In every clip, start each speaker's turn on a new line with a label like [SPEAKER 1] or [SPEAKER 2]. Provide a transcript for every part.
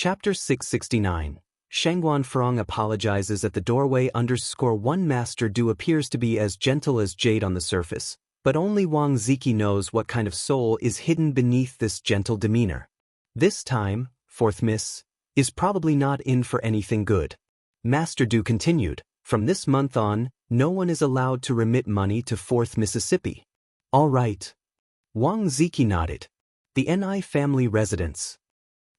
[SPEAKER 1] Chapter 669. Shangguan Frong apologizes at the doorway. _1 Master Du appears to be as gentle as jade on the surface, but only Wang Ziki knows what kind of soul is hidden beneath this gentle demeanor. This time, fourth Miss, is probably not in for anything good. Master Du continued, from this month on, no one is allowed to remit money to 4th Mississippi. All right. Wang Ziki nodded. The Ni family residence.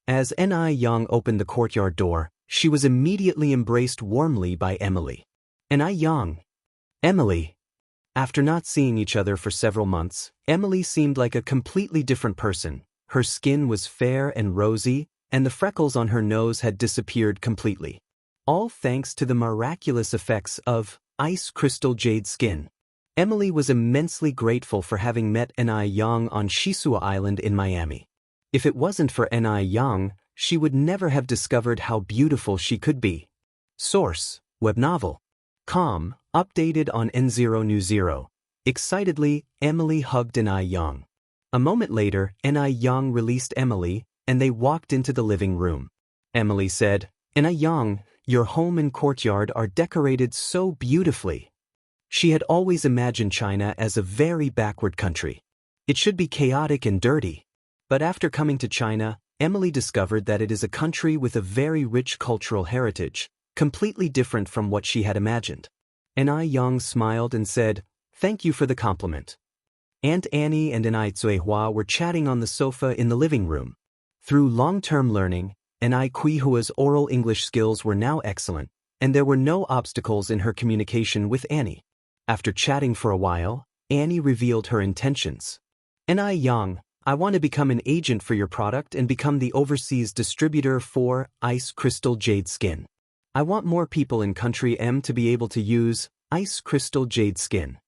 [SPEAKER 1] As Ni Yang opened the courtyard door, she was immediately embraced warmly by Emily. Ni Yang. Emily. After not seeing each other for several months, Emily seemed like a completely different person. Her skin was fair and rosy, and the freckles on her nose had disappeared completely. All thanks to the miraculous effects of ice crystal jade skin. Emily was immensely grateful for having met Ni Yang on Shisua Island in Miami. If it wasn't for Ni Yang, she would never have discovered how beautiful she could be. Source: Web Novel. Com, updated on N0New0. Excitedly, Emily hugged Ni Yang. A moment later, Ni Yang released Emily, and they walked into the living room. Emily said, Ni Yang, your home and courtyard are decorated so beautifully. She had always imagined China as a very backward country. It should be chaotic and dirty. But after coming to China, Emily discovered that it is a country with a very rich cultural heritage, completely different from what she had imagined. Ni Yang smiled and said, thank you for the compliment. Aunt Annie and Ni Zuihua were chatting on the sofa in the living room. Through long-term learning, Ni Kuihua's oral English skills were now excellent, and there were no obstacles in her communication with Annie. After chatting for a while, Annie revealed her intentions. Ni Yang, I want to become an agent for your product and become the overseas distributor for Ice Crystal Jade Skin. I want more people in Country M to be able to use Ice Crystal Jade Skin.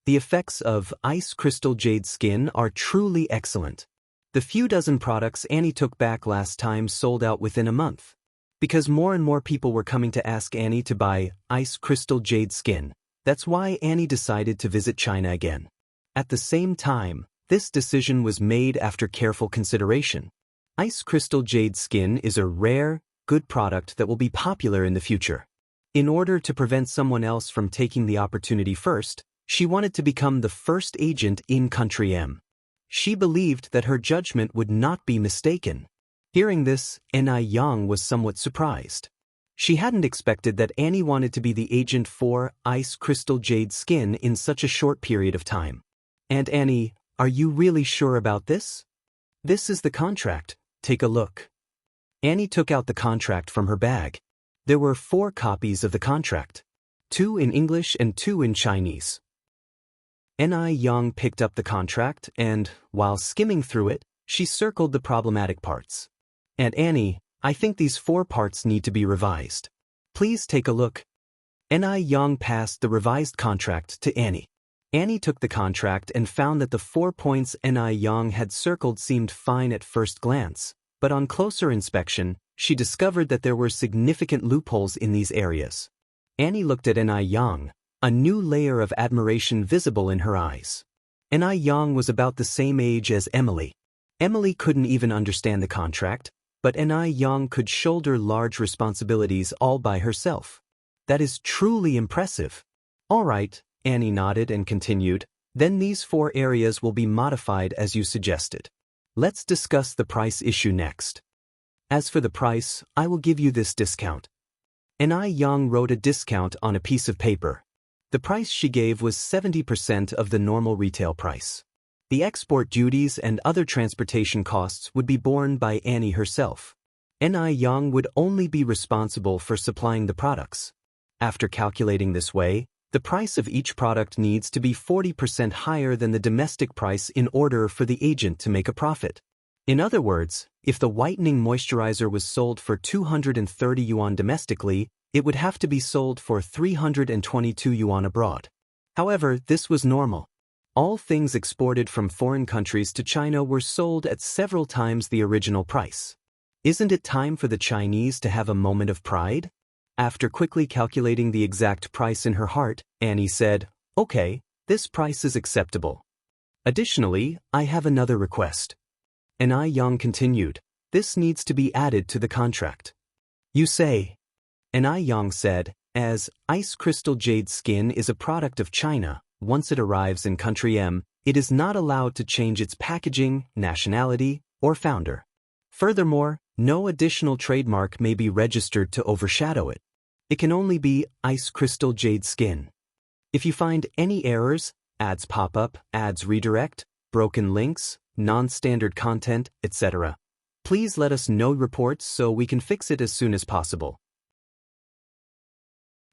[SPEAKER 1] The effects of Ice Crystal Jade Skin are truly excellent. The few dozen products Annie took back last time sold out within a month. Because more and more people were coming to ask Annie to buy Ice Crystal Jade Skin, that's why Annie decided to visit China again. At the same time, this decision was made after careful consideration. Ice Crystal Jade Skin is a rare, good product that will be popular in the future. In order to prevent someone else from taking the opportunity first, she wanted to become the first agent in Country M. She believed that her judgment would not be mistaken. Hearing this, Ni Yang was somewhat surprised. She hadn't expected that Annie wanted to be the agent for Ice Crystal Jade Skin in such a short period of time. Aunt Annie, are you really sure about this? This is the contract. Take a look. Annie took out the contract from her bag. There were 4 copies of the contract. 2 in English and 2 in Chinese. Ni Yang picked up the contract and, while skimming through it, she circled the problematic parts. Aunt Annie, I think these 4 parts need to be revised. Please take a look. Ni Yang passed the revised contract to Annie. Annie took the contract and found that the 4 points Ni Yang had circled seemed fine at first glance, but on closer inspection, she discovered that there were significant loopholes in these areas. Annie looked at Ni Yang, a new layer of admiration visible in her eyes. Ni Yang was about the same age as Emily. Emily couldn't even understand the contract, but Ni Yang could shoulder large responsibilities all by herself. That is truly impressive. All right, Annie nodded and continued, then these 4 areas will be modified as you suggested. Let's discuss the price issue next. As for the price, I will give you this discount. Ni Yang wrote a discount on a piece of paper. The price she gave was 70% of the normal retail price. The export duties and other transportation costs would be borne by Annie herself. Ni Yang would only be responsible for supplying the products. After calculating this way, the price of each product needs to be 40% higher than the domestic price in order for the agent to make a profit. In other words, if the whitening moisturizer was sold for 230 yuan domestically, it would have to be sold for 322 yuan abroad. However, this was normal. All things exported from foreign countries to China were sold at several times the original price. Isn't it time for the Chinese to have a moment of pride? After quickly calculating the exact price in her heart, Annie said, okay, this price is acceptable. Additionally, I have another request. Ni Yang continued, This needs to be added to the contract. You say. And Yang said, as ice crystal jade skin is a product of China, once it arrives in country M, it is not allowed to change its packaging, nationality, or founder. Furthermore, no additional trademark may be registered to overshadow it. It can only be ice crystal jade skin. If you find any errors, ads pop up, ads redirect, broken links, non-standard content, etc., please let us know reports so we can fix it as soon as possible.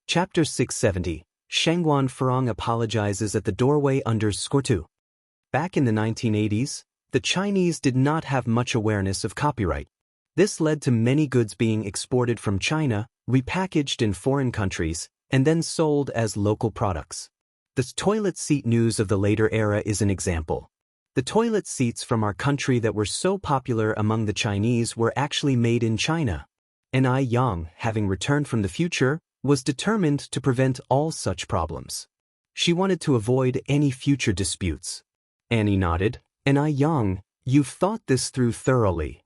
[SPEAKER 1] Chapter 670. Shengguan Furong apologizes at the doorway _2. Back in the 1980s, the Chinese did not have much awareness of copyright. This led to many goods being exported from China, repackaged in foreign countries, and then sold as local products. The toilet seat news of the later era is an example. The toilet seats from our country that were so popular among the Chinese were actually made in China. Yang, having returned from the future, was determined to prevent all such problems. She wanted to avoid any future disputes. Annie nodded. Yang, you've thought this through thoroughly.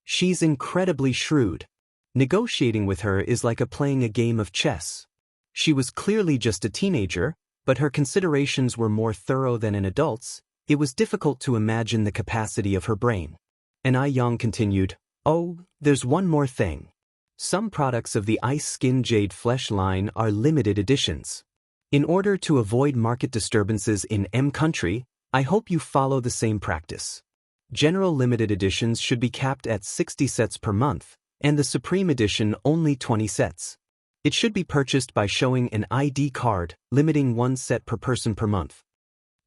[SPEAKER 1] She's incredibly shrewd. Negotiating with her is like playing a game of chess. She was clearly just a teenager, but her considerations were more thorough than an adult's. It was difficult to imagine the capacity of her brain. Yang continued, oh, there's one more thing. Some products of the Ice Skin Jade Flesh line are limited editions. In order to avoid market disturbances in M country, I hope you follow the same practice. General limited editions should be capped at 60 sets per month, and the Supreme Edition only 20 sets. It should be purchased by showing an ID card, limiting 1 set per person per month.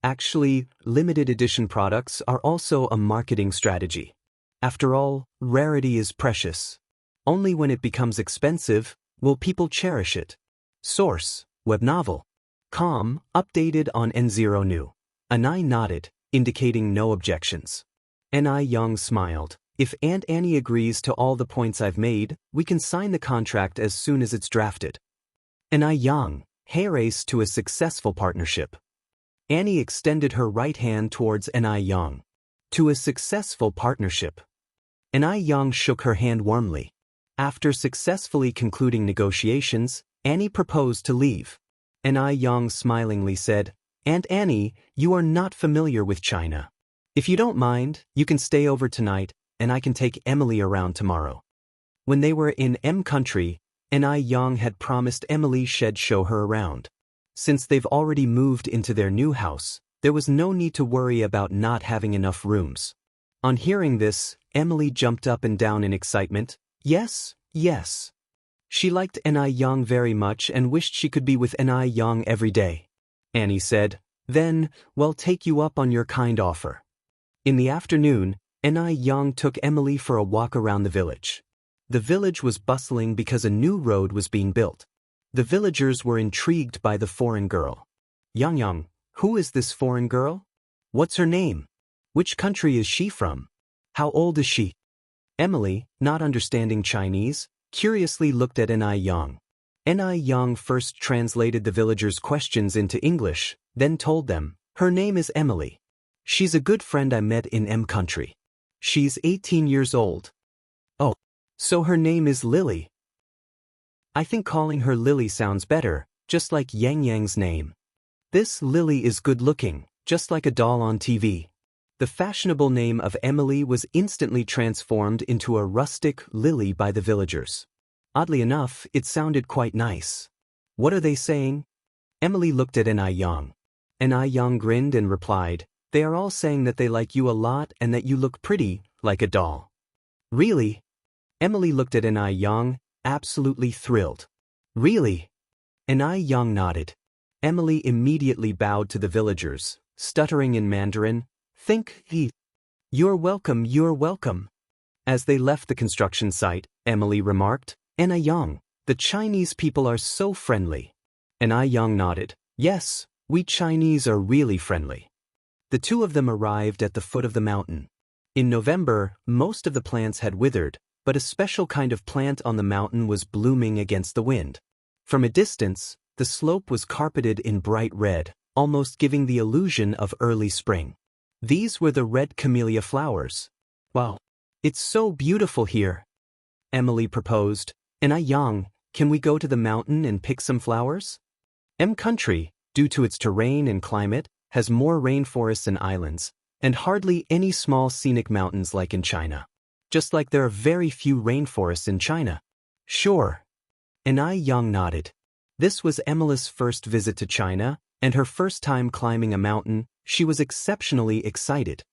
[SPEAKER 1] Actually, limited edition products are also a marketing strategy. After all, rarity is precious. Only when it becomes expensive will people cherish it. Source, web novel. Com, updated on N0 New. Anai nodded, indicating no objections. Yang smiled. If Aunt Annie agrees to all the points I've made, we can sign the contract as soon as it's drafted. Yang, race to a successful partnership. Annie extended her right hand towards Yang. To a successful partnership. Yang shook her hand warmly. After successfully concluding negotiations, Annie proposed to leave. Yang smilingly said, Aunt Annie, you are not familiar with China. If you don't mind, you can stay over tonight, and I can take Emily around tomorrow. When they were in M country, Yang had promised Emily she'd show her around. Since they've already moved into their new house, there was no need to worry about not having enough rooms. On hearing this, Emily jumped up and down in excitement. Yes, yes. She liked Yang very much and wished she could be with Yang every day. Annie said, then, we'll take you up on your kind offer. In the afternoon, Yang took Emily for a walk around the village. The village was bustling because a new road was being built. The villagers were intrigued by the foreign girl. Yang, who is this foreign girl? What's her name? Which country is she from? How old is she? Emily, not understanding Chinese, curiously looked at Yang. Yang first translated the villagers' questions into English, then told them, her name is Emily. She's a good friend I met in M country. She's 18 years old. Oh, so her name is Lily. I think calling her Lily sounds better, just like Yang Yang's name. This Lily is good-looking, just like a doll on TV. The fashionable name of Emily was instantly transformed into a rustic Lily by the villagers. Oddly enough, it sounded quite nice. What are they saying? Emily looked at Yang. Yang grinned and replied, they are all saying that they like you a lot and that you look pretty, like a doll. Really? Emily looked at Yang, absolutely thrilled. Really? Yang nodded. Emily immediately bowed to the villagers, stuttering in Mandarin, think he. You're welcome, you're welcome. As they left the construction site, Emily remarked, Yang, the Chinese people are so friendly. Yang nodded, yes, we Chinese are really friendly. The two of them arrived at the foot of the mountain. In November, most of the plants had withered, but a special kind of plant on the mountain was blooming against the wind. From a distance, the slope was carpeted in bright red, almost giving the illusion of early spring. These were the red camellia flowers. Wow! It's so beautiful here, Emily proposed. And Yang, can we go to the mountain and pick some flowers? Country, due to its terrain and climate, has more rainforests and islands, and hardly any small scenic mountains like in China. Just like there are very few rainforests in China. Sure. And Yang nodded. This was Emily's first visit to China, and her first time climbing a mountain. She was exceptionally excited.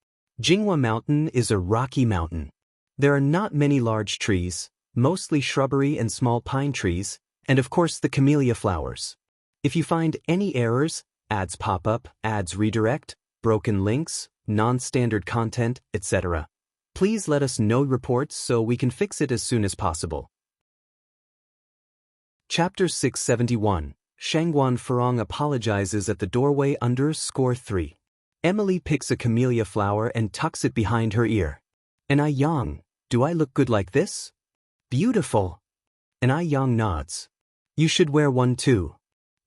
[SPEAKER 1] Jinghua Mountain is a rocky mountain. There are not many large trees, mostly shrubbery and small pine trees, and of course the camellia flowers. If you find any errors, ads pop up, ads redirect, broken links, non-standard content, etc., please let us know reports so we can fix it as soon as possible. Chapter 671. Shangguan Furong apologizes at the doorway _3. Emily picks a camellia flower and tucks it behind her ear. And Yang, do I look good like this? Beautiful. And Yang nods. You should wear one too.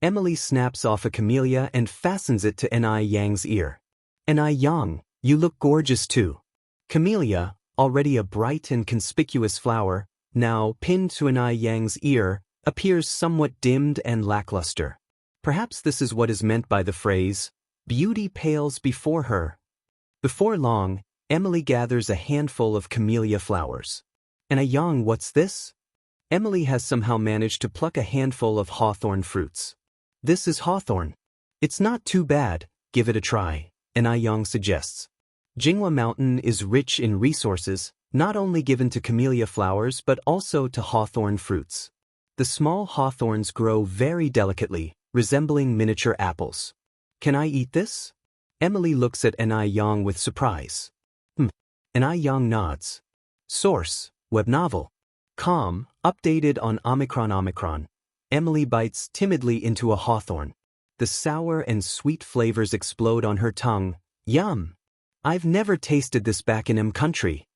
[SPEAKER 1] Emily snaps off a camellia and fastens it to Yang's ear. And Yang, you look gorgeous too. Camellia, already a bright and conspicuous flower, now pinned to Yang's ear, appears somewhat dimmed and lackluster. Perhaps this is what is meant by the phrase, beauty pales before her. Before long, Emily gathers a handful of camellia flowers. And Yang, what's this? Emily has somehow managed to pluck a handful of hawthorn fruits. This is hawthorn. It's not too bad, give it a try, and Yang suggests. Jinghua Mountain is rich in resources, not only given to camellia flowers but also to hawthorn fruits. The small hawthorns grow very delicately, resembling miniature apples. Can I eat this? Emily looks at Yang with surprise. And Yang nods. Source, web novel. Com, updated on Omicron. Emily bites timidly into a hawthorn. The sour and sweet flavors explode on her tongue. Yum! I've never tasted this back in country.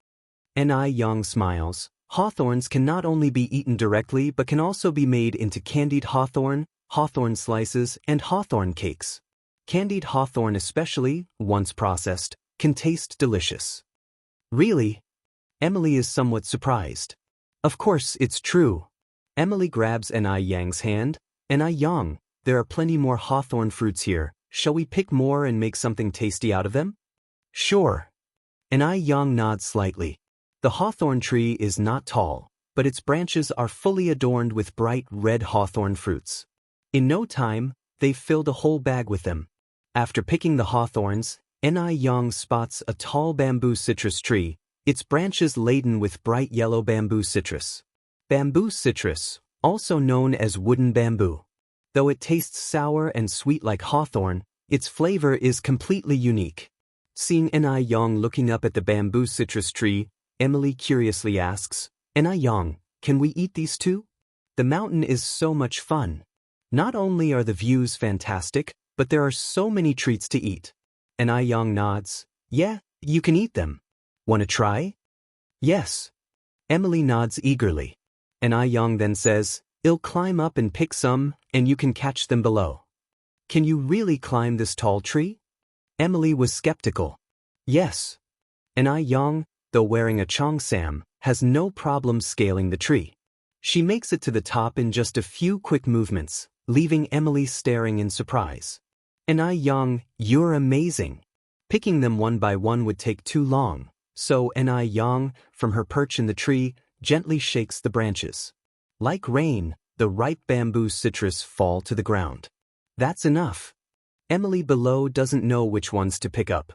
[SPEAKER 1] Yang smiles. Hawthorns can not only be eaten directly but can also be made into candied hawthorn, hawthorn slices, and hawthorn cakes. Candied hawthorn especially, once processed, can taste delicious. Really? Emily is somewhat surprised. Of course, it's true. Emily grabs Yang's hand. Yang, there are plenty more hawthorn fruits here. Shall we pick more and make something tasty out of them? Sure. Yang nods slightly. The hawthorn tree is not tall, but its branches are fully adorned with bright red hawthorn fruits. In no time, they've filled a whole bag with them. After picking the hawthorns, Yang spots a tall bamboo citrus tree, its branches laden with bright yellow bamboo citrus. Bamboo citrus, also known as wooden bamboo. Though it tastes sour and sweet like hawthorn, its flavor is completely unique. Seeing Yang looking up at the bamboo citrus tree, Emily curiously asks, Yang, can we eat these too? The mountain is so much fun. Not only are the views fantastic, but there are so many treats to eat. Yang nods. Yeah, you can eat them. Want to try? Yes. Emily nods eagerly. Yang then says, I'll climb up and pick some, and you can catch them below. Can you really climb this tall tree? Emily was skeptical. Yes. Yang, though wearing a cheongsam, has no problem scaling the tree. She makes it to the top in just a few quick movements, leaving Emily staring in surprise. Yang, you're amazing. Picking them one by one would take too long, so Yang, from her perch in the tree, gently shakes the branches. Like rain, the ripe bamboo citrus fall to the ground. That's enough. Emily below doesn't know which ones to pick up.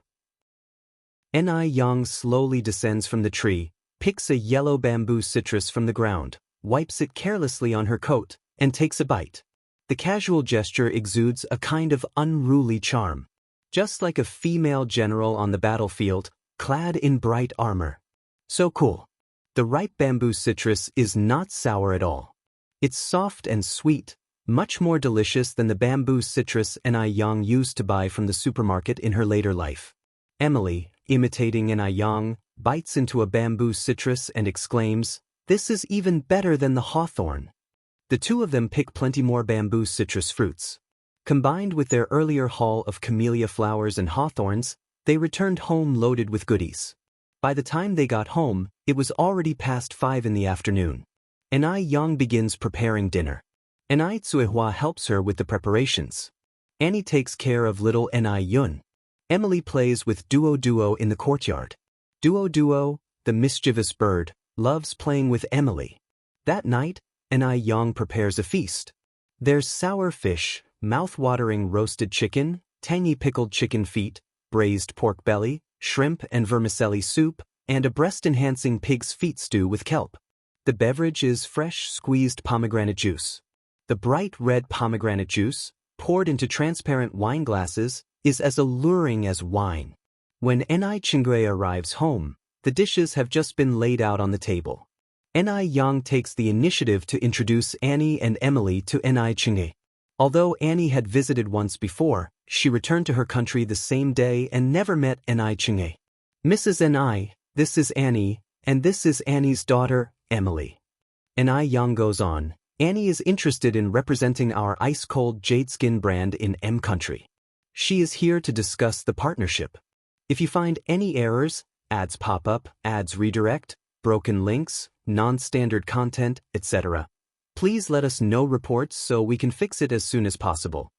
[SPEAKER 1] Yang slowly descends from the tree, picks a yellow bamboo citrus from the ground, wipes it carelessly on her coat, and takes a bite. The casual gesture exudes a kind of unruly charm. Just like a female general on the battlefield, clad in bright armor. So cool. The ripe bamboo citrus is not sour at all. It's soft and sweet, much more delicious than the bamboo citrus Yang used to buy from the supermarket in her later life. Emily, imitating Yang, bites into a bamboo citrus and exclaims, "This is even better than the hawthorn." The two of them pick plenty more bamboo citrus fruits. Combined with their earlier haul of camellia flowers and hawthorns, they returned home loaded with goodies. By the time they got home, it was already past 5 in the afternoon. Anai Yang begins preparing dinner. Anai Tsuehua helps her with the preparations. Annie takes care of little Anai Yun. Emily plays with Duo in the courtyard. Duo, the mischievous bird, loves playing with Emily. That night, Anai Yang prepares a feast. There's sour fish, mouth-watering roasted chicken, tangy pickled chicken feet, braised pork belly, shrimp and vermicelli soup, and a breast-enhancing pig's feet stew with kelp. The beverage is fresh squeezed pomegranate juice. The bright red pomegranate juice, poured into transparent wine glasses, is as alluring as wine. When Anai Chingui arrives home, the dishes have just been laid out on the table. Anai Yang takes the initiative to introduce Annie and Emily to Anai Chingui. Although Annie had visited once before, she returned to her country the same day and never met Anai Chingui. Mrs. Anai, this is Annie, and this is Annie's daughter, Emily. Anai Yang goes on, Annie is interested in representing our ice-cold jade skin brand in M country. She is here to discuss the partnership. If you find any errors, ads pop up, ads redirect, broken links, non-standard content, etc., please let us know reports so we can fix it as soon as possible.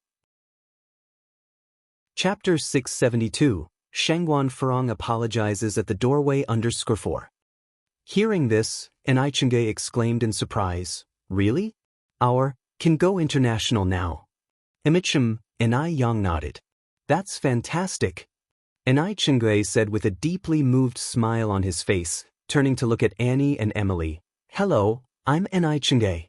[SPEAKER 1] Chapter 672, Shengguan Furong apologizes at the doorway _4. Hearing this, Anai Chingui exclaimed in surprise, Really? Our can go international now. Emichim, Anai Yang nodded. That's fantastic. Anai Chingui said with a deeply moved smile on his face, turning to look at Annie and Emily. Hello, I'm Anai Chingui.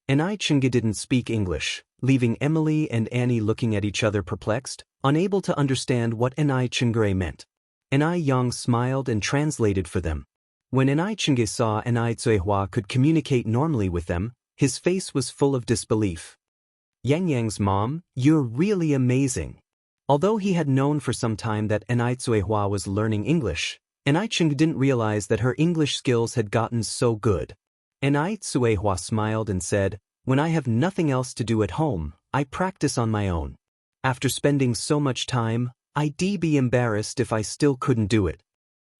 [SPEAKER 1] Anai Chingui didn't speak English, leaving Emily and Annie looking at each other perplexed, unable to understand what Anai Chingui meant. Anai Yang smiled and translated for them. When Anai Chingui saw Anai Tsuehua could communicate normally with them, his face was full of disbelief. Yang mom, you're really amazing. Although he had known for some time that Anai Tsuehua was learning English, Anai Chingui didn't realize that her English skills had gotten so good. Anai Tsuehua smiled and said, When I have nothing else to do at home, I practice on my own. After spending so much time, I'd be embarrassed if I still couldn't do it.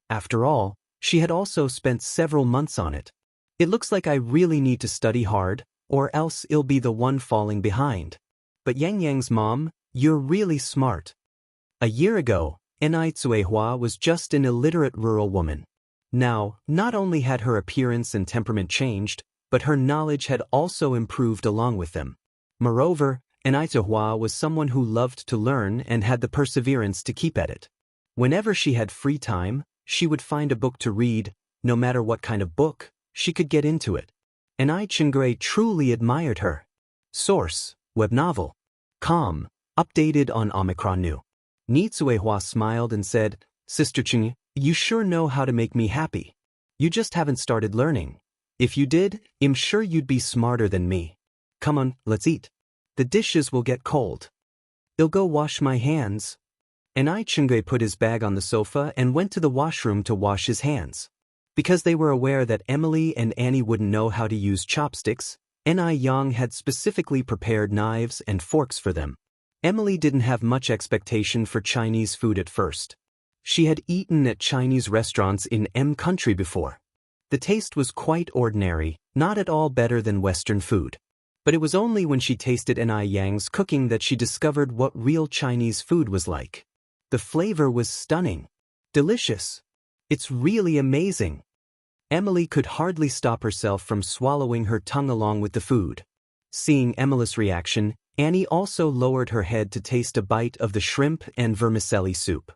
[SPEAKER 1] After all, she had also spent several months on it. It looks like I really need to study hard, or else I'll be the one falling behind. But Yang's mom, you're really smart. A year ago, Anai Tsuehua was just an illiterate rural woman. Now, not only had her appearance and temperament changed, but her knowledge had also improved along with them. Moreover, Anai Tsuehua was someone who loved to learn and had the perseverance to keep at it. Whenever she had free time, she would find a book to read, no matter what kind of book, she could get into it. Anai Chingui truly admired her. Source, web novel. Com, updated on Omicron New. Ni Tsuehua smiled and said, Sister Ching, you sure know how to make me happy. You just haven't started learning. If you did, I'm sure you'd be smarter than me. Come on, let's eat. The dishes will get cold. I'll go wash my hands. Anai Chingui put his bag on the sofa and went to the washroom to wash his hands. Because they were aware that Emily and Annie wouldn't know how to use chopsticks, Anai Yang had specifically prepared knives and forks for them. Emily didn't have much expectation for Chinese food at first. She had eaten at Chinese restaurants in M country before. The taste was quite ordinary, not at all better than Western food. But it was only when she tasted Anai Yang's cooking that she discovered what real Chinese food was like. The flavor was stunning. Delicious. It's really amazing. Emily could hardly stop herself from swallowing her tongue along with the food. Seeing Emily's reaction, Annie also lowered her head to taste a bite of the shrimp and vermicelli soup.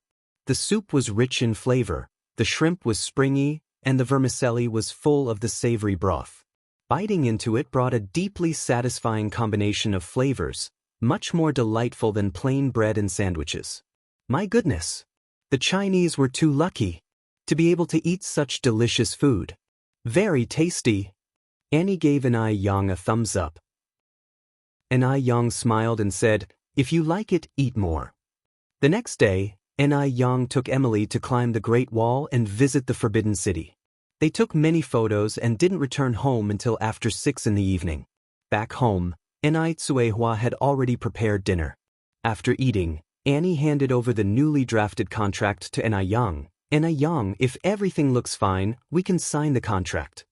[SPEAKER 1] The soup was rich in flavor, the shrimp was springy, and the vermicelli was full of the savory broth. Biting into it brought a deeply satisfying combination of flavors, much more delightful than plain bread and sandwiches. My goodness! The Chinese were too lucky to be able to eat such delicious food. Very tasty. Annie gave Anai Yang a thumbs up. Anai Yang smiled and said, If you like it, eat more. The next day, Anai Yang took Emily to climb the Great Wall and visit the Forbidden City. They took many photos and didn't return home until after 6 in the evening. Back home, Anai Tsuehua had already prepared dinner. After eating, Annie handed over the newly drafted contract to Anai Yang, "Anna Yang, if everything looks fine, we can sign the contract."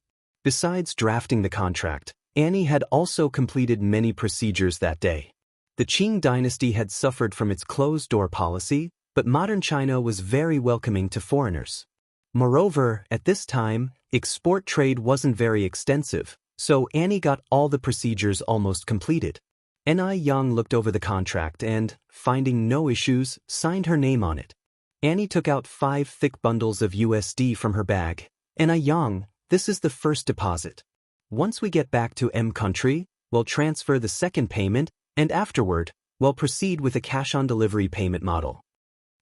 [SPEAKER 1] Besides drafting the contract, Annie had also completed many procedures that day. The Qing dynasty had suffered from its closed-door policy, but modern China was very welcoming to foreigners. Moreover, at this time, export trade wasn't very extensive, so Annie got all the procedures almost completed. Anna Yang looked over the contract and, finding no issues, signed her name on it. Annie took out 5 thick bundles of USD from her bag. "Anna Yang, this is the first deposit. Once we get back to M country, we'll transfer the second payment, and afterward, we'll proceed with a cash-on-delivery payment model."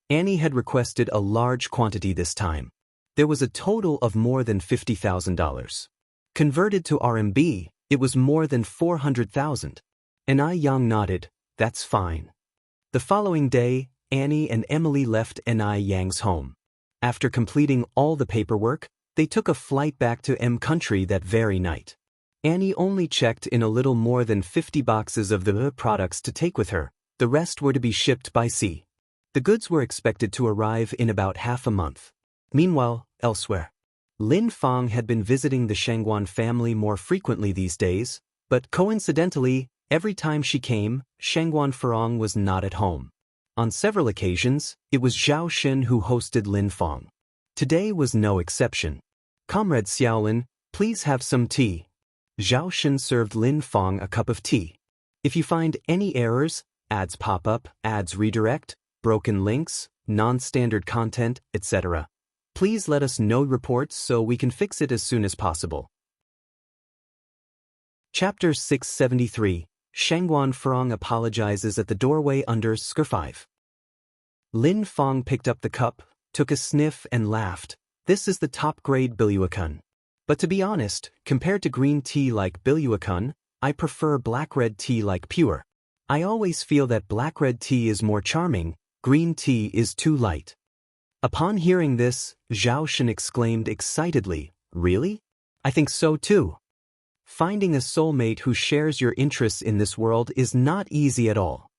[SPEAKER 1] Annie had requested a large quantity this time. There was a total of more than $50,000. Converted to RMB, it was more than 400,000. Anna Yang nodded, "That's fine." The following day, Annie and Emily left Anna Yang's home. After completing all the paperwork, they took a flight back to M country that very night. Annie only checked in a little more than 50 boxes of the products to take with her. The rest were to be shipped by sea. The goods were expected to arrive in about half a month. Meanwhile, elsewhere, Lin Fang had been visiting the Shangguan family more frequently these days, but coincidentally, every time she came, Shangguan Furong was not at home. On several occasions, it was Zhao Xin who hosted Lin Fang. Today was no exception. "Comrade Xiaolin, please have some tea." Zhao Xin served Lin Fang a cup of tea. "If you find any errors, ads pop up, ads redirect, broken links, non-standard content, etc., please let us know reports so we can fix it as soon as possible." Chapter 673, Shangguan Furong apologizes at the doorway under Skur 5. Lin Fang picked up the cup, took a sniff and laughed. "This is the top-grade Biluakun. But to be honest, compared to green tea like Biluakun, I prefer black-red tea like Pure. I always feel that black-red tea is more charming, green tea is too light." Upon hearing this, Zhao Xin exclaimed excitedly, "Really? I think so too." Finding a soulmate who shares your interests in this world is not easy at all.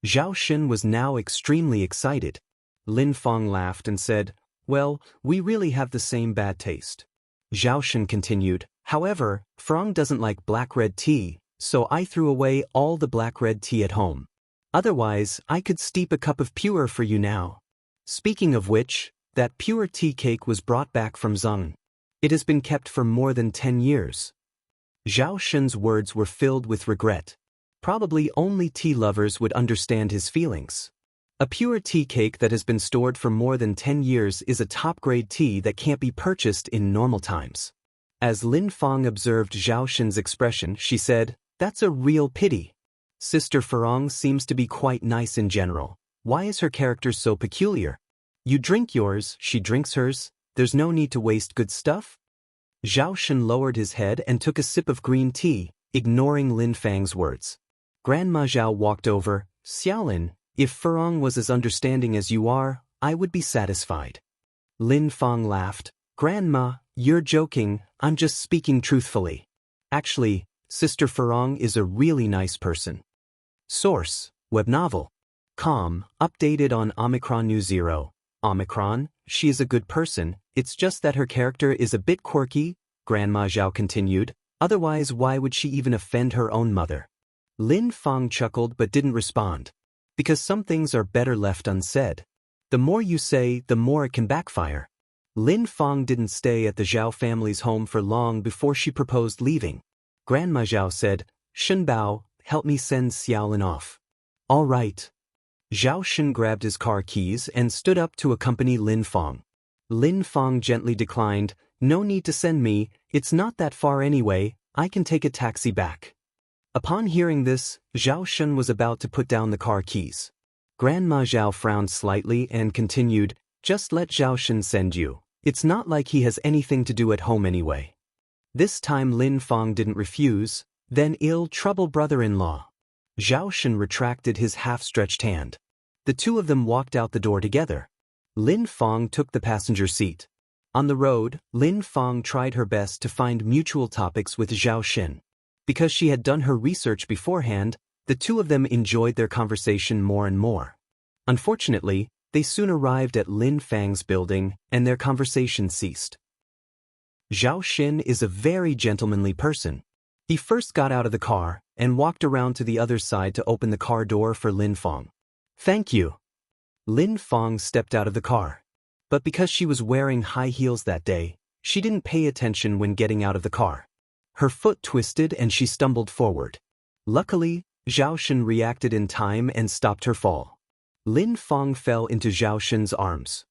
[SPEAKER 1] Zhao Xin was now extremely excited. Lin Fang laughed and said, "Well, we really have the same bad taste." Zhao Xin continued, "However, Furong doesn't like black-red tea, so I threw away all the black-red tea at home. Otherwise, I could steep a cup of Pure for you now. Speaking of which, that Pure tea cake was brought back from Zheng. It has been kept for more than 10 years. Zhao Xin's words were filled with regret. Probably only tea lovers would understand his feelings. A Pure tea cake that has been stored for more than 10 years is a top-grade tea that can't be purchased in normal times. As Lin Fang observed Zhao Xin's expression, she said, "That's a real pity. Sister Furong seems to be quite nice in general. Why is her character so peculiar? You drink yours, she drinks hers, there's no need to waste good stuff?" Zhao Xin lowered his head and took a sip of green tea, ignoring Lin Fang's words. Grandma Zhao walked over. "Xiaolin, if Furong was as understanding as you are, I would be satisfied." Lin Fang laughed. "Grandma, you're joking, I'm just speaking truthfully. Actually, Sister Furong is a really nice person." Source: Web novel. Com, updated on Omicron News 0. Omicron, she is a good person, it's just that her character is a bit quirky, Grandma Zhao continued, otherwise why would she even offend her own mother? Lin Fang chuckled but didn't respond. Because some things are better left unsaid. The more you say, the more it can backfire. Lin Fang didn't stay at the Zhao family's home for long before she proposed leaving. Grandma Zhao said, "Shenbao, help me send Xiaolin off." "All right." Zhao Xin grabbed his car keys and stood up to accompany Lin Fang. Lin Fang gently declined, "No need to send me, it's not that far anyway, I can take a taxi back." Upon hearing this, Zhao Xin was about to put down the car keys. Grandma Zhao frowned slightly and continued, "Just let Zhao Xin send you. It's not like he has anything to do at home anyway." This time Lin Fang didn't refuse, then ill trouble brother-in-law. Zhao Xin retracted his half-stretched hand. The two of them walked out the door together. Lin Fang took the passenger seat. On the road, Lin Fang tried her best to find mutual topics with Zhao Xin. Because she had done her research beforehand, the two of them enjoyed their conversation more and more. Unfortunately, They soon arrived at Lin Fang's building, and their conversation ceased. Zhao Xin is a very gentlemanly person. He first got out of the car and walked around to the other side to open the car door for Lin Fang. "Thank you." Lin Fang stepped out of the car. But because she was wearing high heels that day, she didn't pay attention when getting out of the car. Her foot twisted and she stumbled forward. Luckily, Zhao Xin reacted in time and stopped her fall. Lin Fang fell into Zhao Xin's arms.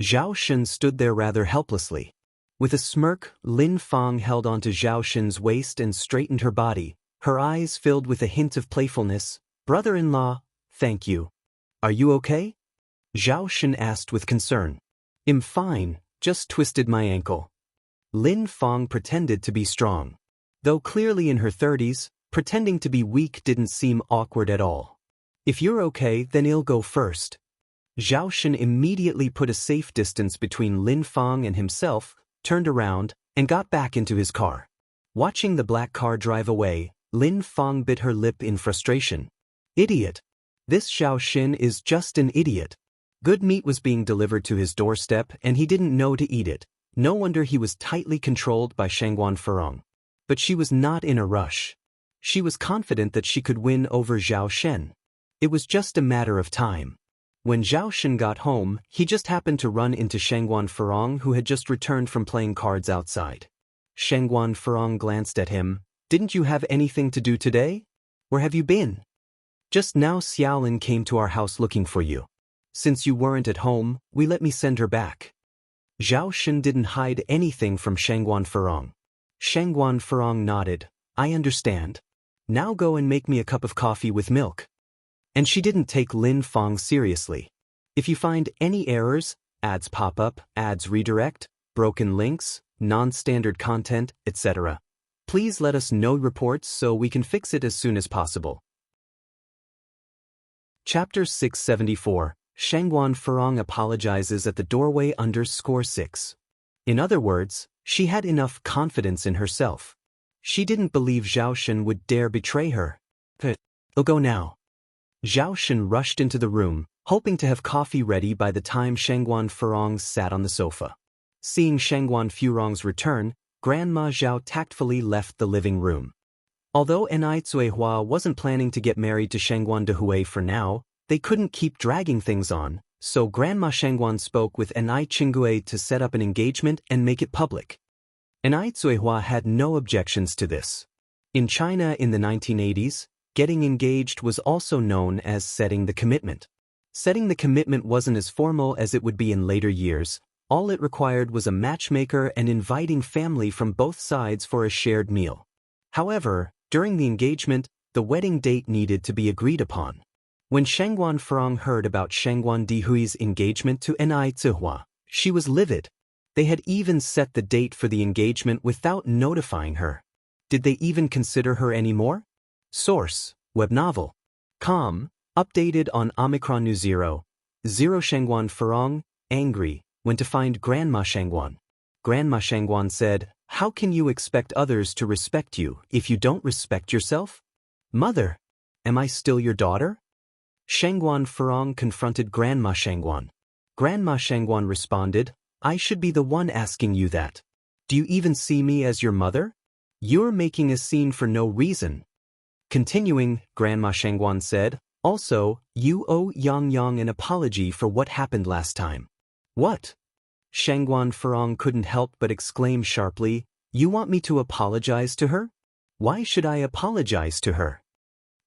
[SPEAKER 1] Zhao Xin stood there rather helplessly. With a smirk, Lin Fang held onto Zhao Xin's waist and straightened her body, her eyes filled with a hint of playfulness. "Brother-in-law, thank you. Are you okay?" Zhao Xin asked with concern. "I'm fine, just twisted my ankle." Lin Fang pretended to be strong. Though clearly in her 30s, pretending to be weak didn't seem awkward at all. "If you're okay, then I'll go first." Zhao Xin immediately put a safe distance between Lin Fang and himself, turned around, and got back into his car. Watching the black car drive away, Lin Fang bit her lip in frustration. Idiot. This Zhao Xin is just an idiot. Good meat was being delivered to his doorstep and he didn't know to eat it. No wonder he was tightly controlled by Shangguan Furong. But she was not in a rush. She was confident that she could win over Zhao Shen. It was just a matter of time. When Zhao Shen got home, he just happened to run into Shangguan Furong, who had just returned from playing cards outside. Shangguan Furong glanced at him. "Didn't you have anything to do today? Where have you been?" "Just now Xiaolin came to our house looking for you. Since you weren't at home, we let me send her back." Zhao Shen didn't hide anything from Shangguan Furong. Shangguan Furong nodded. "I understand. Now go and make me a cup of coffee with milk." And she didn't take Lin Fang seriously. If you find any errors, ads pop up, ads redirect, broken links, non-standard content, etc., please let us know reports so we can fix it as soon as possible. Chapter 674. Shangguan Furong apologizes at the doorway _6. In other words, she had enough confidence in herself. She didn't believe Zhao Shen would dare betray her. "I'll go now." Zhao Shen rushed into the room, hoping to have coffee ready by the time Shangguan Furong sat on the sofa. Seeing Shangguan Furong's return, Grandma Zhao tactfully left the living room. Although Enai Zuihua wasn't planning to get married to Shangguan Dehui for now, they couldn't keep dragging things on, so Grandma Shangguan spoke with Enai Qinggui to set up an engagement and make it public. Enai Zuihua had no objections to this. In China in the 1980s, getting engaged was also known as setting the commitment. Setting the commitment wasn't as formal as it would be in later years. All it required was a matchmaker and inviting family from both sides for a shared meal. However, during the engagement, the wedding date needed to be agreed upon. When Shangguan Furong heard about Shangguan Dihui's engagement to Enai Zuihua, she was livid. They had even set the date for the engagement without notifying her. Did they even consider her anymore? Source: Web Novel. Com. Updated on Omicron New 0. Shangguan Furong, angry, went to find Grandma Shangguan. Grandma Shangguan said, "How can you expect others to respect you if you don't respect yourself?" "Mother, am I still your daughter?" Shangguan Furong confronted Grandma Shangguan. Grandma Shangguan responded, "I should be the one asking you that. Do you even see me as your mother? You're making a scene for no reason." Continuing, Grandma Shangguan said, "Also, you owe Yang an apology for what happened last time." "What?" Shangguan Furong couldn't help but exclaim sharply, "You want me to apologize to her? Why should I apologize to her?"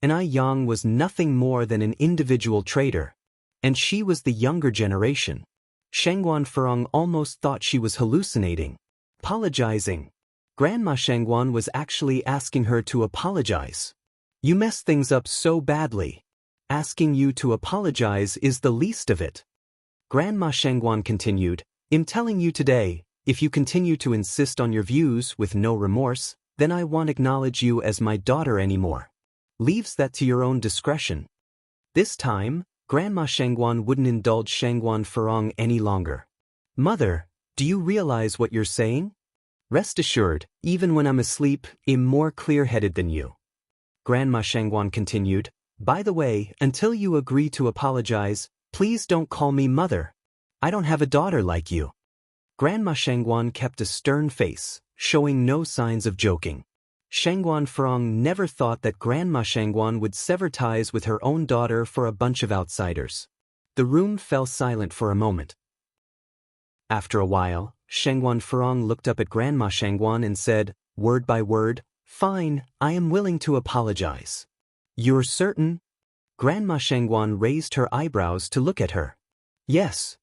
[SPEAKER 1] Enai Yang was nothing more than an individual trader, and she was the younger generation. Shangguan Furong almost thought she was hallucinating. Apologizing. Grandma Shangguan was actually asking her to apologize. "You messed things up so badly. Asking you to apologize is the least of it." Grandma Shangguan continued, "I'm telling you today, if you continue to insist on your views with no remorse, then I won't acknowledge you as my daughter anymore. Leaves that to your own discretion." This time, Grandma Shangguan wouldn't indulge Shangguan Furong any longer. "Mother, do you realize what you're saying? Rest assured, even when I'm asleep, I'm more clear-headed than you." Grandma Shangguan continued, "By the way, until you agree to apologize, Please don't call me mother. I don't have a daughter like you. Grandma Shangguan kept a stern face, showing no signs of joking. Shangguan Frong never thought that Grandma Shangguan would sever ties with her own daughter for a bunch of outsiders. The room fell silent for a moment. After a while, Shangguan Frong looked up at Grandma Shangguan and said, word by word, "Fine, I am willing to apologize." "You're certain?" Grandma Shangguan raised her eyebrows to look at her. "Yes."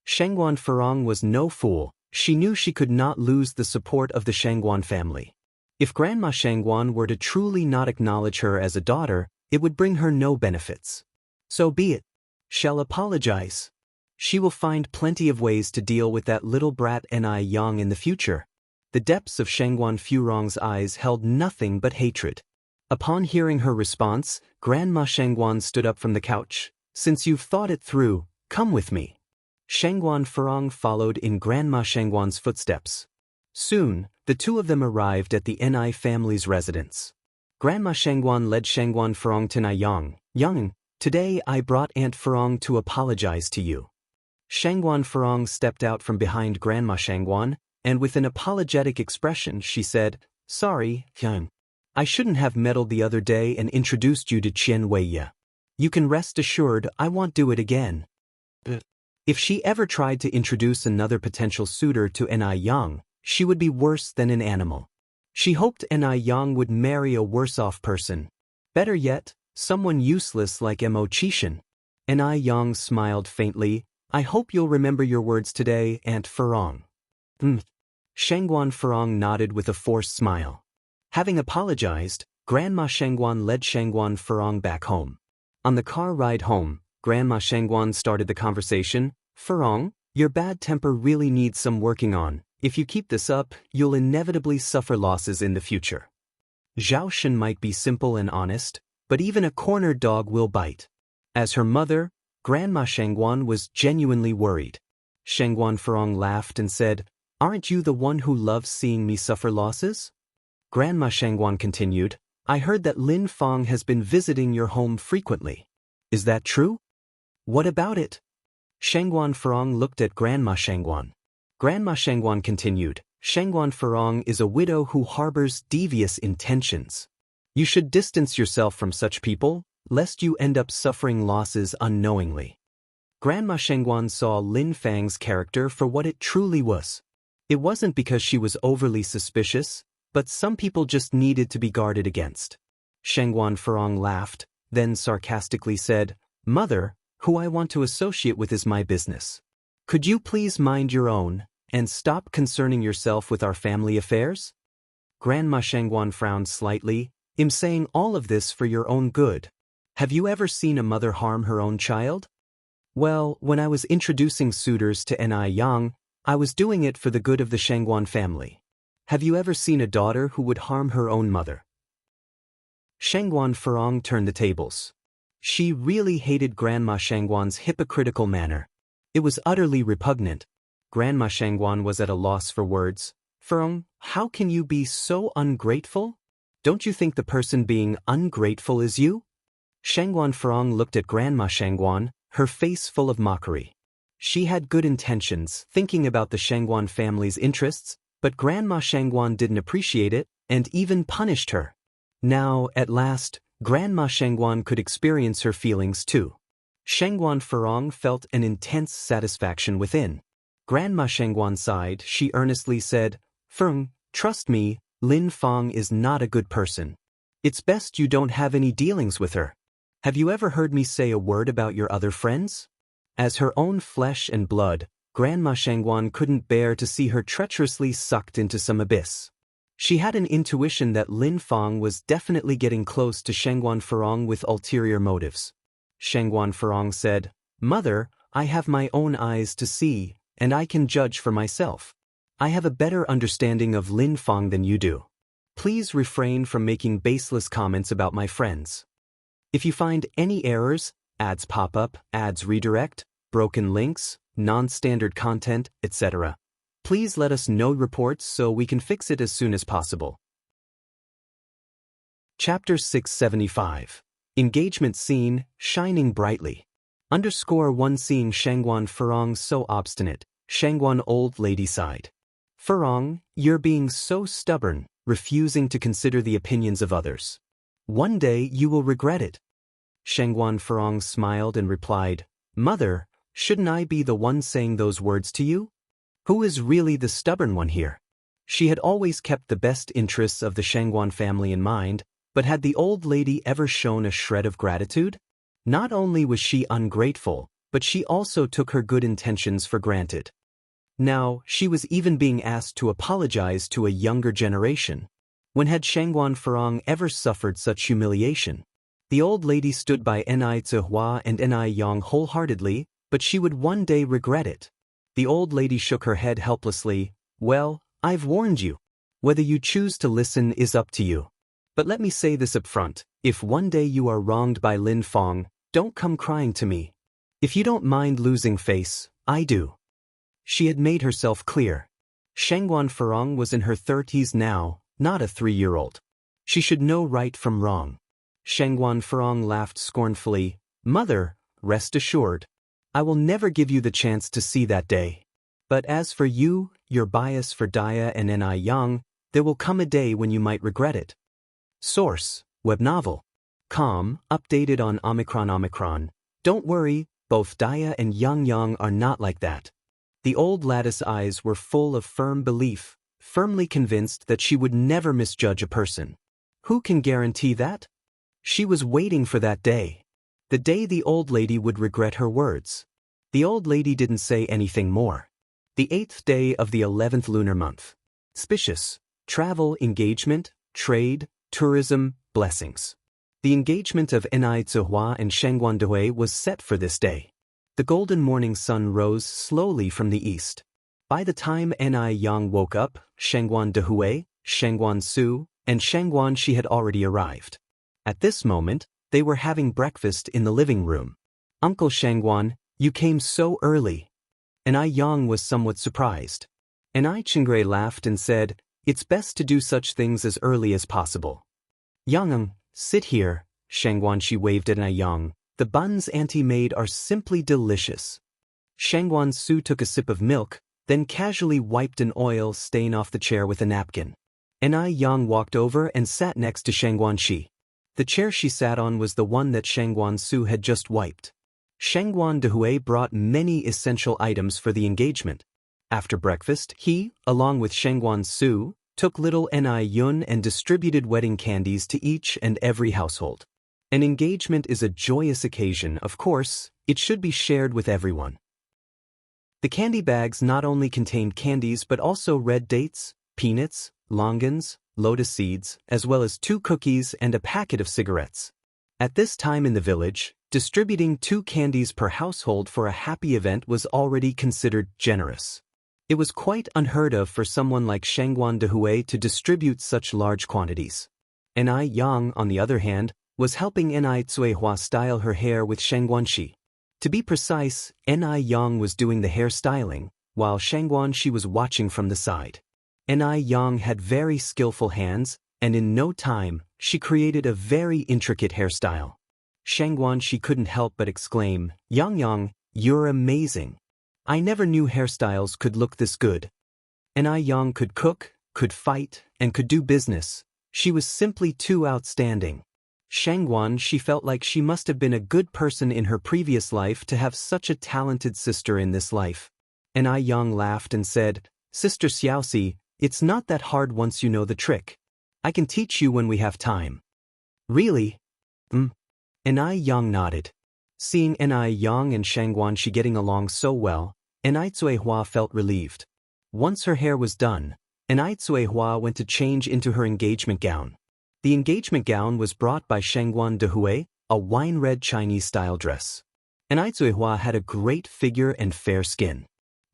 [SPEAKER 1] Shangguan Frong was no fool. She knew she could not lose the support of the Shangguan family. If Grandma Shangguan were to truly not acknowledge her as a daughter, it would bring her no benefits. So be it. She'll apologize. She will find plenty of ways to deal with that little brat Ni Yang in the future. The depths of Shangguan Furong's eyes held nothing but hatred. Upon hearing her response, Grandma Shangguan stood up from the couch. "Since you've thought it through, come with me." Shangguan Furong followed in Grandma Shangguan's footsteps. Soon, the two of them arrived at the Ni family's residence. Grandma Shangguan led Shangguan Furong to Niyang. "Yang, today I brought Aunt Furong to apologize to you." Shangguan Furong stepped out from behind Grandma Shangguan, and with an apologetic expression she said, "Sorry, Yang. I shouldn't have meddled the other day and introduced you to Qian Weiya. You can rest assured I won't do it again." If she ever tried to introduce another potential suitor to Ni Yang, she would be worse than an animal. She hoped Ni Yang would marry a worse-off person. Better yet, someone useless like Mo Qishan. Ni Yang smiled faintly. "I hope you'll remember your words today, Aunt Furong." Shangguan Furong nodded with a forced smile. Having apologized, Grandma Shangguan led Shangguan Furong back home. On the car ride home, Grandma Shangguan started the conversation. "Furong, your bad temper really needs some working on. If you keep this up, you'll inevitably suffer losses in the future." Zhao Shen might be simple and honest, but even a cornered dog will bite. As her mother, Grandma Shangguan was genuinely worried. Shangguan Furong laughed and said, "Aren't you the one who loves seeing me suffer losses?" Grandma Shangguan continued, "I heard that Lin Fang has been visiting your home frequently. Is that true? What about it?" Shangguan Furong looked at Grandma Shangguan. Grandma Shangguan continued, "Shangguan Furong is a widow who harbors devious intentions. You should distance yourself from such people, lest you end up suffering losses unknowingly." Grandma Shangguan saw Lin Fang's character for what it truly was. It wasn't because she was overly suspicious, but some people just needed to be guarded against. Shangguan Furong laughed, then sarcastically said, "Mother, who I want to associate with is my business. Could you please mind your own, and stop concerning yourself with our family affairs?" Grandma Shangguan frowned slightly. "I'm saying all of this for your own good. Have you ever seen a mother harm her own child?" "Well, when I was introducing suitors to Ni Yang, I was doing it for the good of the Shangguan family. Have you ever seen a daughter who would harm her own mother?" Shangguan Furong turned the tables. She really hated Grandma Shangguan's hypocritical manner. It was utterly repugnant. Grandma Shangguan was at a loss for words. "Furong, how can you be so ungrateful? Don't you think the person being ungrateful is you?" Shangguan Furong looked at Grandma Shangguan, her face full of mockery. She had good intentions, thinking about the Shangguan family's interests, but Grandma Shangguan didn't appreciate it, and even punished her. Now, at last, Grandma Shangguan could experience her feelings too. Shangguan Furong felt an intense satisfaction within. Grandma Shangguan sighed. She earnestly said, "Furong, trust me, Lin Fang is not a good person. It's best you don't have any dealings with her. Have you ever heard me say a word about your other friends?" As her own flesh and blood, Grandma Shangguan couldn't bear to see her treacherously sucked into some abyss. She had an intuition that Lin Fang was definitely getting close to Shangguan Furong with ulterior motives. Shangguan Furong said, "Mother, I have my own eyes to see, and I can judge for myself. I have a better understanding of Lin Fang than you do. Please refrain from making baseless comments about my friends. If you find any errors, ads pop up, ads redirect, broken links, non-standard content, etc., please let us know reports so we can fix it as soon as possible." Chapter 675. Engagement Scene, Shining Brightly. _1 Seeing Shangguan Furong so obstinate, Shangguan old lady sighed. Furong, you're being so stubborn, refusing to consider the opinions of others. One day you will regret it. Shangguan Furong smiled and replied, Mother, shouldn't I be the one saying those words to you? Who is really the stubborn one here? She had always kept the best interests of the Shangguan family in mind, but had the old lady ever shown a shred of gratitude? Not only was she ungrateful, but she also took her good intentions for granted. Now, she was even being asked to apologize to a younger generation. When had Shangguan Furong ever suffered such humiliation? The old lady stood by Ni Zihua and Ni Yang wholeheartedly, but she would one day regret it. The old lady shook her head helplessly. Well, I've warned you. Whether you choose to listen is up to you. But let me say this up front, if one day you are wronged by Lin Fong, don't come crying to me. If you don't mind losing face, I do. She had made herself clear. Shangguan Furong was in her 30s now, not a 3-year-old. She should know right from wrong. Shangguan Furong laughed scornfully. Mother, rest assured. I will never give you the chance to see that day. But as for you, your bias for Daya and Ni Yang, there will come a day when you might regret it. Source, web novel. Com, updated on Omicron. Don't worry, both Daya and Yang are not like that. The old lattice eyes were full of firm belief, firmly convinced that she would never misjudge a person. Who can guarantee that? She was waiting for that day. The day the old lady would regret her words. The old lady didn't say anything more. The 8th day of the 11th lunar month. Auspicious. Travel, engagement, trade, tourism, blessings. The engagement of Ni Zihua and Shangguan Dehui was set for this day. The golden morning sun rose slowly from the east. By the time Ni Yang woke up, Shangguan Dehui, Shangguan Su, and Shangguan Shi had already arrived. At this moment, they were having breakfast in the living room. Uncle Shangguan, you came so early. Ni Yang was somewhat surprised. Ni Chingray laughed and said, It's best to do such things as early as possible. Yang, sit here, Shangguan Shi waved at Ni Yang. The buns Auntie made are simply delicious. Shangguan Su took a sip of milk, then casually wiped an oil stain off the chair with a napkin. Ni Yang walked over and sat next to Shangguan Shi. The chair she sat on was the one that Shangguan Su had just wiped. Shangguan Dehui brought many essential items for the engagement. After breakfast, he, along with Shangguan Su, took little Ni Yun and distributed wedding candies to each and every household. An engagement is a joyous occasion, of course, it should be shared with everyone. The candy bags not only contained candies but also red dates, peanuts, longans, lotus seeds, as well as 2 cookies and a packet of cigarettes. At this time in the village, distributing 2 candies per household for a happy event was already considered generous. It was quite unheard of for someone like Shangguan Dehui to distribute such large quantities. Ni Yang, on the other hand, was helping Ni Zuihua style her hair with Shangguan Shi. To be precise, Ni Yang was doing the hair styling, while Shangguan Shi was watching from the side. Ni Yang had very skillful hands, and in no time, she created a very intricate hairstyle. Shangguan Shi couldn't help but exclaim, Yang, you're amazing. I never knew hairstyles could look this good. Ni Yang could cook, could fight, and could do business. She was simply too outstanding. Shangguan Shi felt like she must have been a good person in her previous life to have such a talented sister in this life. Ni Yang laughed and said, Sister Xiaoxi, it's not that hard once you know the trick. I can teach you when we have time. Really? Ni Yang nodded. Seeing Ni Yang and Shangguan Shi getting along so well, Ni Zuihua felt relieved. Once her hair was done, Ni Zuihua went to change into her engagement gown. The engagement gown was brought by Shangguan Dehui, a wine-red Chinese-style dress. Ni Zuihua had a great figure and fair skin.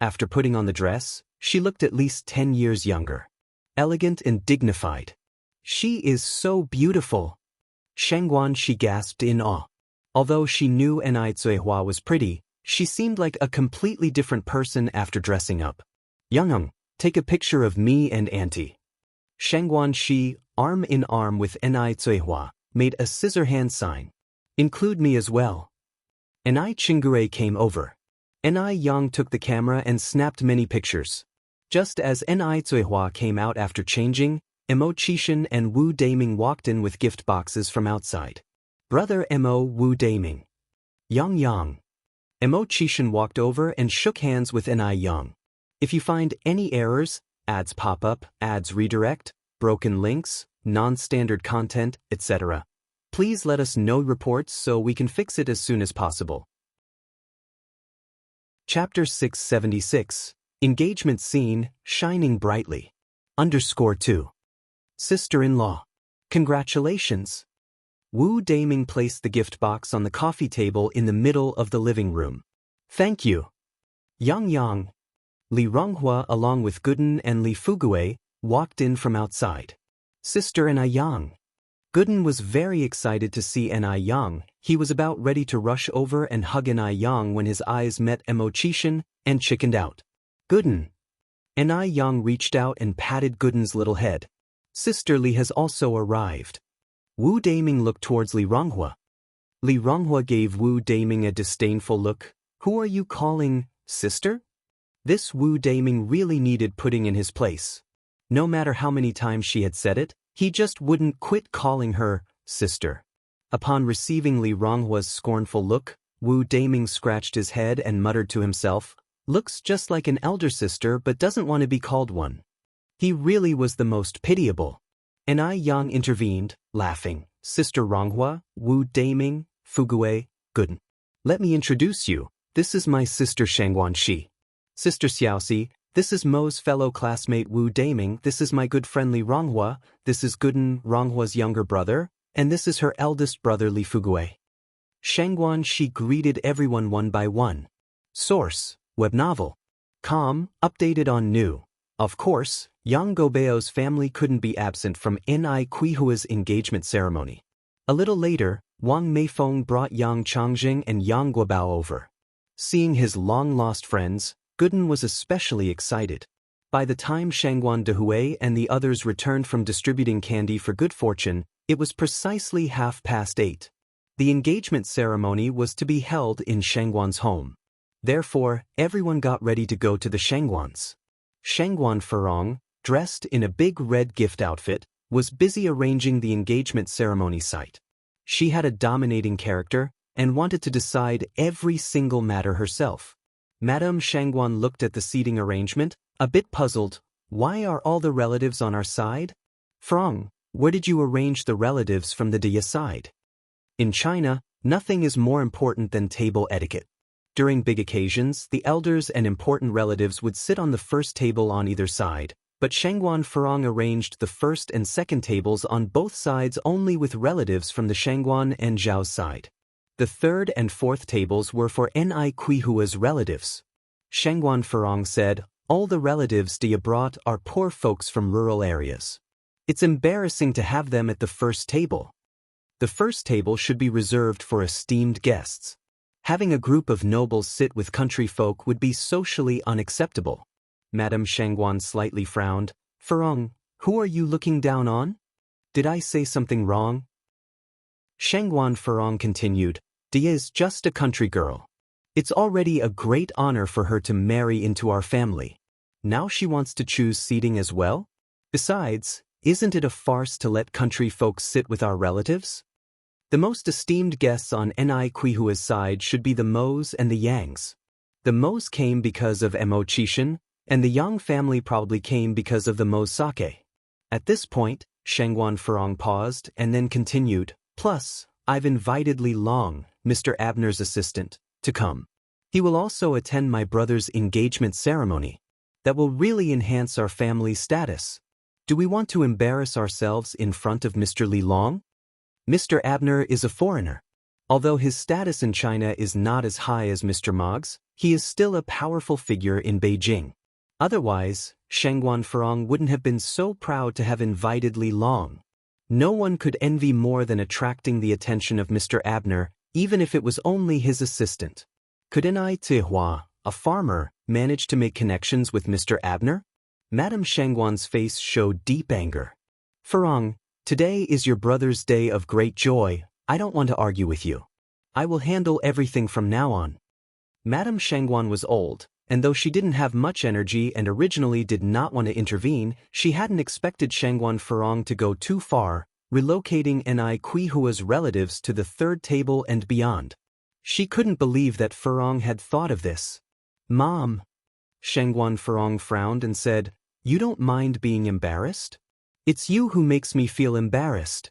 [SPEAKER 1] After putting on the dress, she looked at least 10 years younger. Elegant and dignified. She is so beautiful. Shangguan Shi gasped in awe. Although she knew Ni Zuihua was pretty, she seemed like a completely different person after dressing up. Yang, take a picture of me and Auntie. Shangguan Shi, arm in arm with Ni Zuihua, made a scissor hand sign. Include me as well. Ni Chingure came over. Ni Yang took the camera and snapped many pictures. Just as Ni Zuihua came out after changing, Mo and Wu Daming walked in with gift boxes from outside. Brother Mo Wu Daming. Yang. Mo walked over and shook hands with Ni Yang. If you find any errors, ads pop up, ads redirect, broken links, non-standard content, etc., please let us know reports so we can fix it as soon as possible. Chapter 676. Engagement Scene, Shining Brightly. _2. Sister-in-law. Congratulations. Wu Daming placed the gift box on the coffee table in the middle of the living room. Thank you. Yang. Li Ronghua along with Guden and Li Fugue walked in from outside. Sister Ni Yang. Guden was very excited to see Ni Yang. He was about ready to rush over and hug Ni Yang when his eyes met Mo and chickened out. Guden. Ni Yang reached out and patted Guden's little head. Sister Li has also arrived. Wu Daming looked towards Li Ronghua. Li Ronghua gave Wu Daming a disdainful look. Who are you calling sister? This Wu Daming really needed putting in his place. No matter how many times she had said it, he just wouldn't quit calling her sister. Upon receiving Li Ronghua's scornful look, Wu Daming scratched his head and muttered to himself, looks just like an elder sister but doesn't want to be called one. He really was the most pitiable. Ni Yang intervened, laughing. Sister Ronghua, Wu Daming, Fugue, Guden. Let me introduce you. This is my sister Shangguanxi. Sister Xiaoxi, this is Mo's fellow classmate Wu Daming, this is my good friend Li Ronghua, this is Guden, Ronghua's younger brother, and this is her eldest brother Li Fugue. Shangguanxi greeted everyone one by one. Source, web novel. Updated on new. Of course, Yang Gobeo's family couldn't be absent from Ni Qihua's engagement ceremony. A little later, Wang Meifeng brought Yang Changjing and Yang Guobao over. Seeing his long-lost friends, Guden was especially excited. By the time Shangguan Dehui and the others returned from distributing candy for good fortune, it was precisely 8:30. The engagement ceremony was to be held in Shangguan's home. Therefore, everyone got ready to go to the Shangguans. Shangguan Furong, dressed in a big red gift outfit, was busy arranging the engagement ceremony site. She had a dominating character and wanted to decide every single matter herself. Madame Shangguan looked at the seating arrangement, a bit puzzled. Why are all the relatives on our side? Furong, where did you arrange the relatives from the Dia side? In China, nothing is more important than table etiquette. During big occasions, the elders and important relatives would sit on the first table on either side, but Shangguan Furong arranged the first and second tables on both sides only with relatives from the Shangguan and Zhao's side. The third and fourth tables were for Ni Qihua's relatives. Shangguan Furong said, all the relatives Dia brought are poor folks from rural areas. It's embarrassing to have them at the first table. The first table should be reserved for esteemed guests. Having a group of nobles sit with country folk would be socially unacceptable. Madame Shangguan slightly frowned. Furong, who are you looking down on? Did I say something wrong? Shangguan Furong continued, Dia is just a country girl. It's already a great honor for her to marry into our family. Now she wants to choose seating as well? Besides, isn't it a farce to let country folks sit with our relatives? The most esteemed guests on Ni Qihua's side should be the Mo's and the Yangs. The Mo's came because of Mo Qishan, and the Yang family probably came because of the Mo sake. At this point, Shangguan Furong paused and then continued, plus, I've invited Li Long, Mr. Abner's assistant, to come. He will also attend my brother's engagement ceremony. That will really enhance our family status. Do we want to embarrass ourselves in front of Mr. Li Long? Mr. Abner is a foreigner. Although his status in China is not as high as Mr. Mog's, he is still a powerful figure in Beijing. Otherwise, Shangguan Furong wouldn't have been so proud to have invited Li Long. No one could envy more than attracting the attention of Mr. Abner, even if it was only his assistant. Could Ni Zihua, a farmer, manage to make connections with Mr. Abner? Madame Shangguan's face showed deep anger. Furong, today is your brother's day of great joy. I don't want to argue with you. I will handle everything from now on. Madame Shangguan was old, and though she didn't have much energy and originally did not want to intervene, she hadn't expected Shangguan Furong to go too far, relocating Ni Kuihua's relatives to the third table and beyond. She couldn't believe that Furong had thought of this. Mom. Shangguan Furong frowned and said, "You don't mind being embarrassed? It's you who makes me feel embarrassed."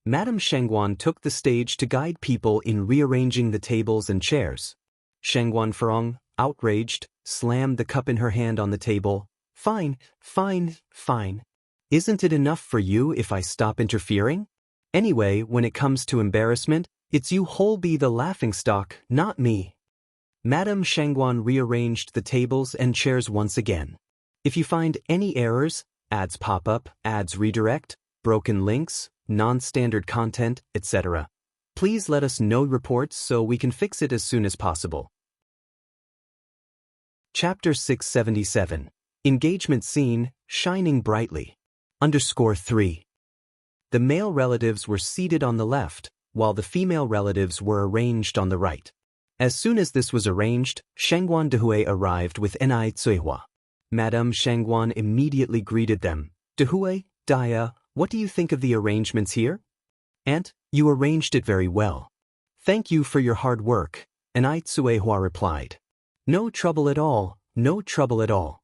[SPEAKER 1] Madame Shangguan took the stage to guide people in rearranging the tables and chairs. Shangguan Furong, outraged, slammed the cup in her hand on the table. Fine, fine, fine. Isn't it enough for you if I stop interfering? Anyway, when it comes to embarrassment, it's you who'll be the laughingstock, not me. Madame Shangguan rearranged the tables and chairs once again. If you find any errors, ads pop up, ads redirect, broken links, non-standard content, etc., please let us know reports so we can fix it as soon as possible. Chapter 677. Engagement Scene, Shining Brightly. _3. The male relatives were seated on the left, while the female relatives were arranged on the right. As soon as this was arranged, Shangguan Dehui arrived with Ni Cuihua. Madame Shangguan immediately greeted them. "Dehui, Dia, what do you think of the arrangements here?" "Aunt, you arranged it very well. Thank you for your hard work," Ni Cuihua replied. "No trouble at all, no trouble at all."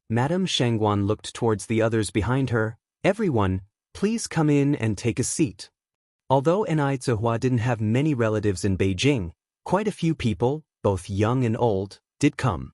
[SPEAKER 1] Madame Shangguan looked towards the others behind her. "Everyone, please come in and take a seat." Although Ni Cuihua didn't have many relatives in Beijing, quite a few people, both young and old, did come.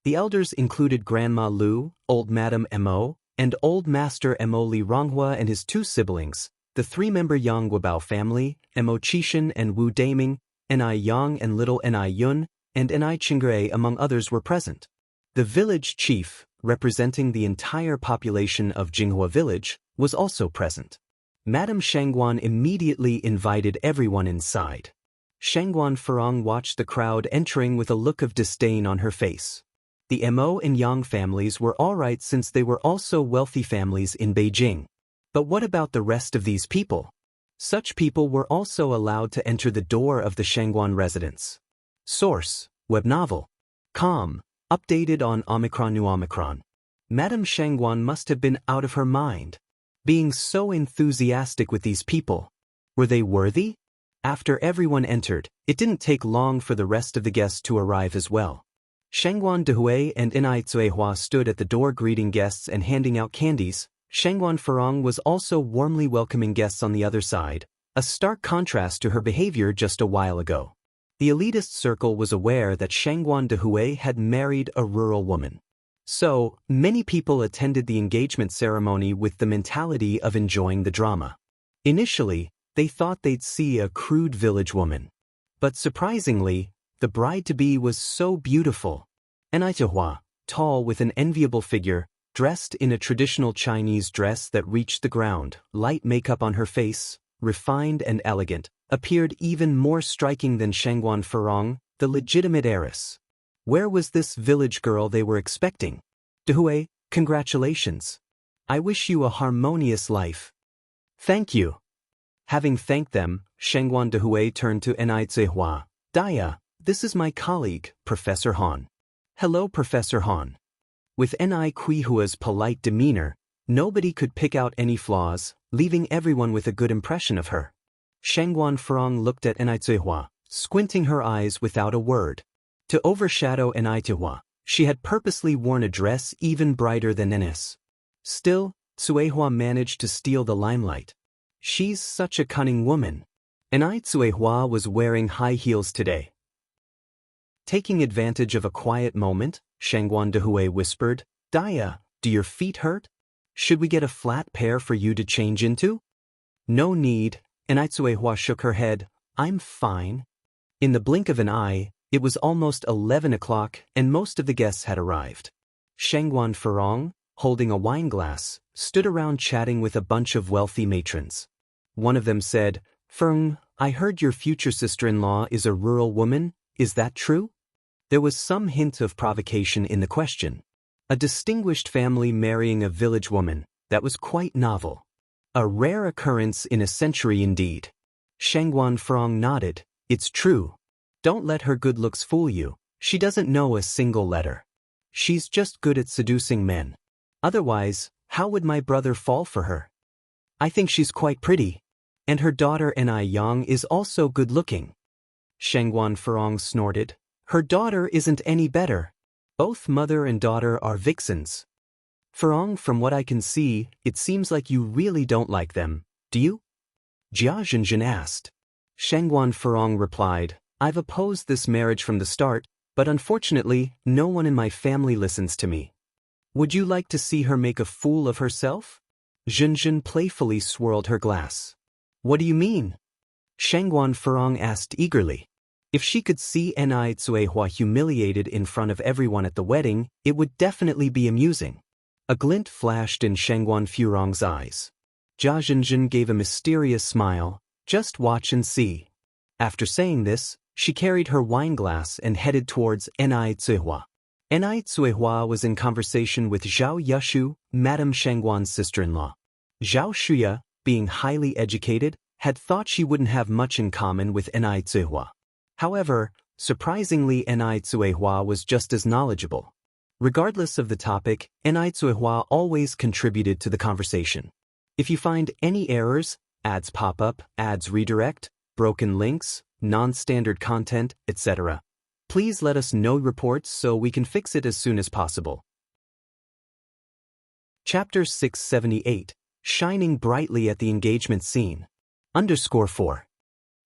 [SPEAKER 1] The elders included Grandma Lu, Old Madam Mo, and Old Master Mo Li Ronghua and his two siblings, the three-member Yang Guobao family, Mo Qishan and Wu Daming, Ni Yang and Little Ni Yun, and Ni Qingre among others were present. The village chief, representing the entire population of Jinghua village, was also present. Madame Shangguan immediately invited everyone inside. Shangguan Furong watched the crowd entering with a look of disdain on her face. The Mo and Yang families were all right since they were also wealthy families in Beijing. But what about the rest of these people? Such people were also allowed to enter the door of the Shangguan residence. Source: Web Novel. Com. Updated on Omicron New Omicron. Madame Shangguan must have been out of her mind. Being so enthusiastic with these people. Were they worthy? After everyone entered, it didn't take long for the rest of the guests to arrive as well. Shangguan Dehui and Ni Cuihua stood at the door greeting guests and handing out candies. Shangguan Furong was also warmly welcoming guests on the other side, a stark contrast to her behavior just a while ago. The elitist circle was aware that Shangguan Dehui had married a rural woman. So, many people attended the engagement ceremony with the mentality of enjoying the drama. Initially, they thought they'd see a crude village woman. But surprisingly, the bride-to-be was so beautiful. Ni Cuihua, tall with an enviable figure, dressed in a traditional Chinese dress that reached the ground, light makeup on her face, refined and elegant, appeared even more striking than Shangguan Furong, the legitimate heiress. Where was this village girl they were expecting? Dehui, congratulations. I wish you a harmonious life. Thank you. Having thanked them, Shangguan Dehui turned to Ni Cuihua. Dia, this is my colleague, Professor Han. Hello, Professor Han. With Ni Kuihua's polite demeanor, nobody could pick out any flaws, leaving everyone with a good impression of her. Shangguan Furong looked at Ni Cuihua, squinting her eyes without a word. To overshadow Ni Cuihua, she had purposely worn a dress even brighter than N's. Still, Cuihua managed to steal the limelight. She's such a cunning woman. Ni Cuihua was wearing high heels today. Taking advantage of a quiet moment, Shangguan Dehui whispered, Dia, do your feet hurt? Should we get a flat pair for you to change into? No need. Ni Cuihua shook her head. I'm fine. In the blink of an eye, it was almost 11 o'clock and most of the guests had arrived. Shangguan Furong, holding a wine glass, stood around chatting with a bunch of wealthy matrons. One of them said, Feng, I heard your future sister-in-law is a rural woman, is that true? There was some hint of provocation in the question. A distinguished family marrying a village woman, that was quite novel. A rare occurrence in a century indeed. Shangguan Furong nodded. It's true. Don't let her good looks fool you. She doesn't know a single letter. She's just good at seducing men. Otherwise, how would my brother fall for her? I think she's quite pretty. And her daughter Yang is also good-looking. Shengwan Furong snorted. Her daughter isn't any better. Both mother and daughter are vixens. Furong, from what I can see, it seems like you really don't like them, do you? Jia Zhenjin asked. Shengwan Furong replied, I've opposed this marriage from the start, but unfortunately, no one in my family listens to me. Would you like to see her make a fool of herself? Zhenjin playfully swirled her glass. What do you mean? Shengwan Furong asked eagerly. If she could see Nai Cuehua humiliated in front of everyone at the wedding, it would definitely be amusing. A glint flashed in Shengwan Furong's eyes. Jia Zhenjin gave a mysterious smile. Just watch and see. After saying this, she carried her wine glass and headed towards Nai Cuehua. Nai Cuehua was in conversation with Zhao Yushu, Madame Shengwan's sister-in-law. Zhao Shuya, being highly educated, had thought she wouldn't have much in common with Nai Cuehua. However, surprisingly, Nai Cuehua was just as knowledgeable. Regardless of the topic, Nai Cuehua always contributed to the conversation. If you find any errors, ads pop up, ads redirect, broken links, non-standard content, etc., please let us know reports so we can fix it as soon as possible. Chapter 678, Shining Brightly at the Engagement Scene. _4.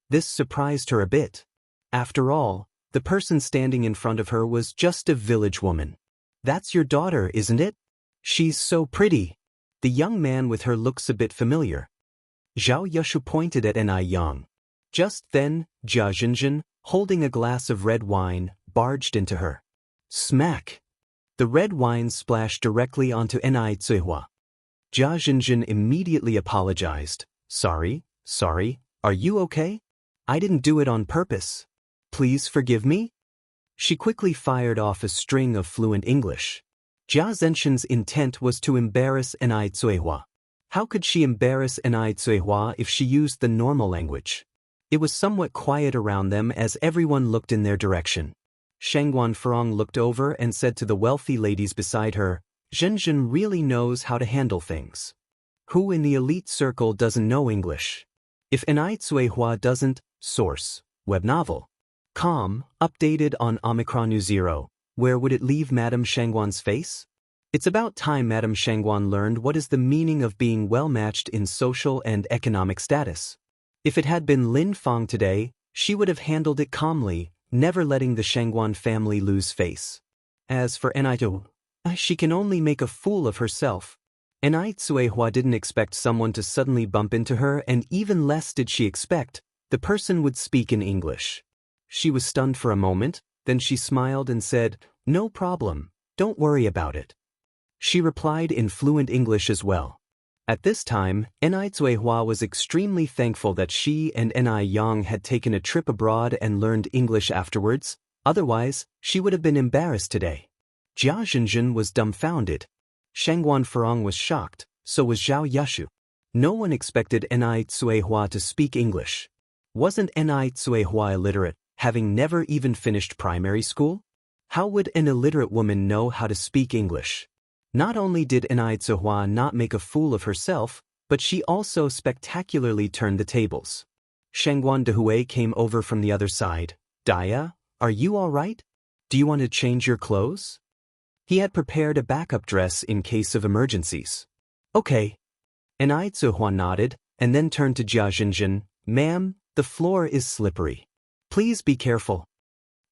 [SPEAKER 1] This surprised her a bit. After all, the person standing in front of her was just a village woman. That's your daughter, isn't it? She's so pretty. The young man with her looks a bit familiar. Zhao Yushu pointed at Yang. Just then, Jia Zhenjin, holding a glass of red wine, barged into her. Smack! The red wine splashed directly onto Nai Cuehua. Jia Zhenjin immediately apologized. Sorry, are you okay? I didn't do it on purpose. Please forgive me? She quickly fired off a string of fluent English. Jia Zhenjin's intent was to embarrass Nai Cuehua. How could she embarrass Nai Cuehua if she used the normal language? It was somewhat quiet around them as everyone looked in their direction. Shengwan Furong looked over and said to the wealthy ladies beside her, Zhenjin really knows how to handle things. Who in the elite circle doesn't know English? If Nai Cuehua doesn't, source, web novel. Updated on Omicron 0, where would it leave Madame Shengwan's face? It's about time Madame Shengwan learned what is the meaning of being well-matched in social and economic status. If it had been Lin Fang today, she would have handled it calmly, never letting the Shengwan family lose face. As for Nai Cuehua, she can only make a fool of herself. Nai Cuehua didn't expect someone to suddenly bump into her, and even less did she expect the person would speak in English. She was stunned for a moment, then she smiled and said, No problem, don't worry about it. She replied in fluent English as well. At this time, Nai Cuehua was extremely thankful that she and Yang had taken a trip abroad and learned English afterwards, otherwise, she would have been embarrassed today. Jia Zhenjin was dumbfounded. Shengwan Furong was shocked, so was Zhao Yushu. No one expected Nai Cuehua to speak English. Wasn't Nai Cuehua illiterate, having never even finished primary school? How would an illiterate woman know how to speak English? Not only did Nai Cuehua not make a fool of herself, but she also spectacularly turned the tables. Shengwan Dehui came over from the other side. Daya, are you all right? Do you want to change your clothes? He had prepared a backup dress in case of emergencies. Okay. Nai Cuehua nodded, and then turned to Jia Zhenjin. Ma'am, the floor is slippery. Please be careful.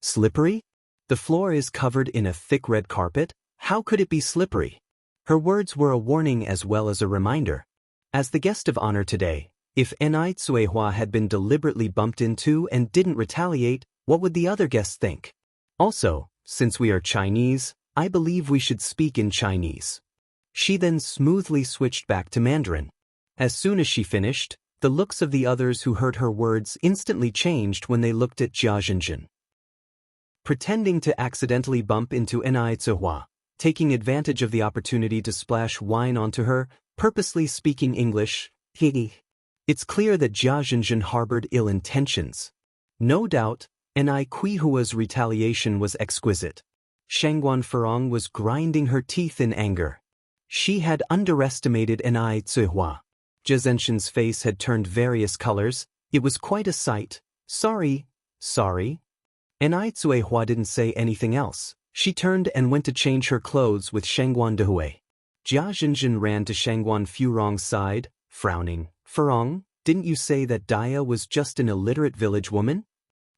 [SPEAKER 1] Slippery? The floor is covered in a thick red carpet. How could it be slippery? Her words were a warning as well as a reminder. As the guest of honor today, if Nai Cuehua had been deliberately bumped into and didn't retaliate, what would the other guests think? Also, since we are Chinese, I believe we should speak in Chinese. She then smoothly switched back to Mandarin. As soon as she finished, the looks of the others who heard her words instantly changed when they looked at Jia Zhenjin. Pretending to accidentally bump into Nai Cuehua, taking advantage of the opportunity to splash wine onto her, purposely speaking English, it's clear that Jia Zhenjin harbored ill intentions. No doubt, Ni Huihua's retaliation was exquisite. Shangguan Furong was grinding her teeth in anger. She had underestimated Ni Huihua. Jia Zhenshin's face had turned various colors. It was quite a sight. Sorry. Ni Huihua didn't say anything else. She turned and went to change her clothes with Shangguan Dehui. Jia Zhenzhin ran to Shangguan Furong's side, frowning. Furong, didn't you say that Daya was just an illiterate village woman?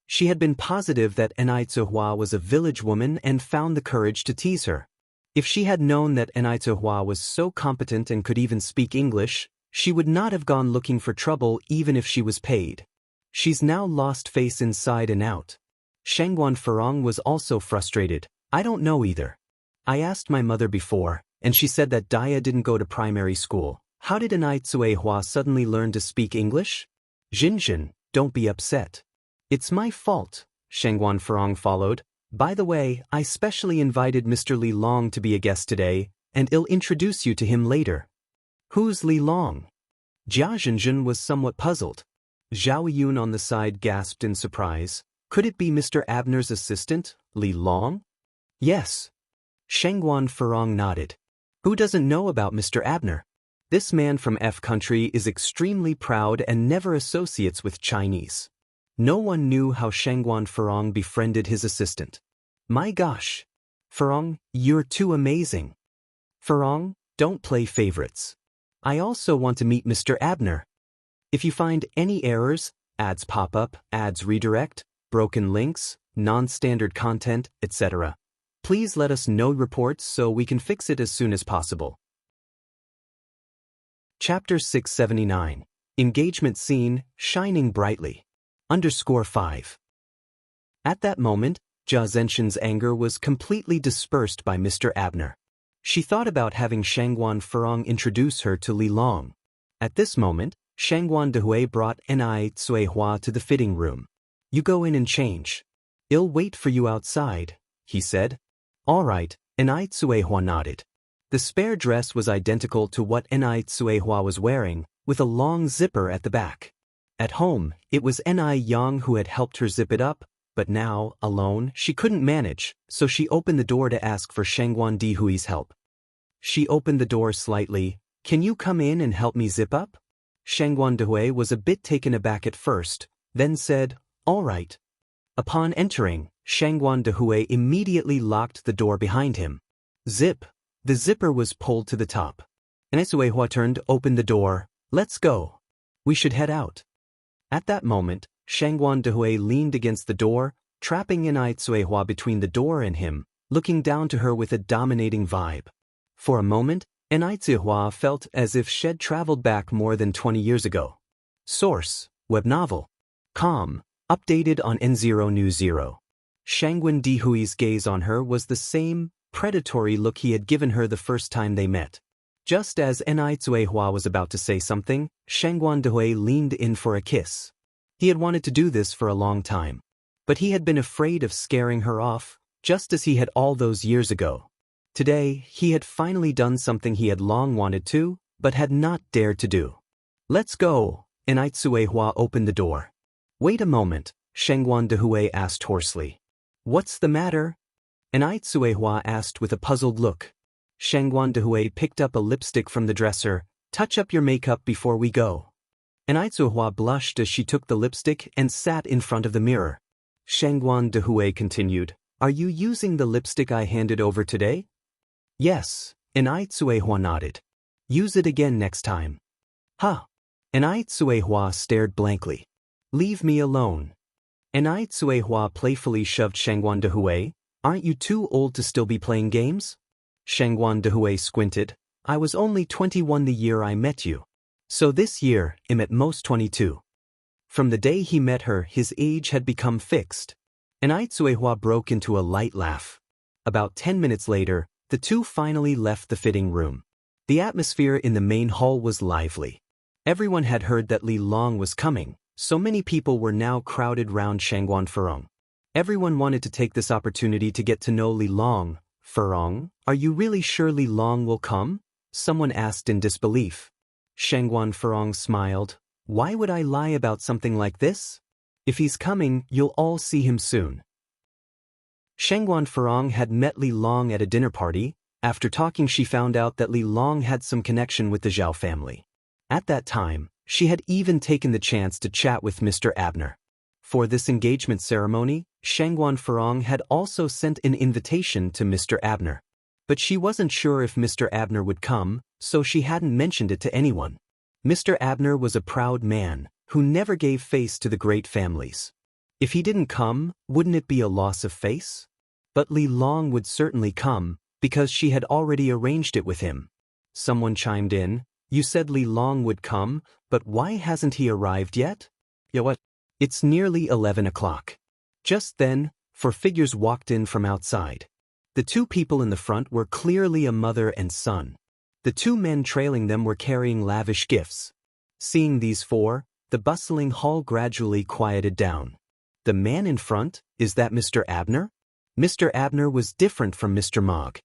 [SPEAKER 1] She had been positive that Ni Huihua was a village woman and found the courage to tease her. If she had known that Ni Huihua was so competent and could even speak English, she would not have gone looking for trouble even if she was paid. She's now lost face inside and out. Shangguan Furong was also frustrated. I don't know either. I asked my mother before, and she said that Daya didn't go to primary school. How did Ni Huihua suddenly learn to speak English? Zhenzhin, don't be upset. It's my fault, Shangguan Furong followed. By the way, I specially invited Mr. Li Long to be a guest today, and I'll introduce you to him later. Who's Li Long? Jia Zhenzhin was somewhat puzzled. Zhao Yun on the side gasped in surprise. Could it be Mr. Abner's assistant, Li Long? Yes. Shangguan Furong nodded. Who doesn't know about Mr. Abner? This man from F country is extremely proud and never associates with Chinese. No one knew how Shangguan Furong befriended his assistant. My gosh. Furong, you're too amazing. Furong, don't play favorites. I also want to meet Mr. Abner. If you find any errors, ads pop up, ads redirect, broken links, non-standard content, etc., please let us know reports so we can fix it as soon as possible. Chapter 679. Engagement Scene, Shining Brightly. _5. At that moment, Jia Zhenshin's anger was completely dispersed by Mr. Abner. She thought about having Shangguan Furong introduce her to Li Long. At this moment, Shangguan Dehui brought Ni Huihua to the fitting room. You go in and change. I'll wait for you outside, he said. All right, Ni Huihua nodded. The spare dress was identical to what Ni Huihua was wearing, with a long zipper at the back. At home, it was Ni Yang who had helped her zip it up, but now, alone, she couldn't manage, so she opened the door to ask for Shangguan Dehui's help. She opened the door slightly. Can you come in and help me zip up? Shangguan Dehui was a bit taken aback at first, then said, all right. Upon entering, Shangguan Dehui immediately locked the door behind him. Zip. The zipper was pulled to the top. Ni Huihua turned, opened the door. Let's go. We should head out. At that moment, Shangguan Dehui leaned against the door, trapping Ni Huihua between the door and him, looking down to her with a dominating vibe. For a moment, Ni Huihua felt as if she'd traveled back more than 20 years ago. Source: Web Novel. Com. Updated on N0 New 0. Shangguan Dehui's gaze on her was the same predatory look he had given her the first time they met. Just as Ni Huihua was about to say something, Shangguan Dehui leaned in for a kiss. He had wanted to do this for a long time. But he had been afraid of scaring her off, just as he had all those years ago. Today, he had finally done something he had long wanted to, but had not dared to do. Let's go. Ni Huihua opened the door. Wait a moment, Shangguan Dehui asked hoarsely. What's the matter? Ni Huihua asked with a puzzled look. Shangguan Dehui picked up a lipstick from the dresser. Touch up your makeup before we go. Ni Huihua blushed as she took the lipstick and sat in front of the mirror. Shangguan Dehui continued, Are you using the lipstick I handed over today? Yes, Ni Huihua nodded. Use it again next time. Huh. Ni Huihua stared blankly. Leave me alone. Ni Huihua playfully shoved Shangguan Dehui. Aren't you too old to still be playing games? Shangguan Dehui squinted. I was only 21 the year I met you. So this year, I'm at most 22. From the day he met her, his age had become fixed. Ni Huihua broke into a light laugh. About 10 minutes later, the two finally left the fitting room. The atmosphere in the main hall was lively. Everyone had heard that Li Long was coming, so many people were now crowded round Shangguan Furong. Everyone wanted to take this opportunity to get to know Li Long. Furong, are you really sure Li Long will come? Someone asked in disbelief. Shangguan Furong smiled. Why would I lie about something like this? If he's coming, you'll all see him soon. Shengguan Furong had met Li Long at a dinner party. After talking, she found out that Li Long had some connection with the Zhao family. At that time, she had even taken the chance to chat with Mr. Abner. For this engagement ceremony, Shengguan Furong had also sent an invitation to Mr. Abner. But she wasn't sure if Mr. Abner would come, so she hadn't mentioned it to anyone. Mr. Abner was a proud man, who never gave face to the great families. If he didn't come, wouldn't it be a loss of face? But Li Long would certainly come, because she had already arranged it with him. Someone chimed in, "You said Li Long would come, but why hasn't he arrived yet?" "Yeah, what? It's nearly 11 o'clock. Just then, 4 figures walked in from outside. The 2 people in the front were clearly a mother and son. The 2 men trailing them were carrying lavish gifts. Seeing these 4, the bustling hall gradually quieted down. The man in front, is that Mr. Abner? Mr. Abner was different from Mr. Mogg.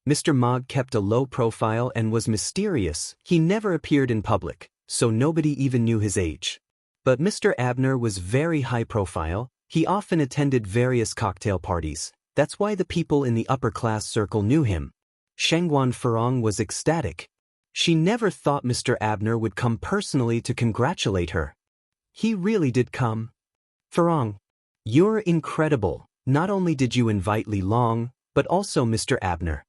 [SPEAKER 1] Mr. Mogg kept a low profile and was mysterious. He never appeared in public, so nobody even knew his age. But Mr. Abner was very high profile. He often attended various cocktail parties. That's why the people in the upper-class circle knew him. Shengguan Furong was ecstatic. She never thought Mr. Abner would come personally to congratulate her. He really did come. "Furong, you're incredible. Not only did you invite Li Long, but also Mr. Abner."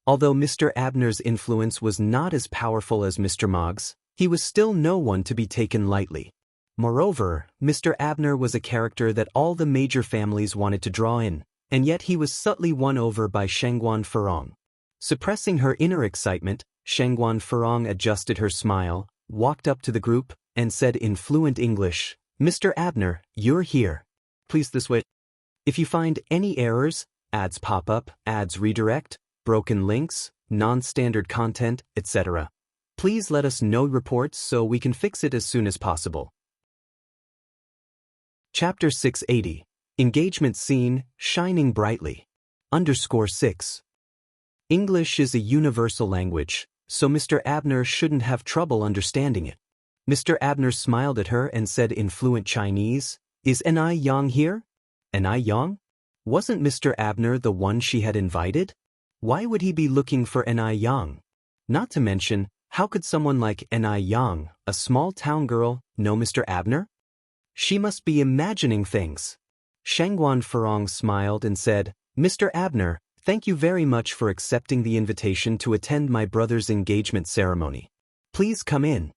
[SPEAKER 1] Although Mr. Abner's influence was not as powerful as Mr. Mogg's, he was still no one to be taken lightly. Moreover, Mr. Abner was a character that all the major families wanted to draw in, and yet he was subtly won over by Shengguan Furong. Suppressing her inner excitement, Shengguan Furong adjusted her smile, walked up to the group, and said in fluent English, "Mr. Abner, you're here. Please this way. If you find any errors, ads pop up, ads redirect, broken links, non-standard content, etc., please let us know reports so we can fix it as soon as possible." Chapter 680. Engagement Scene, Shining Brightly. _6. English is a universal language, so Mr. Abner shouldn't have trouble understanding it. Mr. Abner smiled at her and said in fluent Chinese, "Is Ni Yang here?" Ni Yang? Wasn't Mr. Abner the one she had invited? Why would he be looking for Ni Yang? Not to mention, how could someone like Ni Yang, a small town girl, know Mr. Abner? She must be imagining things. Shengguan Furong smiled and said, "Mr. Abner, thank you very much for accepting the invitation to attend my brother's engagement ceremony. Please come in."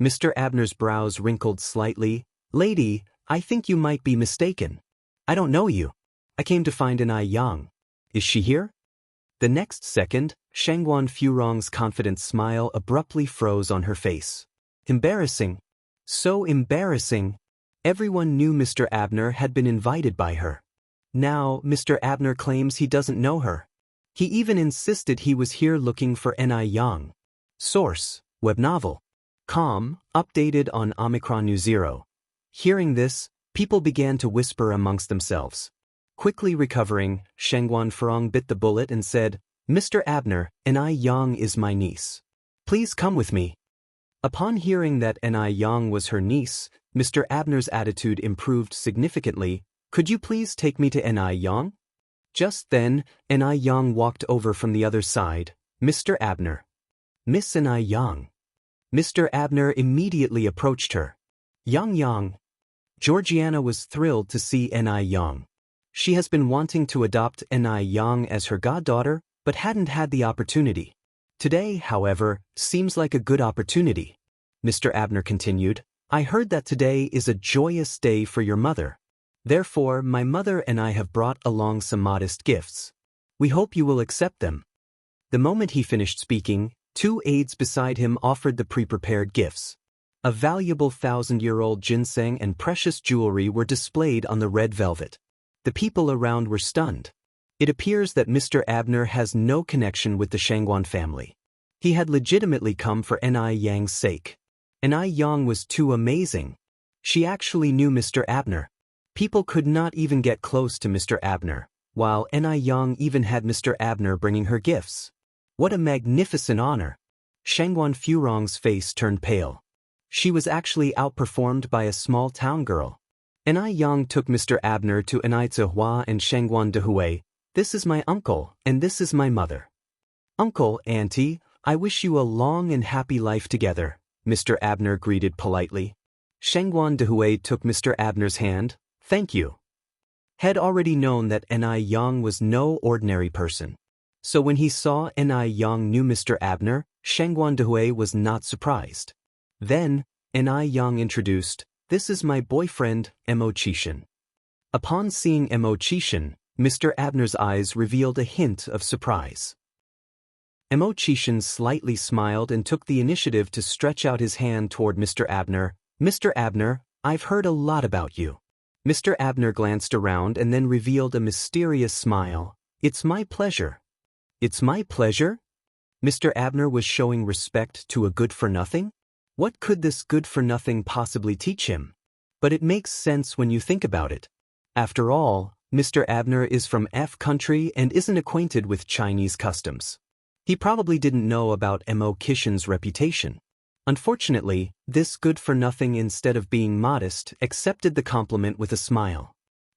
[SPEAKER 1] Mr. Abner's brows wrinkled slightly. "Lady, I think you might be mistaken. I don't know you. I came to find Ni Yang. Is she here?" The next second, Shengguan Furong's confident smile abruptly froze on her face. Embarrassing. So embarrassing. Everyone knew Mr. Abner had been invited by her. Now, Mr. Abner claims he doesn't know her. He even insisted he was here looking for Ni Yang. Source: web novel. Com, updated on Omicron New Zero. Hearing this, people began to whisper amongst themselves. Quickly recovering, Shengguan Furong bit the bullet and said, "Mr. Abner, Ni Yang is my niece. Please come with me." Upon hearing that Ni Yang was her niece, Mr. Abner's attitude improved significantly. "Could you please take me to Ni Yang?" Just then, Ni Yang walked over from the other side. "Mr. Abner." "Miss Ni Yang." Mr. Abner immediately approached her. Yang. Georgiana was thrilled to see Ni Yang. She has been wanting to adopt Ni Yang as her goddaughter, but hadn't had the opportunity. Today, however, seems like a good opportunity. Mr. Abner continued, "I heard that today is a joyous day for your mother. Therefore, my mother and I have brought along some modest gifts. We hope you will accept them." The moment he finished speaking, 2 aides beside him offered the pre-prepared gifts. A valuable 1,000-year-old ginseng and precious jewelry were displayed on the red velvet. The people around were stunned. It appears that Mr. Abner has no connection with the Shengguan family. He had legitimately come for Ni Yang's sake. Ni Yang was too amazing. She actually knew Mr. Abner. People could not even get close to Mr. Abner, while Ni Yang even had Mr. Abner bringing her gifts. What a magnificent honor! Shengguan Furong's face turned pale. She was actually outperformed by a small town girl. Ni Yang took Mr. Abner to Ni Zihua and Shengguan Dehui. This is my uncle, and this is my mother. Uncle, auntie, I wish you a long and happy life together, Mr. Abner greeted politely. Shengguan Dehui took Mr. Abner's hand. Thank you. Had already known that Ni Yang was no ordinary person. So when he saw Ni Yang knew Mr. Abner, Shengguan Dehui was not surprised. Then, Ni Yang introduced, this is my boyfriend, Mo Qishan. Upon seeing Mo Qishan, Mr. Abner's eyes revealed a hint of surprise. Mo Qishan slightly smiled and took the initiative to stretch out his hand toward Mr. Abner. Mr. Abner, I've heard a lot about you. Mr. Abner glanced around and then revealed a mysterious smile. It's my pleasure. It's my pleasure? Mr. Abner was showing respect to a good-for-nothing? What could this good-for-nothing possibly teach him? But it makes sense when you think about it. After all, Mr. Abner is from F country and isn't acquainted with Chinese customs. He probably didn't know about Mo Qishan's reputation. Unfortunately, this good-for-nothing, instead of being modest, accepted the compliment with a smile.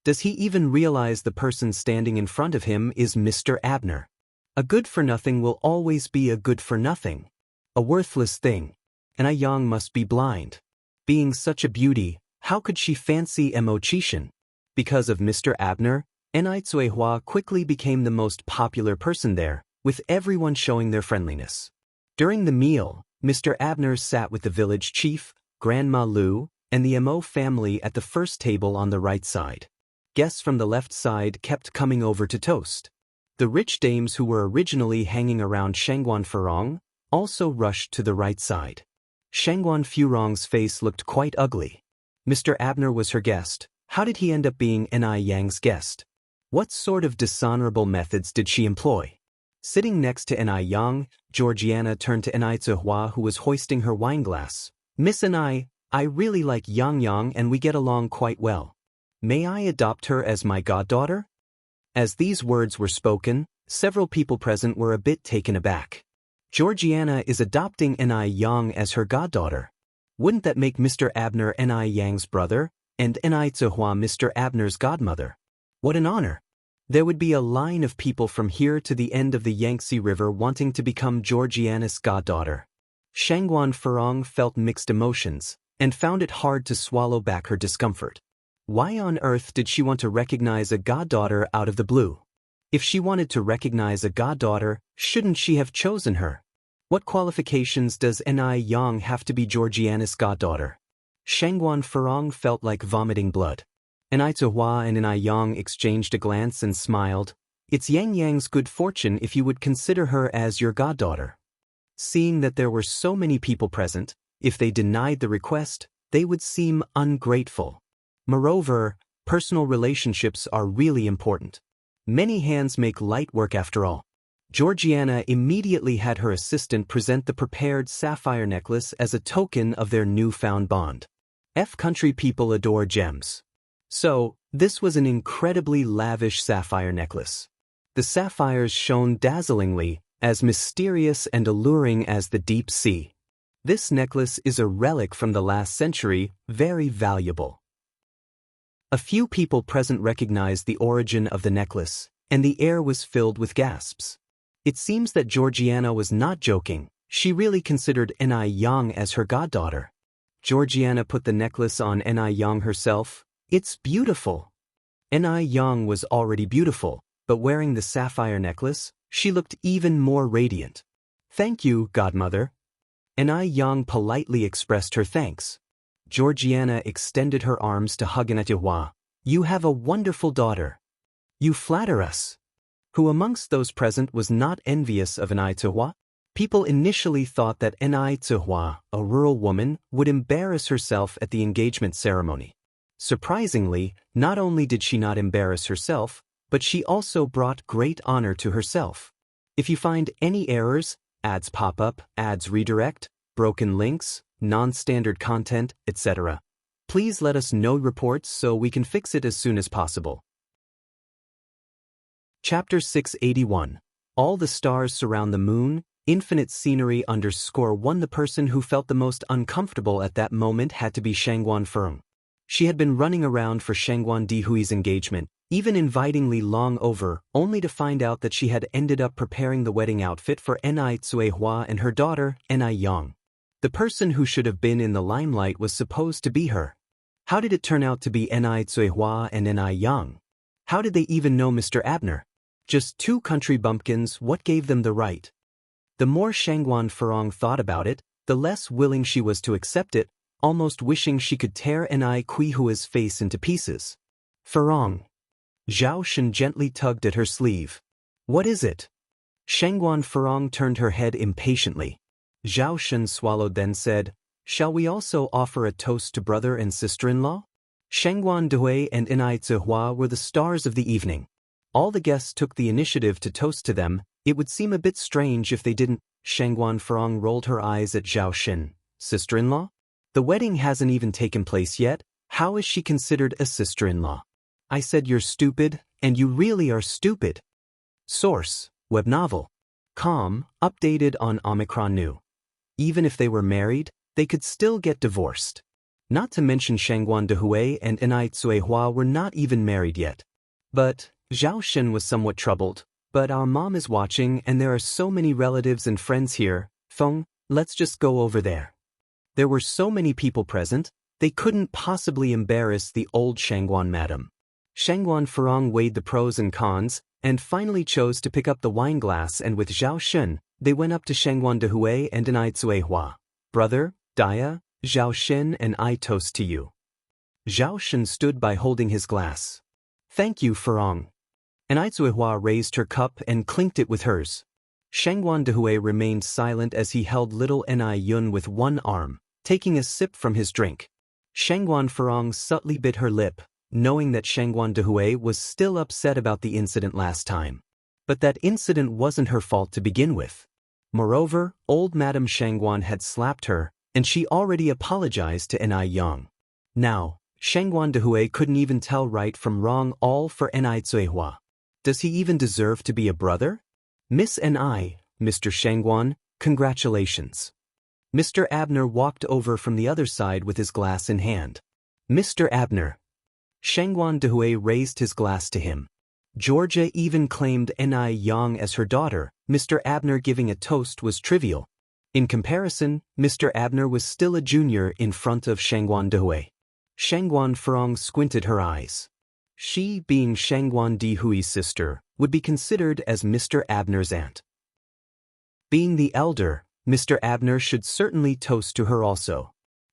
[SPEAKER 1] Does he even realize the person standing in front of him is Mr. Abner? A good-for-nothing will always be a good-for-nothing. A worthless thing. Ni Yang must be blind. Being such a beauty, how could she fancy Mo Qishan? Because of Mr. Abner, Ni Zihua quickly became the most popular person there, with everyone showing their friendliness. During the meal, Mr. Abner sat with the village chief, Grandma Lu, and the Mo family at the first table on the right side. Guests from the left side kept coming over to toast. The rich dames who were originally hanging around Shengguan Furong also rushed to the right side. Shengguan Furong's face looked quite ugly. Mr. Abner was her guest. How did he end up being Ni Yang's guest? What sort of dishonorable methods did she employ? Sitting next to Ni Yang, Georgiana turned to Ni Zihua, who was hoisting her wineglass. Miss Ni, I really like Yang and we get along quite well. May I adopt her as my goddaughter? As these words were spoken, several people present were a bit taken aback. Georgiana is adopting Ni Yang as her goddaughter. Wouldn't that make Mr. Abner Ni Yang's brother, and Ni Zihua Mr. Abner's godmother? What an honor! There would be a line of people from here to the end of the Yangtze River wanting to become Georgiana's goddaughter. Shengguan Furong felt mixed emotions, and found it hard to swallow back her discomfort. Why on earth did she want to recognize a goddaughter out of the blue? If she wanted to recognize a goddaughter, shouldn't she have chosen her? What qualifications does Ni Yang have to be Georgiana's goddaughter? Shengguan Furong felt like vomiting blood. Ni Zihua and Ni Yang exchanged a glance and smiled. It's Yang's good fortune if you would consider her as your goddaughter. Seeing that there were so many people present, if they denied the request, they would seem ungrateful. Moreover, personal relationships are really important. Many hands make light work after all. Georgiana immediately had her assistant present the prepared sapphire necklace as a token of their newfound bond. F country people adore gems. So, this was an incredibly lavish sapphire necklace. The sapphires shone dazzlingly, as mysterious and alluring as the deep sea. This necklace is a relic from the last century, very valuable. A few people present recognized the origin of the necklace, and the air was filled with gasps. It seems that Georgiana was not joking. She really considered Ni Yang as her goddaughter. Georgiana put the necklace on Ni Yang herself. It's beautiful. Ni Yang was already beautiful, but wearing the sapphire necklace, she looked even more radiant. Thank you, godmother. Ni Yang politely expressed her thanks. Georgiana extended her arms to hug Ni Zihua. You have a wonderful daughter. You flatter us. Who amongst those present was not envious of Ni Zihua? People initially thought that Ni Zihua, a rural woman, would embarrass herself at the engagement ceremony. Surprisingly, not only did she not embarrass herself, but she also brought great honor to herself. If you find any errors, ads pop up, ads redirect, broken links, non-standard content, etc., please let us know reports so we can fix it as soon as possible. Chapter 681. All the stars surround the moon, infinite scenery _1. The person who felt the most uncomfortable at that moment had to be Shengguan Furong. She had been running around for Shangguan Dihui's engagement, even inviting Li Long over, only to find out that she had ended up preparing the wedding outfit for Ni Tsuehua and her daughter, Ni Yang. The person who should have been in the limelight was supposed to be her. How did it turn out to be Ni Tsuehua and Ni Yang? How did they even know Mr. Abner? Just two country bumpkins, what gave them the right? The more Shangguan Furong thought about it, the less willing she was to accept it, almost wishing she could tear Ni Kuihua's face into pieces. Furong. Zhao Shen gently tugged at her sleeve. What is it? Shangguan Furong turned her head impatiently. Zhao Shen swallowed, then said, Shall we also offer a toast to brother and sister-in-law? Shangguan Dehui and Ni Zihua were the stars of the evening. All the guests took the initiative to toast to them. It would seem a bit strange if they didn't. Shangguan Furong rolled her eyes at Zhao Shen. Sister-in-law? The wedding hasn't even taken place yet. How is she considered a sister-in-law? I said you're stupid, and you really are stupid. Source: web novel. Com, updated on Omicron New. Even if they were married, they could still get divorced. Not to mention Shangguan Dehui and Ni Tsuehua were not even married yet. But Zhao Shen was somewhat troubled. But our mom is watching and there are so many relatives and friends here. Feng, let's just go over there. There were so many people present, they couldn't possibly embarrass the old Shangguan madam. Shangguan Furong weighed the pros and cons, and finally chose to pick up the wine glass, and with Zhao Shen, they went up to Shangguan Dehui and Ni Tsuehua. Brother, Dia, Zhao Shen and I toast to you. Zhao Shen stood by holding his glass. Thank you, Furong. Ni Tsuehua raised her cup and clinked it with hers. Shangguan Dehui remained silent as he held little Ni Yun with one arm, taking a sip from his drink. Shangguan Furong subtly bit her lip, knowing that Shangguan Dehui was still upset about the incident last time. But that incident wasn't her fault to begin with. Moreover, old Madame Shangguan had slapped her, and she already apologized to Ni Yang. Now, Shangguan Dehui couldn't even tell right from wrong, all for Ni Tsuehua. Does he even deserve to be a brother? Miss Ni, Mr. Shangguan, congratulations. Mr. Abner walked over from the other side with his glass in hand. Mr. Abner. Shangguan Dehui raised his glass to him. Georgia even claimed Ni Yang as her daughter. Mr. Abner giving a toast was trivial. In comparison, Mr. Abner was still a junior in front of Shangguan Dehui. Shangguan Furong squinted her eyes. She, being Shangguan Dihui's sister, would be considered as Mr. Abner's aunt. Being the elder, Mr. Abner should certainly toast to her also.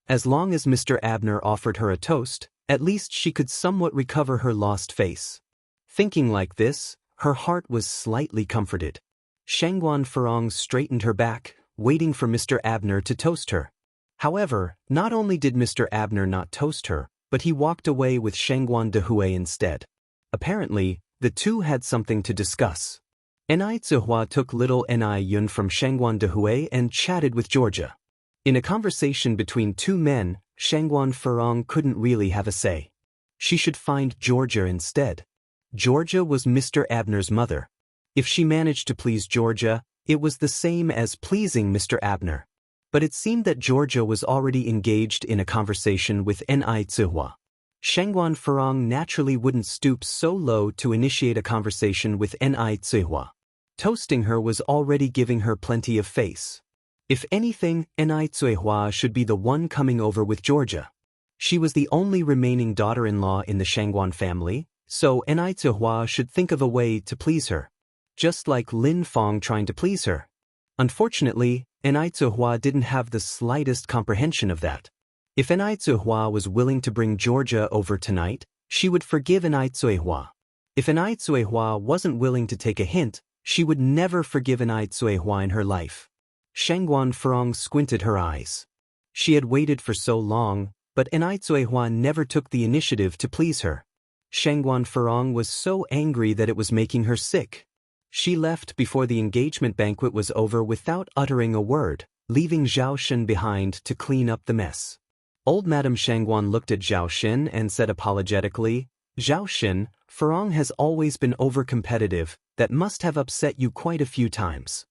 [SPEAKER 1] As long as Mr. Abner offered her a toast, at least she could somewhat recover her lost face. Thinking like this, her heart was slightly comforted. Shangguan Furong straightened her back, waiting for Mr. Abner to toast her. However, not only did Mr. Abner not toast her, but he walked away with Shangguan Dehui instead. Apparently, the two had something to discuss. Ni Zihua took little Ni Yun from Shangguan Dehui and chatted with Georgia. In a conversation between two men, Shangguan Furong couldn't really have a say. She should find Georgia instead. Georgia was Mr. Abner's mother. If she managed to please Georgia, it was the same as pleasing Mr. Abner. But it seemed that Georgia was already engaged in a conversation with Ni Zihua. Shangguan Furong naturally wouldn't stoop so low to initiate a conversation with Ni Zihua. Toasting her was already giving her plenty of face. If anything, Ni Zihua should be the one coming over with Georgia. She was the only remaining daughter-in-law in the Shangguan family, so Ni Zihua should think of a way to please her. Just like Lin Fong trying to please her. Unfortunately, Ni Zihua didn't have the slightest comprehension of that. If Ni Zihua was willing to bring Georgia over tonight, she would forgive Ni Zihua. If Ni Zihua wasn't willing to take a hint, she would never forgive Ni Zihua in her life. Shangguan Furong squinted her eyes. She had waited for so long, but Ni Zihua never took the initiative to please her. Shangguan Furong was so angry that it was making her sick. She left before the engagement banquet was over without uttering a word, leaving Zhao Shen behind to clean up the mess. Old Madame Shangguan looked at Zhao Shen and said apologetically, Zhao Shen, Furong has always been over-competitive, that must have upset you quite a few times.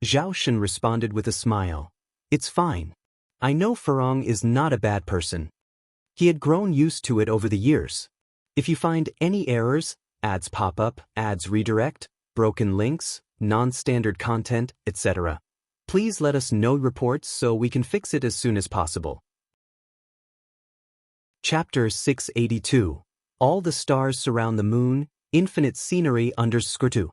[SPEAKER 1] Zhao Shen responded with a smile. It's fine. I know Furong is not a bad person. He had grown used to it over the years. If you find any errors, ads pop up, ads redirect, broken links, non-standard content, etc., please let us know reports so we can fix it as soon as possible. Chapter 682. All the stars surround the moon, infinite scenery under Skirtu.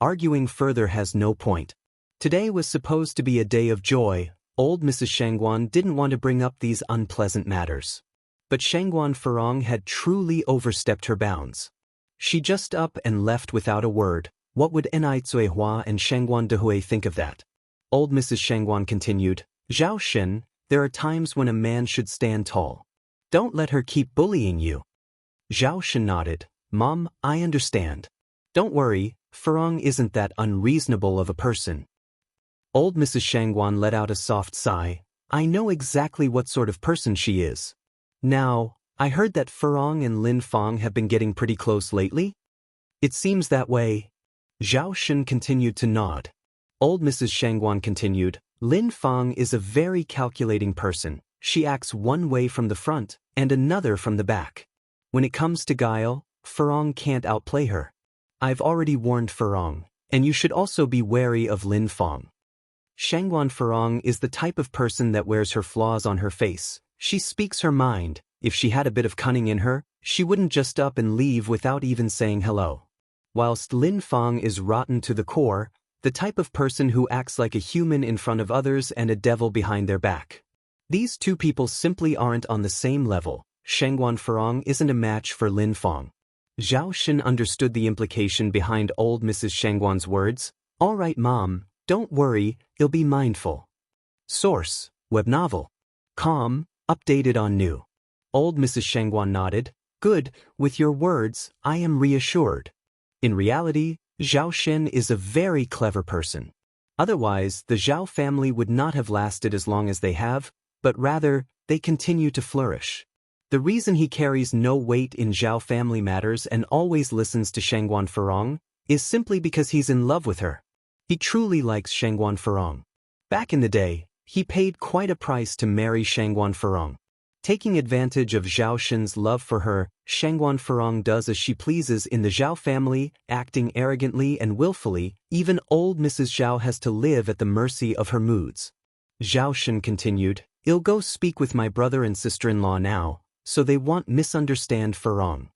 [SPEAKER 1] Arguing further has no point. Today was supposed to be a day of joy. Old Mrs. Shangguan didn't want to bring up these unpleasant matters. But Shangguan Farong had truly overstepped her bounds. She just up and left without a word. What would Ni Zuihua and Shangguan Dehui think of that? Old Mrs. Shangguan continued, Zhao Shen, there are times when a man should stand tall. Don't let her keep bullying you. Zhao Shen nodded. Mom, I understand. Don't worry, Farong isn't that unreasonable of a person. Old Mrs. Shangguan let out a soft sigh. I know exactly what sort of person she is. Now, I heard that Farong and Lin Fong have been getting pretty close lately? It seems that way. Zhao Shen continued to nod. Old Mrs. Shangguan continued, Lin Fong is a very calculating person. She acts one way from the front and another from the back. When it comes to guile, Farong can't outplay her. I've already warned Farong, and you should also be wary of Lin Fong. Shangguan Farong is the type of person that wears her flaws on her face. She speaks her mind. If she had a bit of cunning in her, she wouldn't just up and leave without even saying hello. Whilst Lin Fong is rotten to the core, the type of person who acts like a human in front of others and a devil behind their back. These two people simply aren't on the same level. Shangguan Farong isn't a match for Lin Fong. Zhao Shen understood the implication behind old Mrs. Shangguan's words. All right, Mom, don't worry, I'll be mindful. Source, web novel. Com, updated on new. Old Mrs. Shangguan nodded. Good, with your words, I am reassured. In reality, Zhao Shen is a very clever person. Otherwise, the Zhao family would not have lasted as long as they have, but rather, they continue to flourish. The reason he carries no weight in Zhao family matters and always listens to Shangguan Farong is simply because he's in love with her. He truly likes Shangguan Farong. Back in the day, he paid quite a price to marry Shangguan Farong. Taking advantage of Zhao Shen's love for her, Shangguan Farong does as she pleases in the Zhao family, acting arrogantly and willfully. Even old Mrs. Zhao has to live at the mercy of her moods. Zhao Shen continued, I'll go speak with my brother and sister-in-law now, so they won't misunderstand Farong.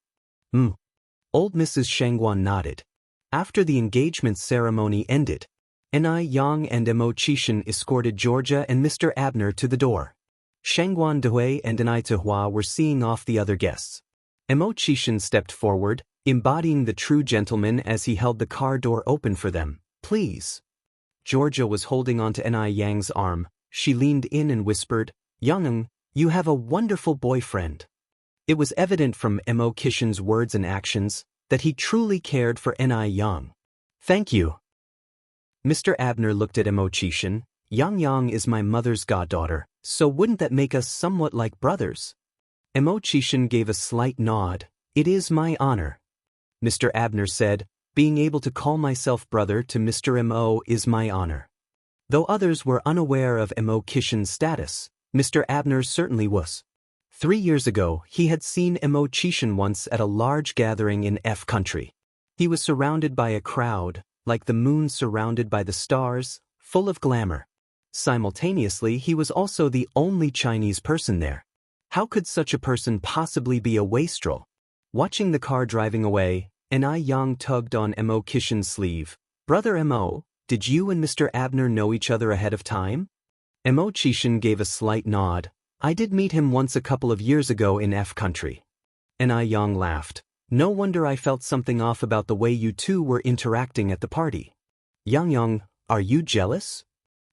[SPEAKER 1] Old Mrs. Shangguan nodded. After the engagement ceremony ended, Ni Yang and Mo Qishan escorted Georgia and Mr. Abner to the door. Shangguan Dehui and Ni Zihua were seeing off the other guests. Mo Qishan stepped forward, embodying the true gentleman as he held the car door open for them. Please. Georgia was holding onto Ni Yang's arm. She leaned in and whispered, Yang, you have a wonderful boyfriend. It was evident from Mo Qishan's words and actions that he truly cared for Ni Yang. Thank you. Mr. Abner looked at Mo Qishan. Yang is my mother's goddaughter, so wouldn't that make us somewhat like brothers? Mo Qishan gave a slight nod. It is my honor. Mr. Abner said, being able to call myself brother to Mr. Mo is my honor. Though others were unaware of Mo Qishan's status, Mr. Abner certainly was. 3 years ago, he had seen Mo Qishan once at a large gathering in F country. He was surrounded by a crowd, like the moon surrounded by the stars, full of glamour. Simultaneously, he was also the only Chinese person there. How could such a person possibly be a wastrel? Watching the car driving away, Ni Yang tugged on Mo Qishan's sleeve. Brother Mo, did you and Mr. Abner know each other ahead of time? Mo Qishan gave a slight nod. I did meet him once a couple of years ago in F country. Ni Yang laughed. No wonder I felt something off about the way you two were interacting at the party. Yang, are you jealous?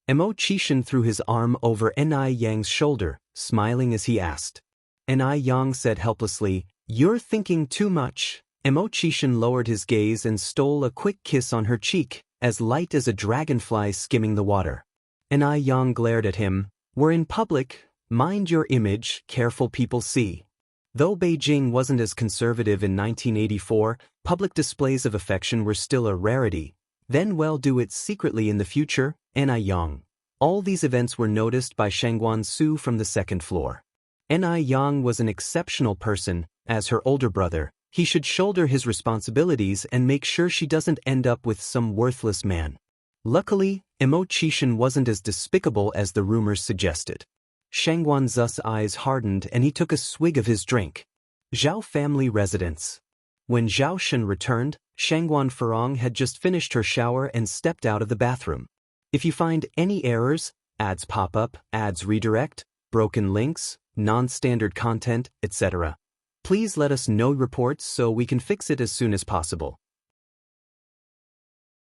[SPEAKER 1] Mo Qishan threw his arm over Ni Yang's shoulder, smiling as he asked. Ni Yang said helplessly, You're thinking too much. Mo Qishan lowered his gaze and stole a quick kiss on her cheek, as light as a dragonfly skimming the water. Ni Yang glared at him. We're in public, mind your image, careful people see. Though Beijing wasn't as conservative in 1984, public displays of affection were still a rarity. Then well do it secretly in the future, Ni Yang. All these events were noticed by Shangguan Su from the second floor. Ni Yang was an exceptional person. As her older brother, he should shoulder his responsibilities and make sure she doesn't end up with some worthless man. Luckily, Immortal wasn't as despicable as the rumors suggested. Shangguan's eyes hardened and he took a swig of his drink. Zhao family residence. When Zhao Shen returned, Shangguan Furong had just finished her shower and stepped out of the bathroom. If you find any errors, ads pop up, ads redirect, broken links, non-standard content, etc., please let us know reports so we can fix it as soon as possible.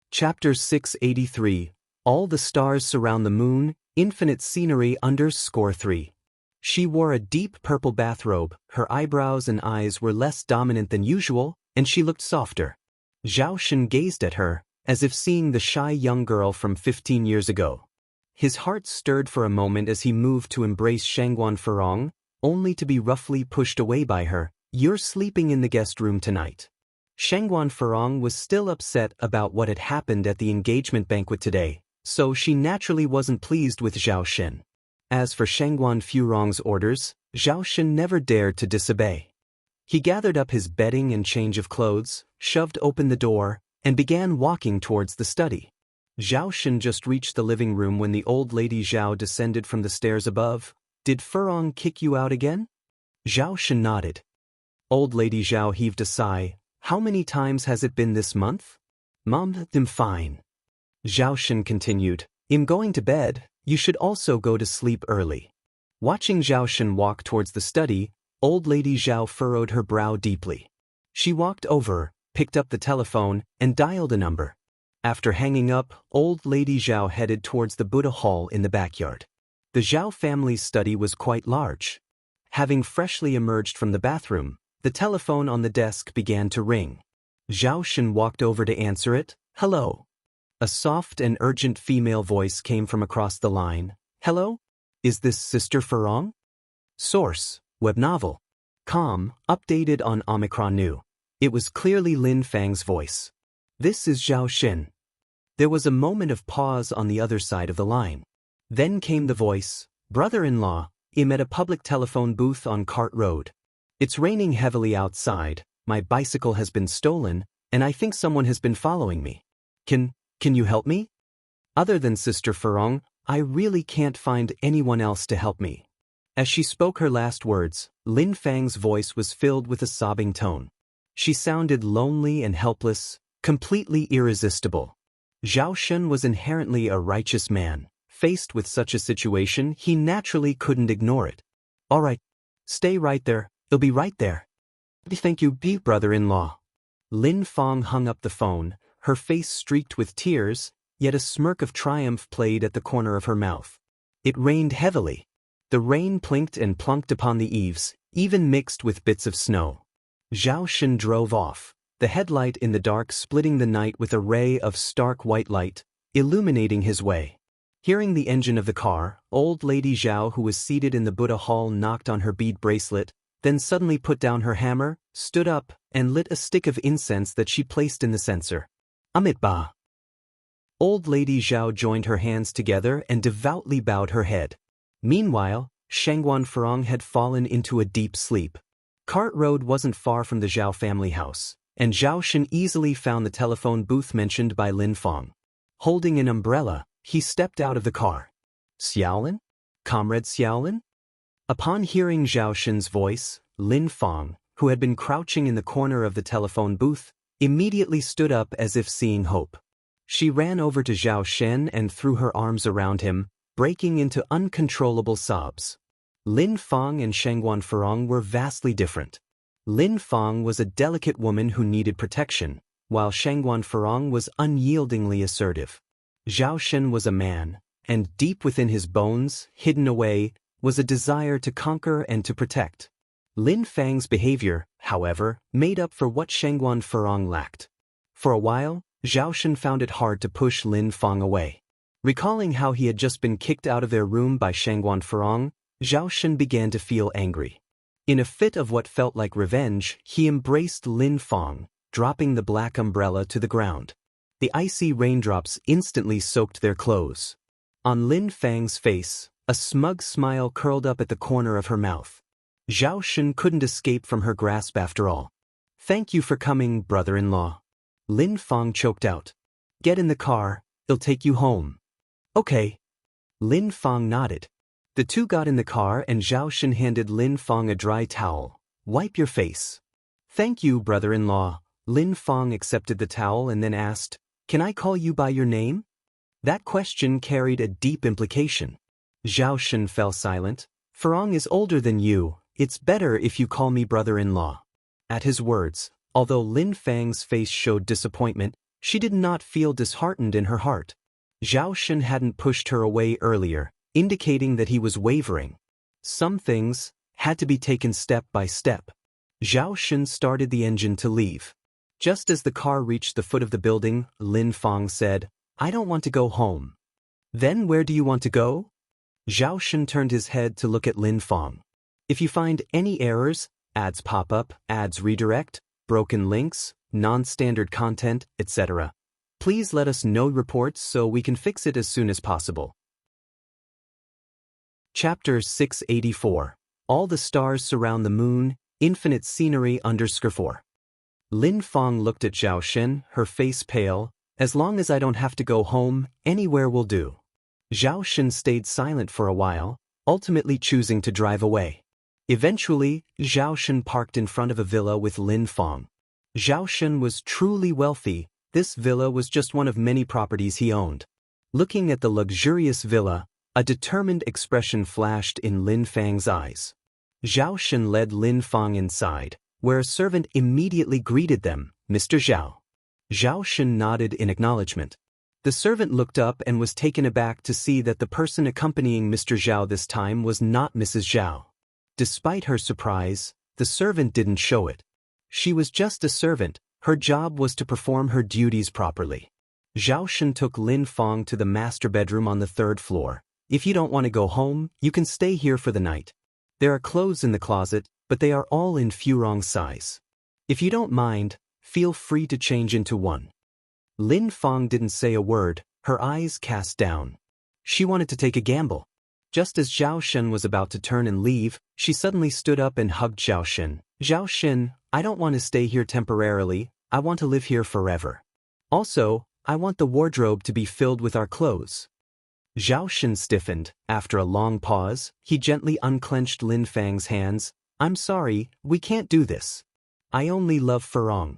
[SPEAKER 1] Chapter 683, All the Stars Surround the Moon, Infinite Scenery _3. She wore a deep purple bathrobe, her eyebrows and eyes were less dominant than usual, and she looked softer. Zhao Shen gazed at her, as if seeing the shy young girl from 15 years ago. His heart stirred for a moment as he moved to embrace Shangguan Furong, only to be roughly pushed away by her. "You're sleeping in the guest room tonight." Shangguan Furong was still upset about what had happened at the engagement banquet today, so she naturally wasn't pleased with Zhao Shen. As for Shangguan Furong's orders, Zhao Shen never dared to disobey. He gathered up his bedding and change of clothes, shoved open the door, and began walking towards the study. Zhao Shen just reached the living room when the old lady Zhao descended from the stairs above. "Did Furong kick you out again?" Zhao Shen nodded. Old lady Zhao heaved a sigh. "How many times has it been this month?" "Mom, I'm fine." Zhao Shen continued, "I'm going to bed, you should also go to sleep early." Watching Zhao Shen walk towards the study, old lady Zhao furrowed her brow deeply. She walked over, picked up the telephone, and dialed a number. After hanging up, old lady Zhao headed towards the Buddha hall in the backyard. The Zhao family's study was quite large. Having freshly emerged from the bathroom, the telephone on the desk began to ring. Zhao Shen walked over to answer it. "Hello." A soft and urgent female voice came from across the line. "Hello? Is this Sister Furong?" Source: web novel. Com, updated on Omicron New. It was clearly Lin Fang's voice. "This is Zhao Shen." There was a moment of pause on the other side of the line. Then came the voice, "Brother-in-law, I'm at a public telephone booth on Cart Road. It's raining heavily outside, my bicycle has been stolen, and I think someone has been following me. Can you help me? Other than Sister Furong, I really can't find anyone else to help me." As she spoke her last words, Lin Fang's voice was filled with a sobbing tone. She sounded lonely and helpless, completely irresistible. Zhao Shen was inherently a righteous man. Faced with such a situation, he naturally couldn't ignore it. "All right. Stay right there, I'll be right there." "Thank you, brother-in-law." Lin Fang hung up the phone, her face streaked with tears, yet a smirk of triumph played at the corner of her mouth. It rained heavily. The rain plinked and plunked upon the eaves, even mixed with bits of snow. Zhao Shen drove off, the headlight in the dark splitting the night with a ray of stark white light, illuminating his way. Hearing the engine of the car, old lady Zhao, who was seated in the Buddha hall, knocked on her bead bracelet, then suddenly put down her hammer, stood up, and lit a stick of incense that she placed in the censer. "Amit-ba." Old lady Zhao joined her hands together and devoutly bowed her head. Meanwhile, Shangguan Furong had fallen into a deep sleep. Cart Road wasn't far from the Zhao family house, and Zhao Shen easily found the telephone booth mentioned by Lin Fang. Holding an umbrella, he stepped out of the car. "Xiaolin? Comrade Xiaolin?" Upon hearing Zhao Shen's voice, Lin Fang, who had been crouching in the corner of the telephone booth, immediately stood up as if seeing hope. She ran over to Zhao Shen and threw her arms around him, breaking into uncontrollable sobs. Lin Fang and Shangguan Furong were vastly different. Lin Fang was a delicate woman who needed protection, while Shangguan Furong was unyieldingly assertive. Zhao Shen was a man, and deep within his bones, hidden away, was a desire to conquer and to protect. Lin Fang's behavior, however, made up for what Shangguan Furong lacked. For a while, Zhao Shen found it hard to push Lin Fang away. Recalling how he had just been kicked out of their room by Shangguan Furong, Zhao Shen began to feel angry. In a fit of what felt like revenge, he embraced Lin Fang, dropping the black umbrella to the ground. The icy raindrops instantly soaked their clothes. On Lin Fang's face, a smug smile curled up at the corner of her mouth. Zhao Shen couldn't escape from her grasp after all. Thank you for coming, brother-in-law. Lin Fang choked out. Get in the car, it'll take you home. Okay. Lin Fang nodded. The two got in the car and Zhao Shen handed Lin Fang a dry towel. Wipe your face. Thank you, brother-in-law. Lin Fang accepted the towel and then asked, Can I call you by your name? That question carried a deep implication. Zhao Shen fell silent. Farong is older than you, it's better if you call me brother-in-law. At his words, although Lin Fang's face showed disappointment, she did not feel disheartened in her heart. Zhao Shen hadn't pushed her away earlier, indicating that he was wavering. Some things had to be taken step by step. Zhao Shen started the engine to leave. Just as the car reached the foot of the building, Lin Fang said, I don't want to go home. Then where do you want to go? Zhao Shen turned his head to look at Lin Fang. If you find any errors, ads pop up, ads redirect, broken links, non-standard content, etc., please let us know reports so we can fix it as soon as possible. Chapter 684. All the stars surround the moon, infinite scenery _4. Lin Fang looked at Zhao Shen, her face pale. As long as I don't have to go home, anywhere will do. Zhao Shen stayed silent for a while, ultimately choosing to drive away. Eventually, Zhao Shen parked in front of a villa with Lin Fang. Zhao Shen was truly wealthy. This villa was just one of many properties he owned. Looking at the luxurious villa, a determined expression flashed in Lin Fang's eyes. Zhao Shen led Lin Fang inside, where a servant immediately greeted them, Mr. Zhao. Zhao Shen nodded in acknowledgement. The servant looked up and was taken aback to see that the person accompanying Mr. Zhao this time was not Mrs. Zhao. Despite her surprise, the servant didn't show it. She was just a servant, her job was to perform her duties properly. Zhao Shen took Lin Fang to the master bedroom on the 3rd floor. If you don't want to go home, you can stay here for the night. There are clothes in the closet, but they are all in Furong size. If you don't mind, feel free to change into one. Lin Fang didn't say a word, her eyes cast down. She wanted to take a gamble. Just as Zhao Shen was about to turn and leave, she suddenly stood up and hugged Zhao Shen. Zhao Shen, I don't want to stay here temporarily, I want to live here forever. Also, I want the wardrobe to be filled with our clothes. Zhao Shen stiffened. After a long pause, he gently unclenched Lin Fang's hands. I'm sorry, we can't do this. I only love Farong.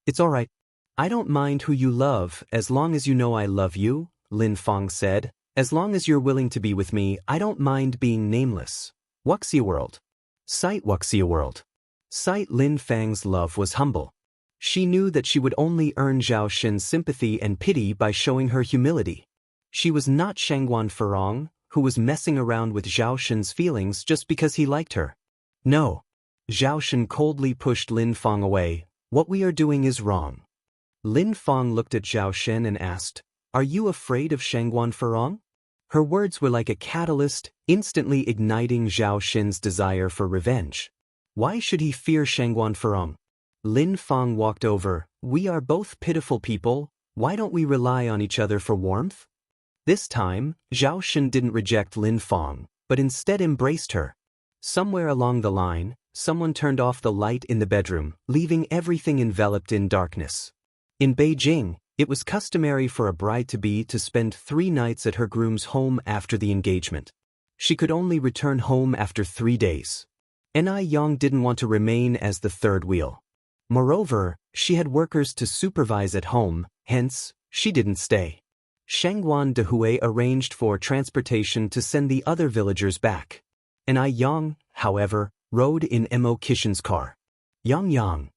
[SPEAKER 1] It's all right. I don't mind who you love as long as you know I love you, Lin Fang said. As long as you're willing to be with me, I don't mind being nameless. Wuxia World. Sight Wuxia World. Sight Lin Fang's love was humble. She knew that she would only earn Zhao Shen's sympathy and pity by showing her humility. She was not Shangguan Farong, who was messing around with Zhao Shen's feelings just because he liked her. No. Zhao Shen coldly pushed Lin Fang away. What we are doing is wrong. Lin Fang looked at Zhao Shen and asked, Are you afraid of Shangguan Farong? Her words were like a catalyst, instantly igniting Zhao Shen's desire for revenge. Why should he fear Shangguan Farong? Lin Fang walked over. We are both pitiful people, why don't we rely on each other for warmth? This time, Zhao Shen didn't reject Lin Fang, but instead embraced her. Somewhere along the line, someone turned off the light in the bedroom, leaving everything enveloped in darkness. In Beijing, it was customary for a bride-to-be to spend 3 nights at her groom's home after the engagement. She could only return home after 3 days. Ni Yang didn't want to remain as the third wheel. Moreover, she had workers to supervise at home, hence, she didn't stay. Shangguan Dehui arranged for transportation to send the other villagers back. Ni Yang, however, rode in Mo Qishan's car. Yang.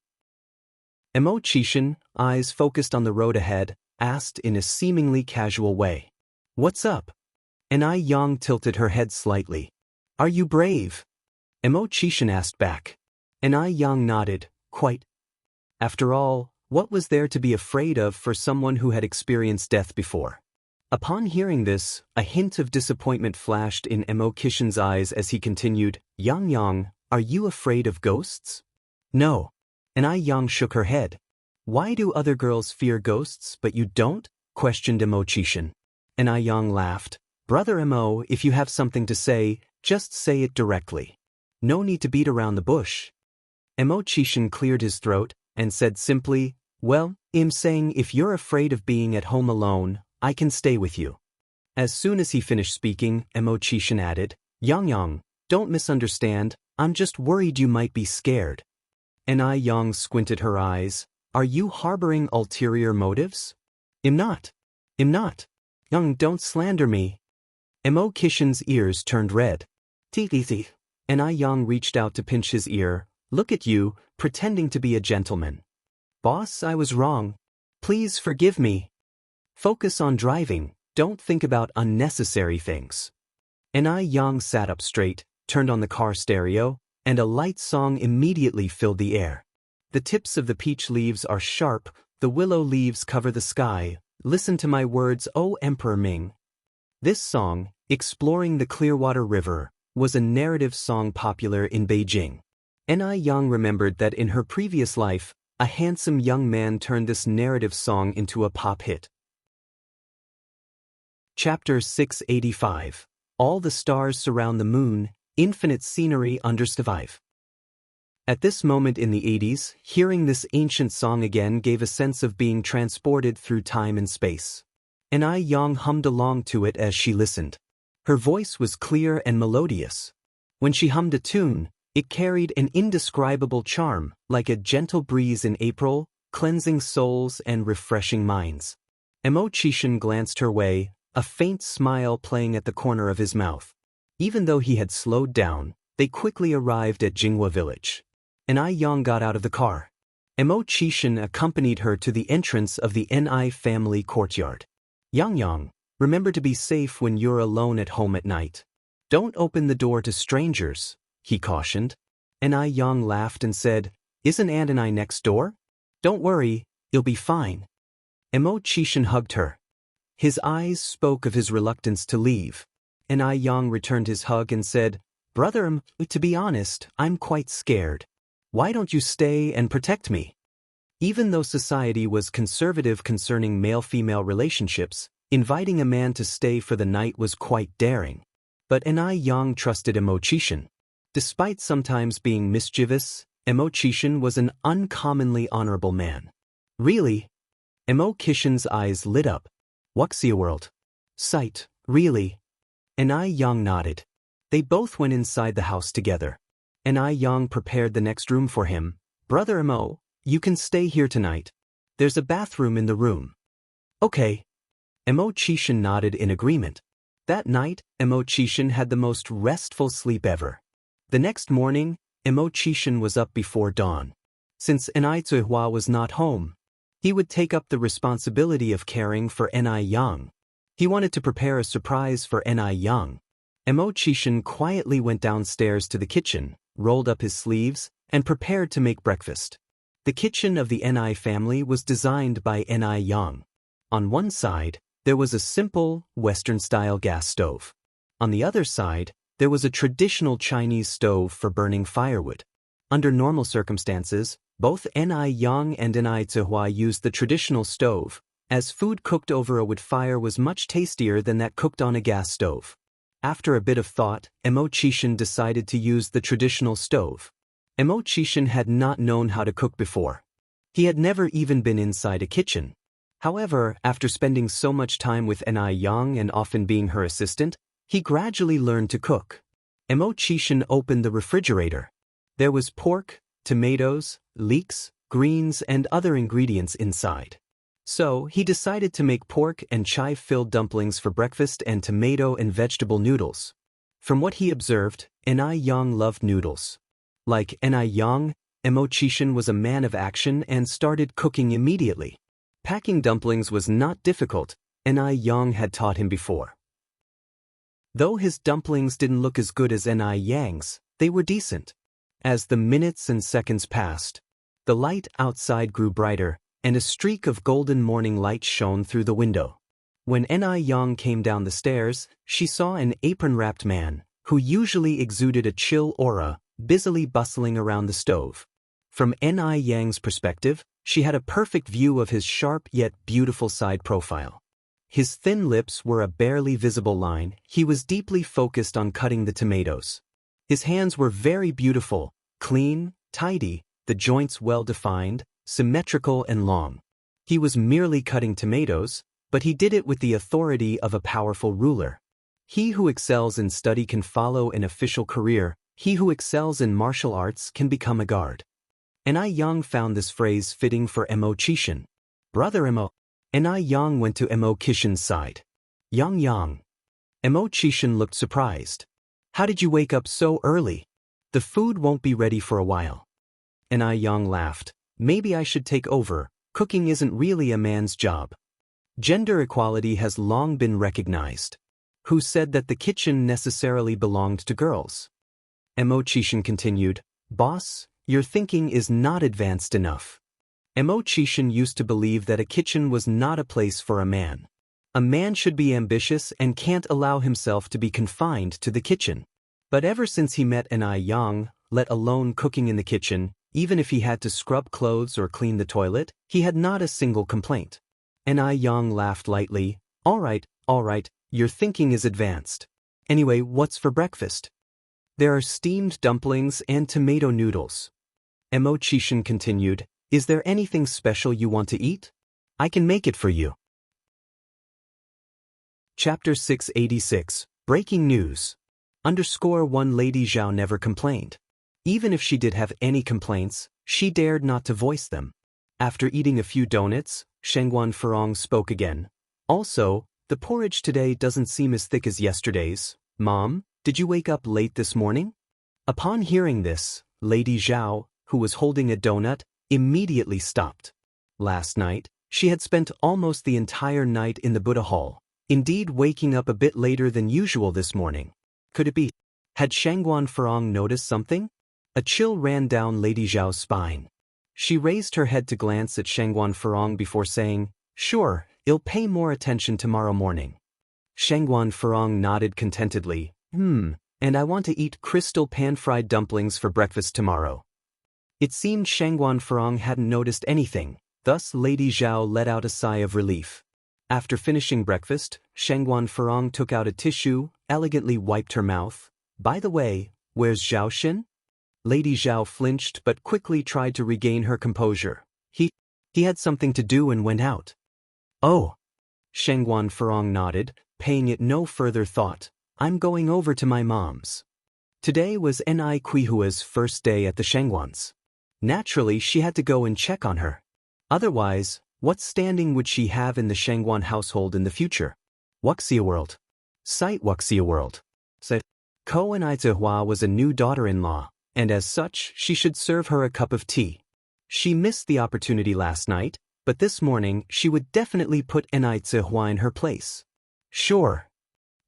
[SPEAKER 1] Mo Qishan, eyes focused on the road ahead, asked in a seemingly casual way. What's up? Ni Yang tilted her head slightly. Are you brave? Mo Qishan asked back. Ni Yang nodded, quite. After all, what was there to be afraid of for someone who had experienced death before? Upon hearing this, a hint of disappointment flashed in Mo Qishan's eyes as he continued, Yang, are you afraid of ghosts? No. Ni Yang shook her head. Why do other girls fear ghosts but you don't? Questioned Mo Qishan. Ni Yang laughed. Brother Mo, if you have something to say, just say it directly. No need to beat around the bush. Emo-chishin cleared his throat and said simply, well, I'm saying if you're afraid of being at home alone, I can stay with you. As soon as he finished speaking, Emo-chishin added, Yang, don't misunderstand, I'm just worried you might be scared. Yang squinted her eyes. Are you harboring ulterior motives? I'm not. Young, don't slander me. Emo-chishin's ears turned red. Tee. Yang reached out to pinch his ear. Look at you, pretending to be a gentleman. Boss, I was wrong. Please forgive me. Focus on driving, don't think about unnecessary things. Yang sat up straight, turned on the car stereo, and a light song immediately filled the air. The tips of the peach leaves are sharp, the willow leaves cover the sky, listen to my words, O Emperor Ming. This song, Exploring the Clearwater River, was a narrative song popular in Beijing. Yang remembered that in her previous life, a handsome young man turned this narrative song into a pop hit. Chapter 685. All the stars surround the moon, infinite scenery under survive. At this moment in the 80s, hearing this ancient song again gave a sense of being transported through time and space. Yang hummed along to it as she listened. Her voice was clear and melodious. When she hummed a tune, it carried an indescribable charm, like a gentle breeze in April, cleansing souls and refreshing minds. Emo-chishin glanced her way, a faint smile playing at the corner of his mouth. Even though he had slowed down, they quickly arrived at Jinghua village. Yang got out of the car. Emo-chishin accompanied her to the entrance of the Ni family courtyard. Yang, remember to be safe when you're alone at home at night. Don't open the door to strangers, he cautioned. Yang laughed and said, Isn't Aunt and I next door? Don't worry, you'll be fine. Emo-chishin hugged her. His eyes spoke of his reluctance to leave. Yang returned his hug and said, Brother, to be honest, I'm quite scared. Why don't you stay and protect me? Even though society was conservative concerning male-female relationships, inviting a man to stay for the night was quite daring. But Yang trusted Emo-chishin. Despite sometimes being mischievous, Emo-chishin was an uncommonly honorable man. Really? Emo-chishin's eyes lit up. Wuxia world. Sight, really? Yang nodded. They both went inside the house together. Yang prepared the next room for him. Brother Emo, you can stay here tonight. There's a bathroom in the room. Okay. Emo-chishin nodded in agreement. That night, Emo-chishin had the most restful sleep ever. The next morning, Emo-chishin was up before dawn. Since Ni-Zihua was not home, he would take up the responsibility of caring for Yang. He wanted to prepare a surprise for Yang. Emo-chishin quietly went downstairs to the kitchen, rolled up his sleeves, and prepared to make breakfast. The kitchen of the Ni family was designed by Yang. On one side, there was a simple, Western-style gas stove. On the other side, there was a traditional Chinese stove for burning firewood. Under normal circumstances, both Yang and Ni-Zihua used the traditional stove, as food cooked over a wood fire was much tastier than that cooked on a gas stove. After a bit of thought, Emo-chishin decided to use the traditional stove. Emo-chishin had not known how to cook before. He had never even been inside a kitchen. However, after spending so much time with Yang and often being her assistant, he gradually learned to cook. Emo-chishin opened the refrigerator. There was pork, tomatoes, leeks, greens, and other ingredients inside. So, he decided to make pork and chive-filled dumplings for breakfast and tomato and vegetable noodles. From what he observed, Yang loved noodles. Like Yang, Emo-chishin was a man of action and started cooking immediately. Packing dumplings was not difficult, Yang had taught him before. Though his dumplings didn't look as good as Yang's, they were decent. As the minutes and seconds passed, the light outside grew brighter, and a streak of golden morning light shone through the window. When Yang came down the stairs, she saw an apron-wrapped man, who usually exuded a chill aura, busily bustling around the stove. From Yang's perspective, she had a perfect view of his sharp yet beautiful side profile. His thin lips were a barely visible line, he was deeply focused on cutting the tomatoes. His hands were very beautiful, clean, tidy, the joints well-defined, symmetrical and long. He was merely cutting tomatoes, but he did it with the authority of a powerful ruler. He who excels in study can follow an official career. He who excels in martial arts can become a guard. And Yang found this phrase fitting for Mo Qishan. Brother Mo. And Yang went to Mo Qishan's side. Yang. Mo Qishan looked surprised. How did you wake up so early? The food won't be ready for a while. And Yang laughed. Maybe I should take over. Cooking isn't really a man's job. Gender equality has long been recognized. Who said that the kitchen necessarily belonged to girls? Mo Qishan continued, Boss, your thinking is not advanced enough. Mo Qishan used to believe that a kitchen was not a place for a man. A man should be ambitious and can't allow himself to be confined to the kitchen. But ever since he met Yang, let alone cooking in the kitchen, even if he had to scrub clothes or clean the toilet, he had not a single complaint. Yang laughed lightly. All right, your thinking is advanced. Anyway, what's for breakfast? There are steamed dumplings and tomato noodles. Mo Qishan continued, Is there anything special you want to eat? I can make it for you. Chapter 686, Breaking News. _1 Lady Zhao never complained. Even if she did have any complaints, she dared not to voice them. After eating a few donuts, Shengguan Furong spoke again. Also, the porridge today doesn't seem as thick as yesterday's. Mom, did you wake up late this morning? Upon hearing this, Lady Zhao, who was holding a donut, immediately stopped. Last night, she had spent almost the entire night in the Buddha Hall, indeed waking up a bit later than usual this morning. Could it be? Had Shengguan Furong noticed something? A chill ran down Lady Zhao's spine. She raised her head to glance at Shengguan Furong before saying, Sure, I'll pay more attention tomorrow morning. Shengguan Furong nodded contentedly. And I want to eat crystal pan-fried dumplings for breakfast tomorrow. It seemed Shengguan Furong hadn't noticed anything, thus Lady Zhao let out a sigh of relief. After finishing breakfast, Shengguan Furong took out a tissue, elegantly wiped her mouth. By the way, where's Zhao Xin? Lady Zhao flinched but quickly tried to regain her composure. He had something to do and went out. Oh. Shengguan Furong nodded, paying it no further thought. I'm going over to my mom's. Today was Ni Kuihua's first day at the Shengguans. Naturally, she had to go and check on her. Otherwise, what standing would she have in the Shengguan household in the future? Wuxia World. Site Wuxia World. Said Ko and Zihua was a new daughter-in-law, and as such, she should serve her a cup of tea. She missed the opportunity last night, but this morning she would definitely put Ni Zihua in her place. Sure.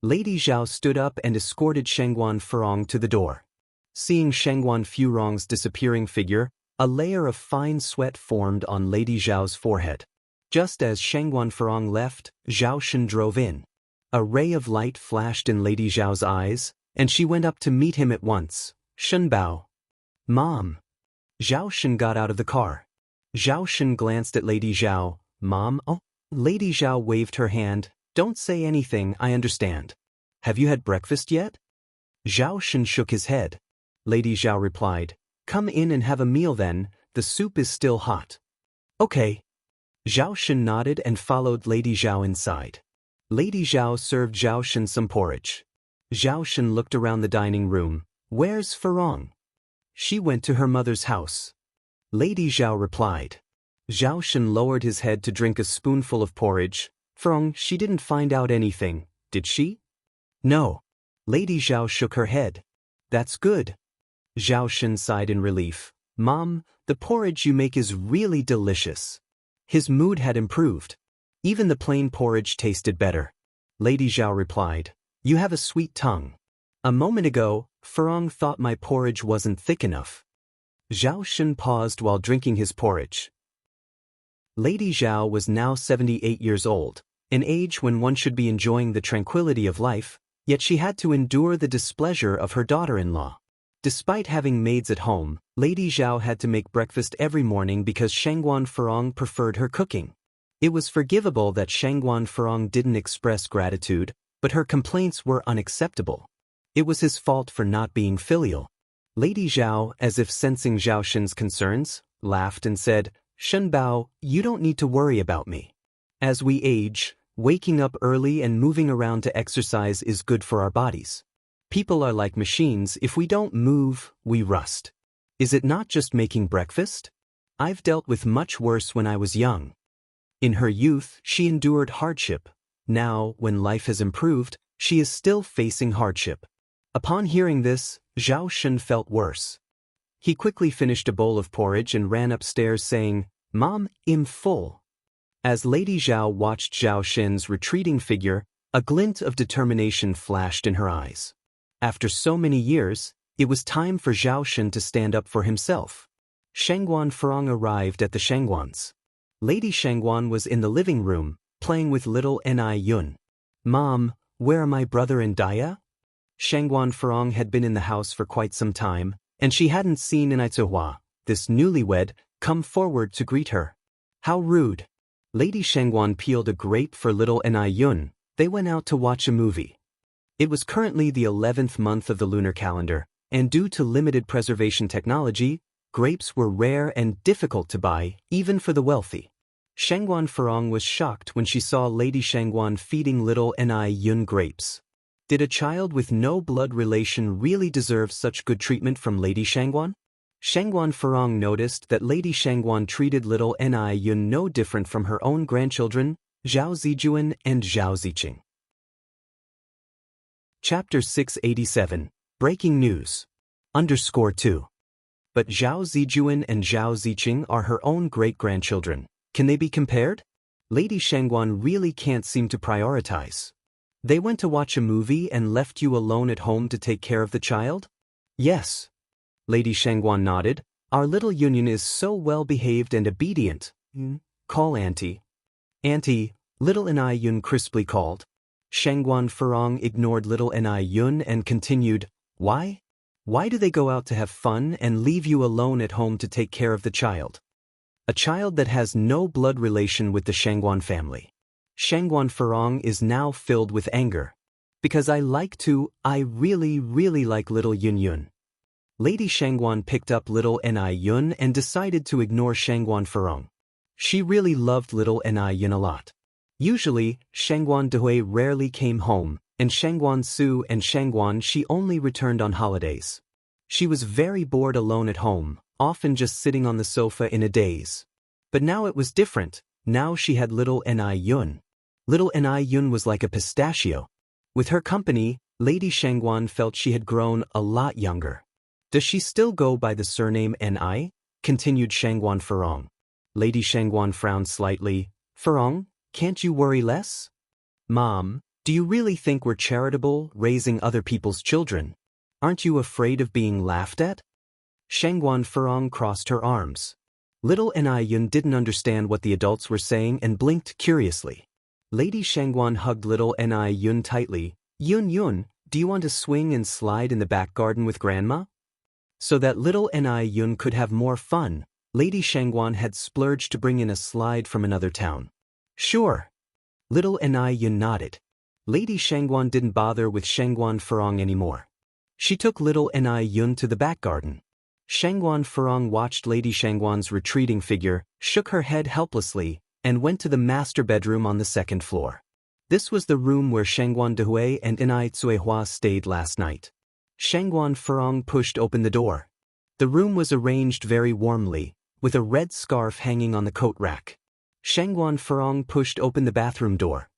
[SPEAKER 1] Lady Zhao stood up and escorted Shengguan Furong to the door. Seeing Shengguan Furong's disappearing figure, a layer of fine sweat formed on Lady Zhao's forehead. Just as Shengguan Furong left, Zhao Xin drove in. A ray of light flashed in Lady Zhao's eyes, and she went up to meet him at once. Shenbao. Mom. Zhao Xin got out of the car. Zhao Xin glanced at Lady Zhao. Mom? Oh. Lady Zhao waved her hand. Don't say anything, I understand. Have you had breakfast yet? Zhao Xin shook his head. Lady Zhao replied, Come in and have a meal then, the soup is still hot. Okay. Zhao Xin nodded and followed Lady Zhao inside. Lady Zhao served Zhao Xin some porridge. Zhao Xin looked around the dining room. Where's Furong? She went to her mother's house. Lady Zhao replied. Zhao Xin lowered his head to drink a spoonful of porridge. Furong, she didn't find out anything, did she? No. Lady Zhao shook her head. That's good. Zhao Xin sighed in relief. Mom, the porridge you make is really delicious. His mood had improved. Even the plain porridge tasted better. Lady Zhao replied. You have a sweet tongue. A moment ago, Furong thought my porridge wasn't thick enough. Zhao Xin paused while drinking his porridge. Lady Zhao was now 78 years old, an age when one should be enjoying the tranquility of life, yet she had to endure the displeasure of her daughter-in-law. Despite having maids at home, Lady Zhao had to make breakfast every morning because Shengguan Furong preferred her cooking. It was forgivable that Shengguan Furong didn't express gratitude, but her complaints were unacceptable. It was his fault for not being filial. Lady Zhao, as if sensing Zhao Shen's concerns, laughed and said, "Shen Bao, you don't need to worry about me. As we age, waking up early and moving around to exercise is good for our bodies. People are like machines, if we don't move, we rust. Is it not just making breakfast? I've dealt with much worse when I was young." In her youth, she endured hardship. Now, when life has improved, she is still facing hardship. Upon hearing this, Zhao Shen felt worse. He quickly finished a bowl of porridge and ran upstairs saying, "Mom, I'm full." As Lady Zhao watched Zhao Shen's retreating figure, a glint of determination flashed in her eyes. After so many years, it was time for Zhao Shen to stand up for himself. Shangguan Furong arrived at the Shangguans. Lady Shangguan was in the living room, playing with little Ni Yun. "Mom, where are my brother and Daya?" Shangguan Furong had been in the house for quite some time, and she hadn't seen Inaitsuhua, this newlywed, come forward to greet her. How rude. Lady Shangguan peeled a grape for little Ni Yun. They went out to watch a movie. It was currently the 11th month of the lunar calendar, and due to limited preservation technology, grapes were rare and difficult to buy, even for the wealthy. Shangguan Furong was shocked when she saw Lady Shangguan feeding little Ni Yun grapes. Did a child with no blood relation really deserve such good treatment from Lady Shangguan? Shangguan Furong noticed that Lady Shangguan treated little Ni Yun no different from her own grandchildren, Zhao Zijuan and Zhao Ziqing. Chapter 687, Breaking News. _2. But Zhao Zijuan and Zhao Ziqing are her own great-grandchildren. Can they be compared? Lady Shangguan really can't seem to prioritize. They went to watch a movie and left you alone at home to take care of the child? Yes. Lady Shangguan nodded. Our little Union is so well-behaved and obedient. Call Auntie. Auntie, little Ni Yun crisply called. Shangguan Furong ignored little Ni Yun and continued, Why? Why do they go out to have fun and leave you alone at home to take care of the child? A child that has no blood relation with the Shangguan family. Shangguan Furong is now filled with anger. Because I really like little Yun Yun. Lady Shangguan picked up little Ni Yun and decided to ignore Shangguan Furong. She really loved little Ni Yun a lot. Usually, Shangguan Dehui rarely came home, and Shangguan Su and Shangguan Shi only returned on holidays. She was very bored alone at home, often just sitting on the sofa in a daze. But now it was different. Now she had little Ni Yun. Little Ni Yun was like a pistachio. With her company, Lady Shangguan felt she had grown a lot younger. Does she still go by the surname Ni? Continued Shangguan Furong. Lady Shangguan frowned slightly. Furong, can't you worry less? Mom, do you really think we're charitable, raising other people's children? Aren't you afraid of being laughed at? Shangguan Furong crossed her arms. Little Ni Yun didn't understand what the adults were saying and blinked curiously. Lady Shangguan hugged little Ni Yun tightly. Yun Yun, do you want to swing and slide in the back garden with Grandma? So that little Ni Yun could have more fun, Lady Shangguan had splurged to bring in a slide from another town. Sure. Little Ni Yun nodded. Lady Shangguan didn't bother with Shangguan Furong anymore. She took little Ni Yun to the back garden. Shangguan Furong watched Lady Shangguan's retreating figure, shook her head helplessly, and went to the master bedroom on the second floor. This was the room where Shangguan Dehui and Inaitsuehua stayed last night. Shangguan Furong pushed open the door. The room was arranged very warmly, with a red scarf hanging on the coat rack. Shangguan Furong pushed open the bathroom door.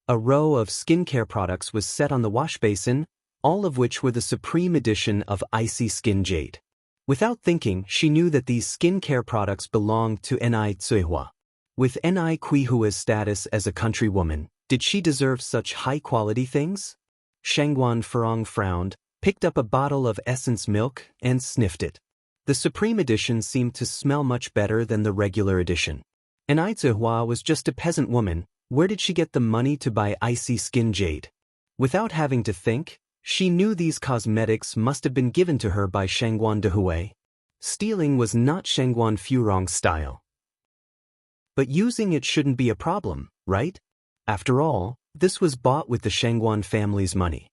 [SPEAKER 1] A row of skincare products was set on the wash basin, all of which were the supreme edition of Icy Skin Jade. Without thinking, she knew that these skincare products belonged to Inaitsuehua. With Inaitsuehua's status as a countrywoman, did she deserve such high-quality things? Shangguan Furong frowned, picked up a bottle of essence milk, and sniffed it. The Supreme Edition seemed to smell much better than the regular edition. Inaitsuehua was just a peasant woman. Where did she get the money to buy Icy Skin Jade? Without having to think, she knew these cosmetics must have been given to her by Shangguan Dehui. Stealing was not Shangguan Furong's style. But using it shouldn't be a problem, right? After all, this was bought with the Shangguan family's money.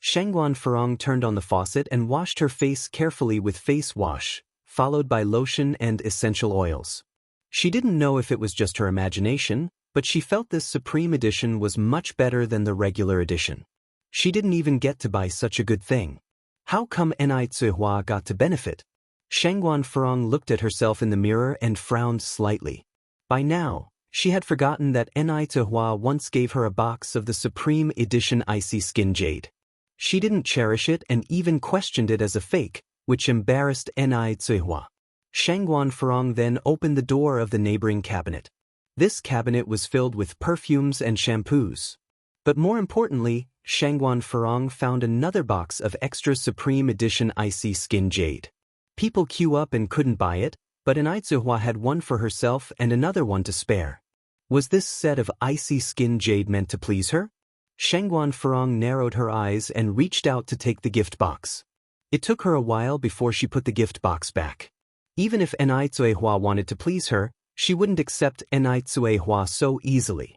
[SPEAKER 1] Shangguan Furong turned on the faucet and washed her face carefully with face wash, followed by lotion and essential oils. She didn't know if it was just her imagination, but she felt this Supreme Edition was much better than the regular edition. She didn't even get to buy such a good thing. How come Ni Zuihua got to benefit? Shangguan Furong looked at herself in the mirror and frowned slightly. By now, she had forgotten that Ni Zuihua once gave her a box of the Supreme Edition Icy Skin Jade. She didn't cherish it and even questioned it as a fake, which embarrassed Ni Zuihua. Shangguan Furong then opened the door of the neighboring cabinet. This cabinet was filled with perfumes and shampoos. But more importantly, Shangguan Furong found another box of extra Supreme Edition Icy Skin Jade. People queue up and couldn't buy it, but Ni Zuihua had one for herself and another one to spare. Was this set of Icy Skin Jade meant to please her? Shangguan Furong narrowed her eyes and reached out to take the gift box. It took her a while before she put the gift box back. Even if Ni Zuihua wanted to please her, she wouldn't accept Ni Zuihua so easily.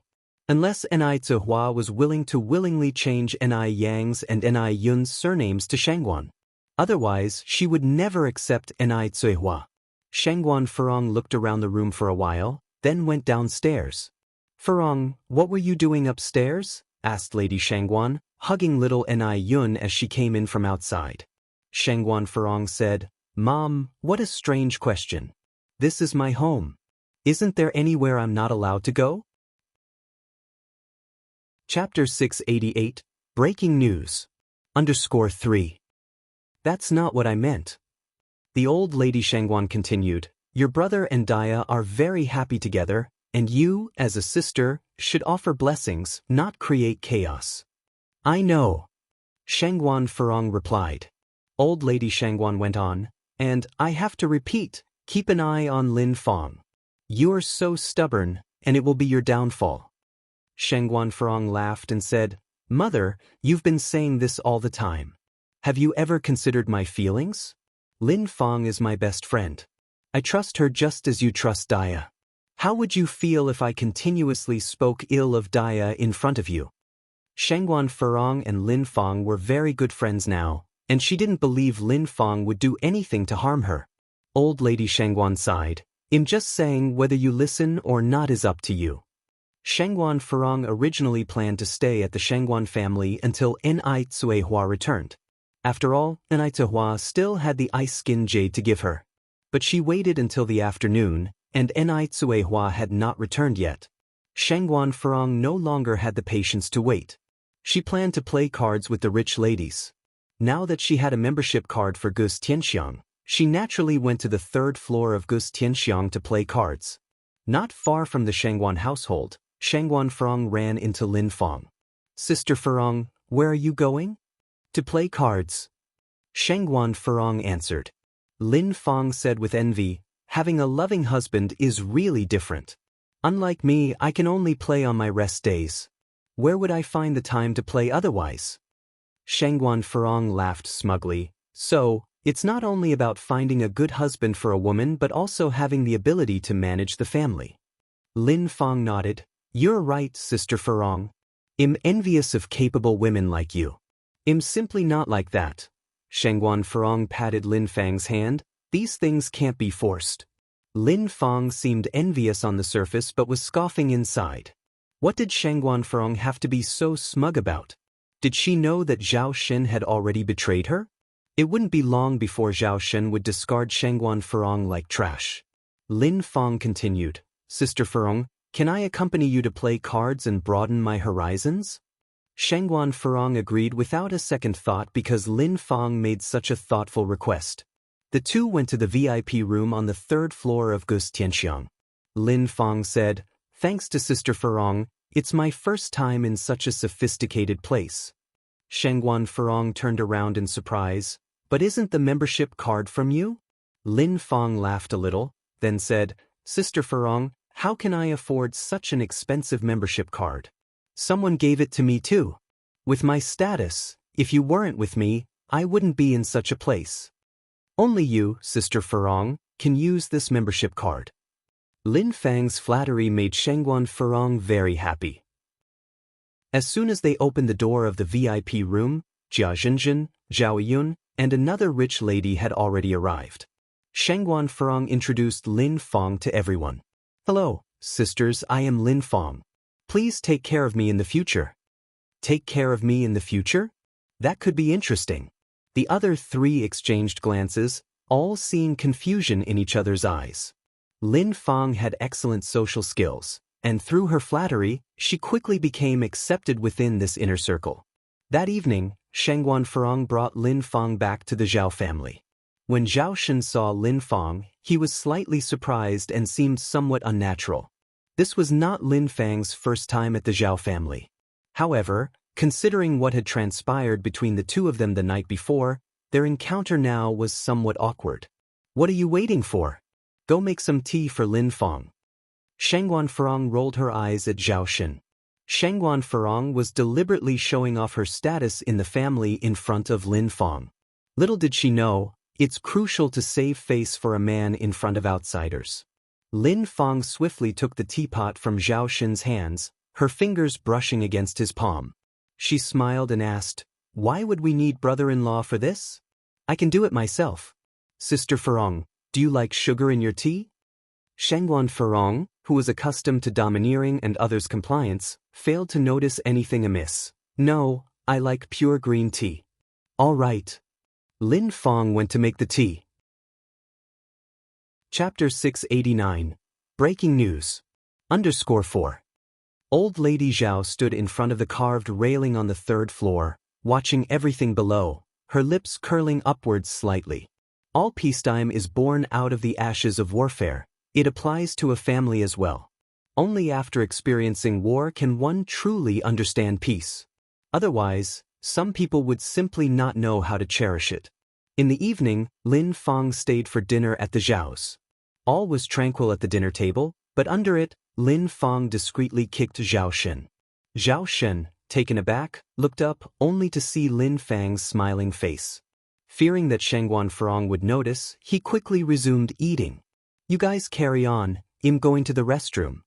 [SPEAKER 1] Unless Ni Zuihua was willing to willingly change Ni Yang's and Ni Yun's surnames to Shangguan. Otherwise, she would never accept Ni Zuihua. Shangguan Furong looked around the room for a while, then went downstairs. "Furong, what were you doing upstairs?" asked Lady Shangguan, hugging little Ni Yun as she came in from outside. Shangguan Furong said, "Mom, what a strange question. This is my home. Isn't there anywhere I'm not allowed to go?" Chapter 688, Breaking News. _3. That's not what I meant. The old lady Shangguan continued, "Your brother and Daya are very happy together, and you, as a sister, should offer blessings, not create chaos." "I know," Shangguan Furong replied. Old lady Shangguan went on, "And I have to repeat, keep an eye on Lin Fong. You're so stubborn, and it will be your downfall." Shangguan Furong laughed and said, "Mother, you've been saying this all the time. Have you ever considered my feelings? Lin Fong is my best friend. I trust her just as you trust Daya. How would you feel if I continuously spoke ill of Daya in front of you?" Shangguan Furong and Lin Fong were very good friends now, and she didn't believe Lin Fong would do anything to harm her. Old lady Shangguan sighed, "I'm just saying whether you listen or not is up to you." Shangguan Furong originally planned to stay at the Shangguan family until Ni Zuihua returned. After all, Ni Zuihua still had the ice skin jade to give her. But she waited until the afternoon, and Ni Zuihua had not returned yet. Shangguan Furong no longer had the patience to wait. She planned to play cards with the rich ladies. Now that she had a membership card for Gus Tianxiang, she naturally went to the third floor of Gus Tianxiang to play cards. Not far from the Shangguan household, Shangguan Furong ran into Lin Fong. "Sister Furong, where are you going?" "To play cards," Shangguan Furong answered. Lin Fong said with envy, "Having a loving husband is really different. Unlike me, I can only play on my rest days. Where would I find the time to play otherwise?" Shangguan Furong laughed smugly. "So, it's not only about finding a good husband for a woman but also having the ability to manage the family." Lin Fong nodded. "You're right, Sister Furong. I'm envious of capable women like you. I'm simply not like that." Shangguan Furong patted Lin Fang's hand. "These things can't be forced." Lin Fong seemed envious on the surface but was scoffing inside. What did Shangguan Furong have to be so smug about? Did she know that Zhao Shen had already betrayed her? It wouldn't be long before Zhao Shen would discard Shangguan Furong like trash. Lin Fong continued, "Sister Furong, can I accompany you to play cards and broaden my horizons?" Shangguan Furong agreed without a second thought because Lin Fong made such a thoughtful request. The two went to the VIP room on the third floor of Gus Tianxiang. Lin Fong said, "Thanks to Sister Furong, it's my first time in such a sophisticated place." Shangguan Furong turned around in surprise. "But isn't the membership card from you?" Lin Fong laughed a little, then said, "Sister Furong, how can I afford such an expensive membership card? Someone gave it to me too. With my status, if you weren't with me, I wouldn't be in such a place. Only you, Sister Furong, can use this membership card." Lin Fang's flattery made Shangguan Furong very happy. As soon as they opened the door of the VIP room, Jia Zhenzhen, Zhao Yun, and another rich lady had already arrived. Shangguan Furong introduced Lin Fong to everyone. "Hello, sisters, I am Lin Fong. Please take care of me in the future." Take care of me in the future? That could be interesting. The other three exchanged glances, all seeing confusion in each other's eyes. Lin Fong had excellent social skills, and through her flattery, she quickly became accepted within this inner circle. That evening, Shangguan Furong brought Lin Fong back to the Zhao family. When Zhao Shen saw Lin Fong, he was slightly surprised and seemed somewhat unnatural. This was not Lin Fang's first time at the Zhao family. However, considering what had transpired between the two of them the night before, their encounter now was somewhat awkward. "What are you waiting for? Go make some tea for Lin Fong." Shangguan Furong rolled her eyes at Zhao Shen. Shangguan Furong was deliberately showing off her status in the family in front of Lin Fong. Little did she know, it's crucial to save face for a man in front of outsiders. Lin Fong swiftly took the teapot from Zhao Shen's hands, her fingers brushing against his palm. She smiled and asked, "Why would we need brother-in-law for this? I can do it myself." "Sister Furong, do you like sugar in your tea?" Shangguan Furong, who was accustomed to domineering and others' compliance, failed to notice anything amiss. "No, I like pure green tea." "All right." Lin Fong went to make the tea. Chapter 689. Breaking News. _4. Old Lady Zhao stood in front of the carved railing on the third floor, watching everything below, her lips curling upwards slightly. All peacetime is born out of the ashes of warfare. It applies to a family as well. Only after experiencing war can one truly understand peace. Otherwise, some people would simply not know how to cherish it. In the evening, Lin Fong stayed for dinner at the Zhao's. All was tranquil at the dinner table, but under it, Lin Fong discreetly kicked Zhao Shen. Zhao Shen, taken aback, looked up only to see Lin Fang's smiling face. Fearing that Shangguan Furong would notice, he quickly resumed eating. "You guys carry on, I'm going to the restroom."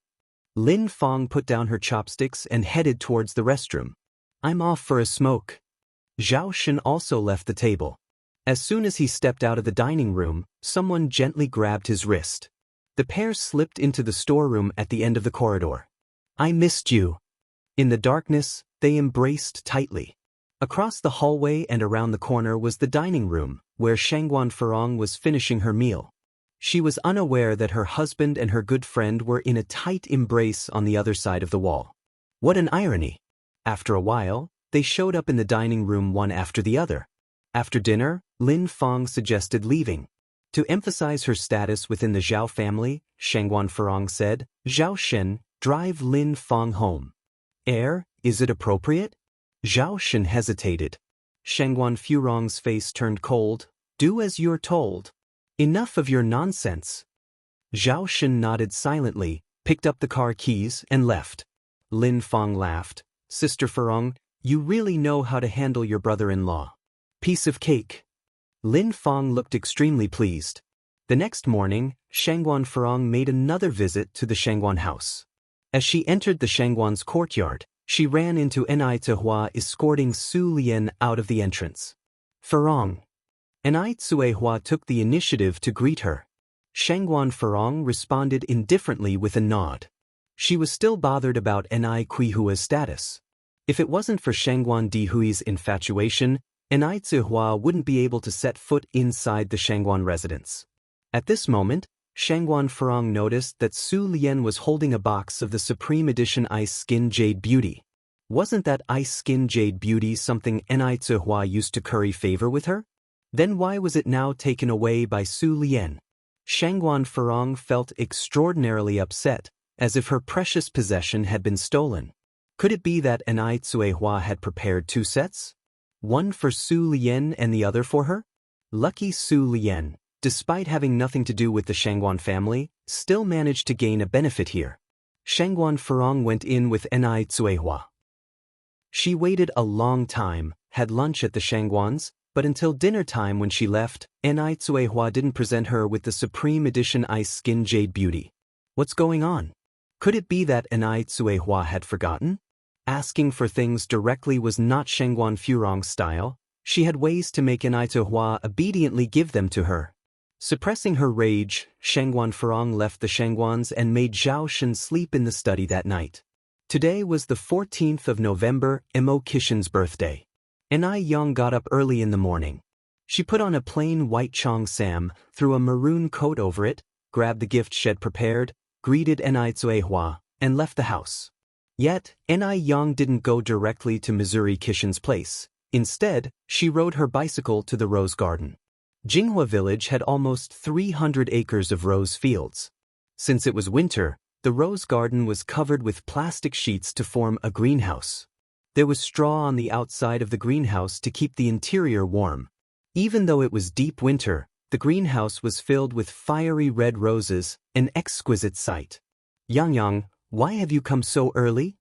[SPEAKER 1] Lin Fong put down her chopsticks and headed towards the restroom. "I'm off for a smoke." Zhao Shen also left the table. As soon as he stepped out of the dining room, someone gently grabbed his wrist. The pair slipped into the storeroom at the end of the corridor. "I missed you." In the darkness, they embraced tightly. Across the hallway and around the corner was the dining room, where Shangguan Furong was finishing her meal. She was unaware that her husband and her good friend were in a tight embrace on the other side of the wall. What an irony! After a while, they showed up in the dining room one after the other. After dinner, Lin Fong suggested leaving. To emphasize her status within the Zhao family, Shangguan Furong said, "Zhao Shen, drive Lin Fong home." Is it appropriate?" Zhao Shen hesitated. Shangguan Furong's face turned cold. "Do as you're told." "Enough of your nonsense." Zhao Shen nodded silently, picked up the car keys, and left. Lin Fong laughed. "Sister Furong, you really know how to handle your brother-in-law. Piece of cake." Lin Fong looked extremely pleased. The next morning, Shangguan Furong made another visit to the Shangguan house. As she entered the Shangguan's courtyard, she ran into Enai Zihua escorting Su Lian out of the entrance. "Furong." Enai Zihua took the initiative to greet her. Shangguan Furong responded indifferently with a nod. She was still bothered about Enai Qihua's status. If it wasn't for Shangguan Dihui's infatuation, Enai Zihua wouldn't be able to set foot inside the Shangguan residence. At this moment, Shangguan Furong noticed that Su Lian was holding a box of the Supreme Edition Ice Skin Jade Beauty. Wasn't that Ice Skin Jade Beauty something Enai Zihua used to curry favor with her? Then why was it now taken away by Su Lian? Shangguan Furong felt extraordinarily upset, as if her precious possession had been stolen. Could it be that Enai Zihua had prepared two sets? One for Su Lian and the other for her? Lucky Su Lian, despite having nothing to do with the Shangguan family, still managed to gain a benefit here. Shangguan Furong went in with Enai Zihua. She waited a long time, had lunch at the Shangguans, but until dinner time when she left, Enai Zihua didn't present her with the Supreme Edition Ice Skin Jade Beauty. What's going on? Could it be that Enai Zihua had forgotten? Asking for things directly was not Shengguan Furong's style. She had ways to make Enai Tuhua obediently give them to her. Suppressing her rage, Shengguan Furong left the Shengguans and made Zhao Shen sleep in the study that night. Today was the 14th of November, Imo Kishin's birthday. Enai Yang got up early in the morning. She put on a plain white chong sam, threw a maroon coat over it, grabbed the gift she had prepared, greeted Enai Tsuehua, and left the house. Yet, Enai Yang didn't go directly to Missouri Kishin's place. Instead, she rode her bicycle to the rose garden. Jinghua village had almost 300 acres of rose fields. Since it was winter, the rose garden was covered with plastic sheets to form a greenhouse. There was straw on the outside of the greenhouse to keep the interior warm. Even though it was deep winter, the greenhouse was filled with fiery red roses, an exquisite sight. Yang, why have you come so early?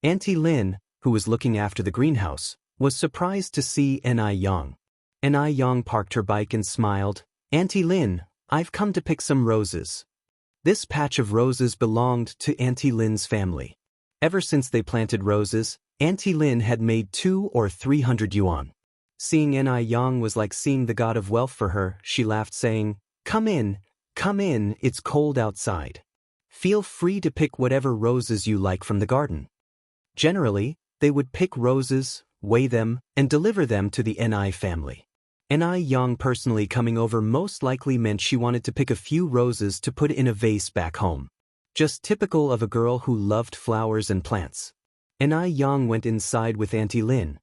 [SPEAKER 1] Auntie Lin, who was looking after the greenhouse, was surprised to see Enai Yang. Enai Yang parked her bike and smiled. Auntie Lin, I've come to pick some roses. This patch of roses belonged to Auntie Lin's family. Ever since they planted roses, Auntie Lin had made 200 or 300 yuan. Seeing Enai Yang was like seeing the god of wealth for her. She laughed, saying, come in, it's cold outside. Feel free to pick whatever roses you like from the garden. Generally, they would pick roses, weigh them, and deliver them to the Enai family. Enai Yang personally coming over most likely meant she wanted to pick a few roses to put in a vase back home. Just typical of a girl who loved flowers and plants. Enai Yang went inside with Auntie Lin.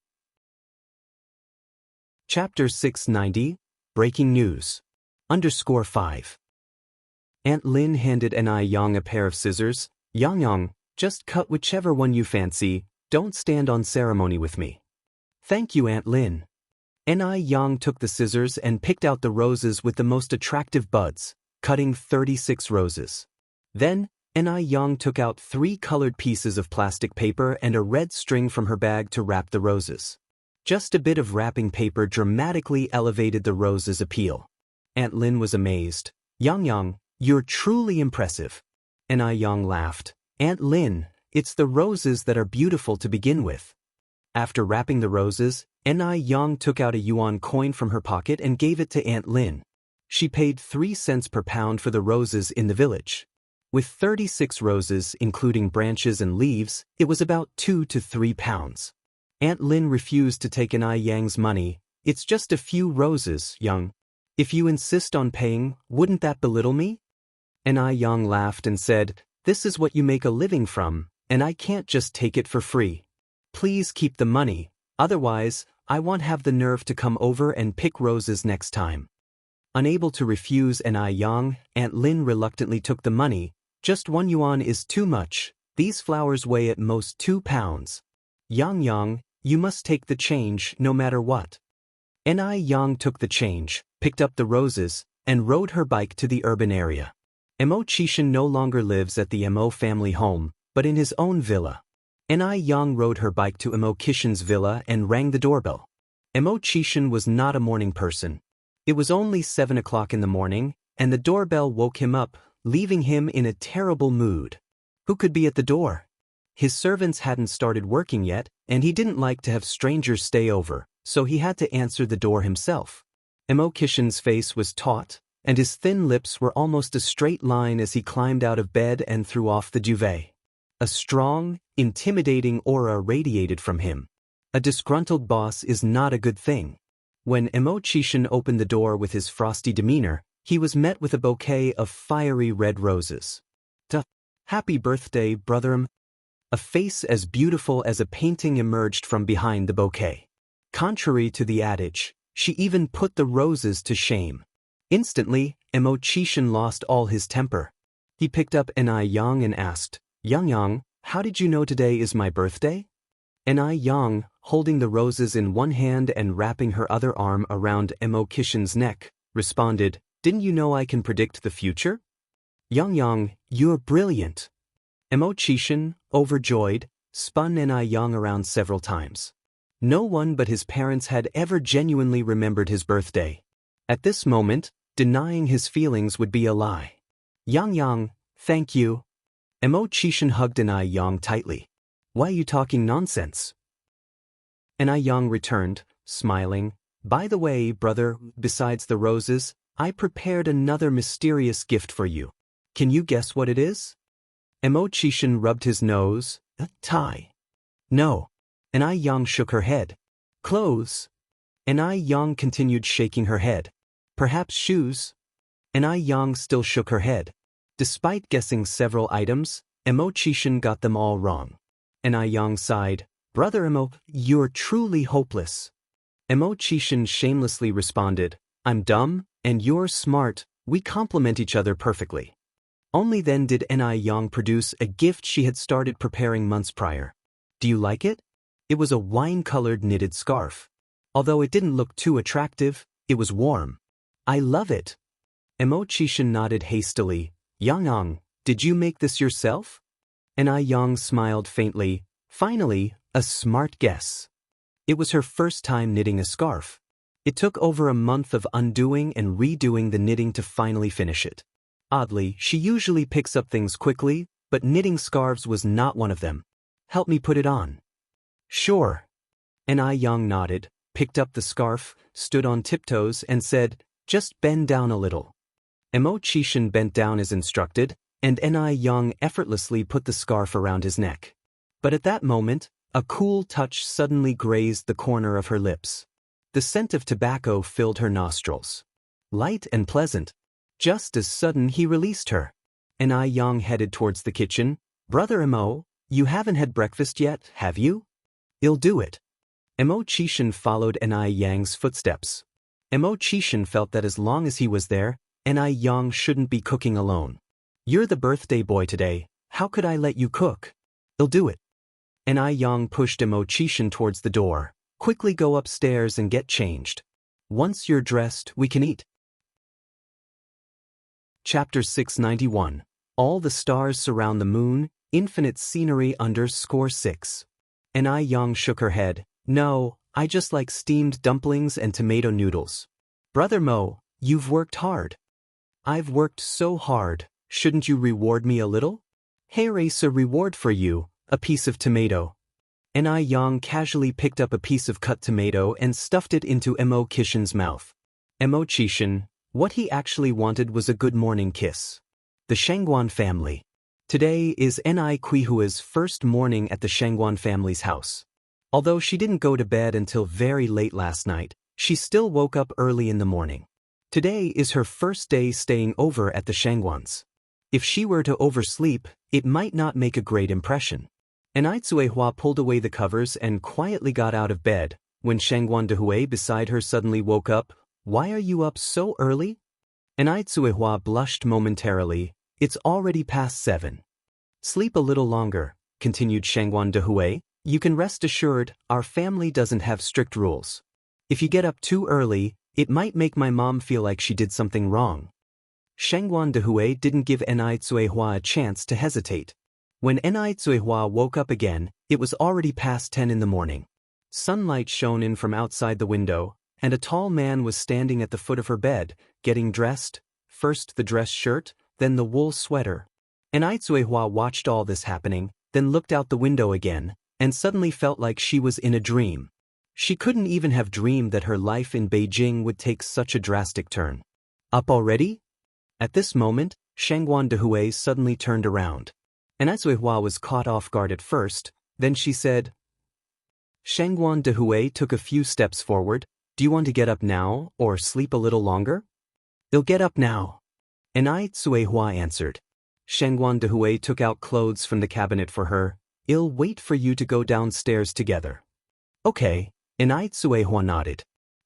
[SPEAKER 1] Chapter 690, Breaking News. _5. Aunt Lin handed Enai Yang a pair of scissors. Yang, just cut whichever one you fancy, don't stand on ceremony with me. Thank you, Aunt Lin. Enai Yang took the scissors and picked out the roses with the most attractive buds, cutting 36 roses. Then, Enai Yang took out 3 colored pieces of plastic paper and a red string from her bag to wrap the roses. Just a bit of wrapping paper dramatically elevated the roses' appeal. Aunt Lin was amazed. Yang, you're truly impressive. Enai Yang laughed. Aunt Lin, it's the roses that are beautiful to begin with. After wrapping the roses, Enai Yang took out a yuan coin from her pocket and gave it to Aunt Lin. She paid 3 cents per pound for the roses in the village. With 36 roses, including branches and leaves, it was about 2 to 3 pounds. Aunt Lin refused to take Enai Yang's money. It's just a few roses, Yang. If you insist on paying, wouldn't that belittle me? Enai Yang laughed and said, this is what you make a living from, and I can't just take it for free. Please keep the money, otherwise, I won't have the nerve to come over and pick roses next time. Unable to refuse Enai Yang, Aunt Lin reluctantly took the money. Just 1 yuan is too much. These flowers weigh at most 2 pounds. Yang, you must take the change no matter what. Enai Yang took the change, picked up the roses, and rode her bike to the urban area. Imo Chishin no longer lives at the Imo family home, but in his own villa. Enai Yang rode her bike to Imo Kishin's villa and rang the doorbell. Imo Chishin was not a morning person. It was only 7 o'clock in the morning, and the doorbell woke him up, leaving him in a terrible mood. Who could be at the door? His servants hadn't started working yet, and he didn't like to have strangers stay over, so he had to answer the door himself. Imo Kishin's face was taut, and his thin lips were almost a straight line as he climbed out of bed and threw off the duvet. A strong, intimidating aura radiated from him. A disgruntled boss is not a good thing. When Imo Chishin opened the door with his frosty demeanor, he was met with a bouquet of fiery red roses. Happy birthday, brother. A face as beautiful as a painting emerged from behind the bouquet. Contrary to the adage, she even put the roses to shame. Instantly, Imo Chishin lost all his temper. He picked up Enai Yang and asked, Yang, how did you know today is my birthday? Enai Yang, holding the roses in one hand and wrapping her other arm around Imo Kishin's neck, responded, didn't you know I can predict the future? Yang, you're brilliant. Imo Chishin, overjoyed, spun Enai Yang around several times. No one but his parents had ever genuinely remembered his birthday. At this moment, denying his feelings would be a lie. Yang, thank you. Imo Chishin hugged Enai Yang tightly. Why are you talking nonsense? Enai Yang returned, smiling. By the way, brother, besides the roses, I prepared another mysterious gift for you. Can you guess what it is? Emo-Chishan rubbed his nose. A tie. No. Enai Yang shook her head. Clothes. Enai Yang continued shaking her head. Perhaps shoes? Enai Yang still shook her head. Despite guessing several items, Emo-Chishan got them all wrong. Enai Yang sighed. Brother Emo, you're truly hopeless. Emo-Chishan shamelessly responded. I'm dumb, and you're smart, we complement each other perfectly. Only then did Enai Yang produce a gift she had started preparing months prior. Do you like it? It was a wine-colored knitted scarf. Although it didn't look too attractive, it was warm. I love it. Emo-Chishan nodded hastily. Yang, did you make this yourself? Enai Yang smiled faintly. Finally, a smart guess. It was her first time knitting a scarf. It took over a month of undoing and redoing the knitting to finally finish it. Oddly, she usually picks up things quickly, but knitting scarves was not one of them. Help me put it on. Sure. Enai Yang nodded, picked up the scarf, stood on tiptoes and said, just bend down a little. Emo-Chishan bent down as instructed, and Enai Yang effortlessly put the scarf around his neck. But at that moment, a cool touch suddenly grazed the corner of her lips. The scent of tobacco filled her nostrils. Light and pleasant. Just as sudden he released her. Enai Yang headed towards the kitchen. Brother Emo, you haven't had breakfast yet, have you? I'll do it. Emo-Chishan followed Enai Yang's footsteps. Emo-Chishan felt that as long as he was there, Enai Yang shouldn't be cooking alone. You're the birthday boy today, how could I let you cook? I'll do it. Enai Yang pushed Emo-Chishan towards the door. Quickly go upstairs and get changed. Once you're dressed, we can eat. Chapter 691. All the stars surround the moon, infinite scenery _6. Enai Yang shook her head. No, I just like steamed dumplings and tomato noodles. Brother Mo, you've worked hard. I've worked so hard, shouldn't you reward me a little? Here is a reward for you, a piece of tomato. Enai Yang casually picked up a piece of cut tomato and stuffed it into Emo-Chishan's mouth. Emo-Chishan, what he actually wanted was a good morning kiss. The Xianxia family. Today is Enai Qihua's first morning at the Xianxia family's house. Although she didn't go to bed until very late last night, she still woke up early in the morning. Today is her first day staying over at the Xianxians. If she were to oversleep, it might not make a great impression. Enai Cuihua pulled away the covers and quietly got out of bed. When Xianxia Dehui beside her suddenly woke up, Why are you up so early? Enai Cuihua blushed momentarily. It's already past 7. Sleep a little longer, continued Xianxia Dehui. You can rest assured, our family doesn't have strict rules. If you get up too early, it might make my mom feel like she did something wrong. Xianxia Dehui didn't give Enai Cuihua a chance to hesitate. When Enai Cuihua woke up again, it was already past 10 in the morning. Sunlight shone in from outside the window, and a tall man was standing at the foot of her bed, getting dressed, first the dress shirt, then the wool sweater. Enai Cuihua watched all this happening, then looked out the window again, and suddenly felt like she was in a dream. She couldn't even have dreamed that her life in Beijing would take such a drastic turn. Up already? At this moment, Xianxia Dehui suddenly turned around. Enai Cuihua was caught off guard at first, then she said, Xianxia Dehui took a few steps forward. Do you want to get up now, or sleep a little longer? I'll get up now. Enai Cuihua answered. Xianxia Dehui took out clothes from the cabinet for her. I'll wait for you to go downstairs together. Okay, Enai Cuihua nodded.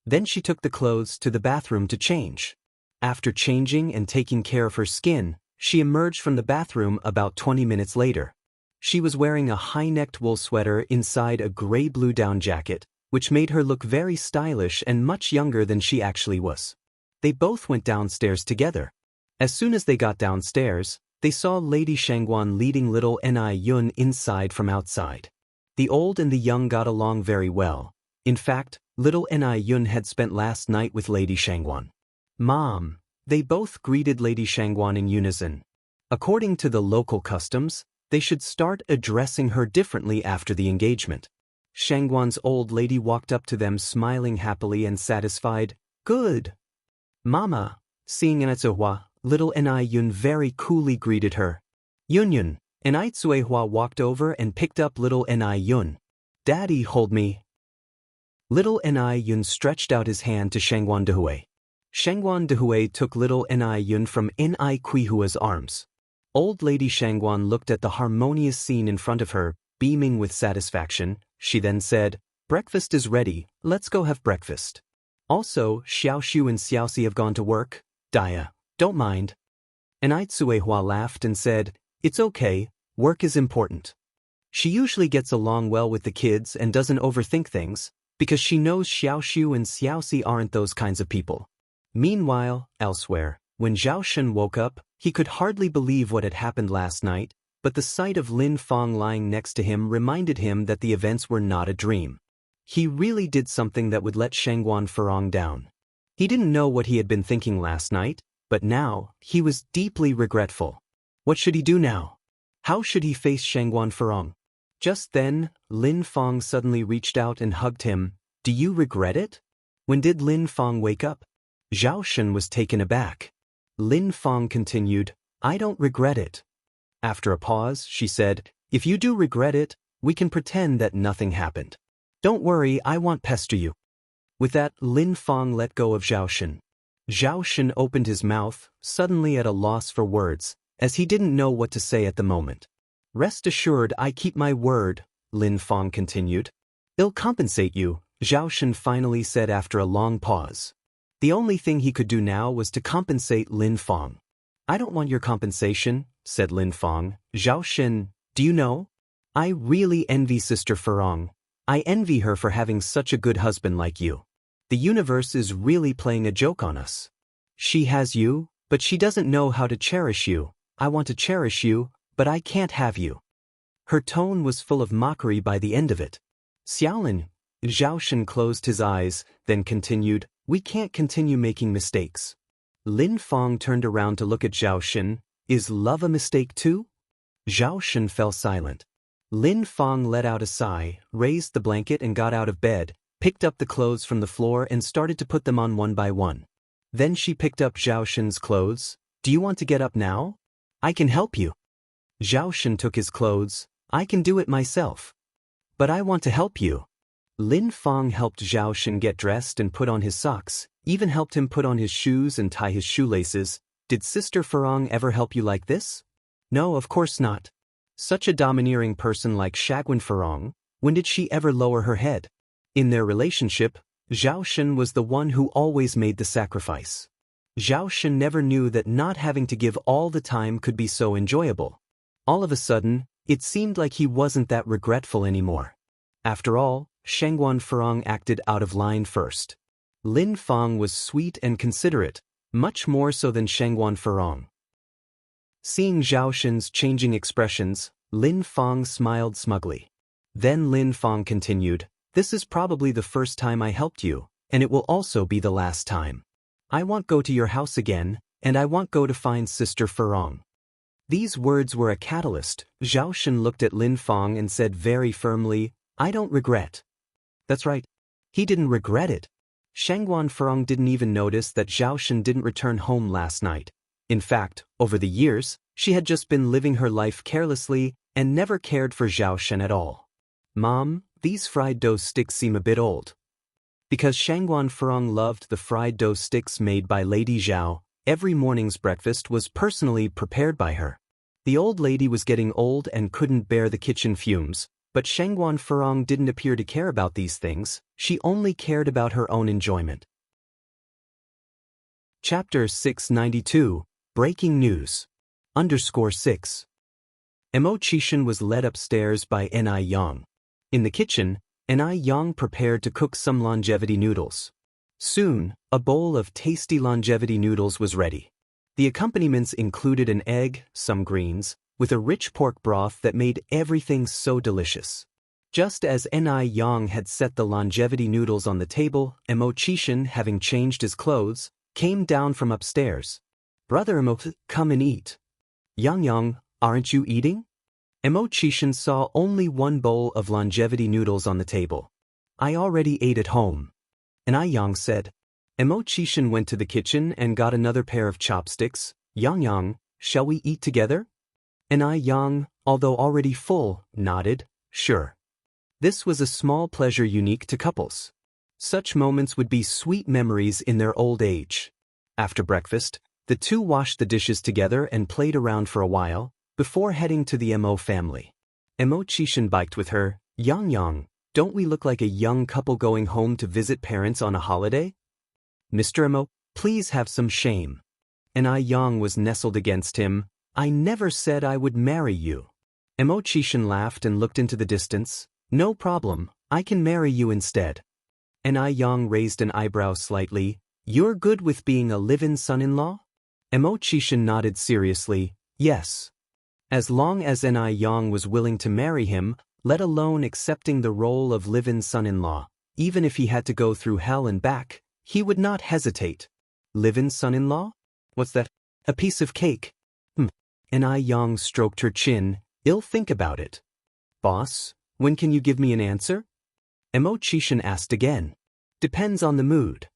[SPEAKER 1] Then she took the clothes to the bathroom to change. After changing and taking care of her skin, she emerged from the bathroom about 20 minutes later. She was wearing a high-necked wool sweater inside a gray-blue down jacket, which made her look very stylish and much younger than she actually was. They both went downstairs together. As soon as they got downstairs, they saw Lady Xianxia leading little Enai Yun inside from outside. The old and the young got along very well. In fact, little Enai Yun had spent last night with Lady Xianxia. Mom, they both greeted Lady Xianxia in unison. According to the local customs, They should start addressing her differently after the engagement. Shangguan's old lady walked up to them smiling happily and satisfied. Good. Mama. Seeing Enatsuehua, little Enai Yun very coolly greeted her. Yun. Enatsuehua walked over and picked up little Enai Yun. Daddy, hold me. Little Enai Yun stretched out his hand to Shangguan Dehui. Shangguan Dehui took little Enai Yun from Enai Kuihua's arms. Old Lady Shangguan looked at the harmonious scene in front of her, beaming with satisfaction. She then said, breakfast is ready, let's go have breakfast. Also, Xiaoxiu and Xiaoxi have gone to work. Dia, don't mind. Enai laughed and said, it's okay, work is important. She usually gets along well with the kids and doesn't overthink things, because she knows Xiaoxiu and Xiaoxi aren't those kinds of people. Meanwhile, elsewhere, when Zhao Shen woke up, he could hardly believe what had happened last night, but the sight of Lin Fang lying next to him reminded him that the events were not a dream. He really did something that would let Shangguan Furong down. He didn't know what he had been thinking last night, but now, he was deeply regretful. What should he do now? How should he face Shangguan Furong? Just then, Lin Fang suddenly reached out and hugged him. Do you regret it? When did Lin Fang wake up? Zhao Shen was taken aback. Lin Fang continued, I don't regret it. After a pause, she said, if you do regret it, we can pretend that nothing happened. Don't worry, I won't pester you. With that, Lin Fang let go of Zhao Shen. Zhao Shen opened his mouth, suddenly at a loss for words, as he didn't know what to say at the moment. Rest assured I keep my word, Lin Fang continued. I'll compensate you, Zhao Shen finally said after a long pause. The only thing he could do now was to compensate Lin Fang. I don't want your compensation, said Lin Fang. Zhao Shen, do you know? I really envy Sister Furong. I envy her for having such a good husband like you. The universe is really playing a joke on us. She has you, but she doesn't know how to cherish you. I want to cherish you, but I can't have you. Her tone was full of mockery by the end of it. Xiaolin, Zhao Shen closed his eyes, then continued, we can't continue making mistakes. Lin Fang turned around to look at Zhao Shen. Is love a mistake too? Zhao Shen fell silent. Lin Fang let out a sigh, raised the blanket and got out of bed, picked up the clothes from the floor and started to put them on one by one. Then she picked up Zhao Shen's clothes. Do you want to get up now? I can help you. Zhao Shen took his clothes. I can do it myself. But I want to help you. Lin Fang helped Zhao Shen get dressed and put on his socks, even helped him put on his shoes and tie his shoelaces. Did Sister Furong ever help you like this? No, of course not. Such a domineering person like Shangguan Furong, when did she ever lower her head? In their relationship, Zhao Shen was the one who always made the sacrifice. Zhao Shen never knew that not having to give all the time could be so enjoyable. All of a sudden, it seemed like he wasn't that regretful anymore. After all, Shangguan Furong acted out of line first. Lin Fang was sweet and considerate, much more so than Shangguan Furong. Seeing Zhao Shen's changing expressions, Lin Fang smiled smugly. Then Lin Fang continued, this is probably the first time I helped you, and it will also be the last time. I won't go to your house again, and I won't go to find Sister Furong. These words were a catalyst. Zhao Shen looked at Lin Fang and said very firmly, I don't regret. That's right. He didn't regret it. Shangguan Furong didn't even notice that Zhao Shen didn't return home last night. In fact, over the years, she had just been living her life carelessly and never cared for Zhao Shen at all. Mom, these fried dough sticks seem a bit old. Because Shangguan Furong loved the fried dough sticks made by Lady Zhao, every morning's breakfast was personally prepared by her. The old lady was getting old and couldn't bear the kitchen fumes, but Shangguan Furong didn't appear to care about these things. She only cared about her own enjoyment. Chapter 692, Breaking News. _6. Emochishan was led upstairs by Enai Yang. In the kitchen, Enai Yang prepared to cook some longevity noodles. Soon, a bowl of tasty longevity noodles was ready. The accompaniments included an egg, some greens, with a rich pork broth that made everything so delicious. Just as Enai Yang had set the longevity noodles on the table, Emochishan, having changed his clothes, came down from upstairs. Brother Emo, come and eat. Yang, aren't you eating? Emo Chishan saw only one bowl of longevity noodles on the table. I already ate at home. And Yang said. Emo Chishan went to the kitchen and got another pair of chopsticks. Yang, shall we eat together? And Yang, although already full, nodded, sure. This was a small pleasure unique to couples. Such moments would be sweet memories in their old age. After breakfast, the two washed the dishes together and played around for a while, before heading to the Mo family. Emo Chishan biked with her. Yang, don't we look like a young couple going home to visit parents on a holiday? Mr. Mo, please have some shame. And Yang was nestled against him. I never said I would marry you. Emo Chishan laughed and looked into the distance. No problem, I can marry you instead. And Yang raised an eyebrow slightly. You're good with being a live-in son-in-law? Emo Chishan nodded seriously. Yes. As long as Yang was willing to marry him, let alone accepting the role of live-in son-in-law, even if he had to go through hell and back, he would not hesitate. Live-in son-in-law? What's that? A piece of cake. And Yang stroked her chin. I'll think about it. Boss, when can you give me an answer? Emo Chishan asked again. Depends on the mood.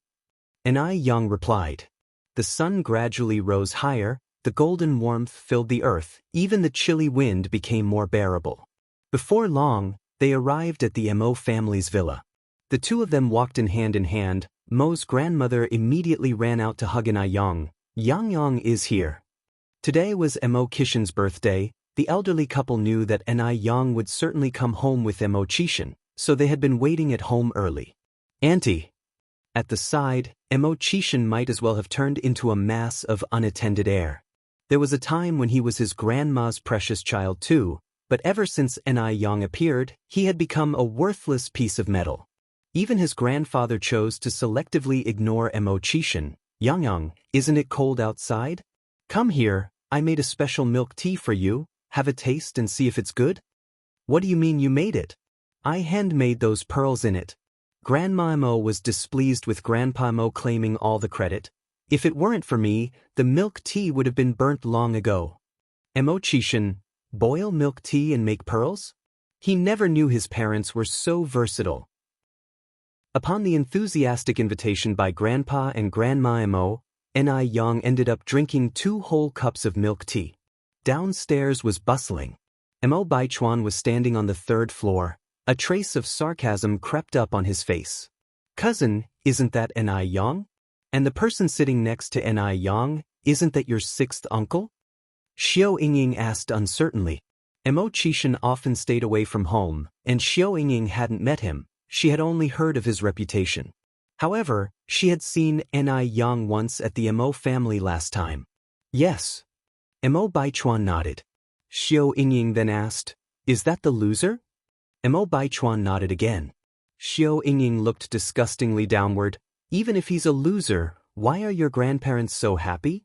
[SPEAKER 1] And Yang replied. The sun gradually rose higher, the golden warmth filled the earth, even the chilly wind became more bearable. Before long, they arrived at the Mo family's villa. The two of them walked in hand. Mo's grandmother immediately ran out to hug Yang. Yang is here. Today was Mo Kishan's birthday. The elderly couple knew that Yang would certainly come home with Mo Chishan, so they had been waiting at home early. Auntie. At the side, Mo Chishan might as well have turned into a mass of unattended air. There was a time when he was his grandma's precious child too, but ever since Yang appeared, he had become a worthless piece of metal. Even his grandfather chose to selectively ignore Mo Chishan. Yang, isn't it cold outside? Come here, I made a special milk tea for you, have a taste and see if it's good? What do you mean you made it? I handmade those pearls in it. Grandma Mo was displeased with Grandpa Mo claiming all the credit. If it weren't for me, the milk tea would have been burnt long ago. Mo Chishan, boil milk tea and make pearls? He never knew his parents were so versatile. Upon the enthusiastic invitation by Grandpa and Grandma Mo, Yang ended up drinking 2 whole cups of milk tea. Downstairs was bustling. Mo Baichuan was standing on the 3rd floor. A trace of sarcasm crept up on his face. Cousin, isn't that Yang? And the person sitting next to Yang, isn't that your 6th uncle? Xiao Yingying asked uncertainly. Mo Chishan often stayed away from home, and Xiao Yingying hadn't met him. She had only heard of his reputation. However, she had seen Yang once at the Mo family last time. Yes. Mo Baichuan nodded. Xiao Yingying then asked, is that the loser? Mo Baichuan nodded again. Xiao Yingying looked disgustingly downward. Even if he's a loser, why are your grandparents so happy?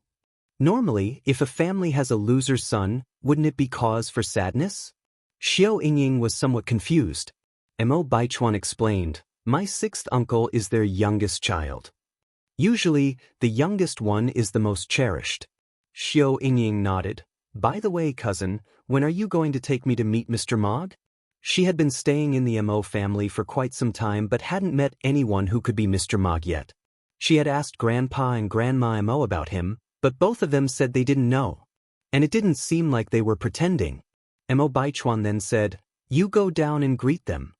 [SPEAKER 1] Normally, if a family has a loser son, wouldn't it be cause for sadness? Xiao Yingying was somewhat confused. Mo Baichuan explained, my 6th uncle is their youngest child. Usually, the youngest one is the most cherished. Xiao Yingying nodded. By the way, cousin, when are you going to take me to meet Mr. Mog? She had been staying in the Mo family for quite some time but hadn't met anyone who could be Mr. Mog yet. She had asked Grandpa and Grandma Mo about him, but both of them said they didn't know. And it didn't seem like they were pretending. Mo Baichuan then said, you go down and greet them.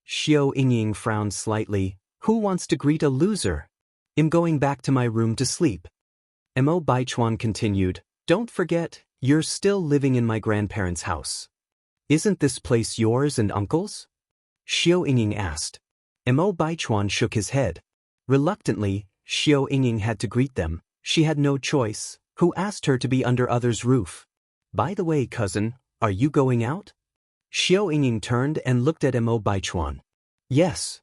[SPEAKER 1] Xiao Yingying frowned slightly. Who wants to greet a loser? I'm going back to my room to sleep. Mo Baichuan continued, don't forget, you're still living in my grandparents' house. Isn't this place yours and uncle's? Xiao Yingying asked. Mo Baichuan shook his head. Reluctantly, Xiao Yingying had to greet them. She had no choice. Who asked her to be under others' roof? By the way, cousin, are you going out? Xiao Yingying turned and looked at Mo Baichuan. Yes.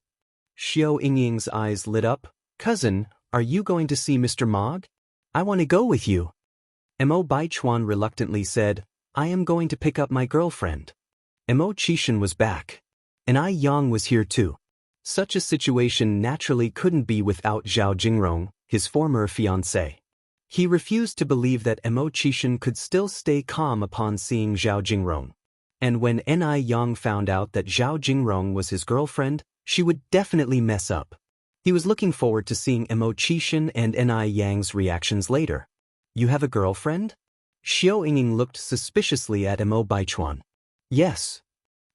[SPEAKER 1] Xiao Yingying's eyes lit up. Cousin, are you going to see Mr. Mog? I want to go with you. Mo Baichuan reluctantly said, I am going to pick up my girlfriend. Mo Chishan was back. And Yang was here too. Such a situation naturally couldn't be without Zhao Jingrong, his former fiancé. He refused to believe that Mo Chishan could still stay calm upon seeing Zhao Jingrong. And when Ni Yang found out that Zhao Jingrong was his girlfriend, she would definitely mess up. He was looking forward to seeing Qishan and Ni Yang's reactions later. You have a girlfriend? Xiao Yingying looked suspiciously at Baichuan. Yes.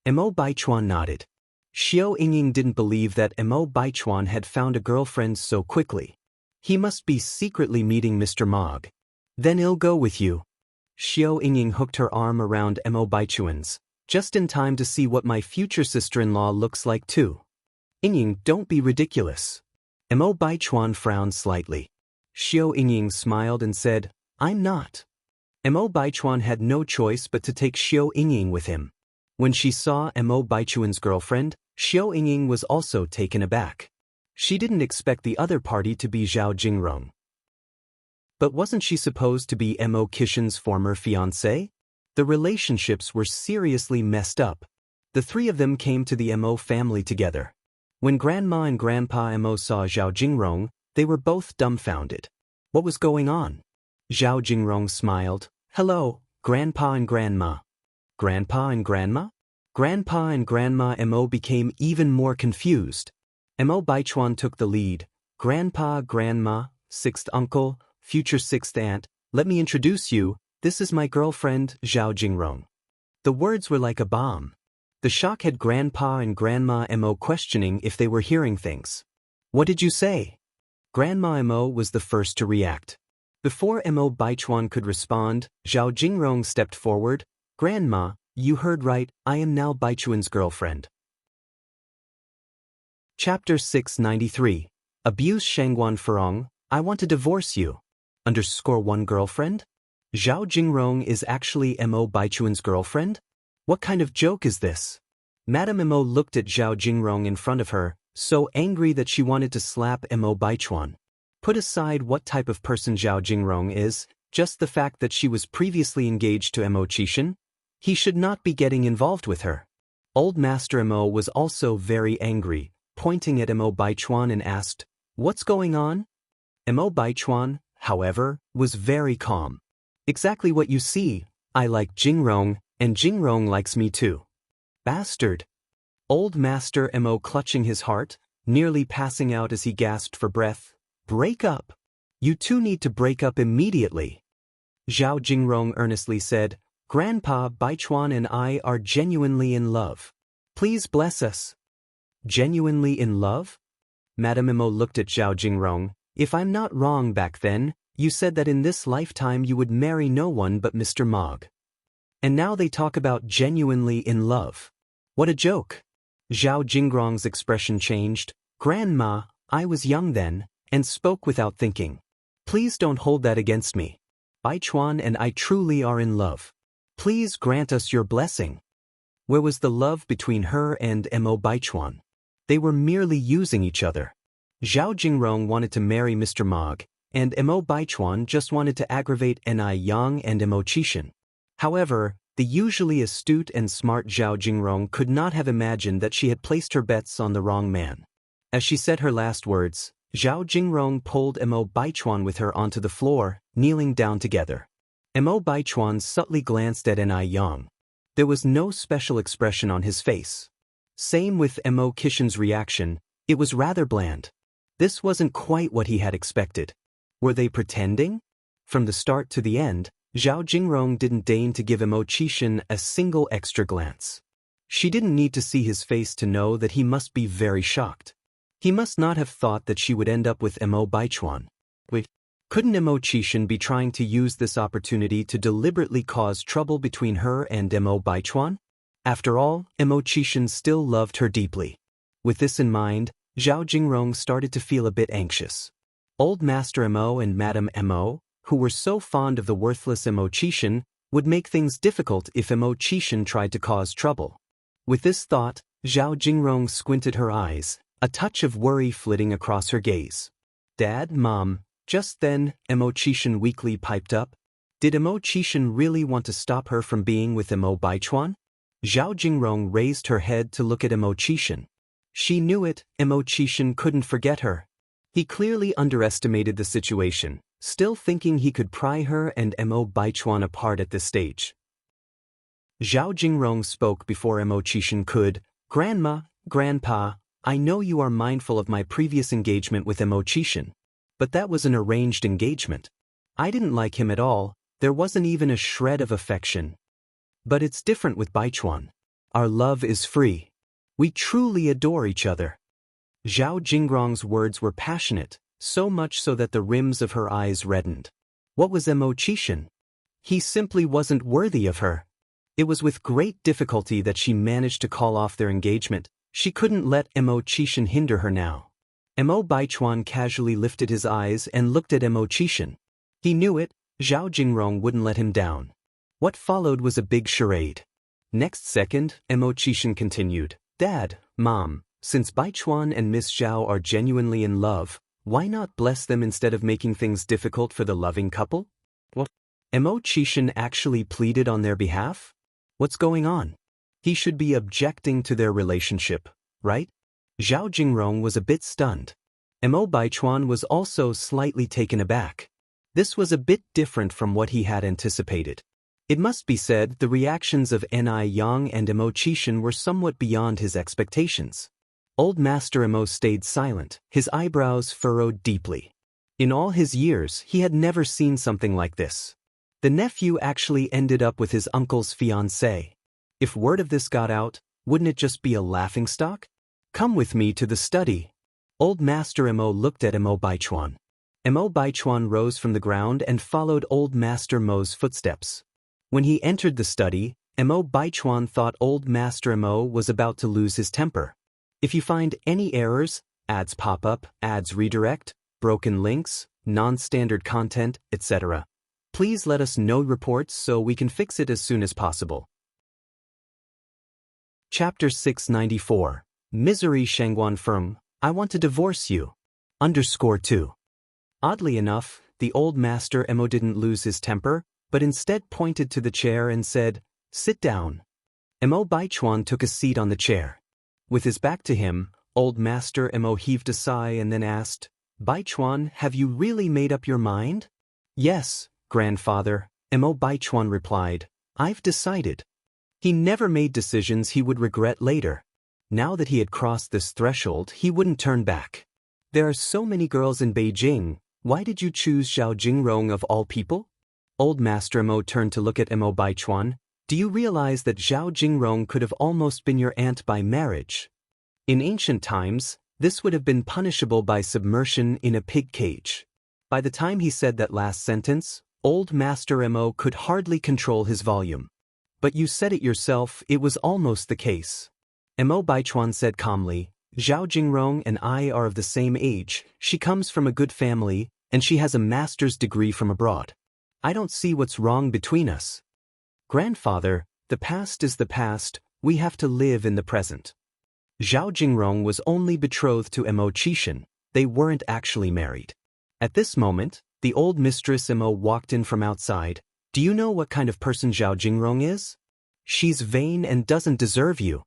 [SPEAKER 1] Baichuan nodded. Xiao Yingying didn't believe that Baichuan had found a girlfriend so quickly. He must be secretly meeting Mr. Mog. Then I'll go with you. Xiao Yingying hooked her arm around Baichuan's, just in time to see what my future sister-in-law looks like too. Yingying, don't be ridiculous. Baichuan frowned slightly. Xiao Yingying smiled and said, I'm not. Baichuan had no choice but to take Xiao Yingying with him. When she saw Baichuan's girlfriend, Xiao Yingying was also taken aback. She didn't expect the other party to be Zhao Jingrong. But wasn't she supposed to be Qishan's former fiancé? The relationships were seriously messed up. The three of them came to the family together. When Grandma and Grandpa saw Zhao Jingrong, they were both dumbfounded. What was going on? Zhao Jingrong smiled. Hello, Grandpa and Grandma. Grandpa and Grandma? Grandpa and Grandma became even more confused. Baichuan took the lead. Grandpa, Grandma, sixth uncle, future sixth aunt, let me introduce you, this is my girlfriend, Zhao Jingrong. The words were like a bomb. The shock had Grandpa and Grandma questioning if they were hearing things. What did you say? Grandma was the first to react. Before Baichuan could respond, Zhao Jingrong stepped forward. Grandma, you heard right, I am now Baichuan's girlfriend. Chapter 693. Abuse Shangguan Furong, I want to divorce you. _1 girlfriend? Zhao Jingrong is actually Baichuan's girlfriend? What kind of joke is this? Madame looked at Zhao Jingrong in front of her, so angry that she wanted to slap Baichuan. Put aside what type of person Zhao Jingrong is, just the fact that she was previously engaged to Qishan, he should not be getting involved with her. Old Master was also very angry, pointing at Baichuan and asked, What's going on? Baichuan, however, was very calm. Exactly what you see, I like Jingrong, and Jingrong likes me too. Bastard. Old Master clutching his heart, nearly passing out as he gasped for breath. Break up. You two need to break up immediately. Zhao Jingrong earnestly said, Grandpa, Baichuan and I are genuinely in love. Please bless us. Genuinely in love? Madame looked at Zhao Jingrong. If I'm not wrong back then, you said that in this lifetime you would marry no one but Mr. Mog. And now they talk about genuinely in love. What a joke. Zhao Jingrong's expression changed. Grandma, I was young then, and spoke without thinking. Please don't hold that against me. Baichuan and I truly are in love. Please grant us your blessing. Where was the love between her and Baichuan? They were merely using each other. Zhao Jingrong wanted to marry Mr. Mog, and Baichuan just wanted to aggravate Ni Yang and Qishan. However, the usually astute and smart Zhao Jingrong could not have imagined that she had placed her bets on the wrong man. As she said her last words, Zhao Jingrong pulled Baichuan with her onto the floor, kneeling down together. Baichuan subtly glanced at Ni Yang. There was no special expression on his face. Same with Qishan's reaction, it was rather bland. This wasn't quite what he had expected. Were they pretending? From the start to the end, Zhao Jingrong didn't deign to give Qishan a single extra glance. She didn't need to see his face to know that he must be very shocked. He must not have thought that she would end up with Baichuan. Wait, couldn't Qishan be trying to use this opportunity to deliberately cause trouble between her and Baichuan? After all, Qishan still loved her deeply. With this in mind, Zhao Jingrong started to feel a bit anxious. Old Master and Madame who were so fond of the worthless Qishan, would make things difficult if Qishan tried to cause trouble. With this thought, Zhao Jingrong squinted her eyes, a touch of worry flitting across her gaze. Dad, Mom. Just then, Qishan weakly piped up. Did Qishan really want to stop her from being with Baichuan? Zhao Jingrong raised her head to look at Qishan. She knew it, Qishan couldn't forget her. He clearly underestimated the situation, still thinking he could pry her and Baichuan apart at this stage. Zhao Jingrong spoke before Qishan could. Grandma, Grandpa, I know you are mindful of my previous engagement with Qishan. But that was an arranged engagement. I didn't like him at all, there wasn't even a shred of affection. But it's different with Baichuan. Our love is free. We truly adore each other. Zhao Jingrong's words were passionate, so much so that the rims of her eyes reddened. What was Qishan? He simply wasn't worthy of her. It was with great difficulty that she managed to call off their engagement. She couldn't let Qishan hinder her now. Baichuan casually lifted his eyes and looked at Qishan. He knew it, Zhao Jingrong wouldn't let him down. What followed was a big charade. Next second, Qishan continued, Dad, Mom, since Baichuan and Miss Zhao are genuinely in love, why not bless them instead of making things difficult for the loving couple? What? Qishan actually pleaded on their behalf? What's going on? He should be objecting to their relationship, right? Zhao Jingrong was a bit stunned. Baichuan was also slightly taken aback. This was a bit different from what he had anticipated. It must be said the reactions of Yang and Qishan were somewhat beyond his expectations. Old Master stayed silent, his eyebrows furrowed deeply. In all his years, he had never seen something like this. The nephew actually ended up with his uncle's fiancée. If word of this got out, wouldn't it just be a laughingstock? Come with me to the study. Old Master looked at Baichuan. Baichuan rose from the ground and followed Old Master Mo's footsteps. When he entered the study, Baichuan thought Old Master was about to lose his temper. If you find any errors, ads pop up, ads redirect, broken links, non-standard content, etc., please let us know reports so we can fix it as soon as possible. Chapter 694. Misery Shangguan Feng, I want to divorce you. _2. Oddly enough, the old master didn't lose his temper, but instead pointed to the chair and said, Sit down. Baichuan took a seat on the chair. With his back to him, old master heaved a sigh and then asked, Baichuan, have you really made up your mind? Yes, grandfather, Baichuan replied. I've decided. He never made decisions he would regret later. Now that he had crossed this threshold, he wouldn't turn back. There are so many girls in Beijing, why did you choose Zhao Jingrong of all people? Old Master turned to look at Baichuan. Do you realize that Zhao Jingrong could have almost been your aunt by marriage? In ancient times, this would have been punishable by submersion in a pig cage. By the time he said that last sentence, Old Master could hardly control his volume. But you said it yourself, it was almost the case. Baichuan said calmly, Zhao Jingrong and I are of the same age, she comes from a good family, and she has a master's degree from abroad. I don't see what's wrong between us. Grandfather, the past is the past, we have to live in the present. Zhao Jingrong was only betrothed to Qishan, they weren't actually married. At this moment, the old mistress walked in from outside. Do you know what kind of person Zhao Jingrong is? She's vain and doesn't deserve you.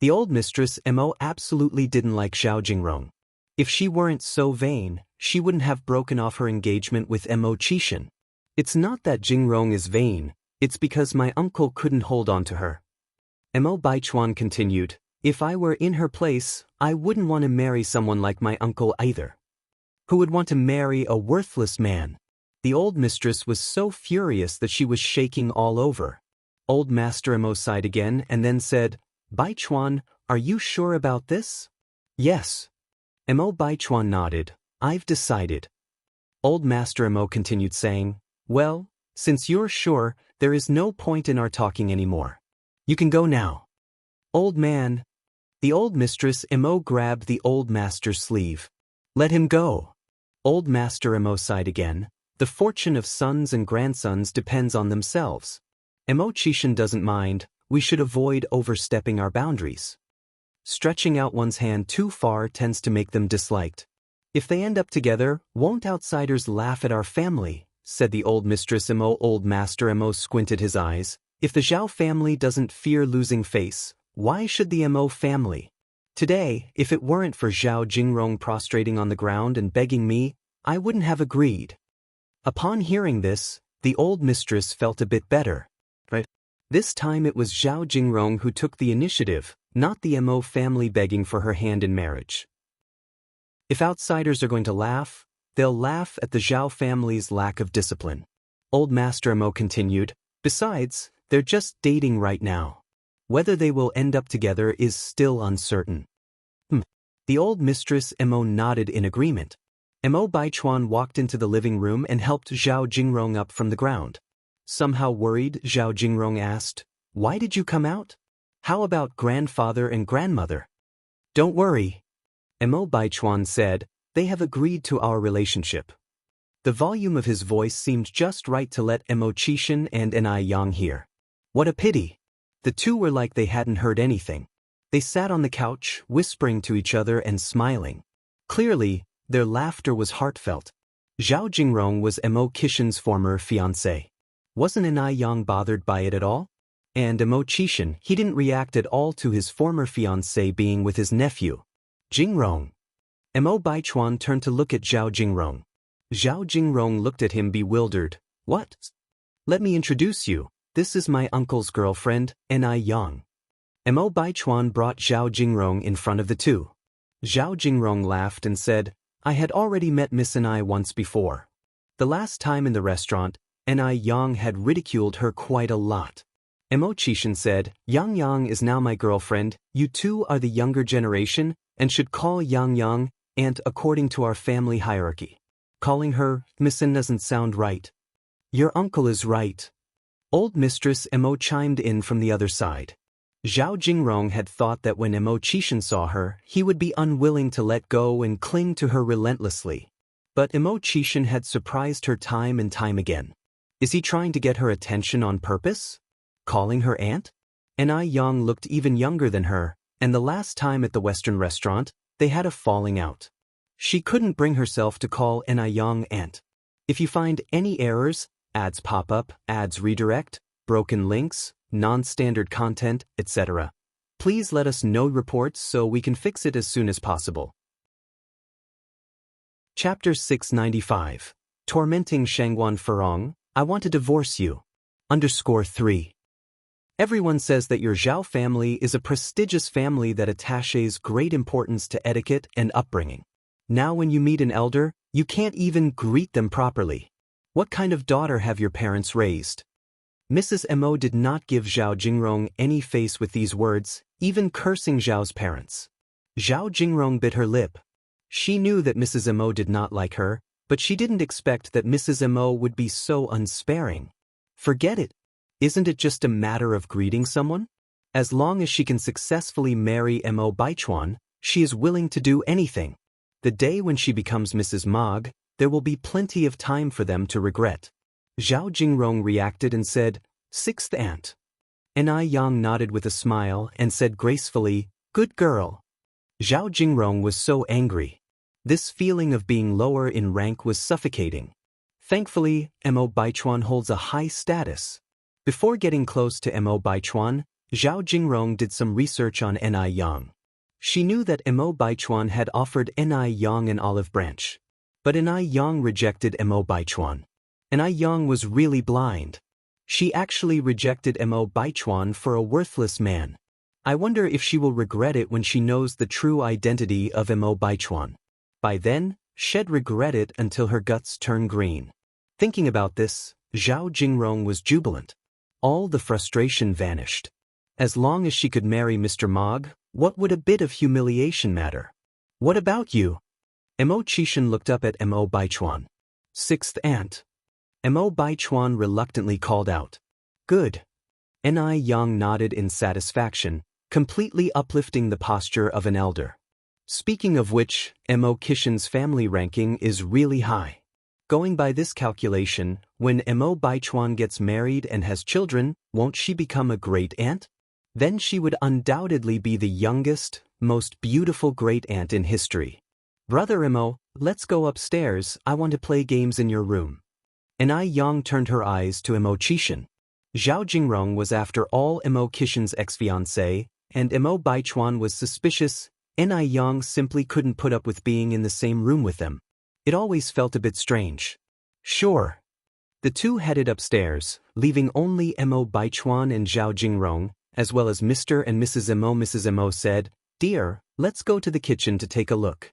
[SPEAKER 1] The old mistress absolutely didn't like Zhao Jingrong. If she weren't so vain, she wouldn't have broken off her engagement with Qishan. It's not that Jingrong is vain, it's because my uncle couldn't hold on to her. Baichuan continued, if I were in her place, I wouldn't want to marry someone like my uncle either. Who would want to marry a worthless man? The old mistress was so furious that she was shaking all over. Old Master sighed again and then said, Baichuan, are you sure about this? Yes. Baichuan nodded, I've decided. Old Master continued saying, well, since you're sure, there is no point in our talking anymore. You can go now. Old man. The old mistress grabbed the old master's sleeve. Let him go. Old Master sighed again. The fortune of sons and grandsons depends on themselves. Qishan doesn't mind, we should avoid overstepping our boundaries. Stretching out one's hand too far tends to make them disliked. If they end up together, won't outsiders laugh at our family? Said the old mistress. Old Master squinted his eyes. If the Zhao family doesn't fear losing face, why should the family? Today, if it weren't for Zhao Jingrong prostrating on the ground and begging me, I wouldn't have agreed. Upon hearing this, the old mistress felt a bit better. This time it was Zhao Jingrong who took the initiative, not the Mo family begging for her hand in marriage. If outsiders are going to laugh, they'll laugh at the Zhao family's lack of discipline. Old Master Mo continued, besides, they're just dating right now. Whether they will end up together is still uncertain. The old mistress Mo nodded in agreement. Mo Baichuan walked into the living room and helped Zhao Jingrong up from the ground. Somehow worried, Zhao Jingrong asked, "Why did you come out? How about grandfather and grandmother?" "Don't worry," Mo Baichuan said, "they have agreed to our relationship." The volume of his voice seemed just right to let Mo Qixin and Ni Yang hear. What a pity. The two were like they hadn't heard anything. They sat on the couch, whispering to each other and smiling. Clearly, their laughter was heartfelt. Zhao Jingrong was Mo Qixin's former fiancé. Wasn't Ni Yang bothered by it at all? And Mo Qixin, he didn't react at all to his former fiancé being with his nephew. Jingrong. Mo Baichuan turned to look at Zhao Jingrong. Zhao Jingrong looked at him bewildered. What? Let me introduce you. This is my uncle's girlfriend, Ni Yang. Mo Baichuan brought Zhao Jingrong in front of the two. Zhao Jingrong laughed and said, I had already met Miss Ni once before. The last time in the restaurant, Ni Yang had ridiculed her quite a lot. Mo Qixin said, Yang Yang is now my girlfriend, you two are the younger generation, and should call Yang Yang aunt according to our family hierarchy. Calling her Missin doesn't sound right. Your uncle is right. Old Mistress Mo chimed in from the other side. Zhao Jingrong had thought that when Mo Qixin saw her, he would be unwilling to let go and cling to her relentlessly. But Mo Qixin had surprised her time and time again. Is he trying to get her attention on purpose? Calling her aunt? Ni Yang looked even younger than her, and the last time at the Western restaurant, they had a falling out. She couldn't bring herself to call Ni Yang aunt. If you find any errors, ads pop up, ads redirect, broken links, non-standard content, etc., please let us know reports so we can fix it as soon as possible. Chapter 695. Tormenting Shangguan Furong, I want to divorce you. _3. Everyone says that your Zhao family is a prestigious family that attaches great importance to etiquette and upbringing. Now when you meet an elder, you can't even greet them properly. What kind of daughter have your parents raised? Mrs. Mo did not give Zhao Jingrong any face with these words, even cursing Zhao's parents. Zhao Jingrong bit her lip. She knew that Mrs. Mo did not like her, but she didn't expect that Mrs. Mo would be so unsparing. Forget it. Isn't it just a matter of greeting someone? As long as she can successfully marry Mo Baichuan, she is willing to do anything. The day when she becomes Mrs. Mog, there will be plenty of time for them to regret. Zhao Jingrong reacted and said, Sixth aunt. Ni Yang nodded with a smile and said gracefully, Good girl. Zhao Jingrong was so angry. This feeling of being lower in rank was suffocating. Thankfully, Mo Baichuan holds a high status. Before getting close to Mo Baichuan, Zhao Jingrong did some research on Ni Yang. She knew that Mo Baichuan had offered Ni Yang an olive branch. But Ni Yang rejected Mo Baichuan. Ni Yang was really blind. She actually rejected Mo Baichuan for a worthless man. I wonder if she will regret it when she knows the true identity of Mo Baichuan. By then, she'd regret it until her guts turn green. Thinking about this, Zhao Jingrong was jubilant. All the frustration vanished. As long as she could marry Mr. Mog, what would a bit of humiliation matter? What about you? Mo Qixin looked up at Mo Baichuan. Sixth aunt. Mo Baichuan reluctantly called out. Good. Ni Yang nodded in satisfaction, completely uplifting the posture of an elder. Speaking of which, Mo Qixin's family ranking is really high. Going by this calculation, when Mo Baichuan gets married and has children, won't she become a great aunt? Then she would undoubtedly be the youngest, most beautiful great aunt in history. Brother Mo, let's go upstairs, I want to play games in your room. Ni Yang turned her eyes to Mo Qixin. Zhao Jingrong was after all Mo Qixin's ex-fiancé, and Mo Baichuan was suspicious. Ni Yang simply couldn't put up with being in the same room with them. It always felt a bit strange. Sure. The two headed upstairs, leaving only Mo Baichuan and Zhao Jingrong, as well as Mr. and Mrs. Mo. Mrs. Mo said, "Dear, let's go to the kitchen to take a look."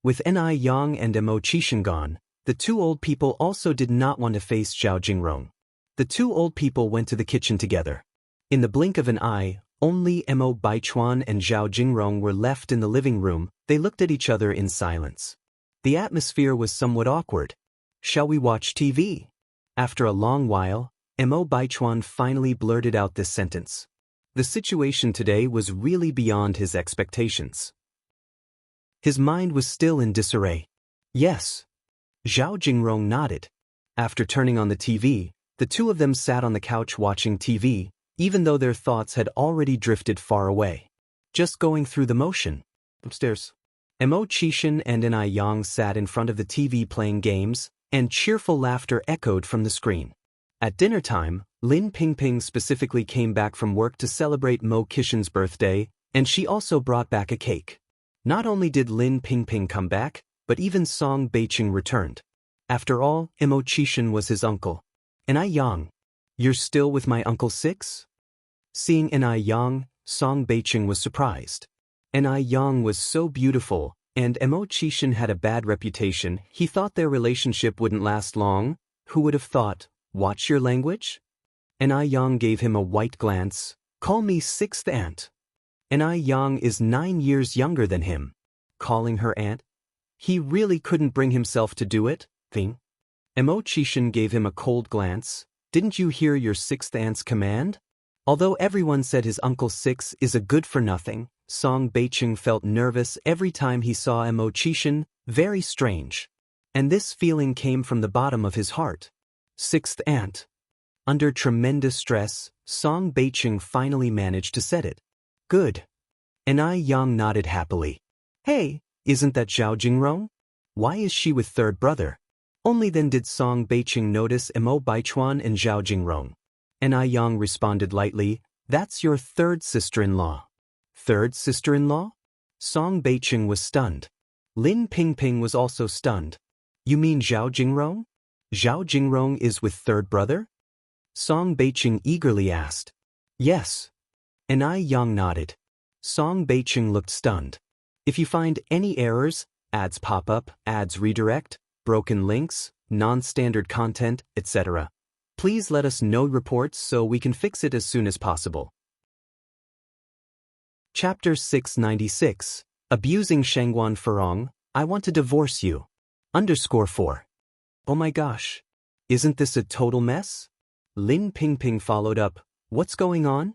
[SPEAKER 1] With Ni Yang and Mo Qishan gone, the two old people also did not want to face Zhao Jingrong. The two old people went to the kitchen together. In the blink of an eye, only Mo Baichuan and Zhao Jingrong were left in the living room. They looked at each other in silence. The atmosphere was somewhat awkward. "Shall we watch TV?" After a long while, Mo Baichuan finally blurted out this sentence. The situation today was really beyond his expectations. His mind was still in disarray. "Yes." Zhao Jingrong nodded. After turning on the TV, the two of them sat on the couch watching TV, even though their thoughts had already drifted far away. Just going through the motion. Upstairs. Mo Qishan and Ni Yang sat in front of the TV playing games, and cheerful laughter echoed from the screen. At dinner time, Lin Pingping specifically came back from work to celebrate Mo Qishan's birthday, and she also brought back a cake. Not only did Lin Pingping come back, but even Song Beiqing returned. After all, Mo Qishan was his uncle. "Ni Yang, you're still with my Uncle Six?" Seeing Ni Yang, Song Beiqing was surprised. Ni Yang was so beautiful, and Mo Qishan had a bad reputation. He thought their relationship wouldn't last long. Who would have thought? Watch your language? Ni Yang gave him a white glance. "Call me sixth aunt." Ni Yang is 9 years younger than him. Calling her aunt? He really couldn't bring himself to do it. Mo Qishan gave him a cold glance. "Didn't you hear your sixth aunt's command?" Although everyone said his Uncle Six is a good-for-nothing, Song Beiqing felt nervous every time he saw Mo Qishan, very strange. And this feeling came from the bottom of his heart. Sixth aunt. Under tremendous stress, Song Beiqing finally managed to set it. "Good." Ni Yang nodded happily. "Hey, isn't that Zhao Jingrong? Why is she with third brother?" Only then did Song Beiqing notice Mo Baichuan and Zhao Jingrong. Ni Yang responded lightly, "That's your third sister-in-law." "Third sister-in-law?" Song Beiqing was stunned. Lin Pingping was also stunned. "You mean Zhao Jingrong? Zhao Jingrong is with third brother?" Song Beiqing eagerly asked. "Yes." Ni Yang nodded. Song Beiqing looked stunned. If you find any errors, ads pop up, ads redirect, broken links, non-standard content, etc., please let us know reports so we can fix it as soon as possible. Chapter 696, Abusing Shengguan Furong, I Want to Divorce You. _4. Oh my gosh. Isn't this a total mess? Lin Pingping followed up, "What's going on?"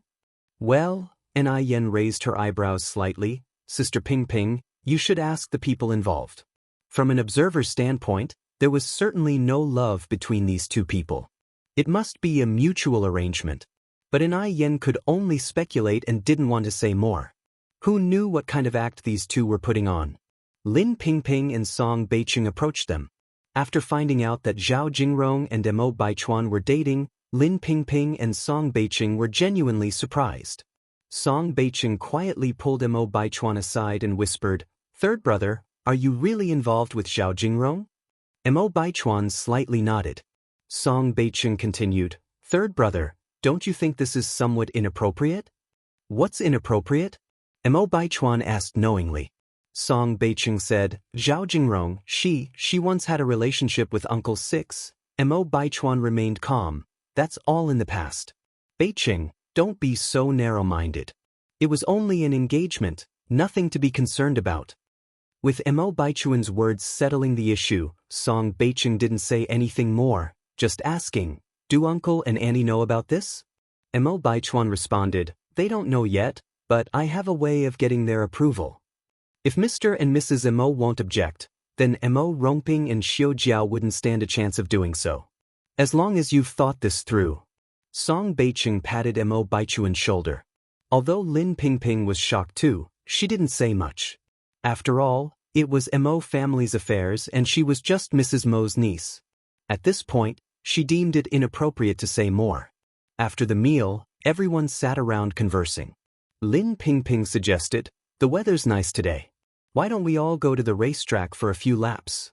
[SPEAKER 1] "Well," Ni Yen raised her eyebrows slightly, "Sister Pingping, you should ask the people involved." From an observer's standpoint, there was certainly no love between these two people. It must be a mutual arrangement. But Ni Yen could only speculate and didn't want to say more. Who knew what kind of act these two were putting on? Lin Pingping and Song Beiqing approached them. After finding out that Zhao Jingrong and Mo Baichuan were dating, Lin Pingping and Song Beiqing were genuinely surprised. Song Beiqing quietly pulled Mo Baichuan aside and whispered, "Third brother, are you really involved with Zhao Jingrong?" Mo Baichuan slightly nodded. Song Beiqing continued, "Third brother, don't you think this is somewhat inappropriate?" "What's inappropriate?" Mo Baichuan asked knowingly. Song Beiqing said, "Zhao Jingrong, she once had a relationship with Uncle Six." Mo Baichuan remained calm. "That's all in the past." "Beiqing, don't be so narrow-minded. It was only an engagement, nothing to be concerned about." With Mo Baichuan's words settling the issue, Song Beiqing didn't say anything more, just asking, "Do Uncle and Auntie know about this?" Mo Baichuan responded, "They don't know yet, but I have a way of getting their approval. If Mr. and Mrs. Mo won't object, then Mo Rongping and Xiu Jiao wouldn't stand a chance of doing so. As long as you've thought this through." Song Beiqing patted Mo Baichuan's shoulder. Although Lin Pingping was shocked too, she didn't say much. After all, it was Mo family's affairs and she was just Mrs. Mo's niece. At this point, she deemed it inappropriate to say more. After the meal, everyone sat around conversing. Lin Pingping suggested, "The weather's nice today. Why don't we all go to the racetrack for a few laps?"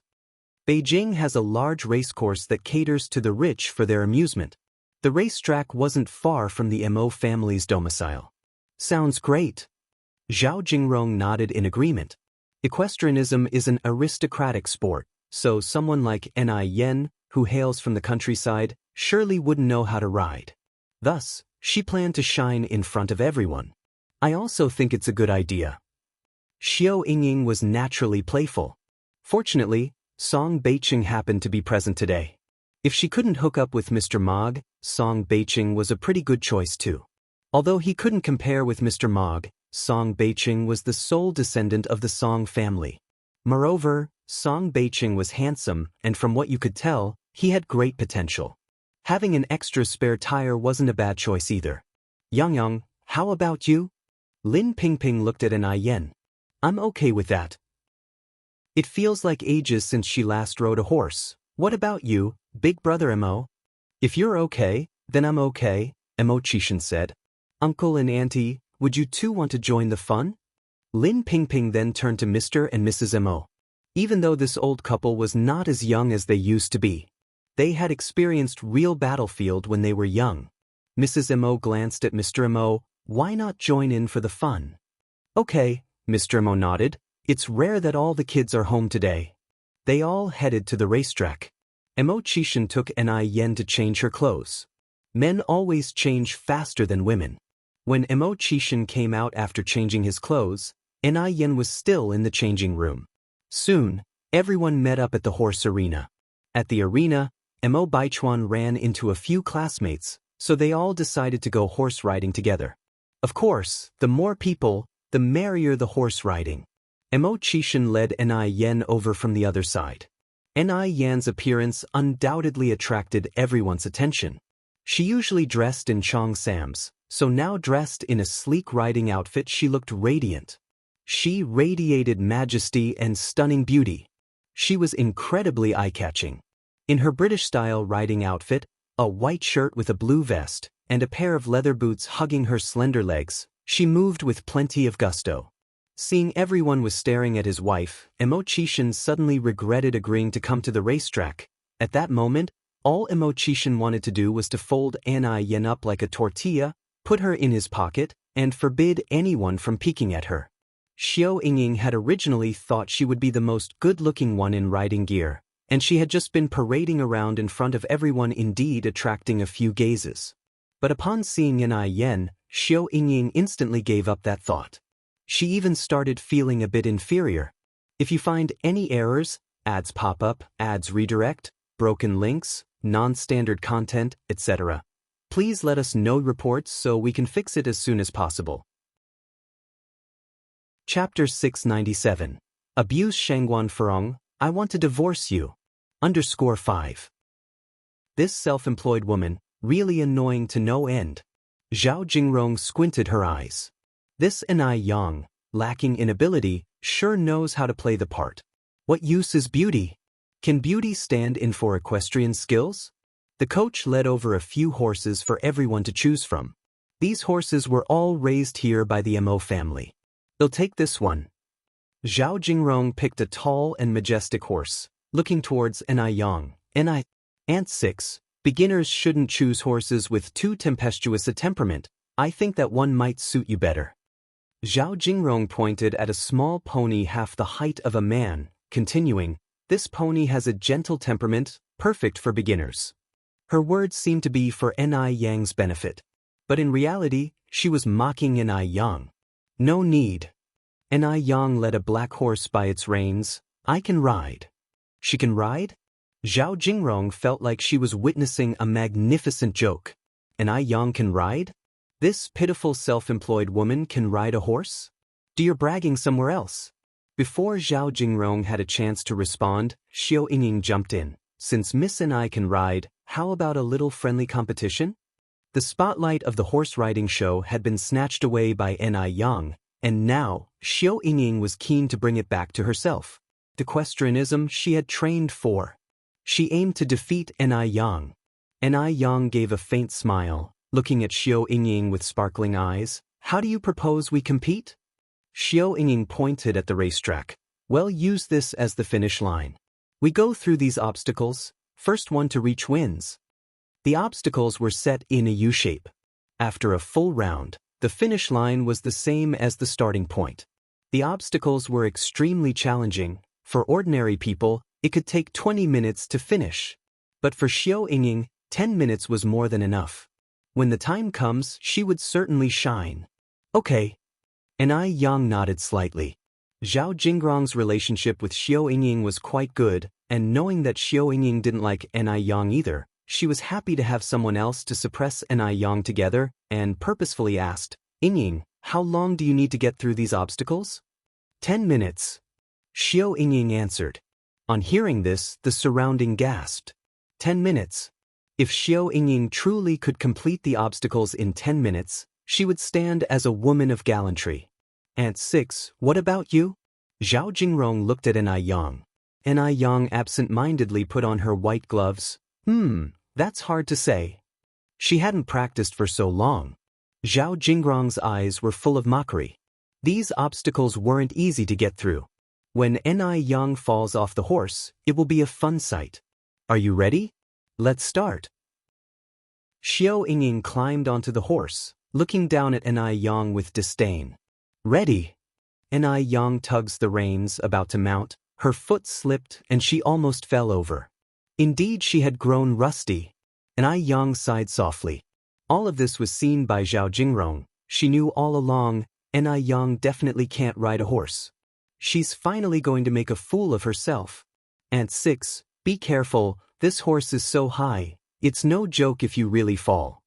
[SPEAKER 1] Beijing has a large racecourse that caters to the rich for their amusement. The racetrack wasn't far from the Mo family's domicile. Sounds great. Zhao Jingrong nodded in agreement. Equestrianism is an aristocratic sport, so someone like Ni Yen, who hails from the countryside, surely wouldn't know how to ride. Thus, she planned to shine in front of everyone. I also think it's a good idea. Xiao Yingying was naturally playful. Fortunately, Song Beiqing happened to be present today. If she couldn't hook up with Mr. Mog, Song Beiqing was a pretty good choice too. Although he couldn't compare with Mr. Mog, Song Beiqing was the sole descendant of the Song family. Moreover, Song Beiqing was handsome, and from what you could tell, he had great potential. Having an extra spare tire wasn't a bad choice either. Yang, how about you? Lin Pingping looked at Ni Yen. I'm okay with that. It feels like ages since she last rode a horse. What about you, big brother Mo? If you're okay, then I'm okay, Mo Chishan said. Uncle and Auntie, would you two want to join the fun? Lin Pingping then turned to Mr. and Mrs. Mo. Even though this old couple was not as young as they used to be, they had experienced real battlefield when they were young. Mrs. Mo glanced at Mr. Mo. Why not join in for the fun? Okay, Mr. Mo nodded. It's rare that all the kids are home today. They all headed to the racetrack. Mo Chishan took Ni Yen to change her clothes. Men always change faster than women. When Mo Chishan came out after changing his clothes, Ni Yen was still in the changing room. Soon, everyone met up at the horse arena. At the arena, Mo Baichuan ran into a few classmates, so they all decided to go horse riding together. Of course, the more people, the merrier the horse riding. Mo Chishan led Ni Yen over from the other side. Ni Yen's appearance undoubtedly attracted everyone's attention. She usually dressed in Chong Sams, so now dressed in a sleek riding outfit she looked radiant. She radiated majesty and stunning beauty. She was incredibly eye-catching. In her British-style riding outfit, a white shirt with a blue vest, and a pair of leather boots hugging her slender legs, she moved with plenty of gusto. Seeing everyone was staring at his wife, Mo Chishan suddenly regretted agreeing to come to the racetrack. At that moment, all Mo Chishan wanted to do was to fold Ni Yen up like a tortilla, put her in his pocket, and forbid anyone from peeking at her. Xiao Yingying had originally thought she would be the most good-looking one in riding gear, and she had just been parading around in front of everyone, indeed attracting a few gazes. But upon seeing Ni Yen, Xiao Yingying instantly gave up that thought. She even started feeling a bit inferior. If you find any errors, ads pop up, ads redirect, broken links, non-standard content, etc., please let us know reports so we can fix it as soon as possible. Chapter 697. Abuse Shangguan Furong, I want to divorce you. _5. This self-employed woman, really annoying to no end. Zhao Jingrong squinted her eyes. This Ni Yang, lacking in ability, sure knows how to play the part. What use is beauty? Can beauty stand in for equestrian skills? The coach led over a few horses for everyone to choose from. These horses were all raised here by the Mo family. They'll take this one. Zhao Jingrong picked a tall and majestic horse, looking towards Ni Yang. Ant 6. Beginners shouldn't choose horses with too tempestuous a temperament. I think that one might suit you better. Zhao Jingrong pointed at a small pony half the height of a man, continuing, this pony has a gentle temperament, perfect for beginners. Her words seemed to be for Ni Yang's benefit. But in reality, she was mocking Ni Yang. No need. Ni Yang led a black horse by its reins. I can ride. She can ride? Zhao Jingrong felt like she was witnessing a magnificent joke. Ni Yang can ride? This pitiful self-employed woman can ride a horse? You're bragging somewhere else. Before Zhao Jingrong had a chance to respond, Xiao Yingying jumped in. Since Miss and I can ride, how about a little friendly competition? The spotlight of the horse riding show had been snatched away by Ni Yang, and now, Xiao Yingying was keen to bring it back to herself. Equestrianism she had trained for. She aimed to defeat Ni Yang. Ni Yang gave a faint smile, looking at Xiao Yingying with sparkling eyes. How do you propose we compete? Xiao Yingying pointed at the racetrack. Well, use this as the finish line. We go through these obstacles, first one to reach wins. The obstacles were set in a U-shape. After a full round, the finish line was the same as the starting point. The obstacles were extremely challenging. For ordinary people, it could take 20 minutes to finish. But for Xiao Yingying, 10 minutes was more than enough. When the time comes, she would certainly shine. Okay. And Yang nodded slightly. Zhao Jingrong's relationship with Xiao Yingying was quite good, and knowing that Xiao Yingying didn't like Yang either, she was happy to have someone else to suppress Yang together, and purposefully asked, Yingying, how long do you need to get through these obstacles? 10 minutes. Xiao Yingying answered. On hearing this, the surrounding gasped. 10 minutes. If Xiao Yingying truly could complete the obstacles in 10 minutes, she would stand as a woman of gallantry. Ant 6, what about you? Zhao Jingrong looked at Yang. Yang absent-mindedly put on her white gloves. That's hard to say. She hadn't practiced for so long. Zhao Jingrong's eyes were full of mockery. These obstacles weren't easy to get through. When Yang falls off the horse, it will be a fun sight. Are you ready? Let's start. Xiao Yingying climbed onto the horse, looking down at Yang with disdain. Ready. Yang tugs the reins, about to mount. Her foot slipped and she almost fell over. Indeed, she had grown rusty. Yang sighed softly. All of this was seen by Zhao Jingrong. She knew all along, Yang definitely can't ride a horse. She's finally going to make a fool of herself. Ant 6, be careful, this horse is so high, it's no joke if you really fall.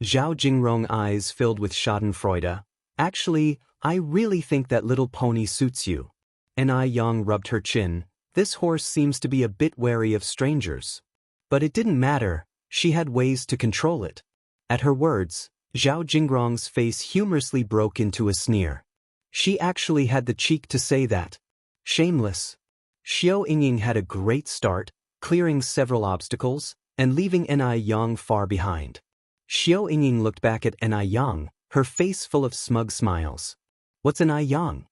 [SPEAKER 1] Zhao Jingrong eyes filled with schadenfreude. Actually, I really think that little pony suits you. Yang rubbed her chin. This horse seems to be a bit wary of strangers. But it didn't matter, she had ways to control it. At her words, Zhao Jingrong's face humorously broke into a sneer. She actually had the cheek to say that. Shameless. Xiao Yingying had a great start, clearing several obstacles, and leaving Yang far behind. Xiao Yingying looked back at Yang, her face full of smug smiles. What's Yang?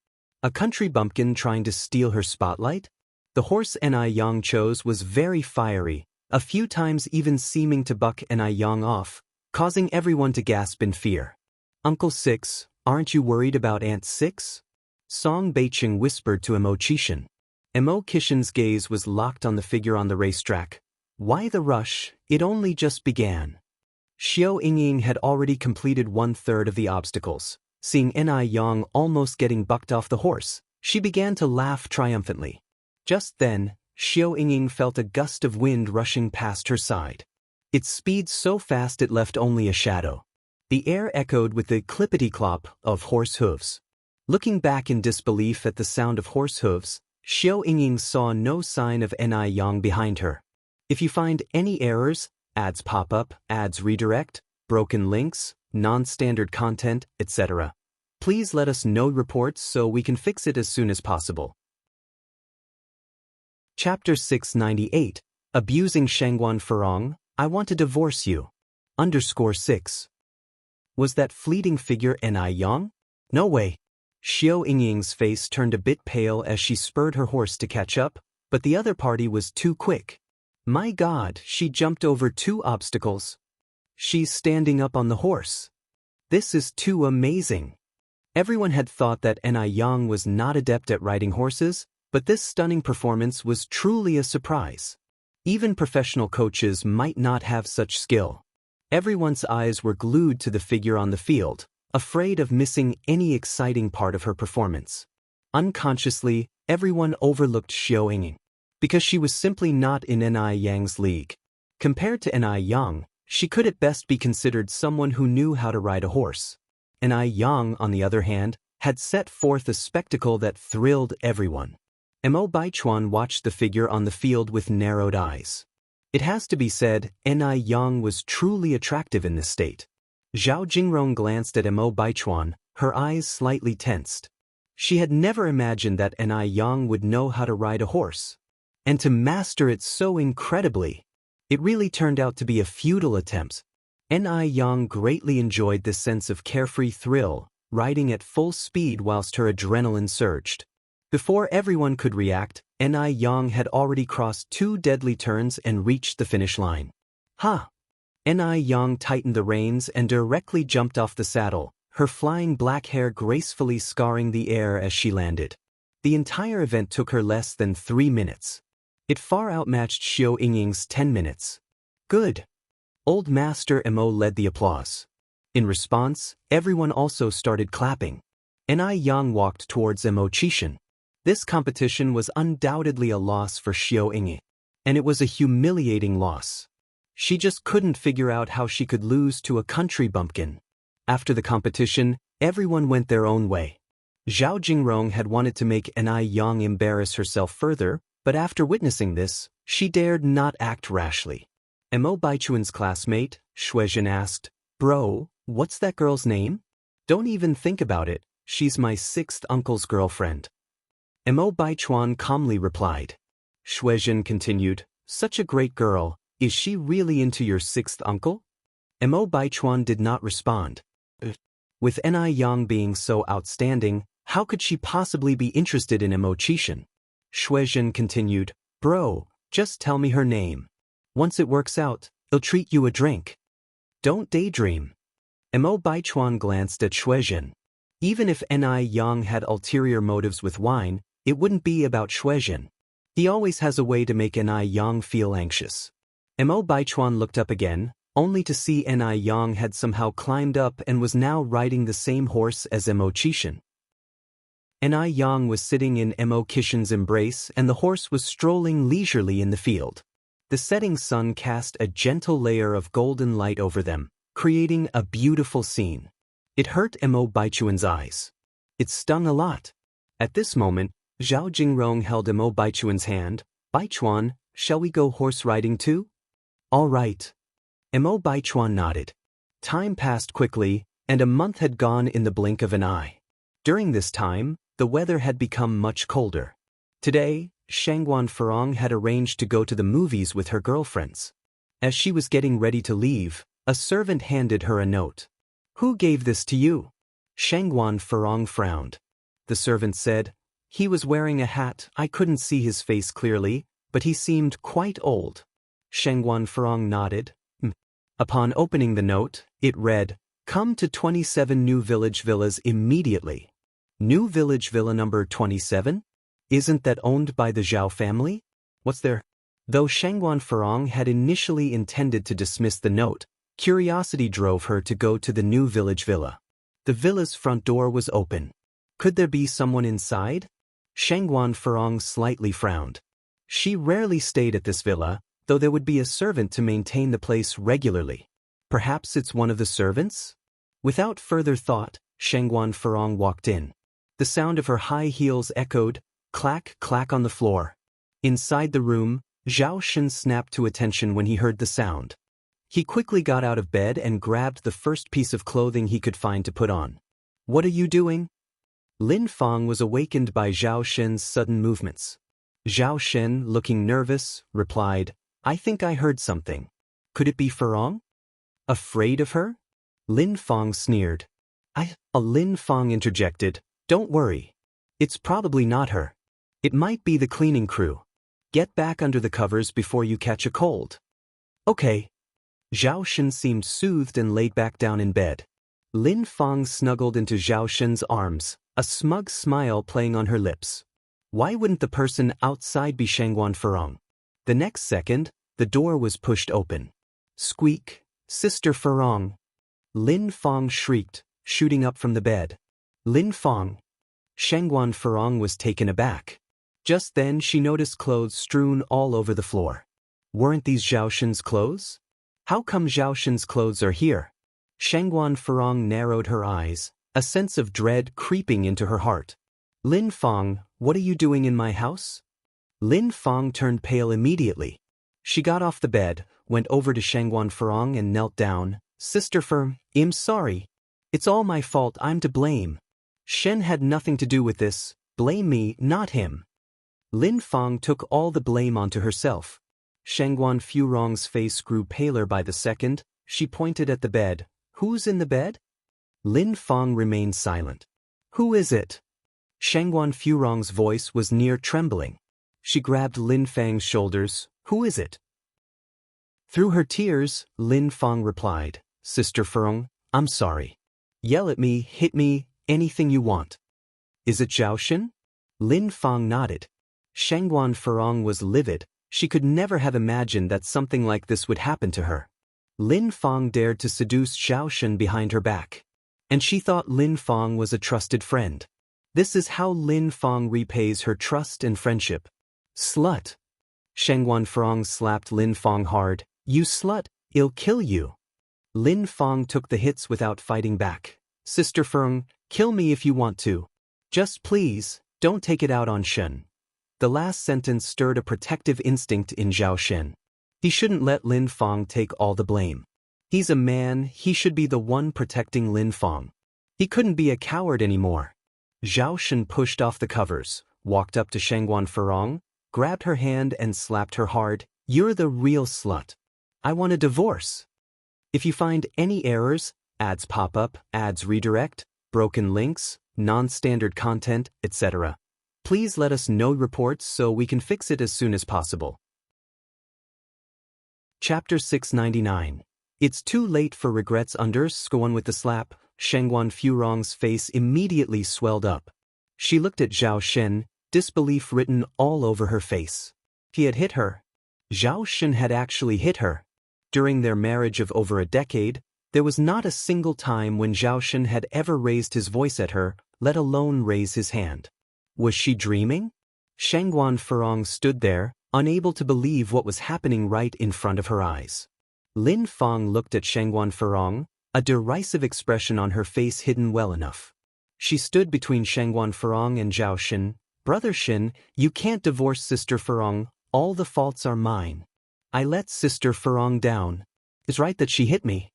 [SPEAKER 1] A country bumpkin trying to steal her spotlight? The horse Yang chose was very fiery, a few times even seeming to buck Yang off, causing everyone to gasp in fear. Uncle 6, aren't you worried about Ant 6? Song Beiqing whispered to Emo Qishan. Emo Qishan's gaze was locked on the figure on the racetrack. Why the rush? It only just began. Xiao Yingying had already completed 1/3 of the obstacles. Seeing Yang almost getting bucked off the horse, she began to laugh triumphantly. Just then, Xiao Yingying felt a gust of wind rushing past her side. Its speed so fast it left only a shadow. The air echoed with the clippity-clop of horse hooves. Looking back in disbelief at the sound of horse hooves, Xiao Yingying saw no sign of Yang behind her. If you find any errors, ads pop up, ads redirect, broken links, non-standard content, etc., please let us know reports so we can fix it as soon as possible. Chapter 698, Abusing Shangguan Furong, I Want to Divorce You. _6. Was that fleeting figure Yang? No way. Xiao Yingying's face turned a bit pale as she spurred her horse to catch up, but the other party was too quick. My God, she jumped over 2 obstacles. She's standing up on the horse. This is too amazing. Everyone had thought that Yang was not adept at riding horses, but this stunning performance was truly a surprise. Even professional coaches might not have such skill. Everyone's eyes were glued to the figure on the field, afraid of missing any exciting part of her performance. Unconsciously, everyone overlooked Xiao Yingying, because she was simply not in Yang's league. Compared to Yang, she could at best be considered someone who knew how to ride a horse. Yang, on the other hand, had set forth a spectacle that thrilled everyone. Mo Baichuan watched the figure on the field with narrowed eyes. It has to be said, Yang was truly attractive in this state. Zhao Jingrong glanced at Mo Baichuan, her eyes slightly tensed. She had never imagined that Yang would know how to ride a horse. And to master it so incredibly. It really turned out to be a futile attempt. Yang greatly enjoyed this sense of carefree thrill, riding at full speed whilst her adrenaline surged. Before everyone could react, Ni Yang had already crossed 2 deadly turns and reached the finish line. Ha! Ni Yang tightened the reins and directly jumped off the saddle, her flying black hair gracefully scarring the air as she landed. The entire event took her less than 3 minutes. It far outmatched Xiao Yingying's 10 minutes. Good. Old Master Mo led the applause. In response, everyone also started clapping. Ni Yang walked towards Mo Qishan. This competition was undoubtedly a loss for Xiao Yingying, and it was a humiliating loss. She just couldn't figure out how she could lose to a country bumpkin. After the competition, everyone went their own way. Zhao Jingrong had wanted to make Ni Yang embarrass herself further, but after witnessing this, she dared not act rashly. Mo Baichuan's classmate, Shuizhen, asked, "Bro, what's that girl's name?" "Don't even think about it, she's my 6th uncle's girlfriend." Mo Baichuan calmly replied. Shuizhen continued, "Such a great girl, is she really into your 6th uncle?" Mo Baichuan did not respond. With Ni Yang being so outstanding, how could she possibly be interested in Mo Qishan? Shuizhen continued, "Bro, just tell me her name. Once it works out, I'll treat you a drink. Don't daydream." Mo Baichuan glanced at Shuizhen. Even if Ni Yang had ulterior motives with wine, it wouldn't be about Shuizhen. He always has a way to make Ni Yang feel anxious. Mo Baichuan looked up again, only to see Ni Yang had somehow climbed up and was now riding the same horse as Mo Qishan. Ni Yang was sitting in Mo Qishan's embrace and the horse was strolling leisurely in the field. The setting sun cast a gentle layer of golden light over them, creating a beautiful scene. It hurt Mo Baichuan's eyes. It stung a lot. At this moment, Zhao Jingrong held Mo Baichuan's hand. "Baichuan, shall we go horse riding too?" "All right." Mo Baichuan nodded. Time passed quickly, and a month had gone in the blink of an eye. During this time, the weather had become much colder. Today, Shangguan Furong had arranged to go to the movies with her girlfriends. As she was getting ready to leave, a servant handed her a note. "Who gave this to you?" Shangguan Furong frowned. The servant said, "He was wearing a hat, I couldn't see his face clearly, but he seemed quite old." Shangguan Furong nodded. Upon opening the note, it read, "Come to 27 New Village Villas immediately." New Village Villa number 27? Isn't that owned by the Zhao family? What's there? Though Shangguan Furong had initially intended to dismiss the note, curiosity drove her to go to the New Village Villa. The villa's front door was open. Could there be someone inside? Shangguan Furong slightly frowned. She rarely stayed at this villa, though there would be a servant to maintain the place regularly. Perhaps it's one of the servants? Without further thought, Shangguan Furong walked in. The sound of her high heels echoed, clack, clack on the floor. Inside the room, Zhao Shen snapped to attention when he heard the sound. He quickly got out of bed and grabbed the first piece of clothing he could find to put on. "What are you doing?" Lin Fang was awakened by Zhao Shen's sudden movements. Zhao Shen, looking nervous, replied, "I think I heard something. Could it be Furong?" "Afraid of her?" Lin Fang sneered. Lin Fang interjected, "Don't worry. It's probably not her. It might be the cleaning crew. Get back under the covers before you catch a cold." "Okay." Zhao Shen seemed soothed and laid back down in bed. Lin Fang snuggled into Zhao Shen's arms, a smug smile playing on her lips. Why wouldn't the person outside be Shangguan Furong? The next second, the door was pushed open. Squeak, "Sister Furong." Lin Fang shrieked, shooting up from the bed. "Lin Fang." Shangguan Furong was taken aback. Just then she noticed clothes strewn all over the floor. Weren't these Zhao Shen's clothes? How come Zhao Shen's clothes are here? Shangguan Furong narrowed her eyes, a sense of dread creeping into her heart. "Lin Fang, what are you doing in my house?" Lin Fang turned pale immediately. She got off the bed, went over to Shangguan Furong and knelt down. "Sister Fur, I'm sorry. It's all my fault, I'm to blame. Shen had nothing to do with this, blame me, not him." Lin Fang took all the blame onto herself. Shangguan Furong's face grew paler by the second. She pointed at the bed. "Who's in the bed?" Lin Fang remained silent. "Who is it?" Shangguan Furong's voice was near trembling. She grabbed Lin Fang's shoulders. "Who is it?" Through her tears, Lin Fang replied, "Sister Furong, I'm sorry. Yell at me, hit me, anything you want." "Is it Zhao Shen?" Lin Fang nodded. Shangguan Furong was livid. She could never have imagined that something like this would happen to her. Lin Fang dared to seduce Zhao Shen behind her back. And she thought Lin Fang was a trusted friend. This is how Lin Fang repays her trust and friendship. "Slut!" Shangguan Furong slapped Lin Fang hard. "You slut, I'll kill you." Lin Fang took the hits without fighting back. "Sister Furong, kill me if you want to. Just please, don't take it out on Shen." The last sentence stirred a protective instinct in Zhao Shen. He shouldn't let Lin Fang take all the blame. He's a man, he should be the one protecting Lin Fang. He couldn't be a coward anymore. Zhao Shen pushed off the covers, walked up to Shangguan Furong, grabbed her hand and slapped her hard. "You're the real slut. I want a divorce. If you find any errors, ads pop up, ads redirect, broken links, non-standard content, etc., please let us know reports so we can fix it as soon as possible." Chapter 699. It's too late for regrets. One with the slap, Shangguan Furong's face immediately swelled up. She looked at Zhao Shen, disbelief written all over her face. He had hit her. Zhao Shen had actually hit her. During their marriage of over a decade, there was not a single time when Zhao Shen had ever raised his voice at her, let alone raise his hand. Was she dreaming? Shangguan Furong stood there, unable to believe what was happening right in front of her eyes. Lin Fang looked at Shangguan Furong, a derisive expression on her face hidden well enough. She stood between Shangguan Furong and Zhao Shen. "Brother Shen, you can't divorce Sister Furong, all the faults are mine. I let Sister Furong down. It's right that she hit me."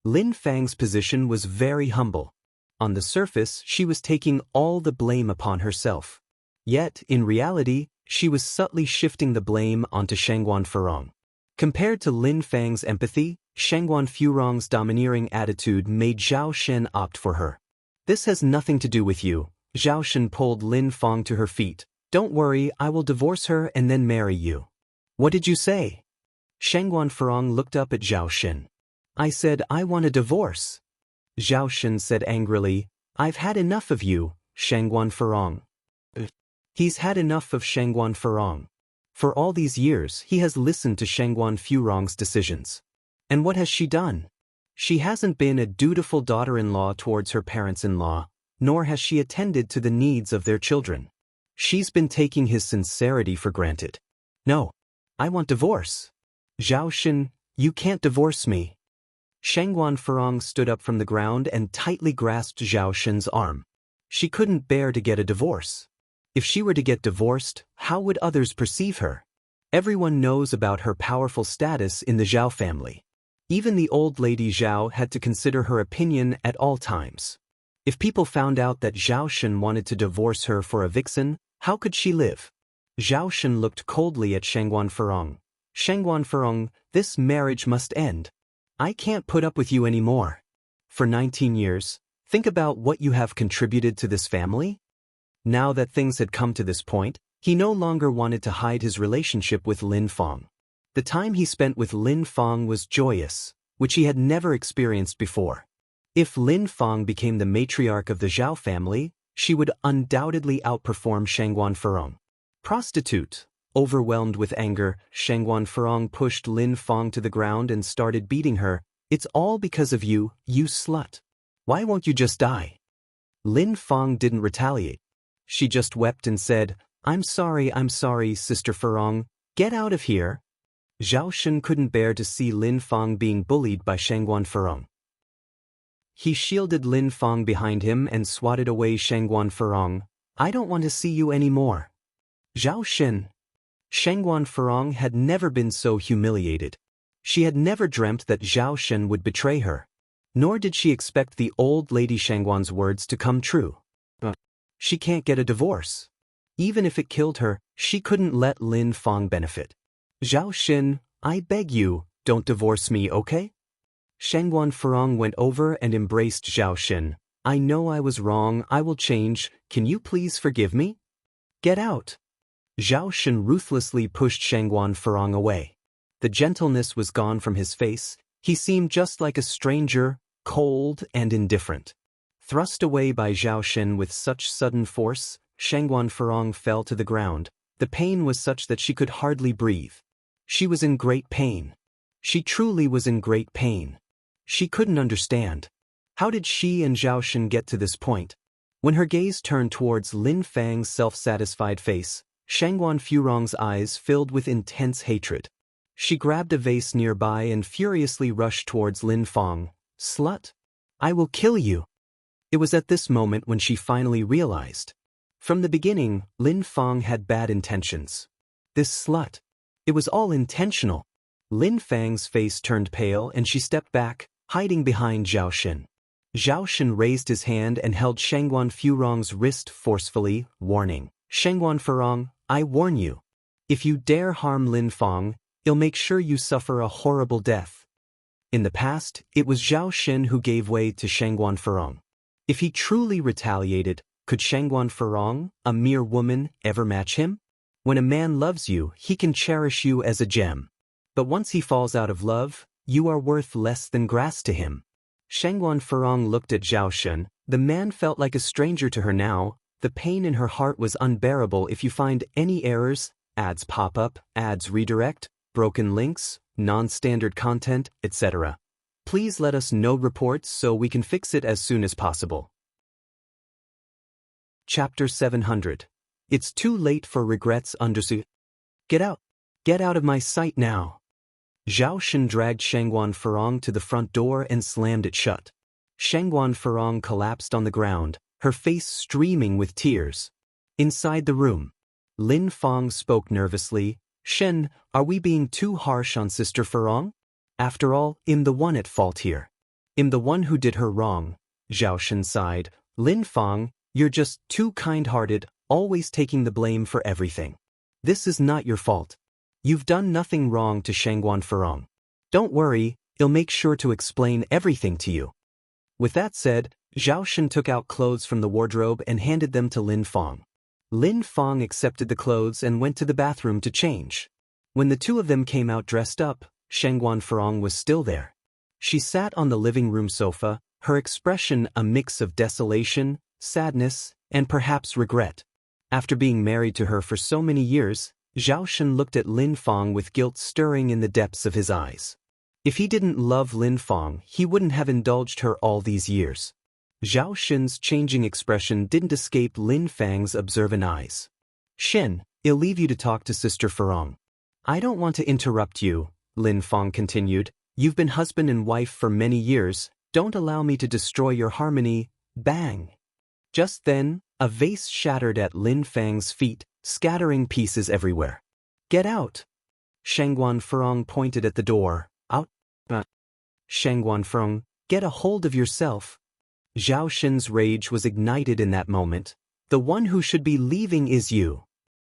[SPEAKER 1] Lin Fang's position was very humble. On the surface, she was taking all the blame upon herself. Yet, in reality, she was subtly shifting the blame onto Shangguan Furong. Compared to Lin Fang's empathy, Shangguan Furong's domineering attitude made Zhao Shen opt for her. "This has nothing to do with you." Zhao Shen pulled Lin Fang to her feet. "Don't worry, I will divorce her and then marry you." "What did you say?" Shangguan Furong looked up at Zhao Shen. "I said I want a divorce." Zhao Shen said angrily, "I've had enough of you, Shangguan Furong." He's had enough of Shangguan Furong. For all these years, he has listened to Shangguan Furong's decisions. And what has she done? She hasn't been a dutiful daughter-in-law towards her parents-in-law, nor has she attended to the needs of their children. She's been taking his sincerity for granted. "No. I want divorce." "Zhao Shen, you can't divorce me." Shangguan Furong stood up from the ground and tightly grasped Zhao Shen's arm. She couldn't bear to get a divorce. If she were to get divorced, how would others perceive her? Everyone knows about her powerful status in the Zhao family. Even the old lady Zhao had to consider her opinion at all times. If people found out that Zhao Shen wanted to divorce her for a vixen, how could she live? Zhao Shen looked coldly at Shangguan Furong. "Shangguan Furong, this marriage must end. I can't put up with you anymore. For 19 years, think about what you have contributed to this family." Now that things had come to this point, he no longer wanted to hide his relationship with Lin Fang. The time he spent with Lin Fang was joyous, which he had never experienced before. If Lin Fang became the matriarch of the Zhao family, she would undoubtedly outperform Shangguan Furong. Prostitute. Overwhelmed with anger, Shangguan Furong pushed Lin Fang to the ground and started beating her. "It's all because of you, you slut. Why won't you just die?" Lin Fang didn't retaliate. She just wept and said, I'm sorry, Sister Furong. Get out of here." Zhao Shen couldn't bear to see Lin Fang being bullied by Shangguan Furong. He shielded Lin Fang behind him and swatted away Shangguan Furong. "I don't want to see you anymore." "Zhao Shen." Shangguan Furong had never been so humiliated. She had never dreamt that Zhao Shen would betray her. Nor did she expect the old lady Shangguan's words to come true. She can't get a divorce. Even if it killed her, she couldn't let Lin Fang benefit. "Zhao Shen, I beg you, don't divorce me, okay?" Shangguan Furong went over and embraced Zhao Shen. I know I was wrong, I will change, can you please forgive me? Get out. Zhao Shen ruthlessly pushed Shangguan Farong away. The gentleness was gone from his face, he seemed just like a stranger, cold and indifferent. Thrust away by Zhao Shen with such sudden force, Shangguan Farong fell to the ground. The pain was such that she could hardly breathe. She was in great pain. She truly was in great pain. She couldn't understand. How did she and Zhao Shen get to this point? When her gaze turned towards Lin Fang's self-satisfied face, Shangguan Furong's eyes filled with intense hatred. She grabbed a vase nearby and furiously rushed towards Lin Fang. Slut! I will kill you! It was at this moment when she finally realized. From the beginning, Lin Fang had bad intentions. This slut. It was all intentional. Lin Fang's face turned pale and she stepped back, hiding behind Zhao Shen. Zhao Shen raised his hand and held Shangguan Furong's wrist forcefully, warning. Shangguan Farong, I warn you. If you dare harm Lin Fang, I'll make sure you suffer a horrible death. In the past, it was Zhao Shen who gave way to Shangguan Farong. If he truly retaliated, could Shangguan Farong, a mere woman, ever match him? When a man loves you, he can cherish you as a gem. But once he falls out of love, you are worth less than grass to him. Shangguan Farong looked at Zhao Shen. The man felt like a stranger to her now. The pain in her heart was unbearable. If you find any errors, ads pop up, ads redirect, broken links, non-standard content, etc. Please let us know reports so we can fix it as soon as possible. Chapter 700. It's too late for regrets understood. Get out. Get out of my sight now. Zhao Shen dragged Shangguan Farong to the front door and slammed it shut. Shangguan Farong collapsed on the ground, her face streaming with tears. Inside the room, Lin Fang spoke nervously. Shen, are we being too harsh on Sister Farong? After all, I'm the one at fault here. I'm the one who did her wrong. Zhao Shen sighed. Lin Fang, you're just too kind-hearted, always taking the blame for everything. This is not your fault. You've done nothing wrong to Shangguan Farong. Don't worry, I'll make sure to explain everything to you. With that said, Zhao Shen took out clothes from the wardrobe and handed them to Lin Fang. Lin Fang accepted the clothes and went to the bathroom to change. When the two of them came out dressed up, Shangguan Farong was still there. She sat on the living room sofa, her expression a mix of desolation, sadness, and perhaps regret. After being married to her for so many years, Zhao Shen looked at Lin Fang with guilt stirring in the depths of his eyes. If he didn't love Lin Fang, he wouldn't have indulged her all these years. Zhao Shen's changing expression didn't escape Lin Fang's observant eyes. Shen, I'll leave you to talk to Sister Farong. I don't want to interrupt you, Lin Fang continued. You've been husband and wife for many years, don't allow me to destroy your harmony. Bang! Just then, a vase shattered at Lin Fang's feet, scattering pieces everywhere. Get out! Shangguan Farong pointed at the door. Out! Shangguan Farong, get a hold of yourself. Zhao Shen's rage was ignited in that moment. The one who should be leaving is you.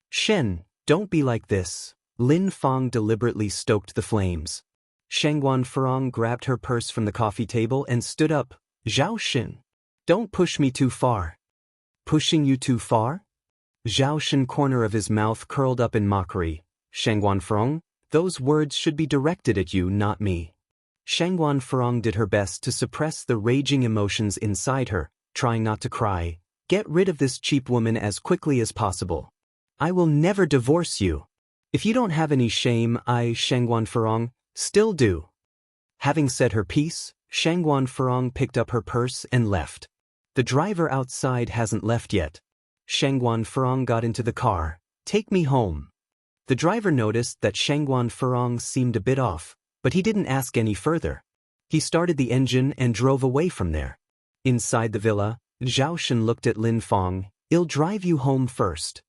[SPEAKER 1] Shen, don't be like this. Lin Fang deliberately stoked the flames. Shangguan Farong grabbed her purse from the coffee table and stood up. Zhao Shen, don't push me too far. Pushing you too far? Zhao Shen corner of his mouth curled up in mockery. Shangguan Farong, those words should be directed at you, not me. Shangguan Farong did her best to suppress the raging emotions inside her, trying not to cry. Get rid of this cheap woman as quickly as possible. I will never divorce you. If you don't have any shame, I, Shangguan Farong, still do. Having said her piece, Shangguan Farong picked up her purse and left. The driver outside hasn't left yet. Shangguan Farong got into the car. Take me home. The driver noticed that Shangguan Farong seemed a bit off, but he didn't ask any further. He started the engine and drove away from there. Inside the villa, Zhao Shen looked at Lin Fang. I'll drive you home first.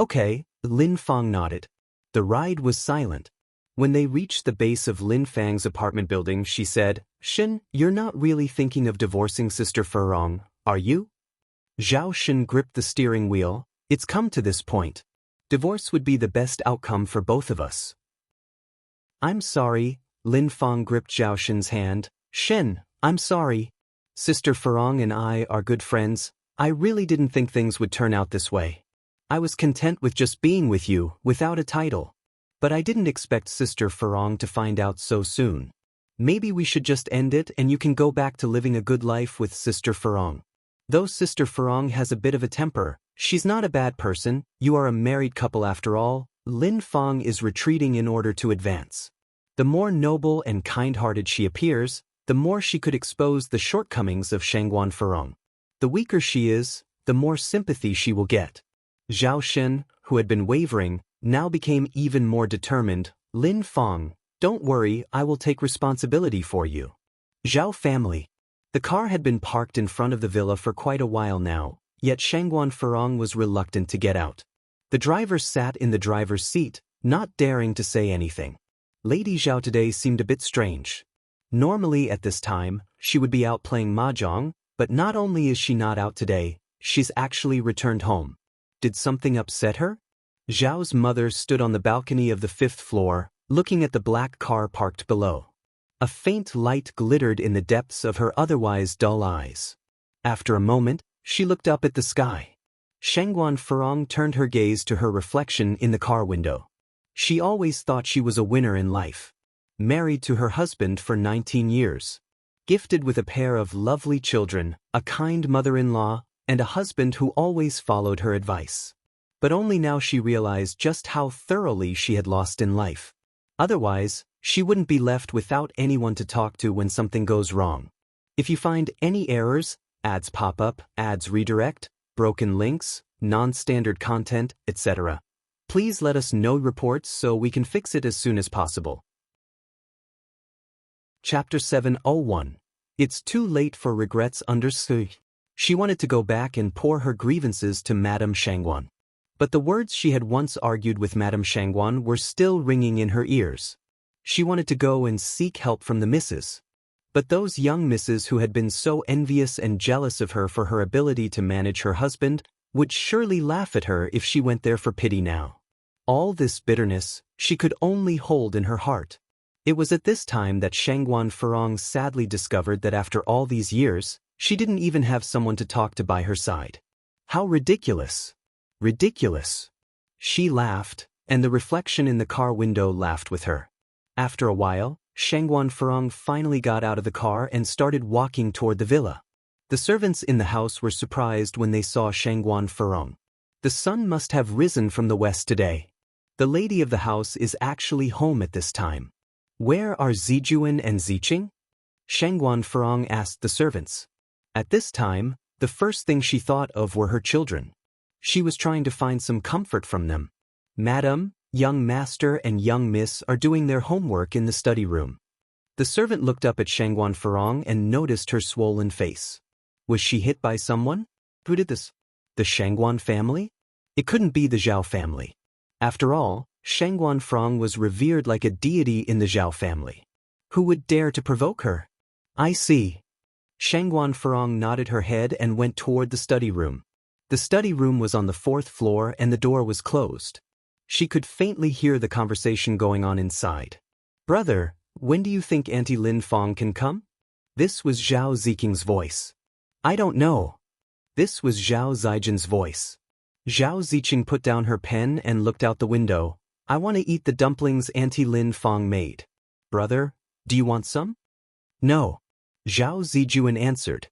[SPEAKER 1] Okay, Lin Fang nodded. The ride was silent. When they reached the base of Lin Fang's apartment building, she said, Shen, you're not really thinking of divorcing Sister Farong, are you? Zhao Shen gripped the steering wheel. It's come to this point. Divorce would be the best outcome for both of us. I'm sorry, Lin Fang gripped Zhao Shen's hand. Shen, I'm sorry. Sister Furong and I are good friends. I really didn't think things would turn out this way. I was content with just being with you, without a title. But I didn't expect Sister Furong to find out so soon. Maybe we should just end it and you can go back to living a good life with Sister Furong. Though Sister Furong has a bit of a temper, she's not a bad person. You are a married couple after all. Lin Fong is retreating in order to advance. The more noble and kind-hearted she appears, the more she could expose the shortcomings of Shangguan Furong. The weaker she is, the more sympathy she will get. Zhao Shen, who had been wavering, now became even more determined. Lin Fong, don't worry, I will take responsibility for you. Zhao family. The car had been parked in front of the villa for quite a while now, yet Shangguan Furong was reluctant to get out. The driver sat in the driver's seat, not daring to say anything. Lady Zhao today seemed a bit strange. Normally at this time, she would be out playing mahjong, but not only is she not out today, she's actually returned home. Did something upset her? Zhao's mother stood on the balcony of the 5th floor, looking at the black car parked below. A faint light glittered in the depths of her otherwise dull eyes. After a moment, she looked up at the sky. Shangguan Furong turned her gaze to her reflection in the car window. She always thought she was a winner in life. Married to her husband for 19 years. Gifted with a pair of lovely children, a kind mother-in-law, and a husband who always followed her advice. But only now she realized just how thoroughly she had lost in life. Otherwise, she wouldn't be left without anyone to talk to when something goes wrong. If you find any errors, ads pop up, ads redirect, broken links, non-standard content, etc., please let us know reports so we can fix it as soon as possible. Chapter 701. It's too late for regrets under Sui. She wanted to go back and pour her grievances to Madame Shangguan. But the words she had once argued with Madame Shangguan were still ringing in her ears. She wanted to go and seek help from the misses. But those young misses who had been so envious and jealous of her for her ability to manage her husband would surely laugh at her if she went there for pity now. All this bitterness she could only hold in her heart. It was at this time that Shangguan Furong sadly discovered that after all these years, she didn't even have someone to talk to by her side. How ridiculous! Ridiculous! She laughed, and the reflection in the car window laughed with her. After a while, Shangguan Furong finally got out of the car and started walking toward the villa. The servants in the house were surprised when they saw Shangguan Furong. The sun must have risen from the west today. The lady of the house is actually home at this time. Where are Zijuan and Ziqing? Shangguan Furong asked the servants. At this time, the first thing she thought of were her children. She was trying to find some comfort from them. Madam, young master and young miss are doing their homework in the study room. The servant looked up at Shangguan Furong and noticed her swollen face. Was she hit by someone? Who did this? The Shangguan family? It couldn't be the Zhao family. After all, Shangguan Furong was revered like a deity in the Zhao family. Who would dare to provoke her? I see. Shangguan Furong nodded her head and went toward the study room. The study room was on the 4th floor and the door was closed. She could faintly hear the conversation going on inside. Brother, when do you think Auntie Lin Fong can come? This was Zhao Ziking's voice. I don't know. This was Zhao Zijin's voice. Zhao Ziqing put down her pen and looked out the window. I want to eat the dumplings Auntie Lin Fong made. Brother, do you want some? No. Zhao Zijuan answered.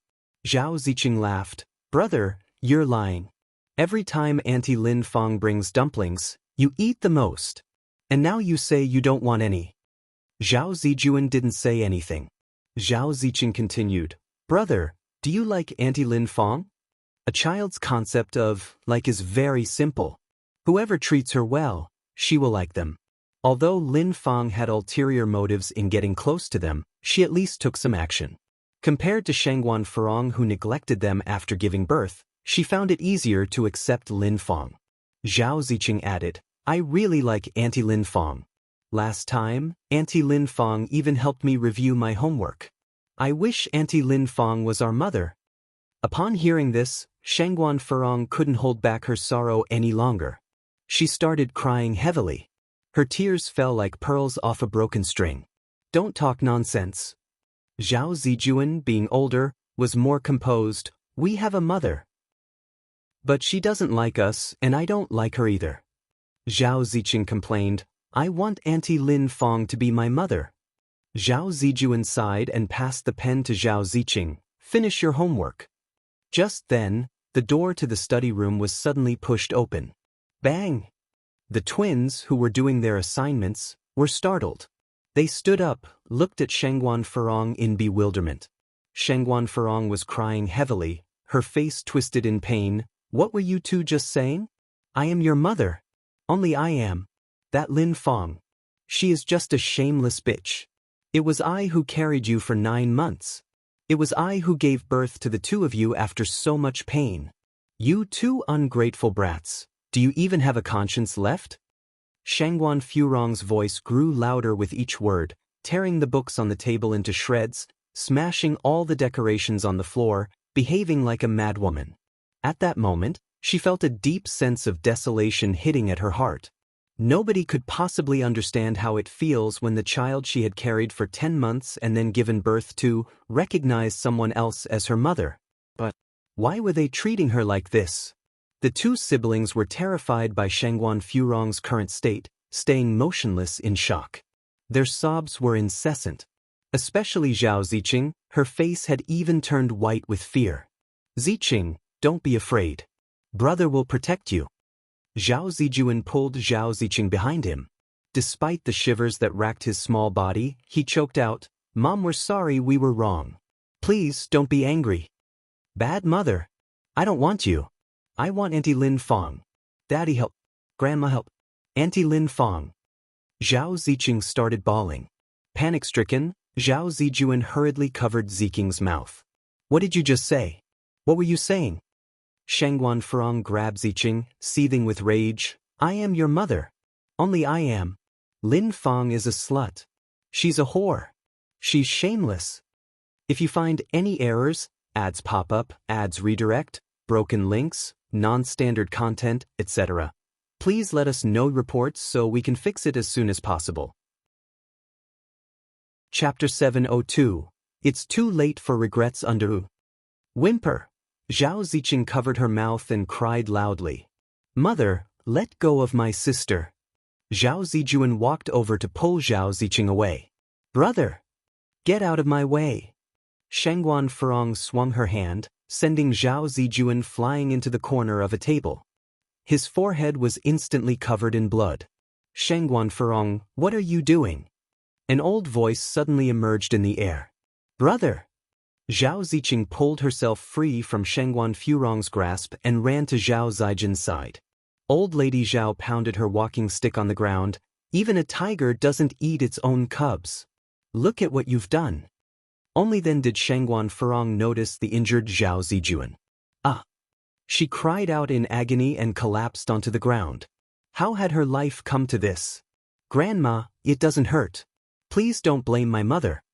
[SPEAKER 1] Zhao Ziqing laughed. Brother, you're lying. Every time Auntie Lin Fong brings dumplings, you eat the most. And now you say you don't want any. Zhao Zijuan didn't say anything. Zhao Ziqing continued. Brother, do you like Auntie Lin Fong? A child's concept of like is very simple. Whoever treats her well, she will like them. Although Lin Fong had ulterior motives in getting close to them, she at least took some action. Compared to Shangguan Furong who neglected them after giving birth, she found it easier to accept Lin Fong. Zhao Ziqing added, I really like Auntie Lin Fong. Last time, Auntie Lin Fong even helped me review my homework. I wish Auntie Lin Fong was our mother. Upon hearing this, Shangguan Furong couldn't hold back her sorrow any longer. She started crying heavily. Her tears fell like pearls off a broken string. Don't talk nonsense. Zhao Zijuan, being older, was more composed. "We have a mother. But she doesn't like us, and I don't like her either." Zhao Ziqing complained, "I want Auntie Lin Fong to be my mother." Zhao Zijuan sighed and passed the pen to Zhao Ziqing. "Finish your homework." Just then, the door to the study room was suddenly pushed open. Bang! The twins, who were doing their assignments, were startled. They stood up, looked at Shengguan Furong in bewilderment. Shengguan Furong was crying heavily, her face twisted in pain. "What were you two just saying?" "I am your mother." "Only I am. That Lin Fong. She is just a shameless bitch. It was I who carried you for 9 months. It was I who gave birth to the two of you after so much pain. You two ungrateful brats. Do you even have a conscience left?" Shengguan Furong's voice grew louder with each word, tearing the books on the table into shreds, smashing all the decorations on the floor, behaving like a madwoman. At that moment, she felt a deep sense of desolation hitting at her heart. Nobody could possibly understand how it feels when the child she had carried for 10 months and then given birth to recognized someone else as her mother. But why were they treating her like this? The two siblings were terrified by Shengguan Furong's current state, staying motionless in shock. Their sobs were incessant. Especially Zhao Ziqing, her face had even turned white with fear. "Ziqing, don't be afraid. Brother will protect you." Zhao Zijuan pulled Zhao Ziqing behind him. Despite the shivers that racked his small body, he choked out, "Mom, we're sorry, we were wrong. Please don't be angry." "Bad mother. I don't want you. I want Auntie Lin Fong. Daddy help. Grandma help. Auntie Lin Fong." Zhao Ziqing started bawling. Panic-stricken, Zhao Zijuan hurriedly covered Ziking's mouth. "What did you just say? What were you saying?" Shengguan Furong grabbed Ziqing, seething with rage. "I am your mother. Only I am. Lin Fong is a slut. She's a whore. She's shameless. If you find any errors, ads pop up, ads redirect, broken links, non-standard content, etc., please let us know reports so we can fix it as soon as possible." Chapter 702. It's Too Late for Regrets Under. Whimper. Zhao Ziqing covered her mouth and cried loudly. "Mother, let go of my sister." Zhao Zijuan walked over to pull Zhao Ziqing away. "Brother, get out of my way." Shengguan Furong swung her hand, sending Zhao Zijuan flying into the corner of a table. His forehead was instantly covered in blood. "Shengguan Furong, what are you doing?" An old voice suddenly emerged in the air. "Brother!" Zhao Ziqing pulled herself free from Shengguan Furong's grasp and ran to Zhao Zijuan's side. Old Lady Zhao pounded her walking stick on the ground. "Even a tiger doesn't eat its own cubs. Look at what you've done." Only then did Shengguan Furong notice the injured Zhao Zijuan. "Ah!" She cried out in agony and collapsed onto the ground. How had her life come to this? "Grandma, it doesn't hurt. Please don't blame my mother."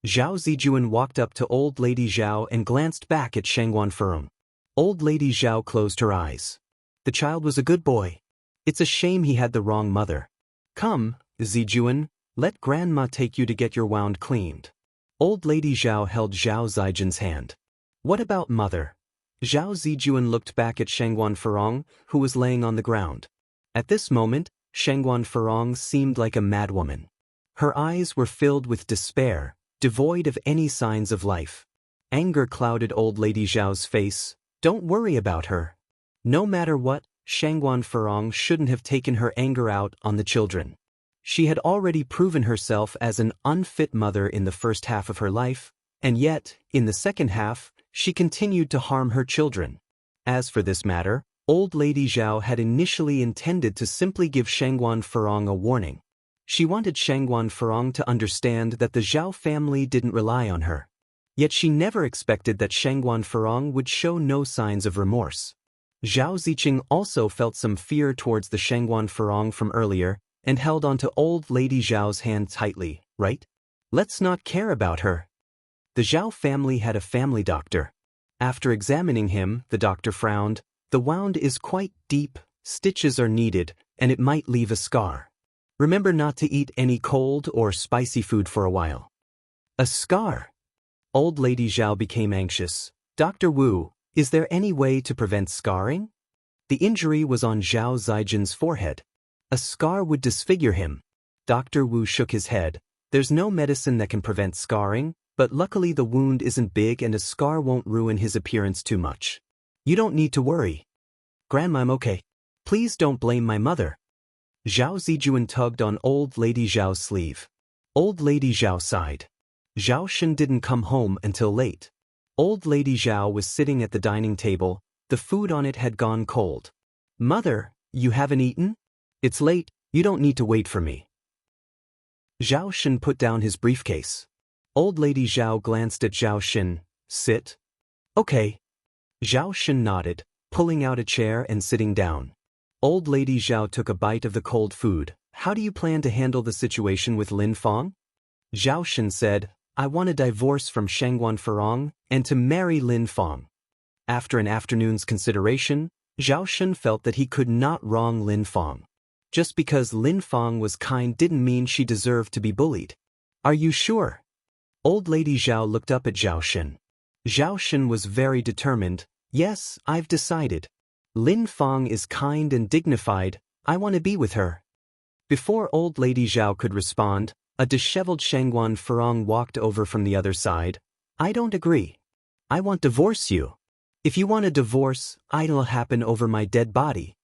[SPEAKER 1] Zhao Zijuan walked up to Old Lady Zhao and glanced back at Shengguan Furong. Old Lady Zhao closed her eyes. The child was a good boy. It's a shame he had the wrong mother. "Come, Zijuan, let Grandma take you to get your wound cleaned." Old Lady Zhao held Zhao Zijuan's hand. "What about mother?" Zhao Zijuan looked back at Shengguan Furong, who was laying on the ground. At this moment, Shengguan Furong seemed like a madwoman. Her eyes were filled with despair, devoid of any signs of life. Anger clouded Old Lady Zhao's face. "Don't worry about her." No matter what, Shengguan Furong shouldn't have taken her anger out on the children. She had already proven herself as an unfit mother in the first half of her life, and yet, in the second half, she continued to harm her children. As for this matter, Old Lady Zhao had initially intended to simply give Shengguan Furong a warning. She wanted Shengguan Furong to understand that the Zhao family didn't rely on her. Yet she never expected that Shengguan Furong would show no signs of remorse. Zhao Ziqing also felt some fear towards the Shengguan Furong from earlier and held onto Old Lady Zhao's hand tightly. "Right? Let's not care about her." The Zhao family had a family doctor. After examining him, the doctor frowned. "The wound is quite deep, stitches are needed, and it might leave a scar. Remember not to eat any cold or spicy food for a while." "A scar?" Old Lady Zhao became anxious. Dr. Wu, is there any way to prevent scarring? The injury was on Zhao Zijin's forehead. A scar would disfigure him. Dr. Wu shook his head. There's no medicine that can prevent scarring, but luckily the wound isn't big and a scar won't ruin his appearance too much. You don't need to worry. Grandma, I'm okay. Please don't blame my mother. Zhao Zijuan tugged on Old Lady Zhao's sleeve. Old Lady Zhao sighed. Zhao Shen didn't come home until late. Old Lady Zhao was sitting at the dining table. The food on it had gone cold. Mother, you haven't eaten? It's late, you don't need to wait for me. Zhao Shen put down his briefcase. Old Lady Zhao glanced at Zhao Shen. Sit. Okay. Zhao Shen nodded, pulling out a chair and sitting down. Old Lady Zhao took a bite of the cold food. How do you plan to handle the situation with Lin Fang? Zhao Shen said, I want a divorce from Shangguan Furong and to marry Lin Fang. After an afternoon's consideration, Zhao Shen felt that he could not wrong Lin Fang. Just because Lin Fang was kind didn't mean she deserved to be bullied. Are you sure? Old Lady Zhao looked up at Zhao Shen. Zhao Shen was very determined. Yes, I've decided. Lin Fang is kind and dignified. I want to be with her. Before Old Lady Zhao could respond, a disheveled Shangguan Furong walked over from the other side. I don't agree. I want to divorce you. If you want a divorce, it'll happen over my dead body.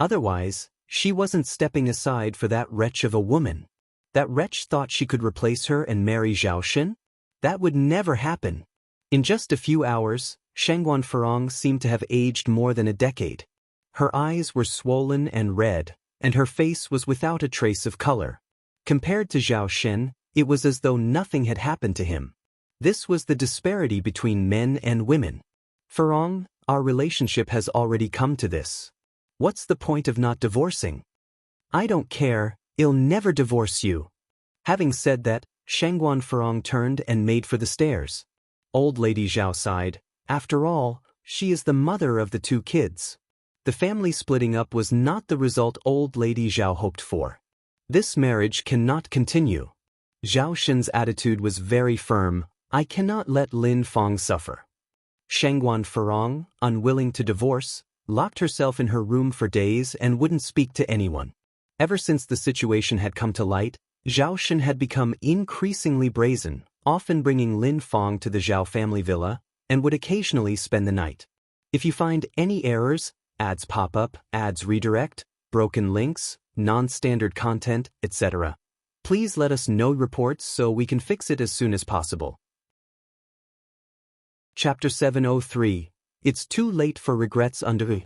[SPEAKER 1] Otherwise, she wasn't stepping aside for that wretch of a woman. That wretch thought she could replace her and marry Zhao Shen? That would never happen. In just a few hours, Shangguan Furong seemed to have aged more than a decade. Her eyes were swollen and red, and her face was without a trace of color. Compared to Zhao Shen, it was as though nothing had happened to him. This was the disparity between men and women. Furong, our relationship has already come to this. What's the point of not divorcing? I don't care, I'll never divorce you. Having said that, Shangguan Furong turned and made for the stairs. Old Lady Zhao sighed. After all, she is the mother of the two kids. The family splitting up was not the result Old Lady Zhao hoped for. This marriage cannot continue. Zhao Shen's attitude was very firm. I cannot let Lin Fang suffer. Shangguan Furong, unwilling to divorce, locked herself in her room for days and wouldn't speak to anyone. Ever since the situation had come to light, Zhao Shen had become increasingly brazen, often bringing Lin Fang to the Zhao family villa, and would occasionally spend the night. If you find any errors, ads pop up, ads redirect, broken links, non-standard content, etc., please let us know reports so we can fix it as soon as possible. Chapter 703. It's too late for regrets under.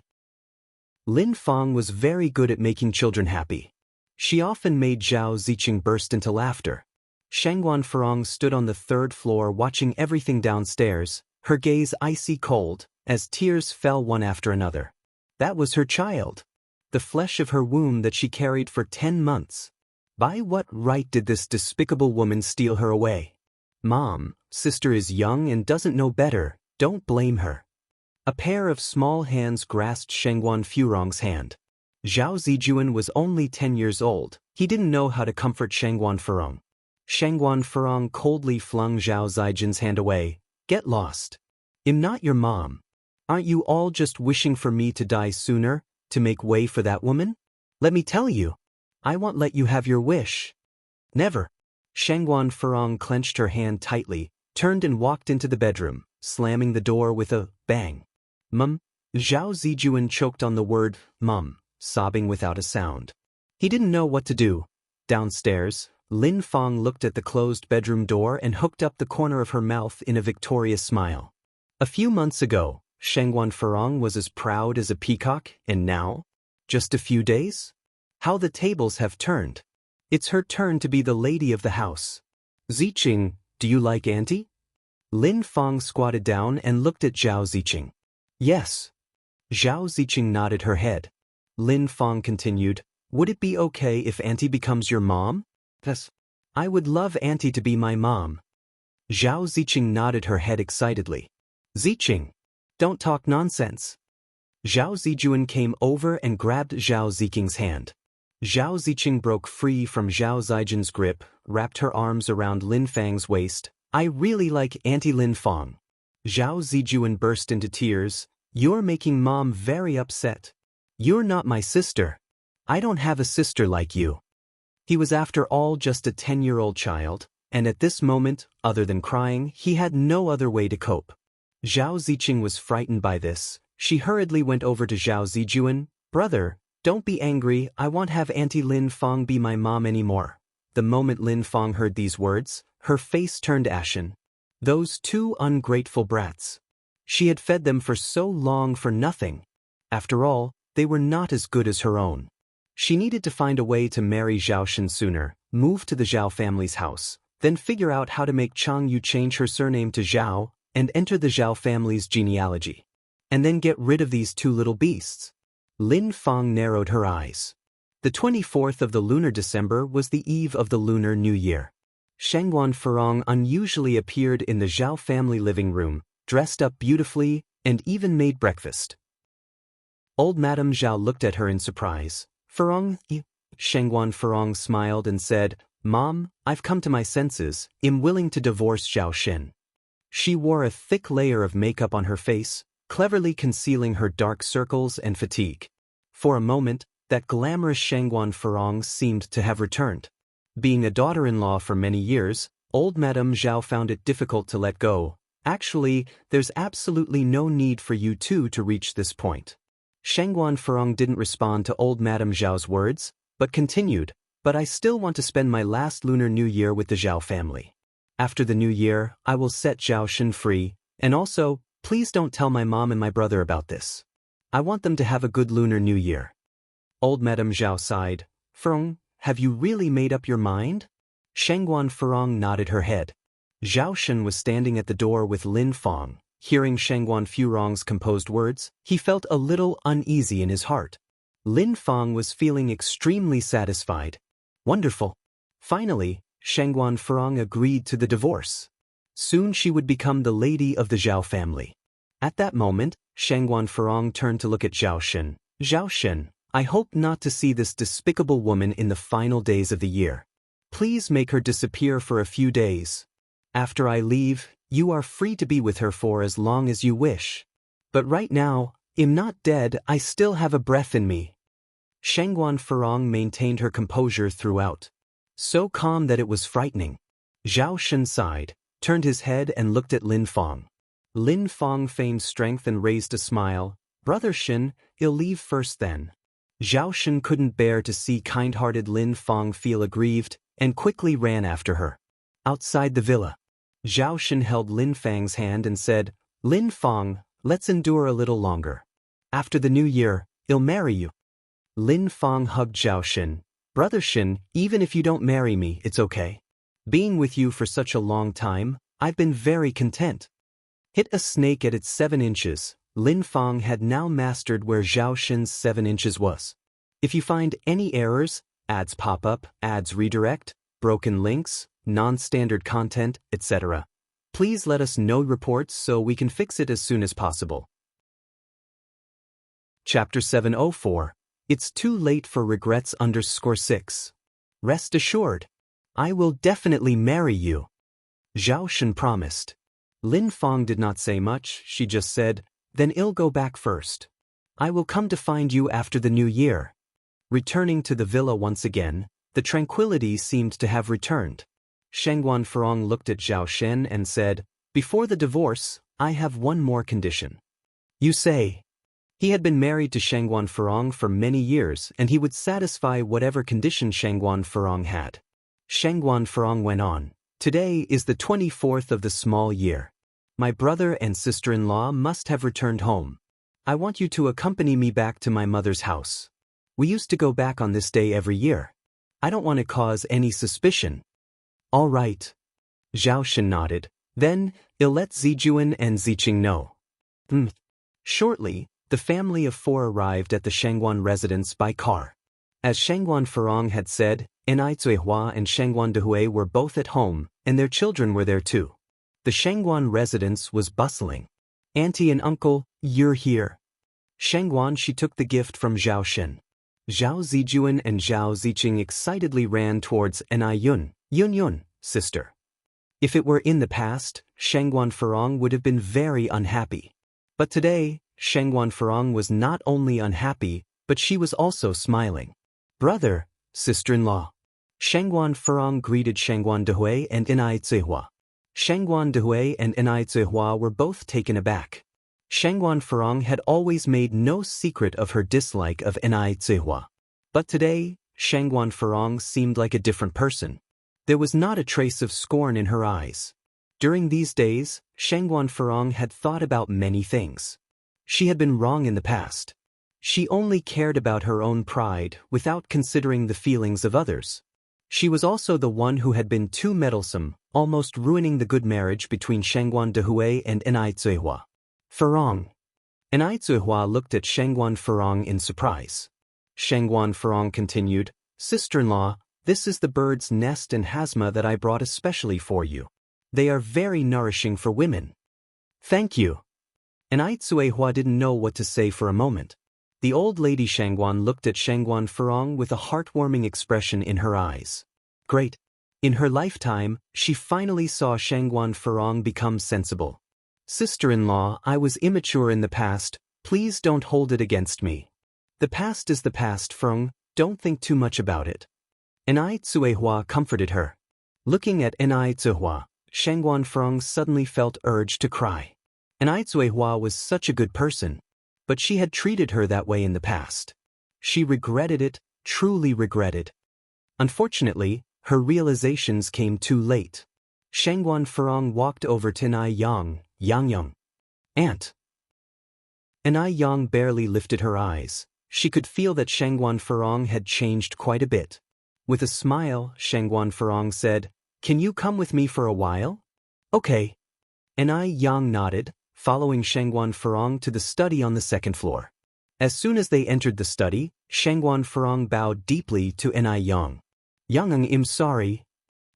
[SPEAKER 1] Lin Fang was very good at making children happy. She often made Zhao Ziqing burst into laughter. Shangguan Furong stood on the third floor watching everything downstairs, her gaze icy cold, as tears fell one after another. That was her child. The flesh of her womb that she carried for 10 months. By what right did this despicable woman steal her away? Mom, sister is young and doesn't know better, don't blame her. A pair of small hands grasped Shangguan Furong's hand. Zhao Zijuan was only 10 years old. He didn't know how to comfort Shangguan Furong. Shangguan Furong coldly flung Zhao Zijin's hand away. Get lost. I'm not your mom. Aren't you all just wishing for me to die sooner, to make way for that woman? Let me tell you, I won't let you have your wish. Never. Shangguan Furong clenched her hand tightly, turned and walked into the bedroom, slamming the door with a bang. Mum. Zhao Zijuan choked on the word, mum, sobbing without a sound. He didn't know what to do. Downstairs, Lin Fang looked at the closed bedroom door and hooked up the corner of her mouth in a victorious smile. A few months ago, Shangguan Furong was as proud as a peacock, and now? Just a few days? How the tables have turned. It's her turn to be the lady of the house. Ziqing, do you like auntie? Lin Fang squatted down and looked at Zhao Ziqing. Yes. Zhao Ziqing nodded her head. Lin Fang continued, would it be okay if auntie becomes your mom? Yes. I would love auntie to be my mom. Zhao Ziqing nodded her head excitedly. Ziqing, don't talk nonsense. Zhao Zijuan came over and grabbed Zhao Ziqing's hand. Zhao Ziqing broke free from Zhao Zijin's grip, wrapped her arms around Lin Fang's waist. I really like Auntie Lin Fong. Zhao Zijuan burst into tears. You're making Mom very upset. You're not my sister. I don't have a sister like you. He was after all just a 10-year-old child, and at this moment, other than crying, he had no other way to cope. Zhao Ziqing was frightened by this. She hurriedly went over to Zhao Zijuan. Brother, don't be angry, I won't have Auntie Lin Fong be my mom anymore. The moment Lin Fong heard these words, her face turned ashen. Those two ungrateful brats. She had fed them for so long for nothing. After all, they were not as good as her own. She needed to find a way to marry Zhao Shen sooner, move to the Zhao family's house, then figure out how to make Chang Yu change her surname to Zhao and enter the Zhao family's genealogy. And then get rid of these two little beasts. Lin Fong narrowed her eyes. The 24th of the lunar December was the eve of the Lunar New Year. Shengguan Furong unusually appeared in the Zhao family living room, dressed up beautifully, and even made breakfast. Old Madame Zhao looked at her in surprise. Furong? Shengguan Furong smiled and said, Mom, I've come to my senses, am willing to divorce Zhao Shen. She wore a thick layer of makeup on her face, cleverly concealing her dark circles and fatigue. For a moment, that glamorous Shengguan Furong seemed to have returned. Being a daughter-in-law for many years, old Madame Zhao found it difficult to let go. Actually, there's absolutely no need for you two to reach this point. Shengguan Furong didn't respond to old Madame Zhao's words, but continued, but I still want to spend my last Lunar New Year with the Zhao family. After the New Year, I will set Zhao Shen free, and also, please don't tell my mom and my brother about this. I want them to have a good Lunar New Year. Old Madame Zhao sighed. Furong, have you really made up your mind? Shengguan Furong nodded her head. Zhao Shen was standing at the door with Lin Fong. Hearing Shengguan Furong's composed words, he felt a little uneasy in his heart. Lin Fong was feeling extremely satisfied. Wonderful. Finally, Shengguan Furong agreed to the divorce. Soon she would become the lady of the Zhao family. At that moment, Shengguan Furong turned to look at Zhao Shen. Zhao Shen, I hope not to see this despicable woman in the final days of the year. Please make her disappear for a few days. After I leave, you are free to be with her for as long as you wish. But right now, I'm not dead, I still have a breath in me. Shengguan Furong maintained her composure throughout. So calm that it was frightening. Zhao Shen sighed, turned his head and looked at Lin Fong. Lin Fong feigned strength and raised a smile. Brother Shen, I'll leave first then. Zhao Shen couldn't bear to see kind-hearted Lin Fong feel aggrieved, and quickly ran after her. Outside the villa, Zhao Shen held Lin Fang's hand and said, Lin Fong, let's endure a little longer. After the New Year, I'll marry you. Lin Fong hugged Zhao Shen. Brother Shen, even if you don't marry me, it's okay. Being with you for such a long time, I've been very content. Hit a snake at its 7 inches. Lin Fong had now mastered where Zhao Shen's 7 inches was. If you find any errors, ads pop up, ads redirect, broken links, non-standard content, etc., please let us know reports so we can fix it as soon as possible. Chapter 704. It's too late for regrets _6. Rest assured. I will definitely marry you. Zhao Shen promised. Lin Fong did not say much, she just said, then I'll go back first. I will come to find you after the New Year. Returning to the villa once again, the tranquility seemed to have returned. Shengguan Furong looked at Zhao Shen and said, Before the divorce, I have one more condition. You say? He had been married to Shengguan Furong for many years and he would satisfy whatever condition Shengguan Furong had. Shengguan Furong went on. Today is the 24th of the small year. My brother and sister-in-law must have returned home. I want you to accompany me back to my mother's house. We used to go back on this day every year. I don't want to cause any suspicion. All right. Zhao Shen nodded. Then, I'll let Zijuan and Ziqing know. Shortly, the family of 4 arrived at the Shengguan residence by car. As Shengguan Furong had said, Enai Zuihua and Shengguan Dehui were both at home, and their children were there too. The Shengguan residence was bustling. Auntie and uncle, you're here. Shengguan, she took the gift from Zhao Shen. Zhao Zijuan and Zhao Ziqing excitedly ran towards Enai Yun, Yun, sister. If it were in the past, Shangguan Furong would have been very unhappy. But today, Shangguan Furong was not only unhappy, but she was also smiling. Brother, sister-in-law. Shangguan Furong greeted Shangguan Dehui and Inai Zihua. Shangguan Dehui and Inai Zihua were both taken aback. Shangguan Furong had always made no secret of her dislike of Inai Zihua. But today, Shangguan Furong seemed like a different person. There was not a trace of scorn in her eyes. During these days, Shangguan Furong had thought about many things. She had been wrong in the past. She only cared about her own pride without considering the feelings of others. She was also the one who had been too meddlesome, almost ruining the good marriage between Shangguan Dehui and Inai Zihua. Furong. Inai Zihua looked at Shangguan Furong in surprise. Shangguan Furong continued, Sister-in-law, this is the bird's nest and hazma that I brought especially for you. They are very nourishing for women. Thank you. Inai Zihua didn't know what to say for a moment. The old lady Shangguan looked at Shangguan Furong with a heartwarming expression in her eyes. Great. In her lifetime, she finally saw Shangguan Furong become sensible. Sister-in-law, I was immature in the past, please don't hold it against me. The past is the past, Furong, don't think too much about it. Inai Zihua comforted her. Looking at Inai Zihua, Shangguan Furong suddenly felt urged to cry. Inai Zihua was such a good person, but she had treated her that way in the past. She regretted it, truly regretted. Unfortunately, her realizations came too late. Shangguan Furong walked over to Inai Yang. Aunt. Inai Yang barely lifted her eyes. She could feel that Shangguan Furong had changed quite a bit. With a smile, Shangguan Furong said, Can you come with me for a while? Okay. Inai Yang nodded, following Shangguan Furong to the study on the second floor. As soon as they entered the study, Shangguan Furong bowed deeply to Inai Yang. I'm sorry.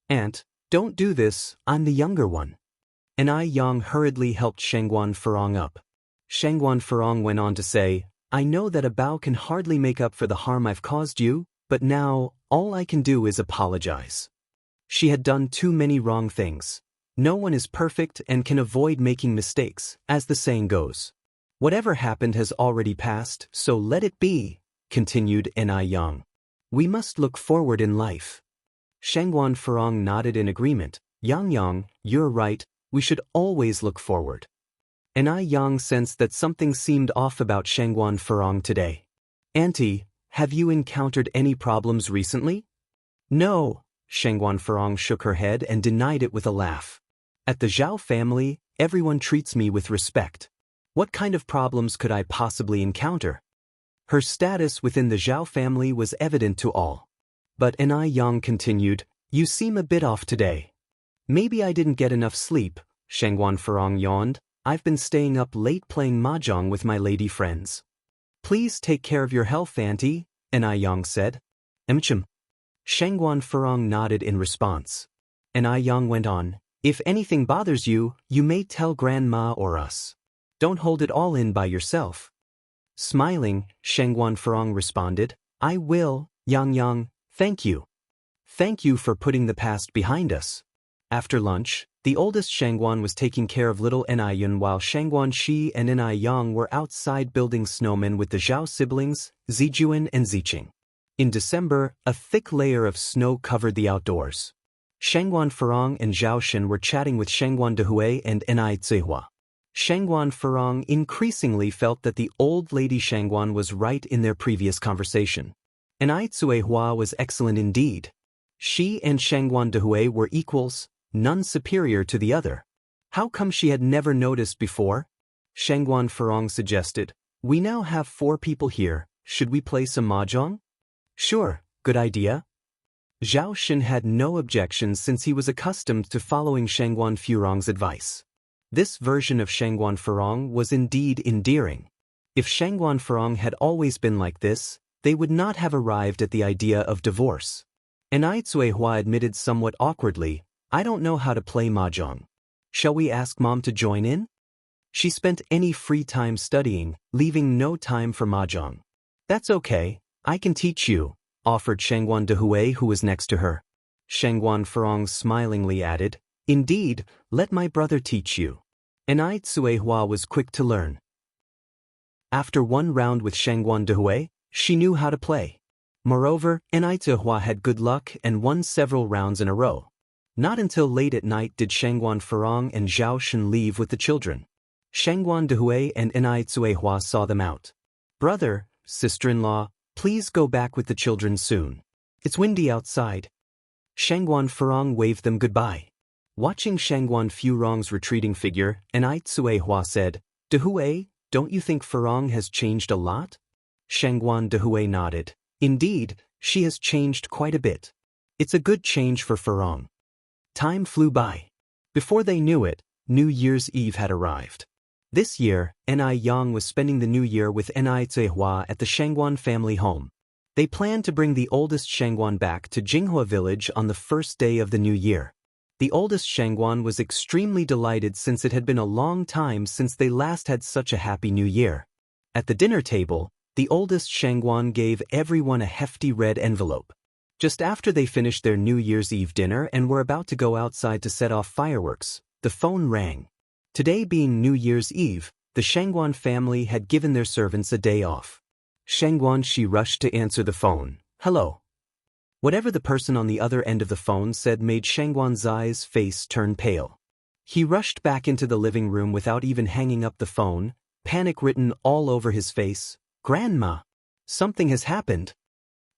[SPEAKER 1] Aunt, don't do this, I'm the younger one. Inai Yang hurriedly helped Shangguan Furong up. Shangguan Furong went on to say, I know that a bow can hardly make up for the harm I've caused you, but now, all I can do is apologize. She had done too many wrong things. No one is perfect and can avoid making mistakes, as the saying goes. Whatever happened has already passed, so let it be, continued Inai Yang. We must look forward in life. Shangguan Furong nodded in agreement. Yang, you're right, we should always look forward. Inai Yang sensed that something seemed off about Shangguan Furong today. Auntie, have you encountered any problems recently? No, Shangguan Furong shook her head and denied it with a laugh. At the Zhao family, everyone treats me with respect. What kind of problems could I possibly encounter? Her status within the Zhao family was evident to all. But Inai Yang continued, You seem a bit off today. Maybe I didn't get enough sleep, Shangguan Furong yawned. I've been staying up late playing mahjong with my lady friends. Please take care of your health, Auntie, Inai Yang said. Shangguan Furong nodded in response. Inai Yang went on, If anything bothers you, you may tell Grandma or us. Don't hold it all in by yourself. Smiling, Shangguan Furong responded, I will, Yang, thank you. Thank you for putting the past behind us. After lunch, the oldest Shangguan was taking care of little Inai Yun while Shangguan Shi and Inai Yang were outside building snowmen with the Zhao siblings, Zijuan and Ziqing. In December, a thick layer of snow covered the outdoors. Shangguan Furong and Zhao Shen were chatting with Shangguan Dehui and Inai Zihua. Shangguan Furong increasingly felt that the old lady Shangguan was right in their previous conversation. Inai Zihua was excellent indeed. She and Shangguan Dehui were equals, none superior to the other. How come she had never noticed before? Shangguan Furong suggested, We now have 4 people here, should we play some mahjong? Sure, good idea. Zhao Shen had no objections since he was accustomed to following Shangguan Furong's advice. This version of Shangguan Furong was indeed endearing. If Shangguan Furong had always been like this, they would not have arrived at the idea of divorce. Inai Zihua admitted somewhat awkwardly, I don't know how to play mahjong. Shall we ask Mom to join in? She spent any free time studying, leaving no time for mahjong. That's okay, I can teach you, offered Shangguan Dehui who was next to her. Shangguan Furong smilingly added, Indeed, let my brother teach you. Enai Tsuehua was quick to learn. After one round with Shangguan Dehui, she knew how to play. Moreover, Enai Tsuehua had good luck and won several rounds in a row. Not until late at night did Shangguan Farong and Zhao Shen leave with the children. Shangguan Dehui and Enai Tsuehua saw them out. Brother, sister-in-law, please go back with the children soon. It's windy outside. Shangguan Farong waved them goodbye. Watching Shangguan Furong's retreating figure, Enai Tsuehua said, Dehui, don't you think Farong has changed a lot? Shangguan Dehui nodded. Indeed, she has changed quite a bit. It's a good change for Farong. Time flew by. Before they knew it, New Year's Eve had arrived. This year, Enai Yang was spending the new year with Enai Tsuehua at the Shangguan family home. They planned to bring the oldest Shangguan back to Jinghua village on the first day of the new year. The oldest Shangguan was extremely delighted since it had been a long time since they last had such a happy new year. At the dinner table, the oldest Shangguan gave everyone a hefty red envelope. Just after they finished their New Year's Eve dinner and were about to go outside to set off fireworks, the phone rang. Today being New Year's Eve, the Shangguan family had given their servants a day off. Shangguan Shi rushed to answer the phone. Hello. Whatever the person on the other end of the phone said made Shangguan Zai's face turn pale. He rushed back into the living room without even hanging up the phone, panic written all over his face. Grandma, something has happened.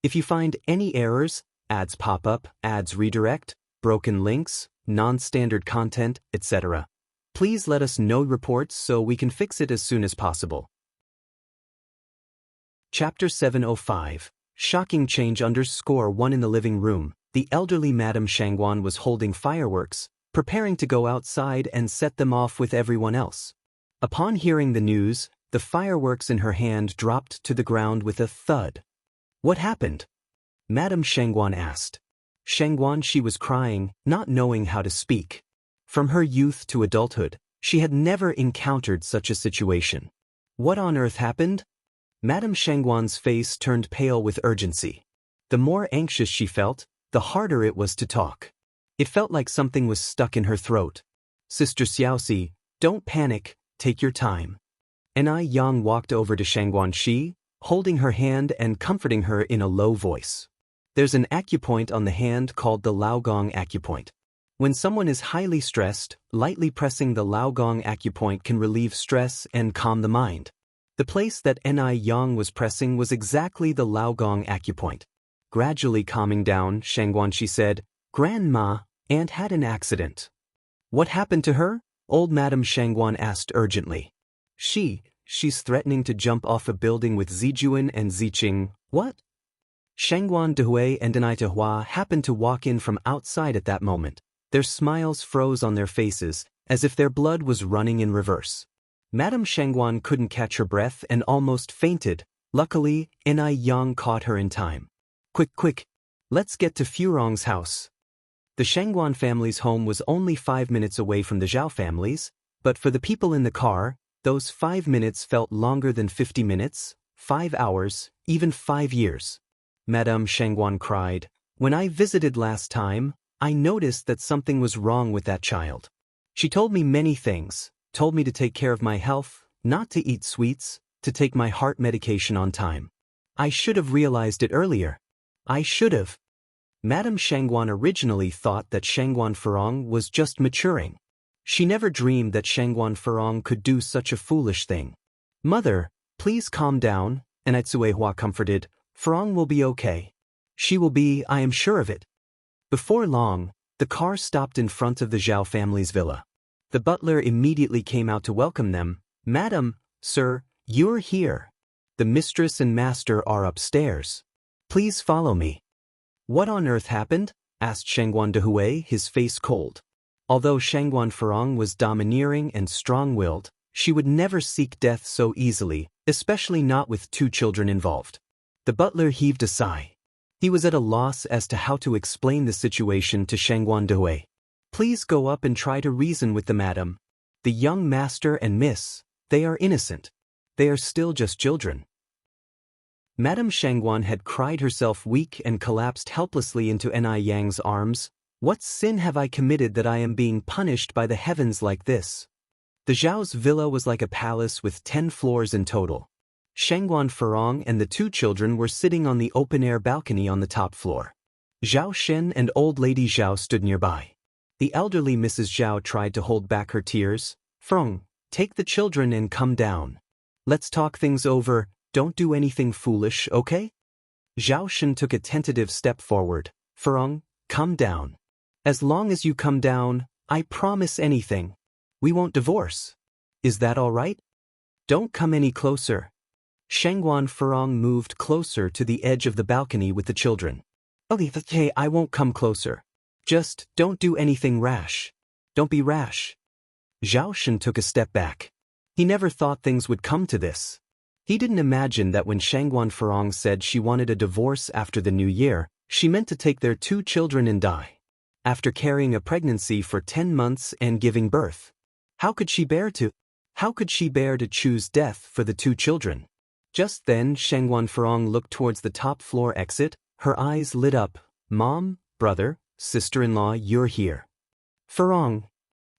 [SPEAKER 1] If you find any errors, ads pop up, ads redirect, broken links, non-standard content, etc., please let us know reports so we can fix it as soon as possible. Chapter 705. Shocking change _1 in the living room, the elderly Madame Shangguan was holding fireworks, preparing to go outside and set them off with everyone else. Upon hearing the news, the fireworks in her hand dropped to the ground with a thud. What happened? Madame Shangguan asked. Shangguan Shi was crying, not knowing how to speak. From her youth to adulthood, she had never encountered such a situation. What on earth happened? Madame Shangguan's face turned pale with urgency. The more anxious she felt, the harder it was to talk. It felt like something was stuck in her throat. Sister Xiaoxi, don't panic, take your time. Enai Yang walked over to Shangguan Shi, holding her hand and comforting her in a low voice. There's an acupoint on the hand called the Laogong acupoint. When someone is highly stressed, lightly pressing the Laogong acupoint can relieve stress and calm the mind. The place that Enai Yang was pressing was exactly the Laogong acupoint. Gradually calming down, Shangguan Shi said, Grandma, Aunt had an accident. What happened to her? Old Madame Shangguan asked urgently. She's threatening to jump off a building with Zijuan and Ziqing. What? Shangguan Dehui and Enai Tehua happened to walk in from outside at that moment. Their smiles froze on their faces, as if their blood was running in reverse. Madame Shangguan couldn't catch her breath and almost fainted. Luckily, Enai Yang caught her in time. Quick, let's get to Furong's house. The Shangguan family's home was only 5 minutes away from the Zhao family's, but for the people in the car, those 5 minutes felt longer than 50 minutes, 5 hours, even 5 years. Madame Shangguan cried, When I visited last time, I noticed that something was wrong with that child. She told me many things. Told me to take care of my health, not to eat sweets, to take my heart medication on time. I should have realized it earlier. I should have. Madame Shangguan originally thought that Shangguan Farong was just maturing. She never dreamed that Shangguan Farong could do such a foolish thing. Mother, please calm down, Enai Tsuehua comforted. Farong will be okay. She will be, I am sure of it. Before long, the car stopped in front of the Zhao family's villa. The butler immediately came out to welcome them. Madam, sir, you're here. The mistress and master are upstairs. Please follow me. What on earth happened? Asked Shangguan Dehui, his face cold. Although Shangguan Farong was domineering and strong-willed, she would never seek death so easily, especially not with 2 children involved. The butler heaved a sigh. He was at a loss as to how to explain the situation to Shangguan Dehui. Please go up and try to reason with the madam. The young master and miss, they are innocent. They are still just children. Madame Shangguan had cried herself weak and collapsed helplessly into Enai Yang's arms. What sin have I committed that I am being punished by the heavens like this? The Zhao's villa was like a palace with 10 floors in total. Shangguan Furong and the 2 children were sitting on the open-air balcony on the top floor. Zhao Shen and old lady Zhao stood nearby. The elderly Mrs. Zhao tried to hold back her tears. Furong, take the children and come down. Let's talk things over, don't do anything foolish, okay? Zhao Shen took a tentative step forward. Furong, come down. As long as you come down, I promise anything. We won't divorce. Is that all right? Don't come any closer. Shangguan Furong moved closer to the edge of the balcony with the children. Okay, I won't come closer. Just don't do anything rash. Don't be rash. Zhao Shen took a step back. He never thought things would come to this. He didn't imagine that when Shangguan Furong said she wanted a divorce after the new year, she meant to take their 2 children and die. After carrying a pregnancy for 10 months and giving birth. How could she bear to choose death for the 2 children? Just then, Shangguan Furong looked towards the top floor exit. Her eyes lit up. Mom, brother, sister-in-law, you're here. Furong.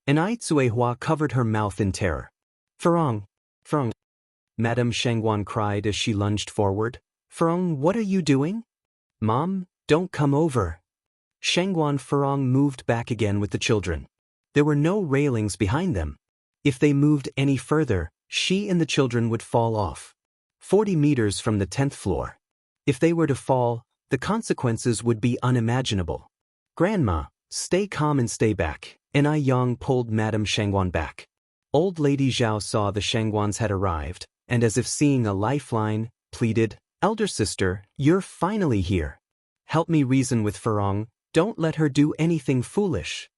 [SPEAKER 1] An Aitsuehua covered her mouth in terror. Furong. Madame Shangguan cried as she lunged forward. Furong, what are you doing? Mom, don't come over. Shangguan Furong moved back again with the children. There were no railings behind them. If they moved any further, she and the children would fall off. 40 meters from the 10th floor. If they were to fall, the consequences would be unimaginable. Grandma, stay calm and stay back. N.I. Yang pulled Madame Shangguan back. Old Lady Zhao saw the Shangguans had arrived, and as if seeing a lifeline, pleaded, Elder sister, you're finally here. Help me reason with Furong, don't let her do anything foolish.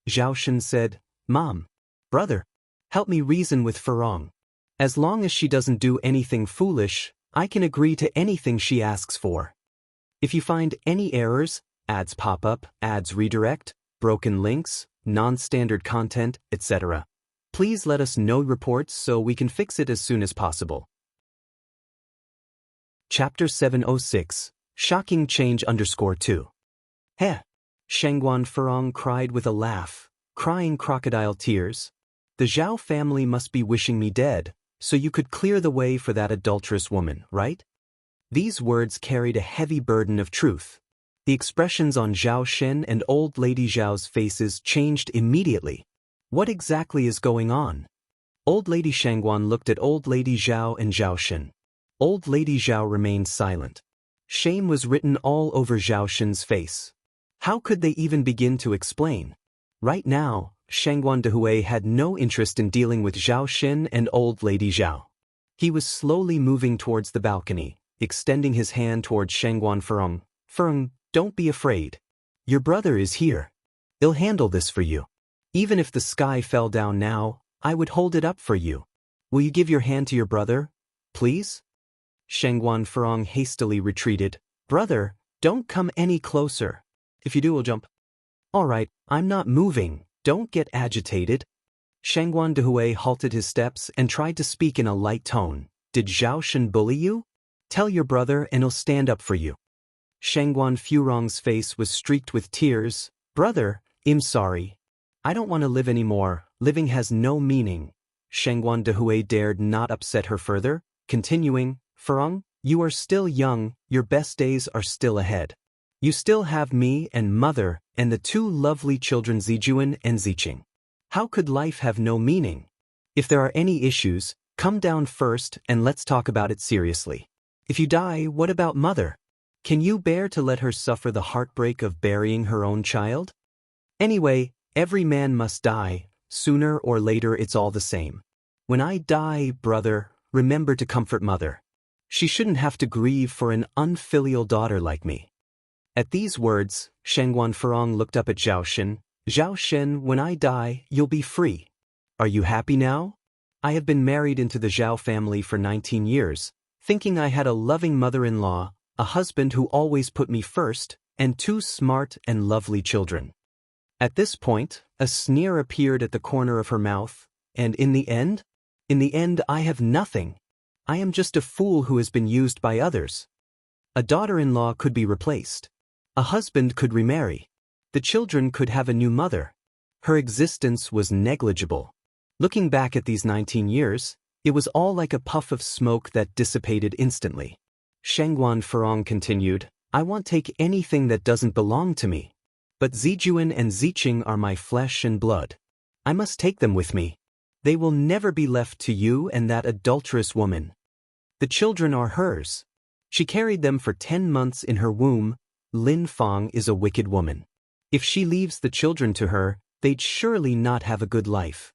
[SPEAKER 1] Zhao Shen said, Mom, brother, help me reason with Furong. As long as she doesn't do anything foolish, I can agree to anything she asks for. If you find any errors, ads pop up, ads redirect, broken links, non-standard content, etc., please let us know reports so we can fix it as soon as possible. Chapter 706, Shocking Change _2. Heh! Shangguan Furong cried with a laugh, crying crocodile tears. The Zhao family must be wishing me dead, so you could clear the way for that adulterous woman, right? These words carried a heavy burden of truth. The expressions on Zhao Shen and old lady Zhao's faces changed immediately. What exactly is going on? Old lady Shangguan looked at old lady Zhao and Zhao Shen. Old lady Zhao remained silent. Shame was written all over Zhao Shen's face. How could they even begin to explain? Right now, Shangguan Dehui had no interest in dealing with Zhao Shen and old lady Zhao. He was slowly moving towards the balcony, extending his hand towards Shangguan Furong. Furong, don't be afraid. Your brother is here. He'll handle this for you. Even if the sky fell down now, I would hold it up for you. Will you give your hand to your brother, please? Shangguan Furong hastily retreated. Brother, don't come any closer. If you do, we'll jump. All right, I'm not moving. Don't get agitated. Shangguan Dehui halted his steps and tried to speak in a light tone. Did Zhao Shen bully you? Tell your brother and he'll stand up for you. Shangguan Furong's face was streaked with tears. Brother, I'm sorry. I don't want to live anymore. Living has no meaning. Shangguan Dehui dared not upset her further, continuing, Furong, you are still young, your best days are still ahead. You still have me and mother and the 2 lovely children Zijuan and Ziqing. How could life have no meaning? If there are any issues, come down first and let's talk about it seriously. If you die, what about mother? Can you bear to let her suffer the heartbreak of burying her own child? Anyway, every man must die, sooner or later it's all the same. When I die, brother, remember to comfort mother. She shouldn't have to grieve for an unfilial daughter like me. At these words, Shangguan Furong looked up at Zhao Shen. Zhao Shen, when I die, you'll be free. Are you happy now? I have been married into the Zhao family for 19 years, thinking I had a loving mother-in-law, a husband who always put me first, and 2 smart and lovely children. At this point, a sneer appeared at the corner of her mouth, and in the end, I have nothing. I am just a fool who has been used by others. A daughter-in-law could be replaced. A husband could remarry. The children could have a new mother. Her existence was negligible. Looking back at these 19 years, it was all like a puff of smoke that dissipated instantly. Shangguan Furong continued, I won't take anything that doesn't belong to me. But Zijuan and Ziqing are my flesh and blood. I must take them with me. They will never be left to you and that adulterous woman. The children are hers. She carried them for 10 months in her womb. Lin Fang is a wicked woman. If she leaves the children to her, they'd surely not have a good life.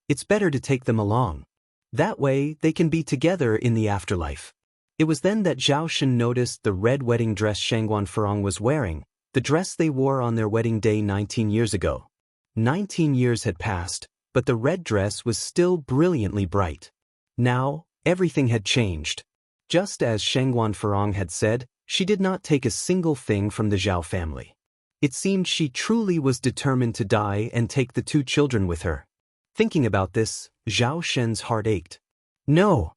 [SPEAKER 1] It's better to take them along. That way, they can be together in the afterlife. It was then that Zhao Shen noticed the red wedding dress Shangguan Furong was wearing, the dress they wore on their wedding day 19 years ago. 19 years had passed, but the red dress was still brilliantly bright. Now, everything had changed. Just as Shangguan Furong had said, she did not take a single thing from the Zhao family. It seemed she truly was determined to die and take the 2 children with her. Thinking about this, Zhao Shen's heart ached. No!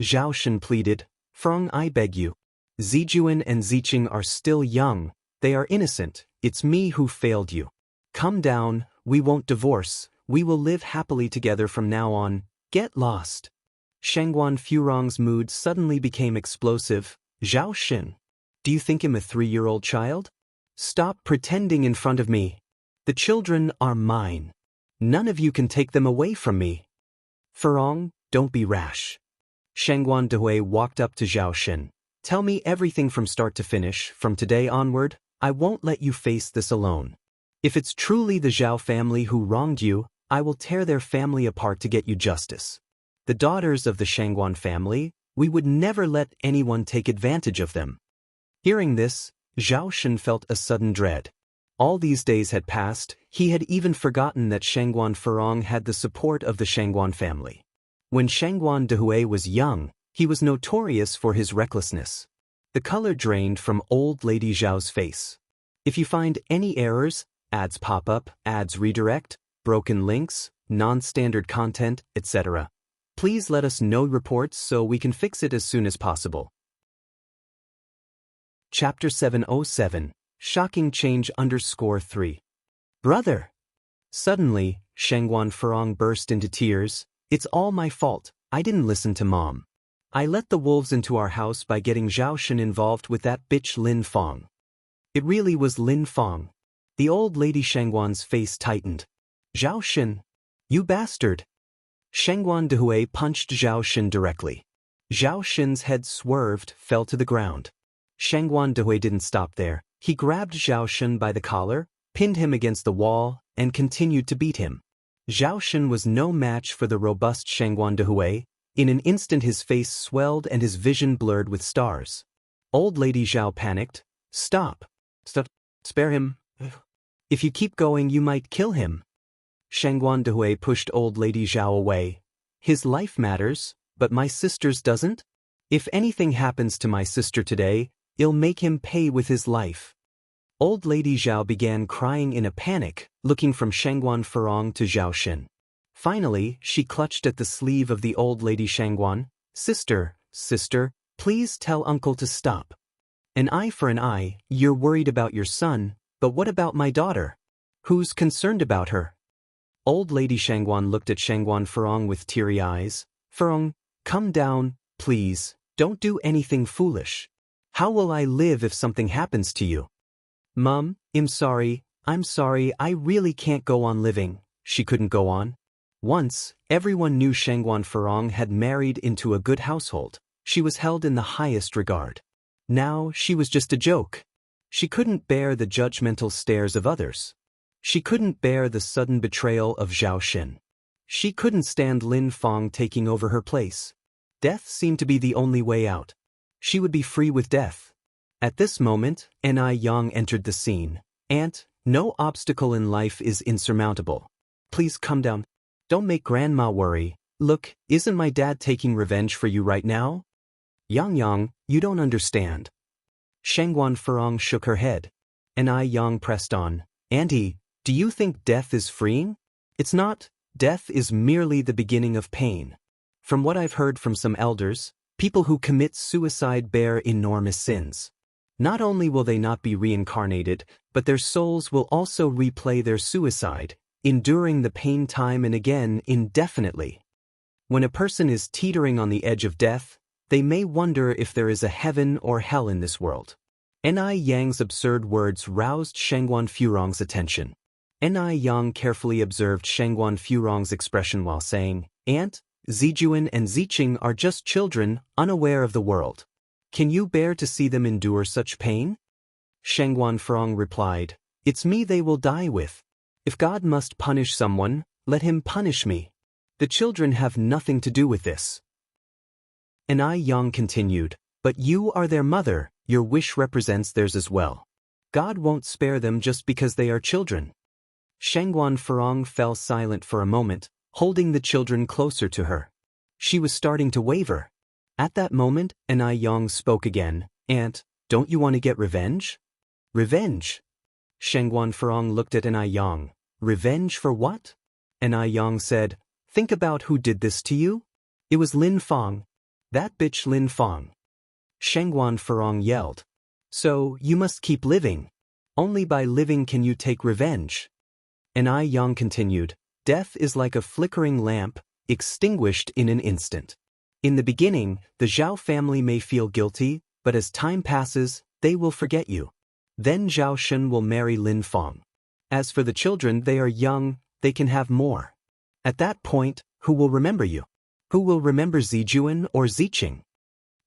[SPEAKER 1] Zhao Shen pleaded, Furong, I beg you. Zijuan and Ziqing are still young. They are innocent. It's me who failed you. Come down, we won't divorce. We will live happily together from now on. Get lost. Shangguan Furong's mood suddenly became explosive. Zhao Shen, do you think I'm a 3-year-old child? Stop pretending in front of me. The children are mine. None of you can take them away from me. Furong, don't be rash. Shangguan Dehui walked up to Zhao Shen. Tell me everything from start to finish. From today onward, I won't let you face this alone. If it's truly the Zhao family who wronged you, I will tear their family apart to get you justice. The daughters of the Shangguan family, we would never let anyone take advantage of them. Hearing this, Zhao Shen felt a sudden dread. All these days had passed, he had even forgotten that Shangguan Furong had the support of the Shangguan family. When Shangguan Dehui was young, he was notorious for his recklessness. The color drained from old Lady Zhao's face. If you find any errors, ads pop up, ads redirect, broken links, non-standard content, etc., please let us know reports so we can fix it as soon as possible. Chapter 707, Shocking Change _3. Brother! Suddenly, Shangguan Furong burst into tears. It's all my fault. I didn't listen to Mom. I let the wolves into our house by getting Zhao Shen involved with that bitch Lin Fang. It really was Lin Fang. The old lady Shangguan's face tightened. Zhao Shen, you bastard! Shangguan Dehui punched Zhao Shen directly. Zhao Shen's head swerved, fell to the ground. Shangguan Dehui didn't stop there. He grabbed Zhao Shen by the collar, pinned him against the wall, and continued to beat him. Zhao Shen was no match for the robust Shangguan Dehui. In an instant his face swelled and his vision blurred with stars. Old Lady Zhao panicked. Stop. Stop. Spare him. If you keep going you might kill him. Shangguan Dehui pushed Old Lady Zhao away. His life matters, but my sister's doesn't? If anything happens to my sister today, it'll make him pay with his life. Old Lady Zhao began crying in a panic, looking from Shangguan Furong to Zhao Shen. Finally, she clutched at the sleeve of the old lady Shangguan. Sister, please tell uncle to stop. An eye for an eye. You're worried about your son, but what about my daughter? Who's concerned about her? Old Lady Shangguan looked at Shangguan Furong with teary eyes. Furong, come down, please. Don't do anything foolish. How will I live if something happens to you? Mom, I'm sorry, I really can't go on living. She couldn't go on. Once, everyone knew Shangguan Furong had married into a good household. She was held in the highest regard. Now, she was just a joke. She couldn't bear the judgmental stares of others. She couldn't bear the sudden betrayal of Zhao Shen. She couldn't stand Lin Fang taking over her place. Death seemed to be the only way out. She would be free with death. At this moment, Ni Yang entered the scene. Aunt, no obstacle in life is insurmountable. Please come down. Don't make Grandma worry. Look, isn't my dad taking revenge for you right now? Yang, you don't understand. Shangguan Furong shook her head. Ni Yang pressed on. Auntie, do you think death is freeing? It's not. Death is merely the beginning of pain. From what I've heard from some elders, people who commit suicide bear enormous sins. Not only will they not be reincarnated, but their souls will also replay their suicide, enduring the pain time and again indefinitely. When a person is teetering on the edge of death, they may wonder if there is a heaven or hell in this world. Ni Yang's absurd words roused Shengguan Furong's attention. Ni Yang carefully observed Shengguan Furong's expression while saying, "Aunt, Zijuan and Ziqing are just children, unaware of the world. Can you bear to see them endure such pain?" Shengguan Furong replied, "It's me they will die with. If God must punish someone, let him punish me. The children have nothing to do with this." Ni Yang continued, "But you are their mother, your wish represents theirs as well. God won't spare them just because they are children." Shengguan Furong fell silent for a moment, holding the children closer to her. She was starting to waver. At that moment, Ni Yang spoke again, "Aunt, don't you want to get revenge?" "Revenge?" Shengguan Furong looked at Ni Yang. "Revenge for what?" Ni Yang said, "Think about who did this to you. It was Lin Fong. That bitch Lin Fong." Shengguan Furong yelled, "So, you must keep living. Only by living can you take revenge." Ni Yang continued, "Death is like a flickering lamp, extinguished in an instant. In the beginning, the Zhao family may feel guilty, but as time passes, they will forget you. Then Zhao Shen will marry Lin Fong. As for the children, they are young, they can have more. At that point, who will remember you? Who will remember Zijuan or Ziqing?"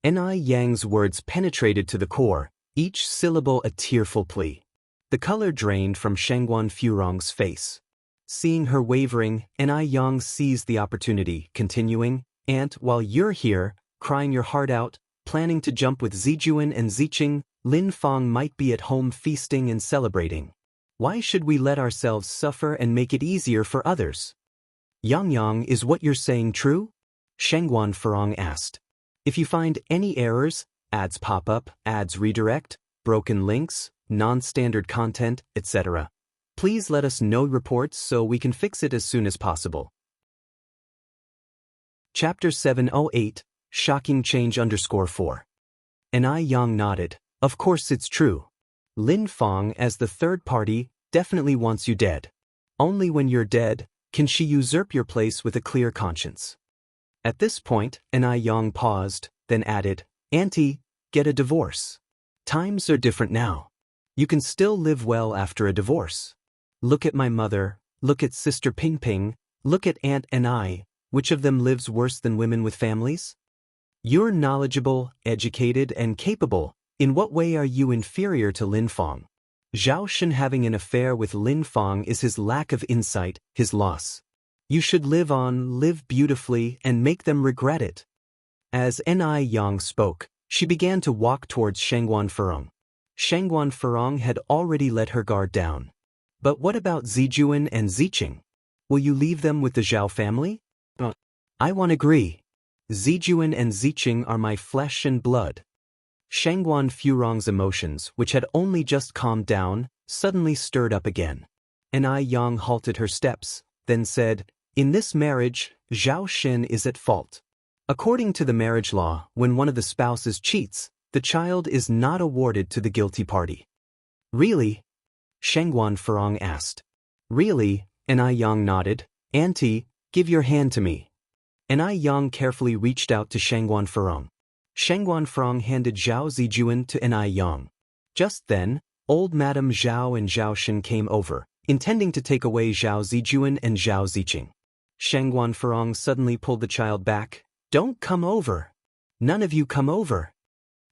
[SPEAKER 1] Ni Yang's words penetrated to the core, each syllable a tearful plea. The color drained from Shengguan Furong's face. Seeing her wavering, Ni Yang seized the opportunity, continuing, "Aunt, while you're here, crying your heart out, planning to jump with Zijuan and Ziqing, Lin Fong might be at home feasting and celebrating. Why should we let ourselves suffer and make it easier for others?" "Yang, is what you're saying true?" Shengguan Furong asked. "If you find any errors, ads pop up, ads redirect, broken links, non-standard content, etc., please let us know reports so we can fix it as soon as possible." Chapter 708, Shocking Change _4. Ni Yang nodded. "Of course it's true. Lin Fong, as the third party, definitely wants you dead. Only when you're dead can she usurp your place with a clear conscience." At this point, Ni Yang paused, then added, "Auntie, get a divorce. Times are different now. You can still live well after a divorce. Look at my mother, look at Sister Ping Ping, look at Aunt Ni. Which of them lives worse than women with families? You're knowledgeable, educated, and capable. In what way are you inferior to Lin Fong? Zhao Shen having an affair with Lin Fong is his lack of insight, his loss. You should live on, live beautifully, and make them regret it." As Ni Yang spoke, she began to walk towards Shengguan Furong. Shengguan Furong had already let her guard down. "But what about Zijuan and Ziqing? Will you leave them with the Zhao family?" "I won't agree. Zijuan and Ziqing are my flesh and blood." Shengguan Furong's emotions, which had only just calmed down, suddenly stirred up again. Ni Yang halted her steps, then said, "In this marriage, Zhao Shen is at fault. According to the marriage law, when one of the spouses cheats, the child is not awarded to the guilty party." "Really?" Shengguan Furong asked. "Really?" Ni Yang nodded. "Auntie, give your hand to me." Ni Yang carefully reached out to Shengguan Furong. Shengguan Furong handed Zhao Zijuan to Ni Yang. Just then, old Madame Zhao and Zhao Shen came over, intending to take away Zhao Zijuan and Zhao Ziqing. Shengguan Furong suddenly pulled the child back. "Don't come over. None of you come over."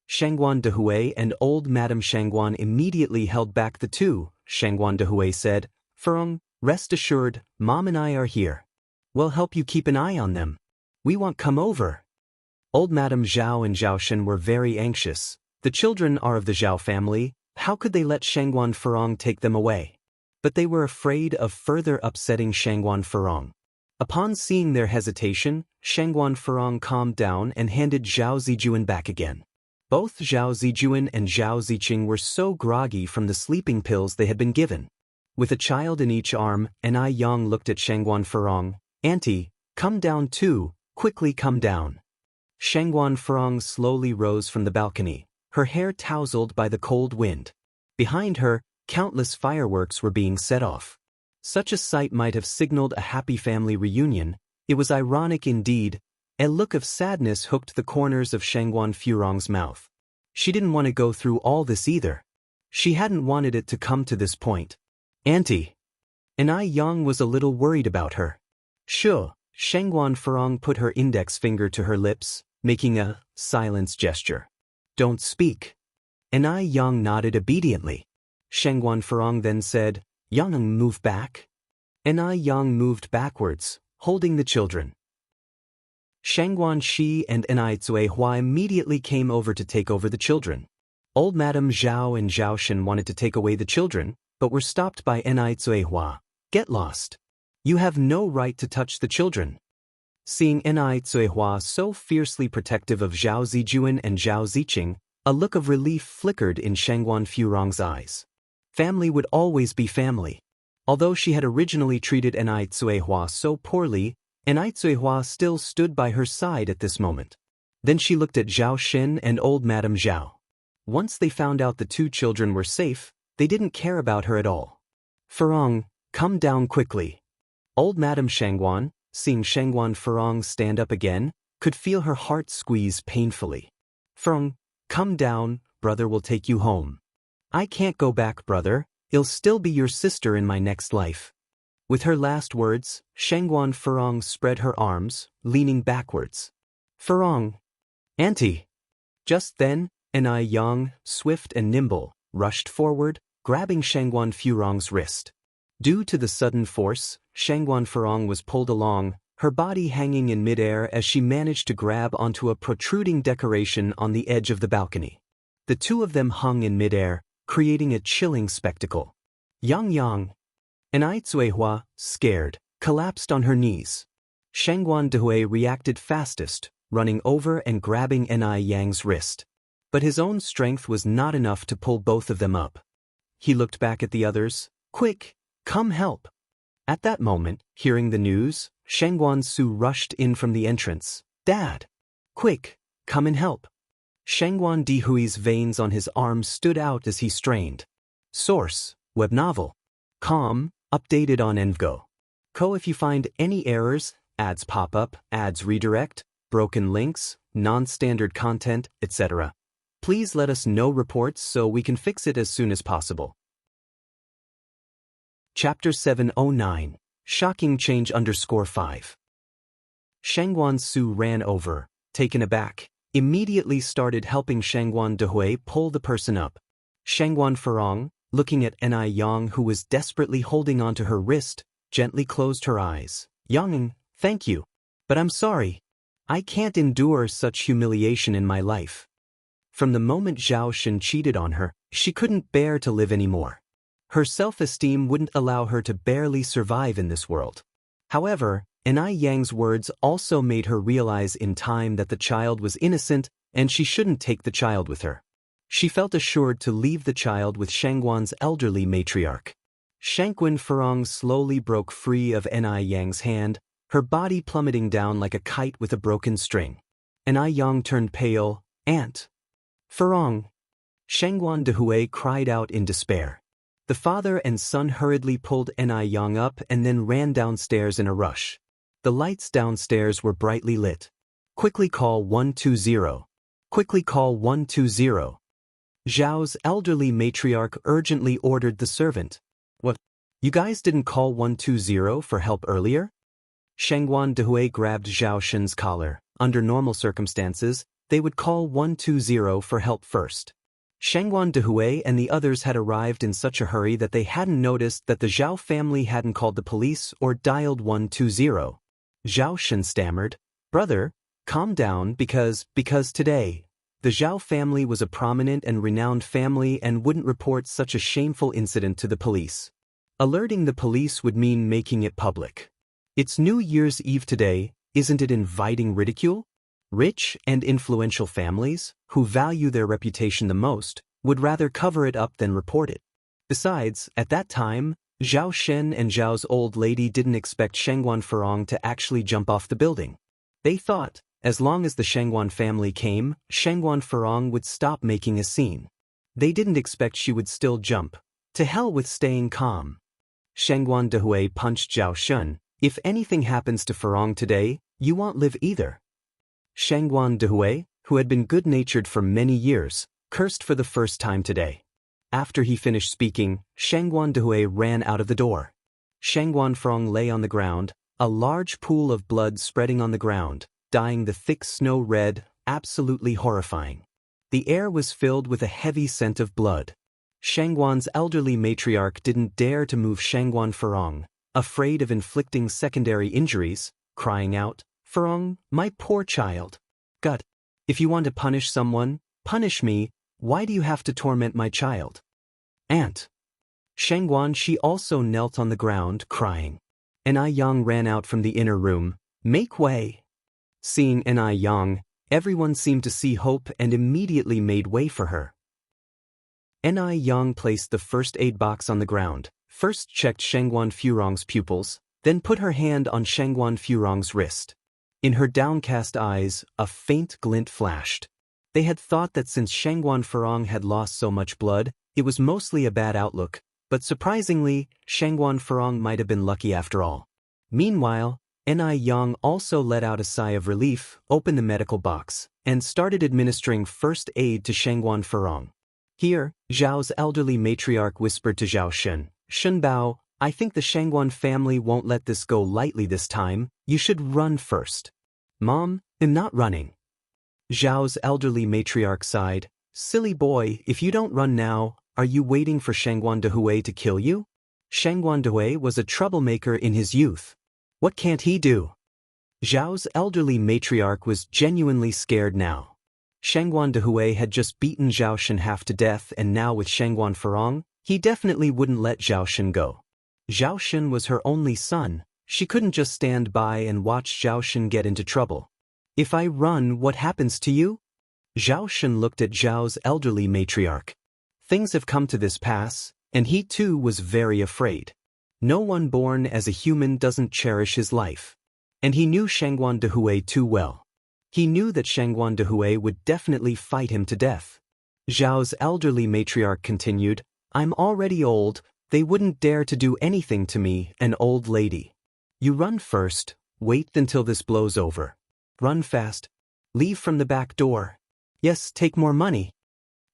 [SPEAKER 1] Shengguan Dehui and old Madame Shengguan immediately held back the two. Shengguan Dehui said, "Furong, rest assured, Mom and I are here. We'll help you keep an eye on them. We won't come over." Old Madame Zhao and Zhao Shen were very anxious. The children are of the Zhao family. How could they let Shengguan Furong take them away? But they were afraid of further upsetting Shengguan Furong. Upon seeing their hesitation, Shengguan Furong calmed down and handed Zhao Zijuan back again. Both Zhao Zijuan and Zhao Ziqing were so groggy from the sleeping pills they had been given. With a child in each arm, Ni Yang looked at Shengguan Furong. "Auntie, come down too, quickly come down." Shengguan Furong slowly rose from the balcony. her hair tousled by the cold wind. Behind her, countless fireworks were being set off. Such a sight might have signaled a happy family reunion. It was ironic indeed. A look of sadness hooked the corners of Shangguan Furong's mouth. She didn't want to go through all this either. She hadn't wanted it to come to this point. Auntie. Anai Yang was a little worried about her. Sure, Shangguan Furong put her index finger to her lips, making a silence gesture. Don't speak. Anai Yang nodded obediently. Shangguan Furong then said, Yang, move back. Anai Yang moved backwards, holding the children. Shangguan Shi and Anai Cuihua immediately came over to take over the children. Old Madame Zhao and Zhao Shen wanted to take away the children, but were stopped by Anai Cuihua. Get lost. You have no right to touch the children. Seeing Anai Cuihua so fiercely protective of Zhao Zijuan and Zhao Ziqing, a look of relief flickered in Shangguan Furong's eyes. Family would always be family. Although she had originally treated Anai Cuihua so poorly, Anai Cuihua still stood by her side at this moment. Then she looked at Zhao Shen and old Madame Zhao. Once they found out the two children were safe, they didn't care about her at all. Furong, come down quickly. Old Madame Shangguan, seeing Shangguan Furong stand up again, could feel her heart squeeze painfully. Furong, come down, brother will take you home. I can't go back, brother, I'll still be your sister in my next life. With her last words, Shangguan Furong spread her arms, leaning backwards. Furong. Auntie. Just then, Anai Yang, swift and nimble, rushed forward, grabbing Shangguan Furong's wrist. Due to the sudden force, Shangguan Furong was pulled along, her body hanging in midair as she managed to grab onto a protruding decoration on the edge of the balcony. The two of them hung in midair, creating a chilling spectacle. Yang. Anai Cuihua, scared, collapsed on her knees. Shangguan Dehui reacted fastest, running over and grabbing Anai Yang's wrist. But his own strength was not enough to pull both of them up. He looked back at the others. Quick, come help. At that moment, hearing the news, Shangguan Su rushed in from the entrance. Dad! Quick, come and help. Shangguan Dihui's veins on his arm stood out as he strained. Source, web novel. Com, updated on Envgo. If you find any errors, ads pop up, ads redirect, broken links, non-standard content, etc. Please let us know reports so we can fix it as soon as possible. Chapter 709, Shocking Change _5. Shangguan Su ran over, taken aback, immediately started helping Shangguan Dehui pull the person up. Shangguan Furong, looking at Anai Yang who was desperately holding onto her wrist, gently closed her eyes. Yang, thank you. But I'm sorry. I can't endure such humiliation in my life. From the moment Zhao Shen cheated on her, she couldn't bear to live anymore. Her self-esteem wouldn't allow her to barely survive in this world. However, Anai Yang's words also made her realize in time that the child was innocent and she shouldn't take the child with her. She felt assured to leave the child with Shangguan's elderly matriarch. Shangguan Furong slowly broke free of Anai Yang's hand, her body plummeting down like a kite with a broken string. Anai Yang turned pale. Aunt. Furong. Shangguan Dehui cried out in despair. The father and son hurriedly pulled Anai Yang up and then ran downstairs in a rush. The lights downstairs were brightly lit. Quickly call 120. Quickly call 120. Zhao's elderly matriarch urgently ordered the servant. What? You guys didn't call 120 for help earlier? Shangguan Dehui grabbed Zhao Shen's collar. Under normal circumstances, they would call 120 for help first. Shangguan Dehui and the others had arrived in such a hurry that they hadn't noticed that the Zhao family hadn't called the police or dialed 120. Zhao Shen stammered, Brother, calm down because today, the Zhao family was a prominent and renowned family and wouldn't report such a shameful incident to the police. Alerting the police would mean making it public. It's New Year's Eve today, isn't it inviting ridicule? Rich and influential families, who value their reputation the most, would rather cover it up than report it. Besides, at that time, Zhao Shen and Zhao's old lady didn't expect Shangguan Furong to actually jump off the building. They thought, As long as the Shangguan family came, Shangguan Farong would stop making a scene. They didn't expect she would still jump. To hell with staying calm. Shangguan Dehui punched Zhao Shun. If anything happens to Farong today, you won't live either. Shangguan Dehui, who had been good-natured for many years, cursed for the first time today. After he finished speaking, Shangguan Dehui ran out of the door. Shangguan Farong lay on the ground, a large pool of blood spreading on the ground, dyeing the thick snow red, absolutely horrifying. The air was filled with a heavy scent of blood. Shangguan's elderly matriarch didn't dare to move Shangguan Farong, afraid of inflicting secondary injuries, crying out, "Farong, my poor child. God, if you want to punish someone, punish me. Why do you have to torment my child?" Aunt. Shangguan, she also knelt on the ground, crying. Ni Yang ran out from the inner room. "Make way." Seeing Ni Yang, everyone seemed to see hope and immediately made way for her. Ni Yang placed the first aid box on the ground, first checked Shangguan Furong's pupils, then put her hand on Shangguan Furong's wrist. In her downcast eyes, a faint glint flashed. They had thought that since Shangguan Farong had lost so much blood, it was mostly a bad outlook, but surprisingly, Shangguan Farong might have been lucky after all. Meanwhile, Ni Yang also let out a sigh of relief, opened the medical box, and started administering first aid to Shangguan Farong. Here, Zhao's elderly matriarch whispered to Zhao Shun, "Shun Bao, I think the Shangguan family won't let this go lightly this time. You should run first." "Mom, I'm not running." Zhao's elderly matriarch sighed, "Silly boy, if you don't run now, are you waiting for Shangguan Dehui to kill you?" Shangguan Dehui was a troublemaker in his youth. What can't he do? Zhao's elderly matriarch was genuinely scared now. Shangguan Dehui had just beaten Zhao Shun half to death, and now with Shangguan Farong, he definitely wouldn't let Zhao Shun go. Zhao Shun was her only son. She couldn't just stand by and watch Zhao Shun get into trouble. "If I run, what happens to you?" Zhao Shun looked at Zhao's elderly matriarch. Things have come to this pass, and he too was very afraid. No one born as a human doesn't cherish his life. And he knew Shangguan Dehui too well. He knew that Shangguan Dehui would definitely fight him to death. Zhao's elderly matriarch continued, "I'm already old, they wouldn't dare to do anything to me, an old lady. You run first, wait until this blows over. Run fast. Leave from the back door. Yes, take more money."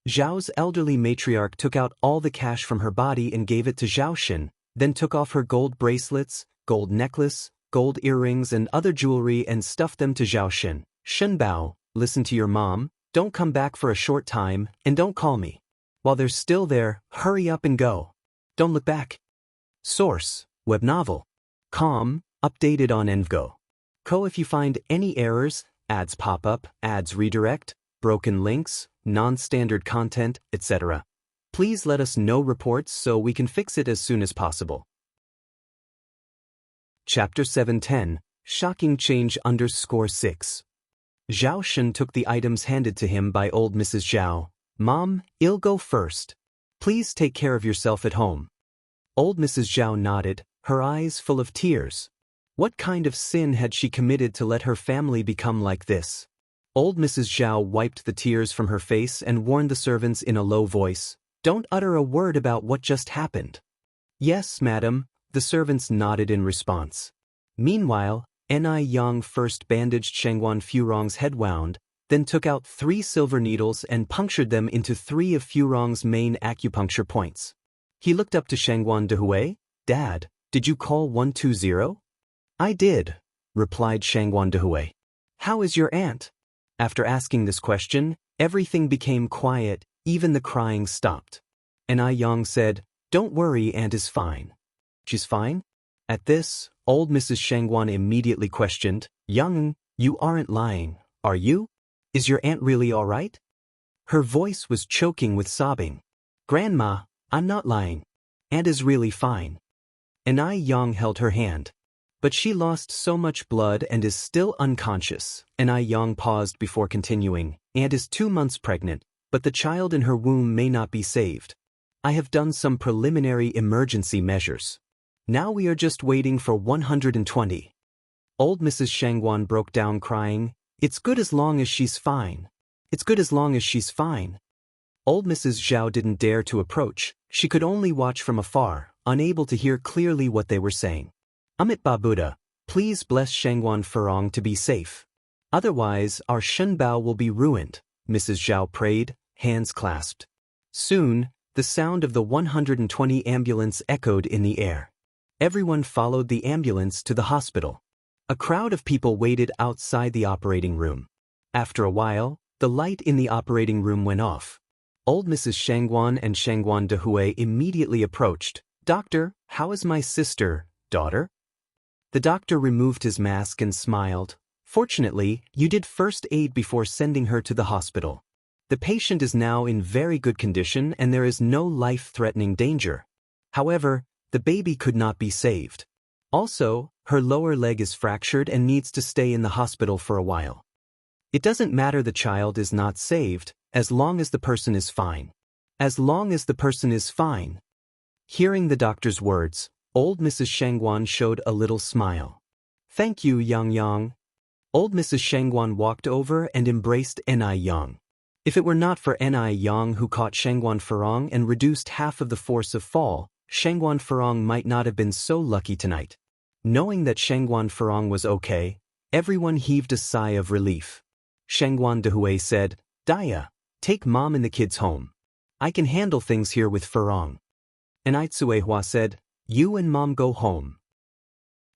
[SPEAKER 1] Zhao's elderly matriarch took out all the cash from her body and gave it to Zhao Shun, then took off her gold bracelets, gold necklace, gold earrings and other jewelry and stuffed them to Zhao Shun. "Shun Bao, listen to your mom, don't come back for a short time, and don't call me. While they're still there, hurry up and go. Don't look back." Source: Web Novel. Com, updated on Envgo. If you find any errors, ads pop up, ads redirect, broken links, non-standard content, etc., please let us know reports so we can fix it as soon as possible. Chapter 710, Shocking Change _6. Zhao Shun took the items handed to him by old Mrs. Zhao. "Mom, I'll go first. Please take care of yourself at home." Old Mrs. Zhao nodded, her eyes full of tears. What kind of sin had she committed to let her family become like this? Old Mrs. Zhao wiped the tears from her face and warned the servants in a low voice, "Don't utter a word about what just happened." "Yes, madam," the servants nodded in response. Meanwhile, Ni Yang first bandaged Shangguan Furong's head wound, then took out 3 silver needles and punctured them into 3 of Furong's main acupuncture points. He looked up to Shangguan Dehui. "Dad, did you call 120? "I did," replied Shangguan Dehui. "How is your aunt?" After asking this question, everything became quiet, even the crying stopped. Ni Yang said, "Don't worry, aunt is fine." "She's fine?" At this, old Mrs. Shangguan immediately questioned, "Yang, you aren't lying, are you? Is your aunt really all right?" Her voice was choking with sobbing. "Grandma, I'm not lying. Aunt is really fine." Ni Yang held her hand. "But she lost so much blood and is still unconscious." Ni Yang paused before continuing. "Aunt is 2 months pregnant, but the child in her womb may not be saved. I have done some preliminary emergency measures. Now we are just waiting for 120. Old Mrs. Shangguan broke down crying. It's good as long as she's fine. It's good as long as she's fine. Old Mrs. Zhao didn't dare to approach, she could only watch from afar, unable to hear clearly what they were saying. Amit Babuda, please bless Shangguan Furong to be safe. Otherwise, our Shenbao will be ruined, Mrs. Zhao prayed, hands clasped. Soon, the sound of the 120 ambulance echoed in the air. Everyone followed the ambulance to the hospital. A crowd of people waited outside the operating room. After a while, the light in the operating room went off. Old Mrs. Shangguan and Shangguan Dehui immediately approached. Doctor, how is my sister, daughter? The doctor removed his mask and smiled. Fortunately, you did first aid before sending her to the hospital. The patient is now in very good condition and there is no life-threatening danger. However, the baby could not be saved. Also, her lower leg is fractured and needs to stay in the hospital for a while. It doesn't matter the child is not saved, as long as the person is fine. As long as the person is fine. Hearing the doctor's words, old Mrs. Shangguan showed a little smile. Thank you, Yang Yang. Old Mrs. Shangguan walked over and embraced Ni Yang. If it were not for Ni Yang who caught Shangguan Furong and reduced half of the force of fall, Shangguan Furong might not have been so lucky tonight. Knowing that Shangguan Furong was okay, everyone heaved a sigh of relief. Shangguan Dehui said, Daya, take mom and the kids home. I can handle things here with Furong. And Itsuehua said, you and mom go home.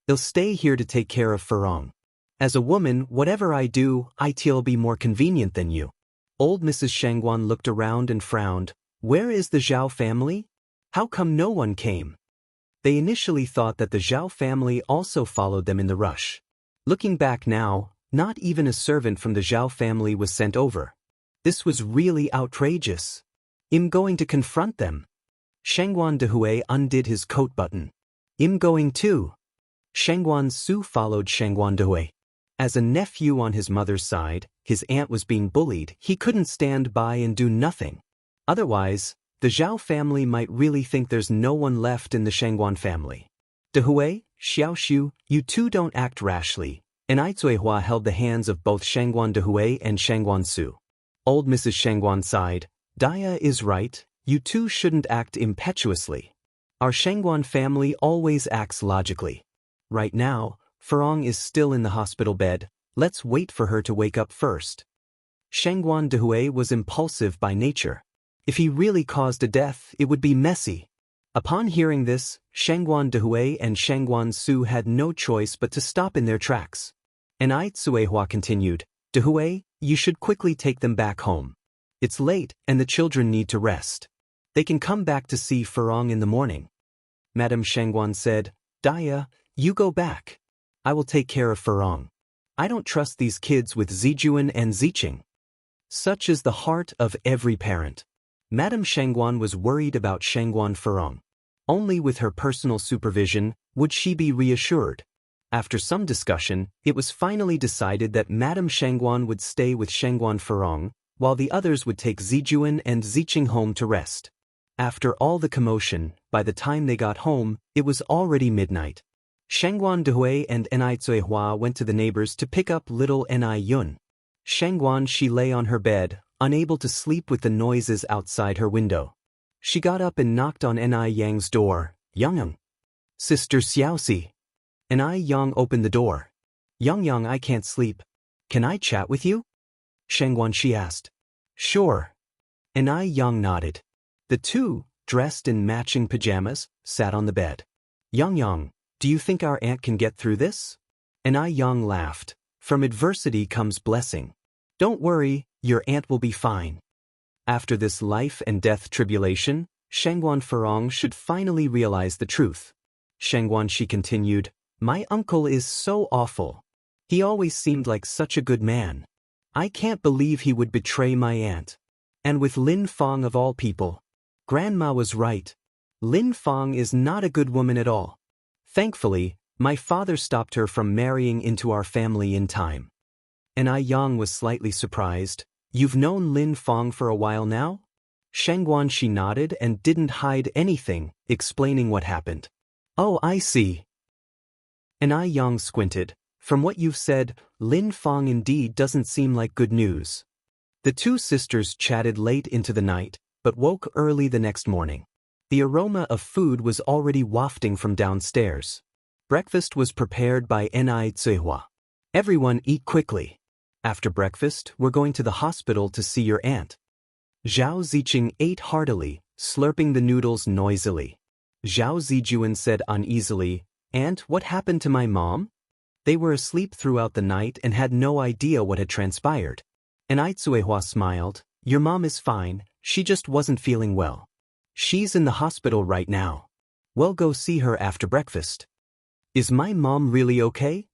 [SPEAKER 1] They'll stay here to take care of Furong. As a woman, whatever I do, I'll be more convenient than you. Old Mrs. Shangguan looked around and frowned. Where is the Zhao family? How come no one came? They initially thought that the Zhao family also followed them in the rush. Looking back now, not even a servant from the Zhao family was sent over. This was really outrageous. I'm going to confront them. Shangguan Dehui undid his coat button. I'm going too. Shangguan Su followed Shangguan Dehui. As a nephew on his mother's side, his aunt was being bullied, he couldn't stand by and do nothing. Otherwise, the Zhao family might really think there's no one left in the Shangguan family. Dehui, Xiaoxiu, you two don't act rashly. And Itsuehua held the hands of both Shangguan Dehui and Shangguan Su. Old Mrs. Shangguan sighed. Daya is right, you two shouldn't act impetuously. Our Shangguan family always acts logically. Right now, Furong is still in the hospital bed, let's wait for her to wake up first. Shangguan Dehui was impulsive by nature. If he really caused a death, it would be messy. Upon hearing this, Shangguan Dehui and Shangguan Su had no choice but to stop in their tracks. And Itsuehua continued, Dehui, you should quickly take them back home. It's late and the children need to rest. They can come back to see Furong in the morning. Madame Shangguan said, Daya, you go back. I will take care of Furong. I don't trust these kids with Zijuan and Ziqing. Such is the heart of every parent. Madame Shangguan was worried about Shangguan Furong. Only with her personal supervision would she be reassured. After some discussion, it was finally decided that Madame Shangguan would stay with Shangguan Furong, while the others would take Zijuan and Ziqing home to rest. After all the commotion, by the time they got home, it was already midnight. Shangguan Dehui and Itsuehua went to the neighbors to pick up little Ni Yun. Shangguan she lay on her bed, unable to sleep with the noises outside her window. She got up and knocked on Ni Yang's door. Yang. Sister Xiaoxi. Ni Yang opened the door. Yang, I can't sleep. Can I chat with you? Shangguan she asked. Sure. Ni Yang nodded. The two, dressed in matching pajamas, sat on the bed. Yang, do you think our aunt can get through this? Ni Yang laughed. From adversity comes blessing. Don't worry, your aunt will be fine. After this life and death tribulation, Shangguan Furong should finally realize the truth. Shangguan she continued, my uncle is so awful. He always seemed like such a good man. I can't believe he would betray my aunt. And with Lin Fong of all people. Grandma was right. Lin Fong is not a good woman at all. Thankfully, my father stopped her from marrying into our family in time. Ni Yang was slightly surprised. You've known Lin Fong for a while now? Shangguan she nodded and didn't hide anything, explaining what happened. Oh, I see. Ni Yang squinted. From what you've said, Lin Fang indeed doesn't seem like good news. The two sisters chatted late into the night, but woke early the next morning. The aroma of food was already wafting from downstairs. Breakfast was prepared by Ni Zhuihua. Everyone eat quickly. After breakfast, we're going to the hospital to see your aunt. Zhao Ziqing ate heartily, slurping the noodles noisily. Zhao Zijuan said uneasily, "Aunt, what happened to my mom?" They were asleep throughout the night and had no idea what had transpired. Ni Zhuihua smiled, "Your mom is fine, she just wasn't feeling well. She's in the hospital right now. We'll go see her after breakfast." "Is my mom really okay?"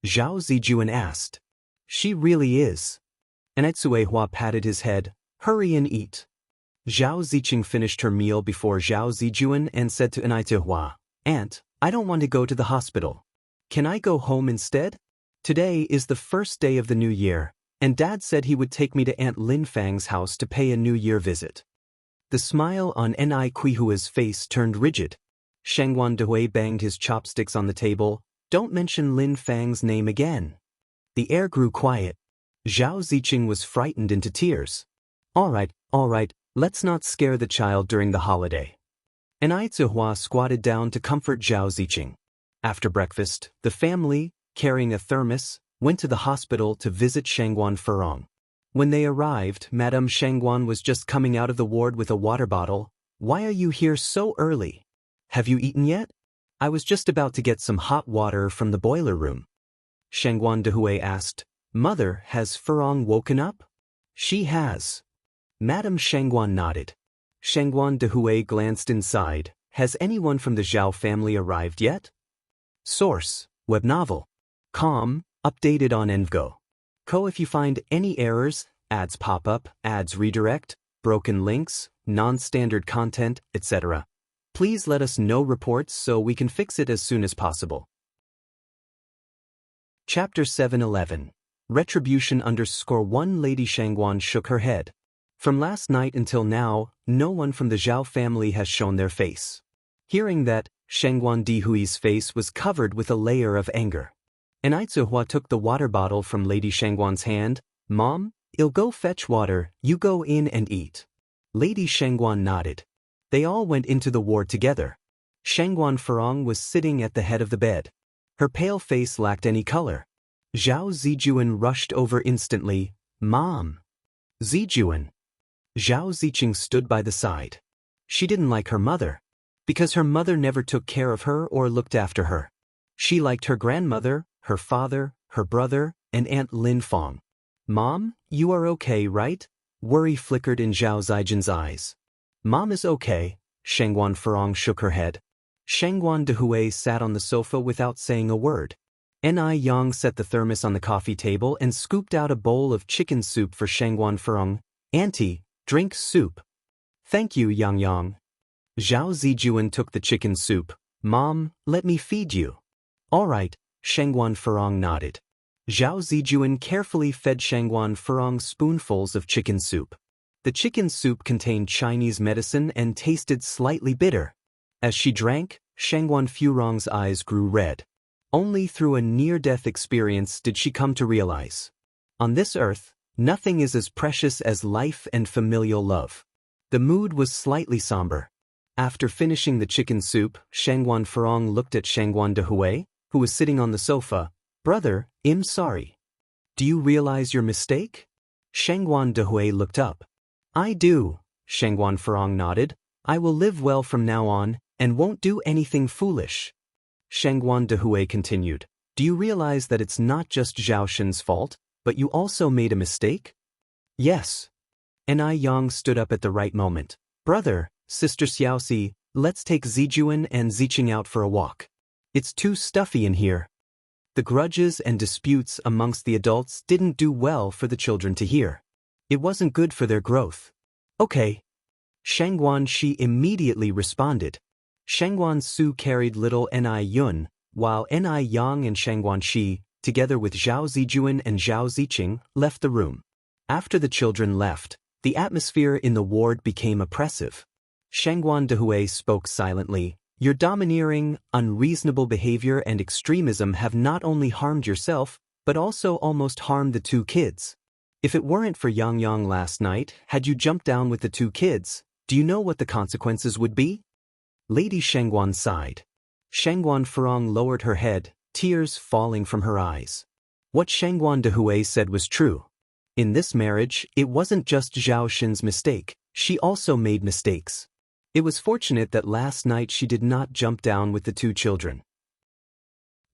[SPEAKER 1] Zhao Zijuan asked. "She really is." Ni Zhuihua patted his head, "Hurry and eat." Zhao Ziqing finished her meal before Zhao Zijuan and said to Ni Zhuihua, "Aunt, I don't want to go to the hospital. Can I go home instead? Today is the first day of the new year, and Dad said he would take me to Aunt Lin Fang's house to pay a New Year visit." The smile on Ni Kuihua's face turned rigid. Shangguan Dehui banged his chopsticks on the table, "Don't mention Lin Fang's name again." The air grew quiet. Zhao Ziqing was frightened into tears. All right, let's not scare the child during the holiday." Ni Zhuihua squatted down to comfort Zhao Ziqing. After breakfast, the family, carrying a thermos, went to the hospital to visit Shangguan Furong. When they arrived, Madame Shangguan was just coming out of the ward with a water bottle. "Why are you here so early? Have you eaten yet?" "I was just about to get some hot water from the boiler room." Shangguan Dehui asked, "Mother, has Furong woken up?" "She has." Madame Shangguan nodded. Shangguan Dehui glanced inside. "Has anyone from the Zhao family arrived yet?" Source: Web novel. Com, updated on Envgo. If you find any errors, ads pop up, ads redirect, broken links, non-standard content, etc., please let us know reports so we can fix it as soon as possible. Chapter 711. Retribution _1 Lady Shangguan shook her head. From last night until now, no one from the Zhao family has shown their face. Hearing that, Shangguan Dihui's face was covered with a layer of anger. Ni Zhuihua took the water bottle from Lady Shangguan's hand. "Mom, I'll go fetch water, you go in and eat." Lady Shangguan nodded. They all went into the ward together. Shangguan Furong was sitting at the head of the bed. Her pale face lacked any color. Zhao Zijuan rushed over instantly. "Mom!" "Zijuan!" Zhao Ziqing stood by the side. She didn't like her mother, because her mother never took care of her or looked after her. She liked her grandmother, her father, her brother, and Aunt Lin Fang. "Mom, you are okay, right?" Worry flickered in Zhao Zijuan's eyes. "Mom is okay." Shangguan Furong shook her head. Shangguan Dehui sat on the sofa without saying a word. Ni Yang set the thermos on the coffee table and scooped out a bowl of chicken soup for Shangguan Furong. "Auntie, drink soup." "Thank you, Yang Yang." Zhao Zijuan took the chicken soup. "Mom, let me feed you." "All right," Shangguan Furong nodded. Zhao Zijuan carefully fed Shangguan Furong spoonfuls of chicken soup. The chicken soup contained Chinese medicine and tasted slightly bitter. As she drank, Shangguan Furong's eyes grew red. Only through a near-death experience did she come to realize. On this earth, nothing is as precious as life and familial love. The mood was slightly somber. After finishing the chicken soup, Shangguan Furong looked at Shangguan Dehui, who was sitting on the sofa. "Brother, I'm sorry. Do you realize your mistake?" Shangguan Dehui looked up. "I do," Shangguan Furong nodded. "I will live well from now on, and won't do anything foolish." Shangguan Dehui continued. "Do you realize that it's not just Zhao Shen's fault, but you also made a mistake?" "Yes." Ni Yang stood up at the right moment. "Brother, Sister Xiaoxi, let's take Zijuan and Ziqing out for a walk. It's too stuffy in here." The grudges and disputes amongst the adults didn't do well for the children to hear. It wasn't good for their growth. "Okay." Shangguan Shi immediately responded. Shangguan Su carried little Ni Yun, while Ni Yang and Shangguan Shi, together with Zhao Zijuan and Zhao Ziqing, left the room. After the children left, the atmosphere in the ward became oppressive. Shangguan Dehui spoke silently. Your domineering, unreasonable behavior and extremism have not only harmed yourself, but also almost harmed the two kids. If it weren't for Yang Yang last night, had you jumped down with the two kids, do you know what the consequences would be? Lady Shengguan sighed. Shengguan Furong lowered her head, tears falling from her eyes. What Shengguan Dehui said was true. In this marriage, it wasn't just Zhao Xin's mistake, she also made mistakes. It was fortunate that last night she did not jump down with the two children.